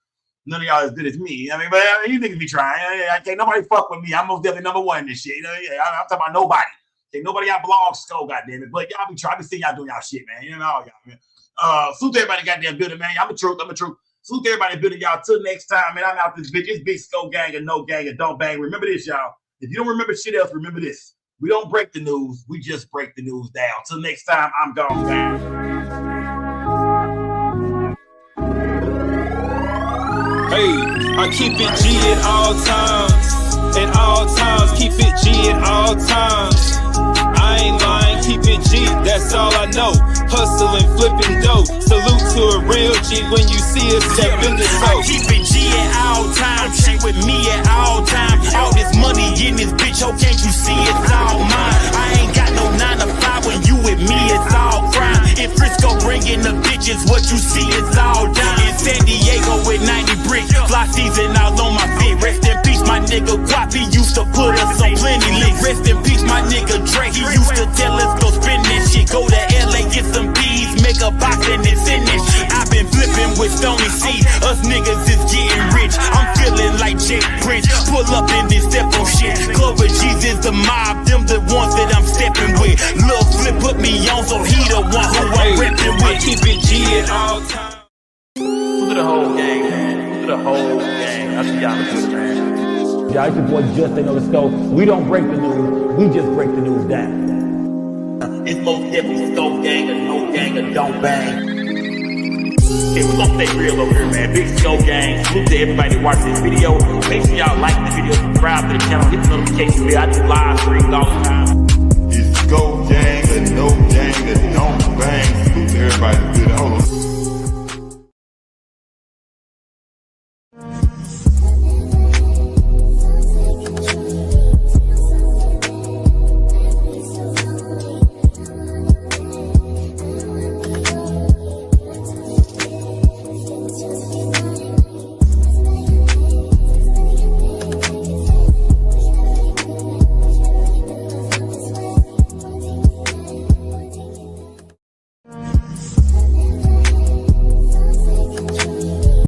None of y'all as good as me. I mean, but you niggas be trying. I can't nobody fuck with me. I'm most definitely number one in this shit. You know, I'm talking about nobody. Can't nobody got blogs, skull, goddamn it. But y'all be trying to see y'all doing y'all shit, man. You know, all y'all, man. Salute to everybody goddamn building, man. I'm the truth. Salute to everybody building, y'all. Till next time, man. I'm out this bitch. It's big skull gang and no gang and don't bang. Remember this, y'all. If you don't remember shit else, remember this. We don't break the news. We just break the news down. Till next time, I'm gone, man. Hey, I keep it G at all times. At all times, keep it G at all times. I ain't lying, keep it G, that's all I know. Hustling, flipping dope. Salute to a real G when you see us step in the door. I keep it G at all times. She with me at all times. All this money in this bitch, oh, can't you see it's all mine? I ain't got no 9 to 5 when you with me, it's all crime. In Frisco bringing the bitches, what you see is all dime. In San Diego with 90 bricks, fly season all on my feet. Rest in peace, my nigga Guap, he used to put us on plenty links. Rest in peace, my nigga Drake, he used to tell us go spin this shit. Go to LA, get some bees, make a box and it's in this shit. I've been flipping with Stony C, us niggas is getting rich. I'm feeling like Jake Prince, pull up in this step on shit. Clover G's is the mob, them the ones that I'm stepping with. Lil Flip put me on, so he the one who I'm repping with. Keep it G at all times. Look at the whole gang, man. Look at the whole gang. I see y'all good, man. Y'all, it's your boy Just Ain't No Let's Go. We don't break the news, we just break the news down. It's most definitely Skull Gang or no gang or don't bang. Okay, we're gonna stay real over here, man. Big Skull Gang. Salute to everybody that watched this video. Make sure y'all like the video, subscribe to the channel, hit the notification bell. I do live streams all the time. It's Skull Gang or no gang or don't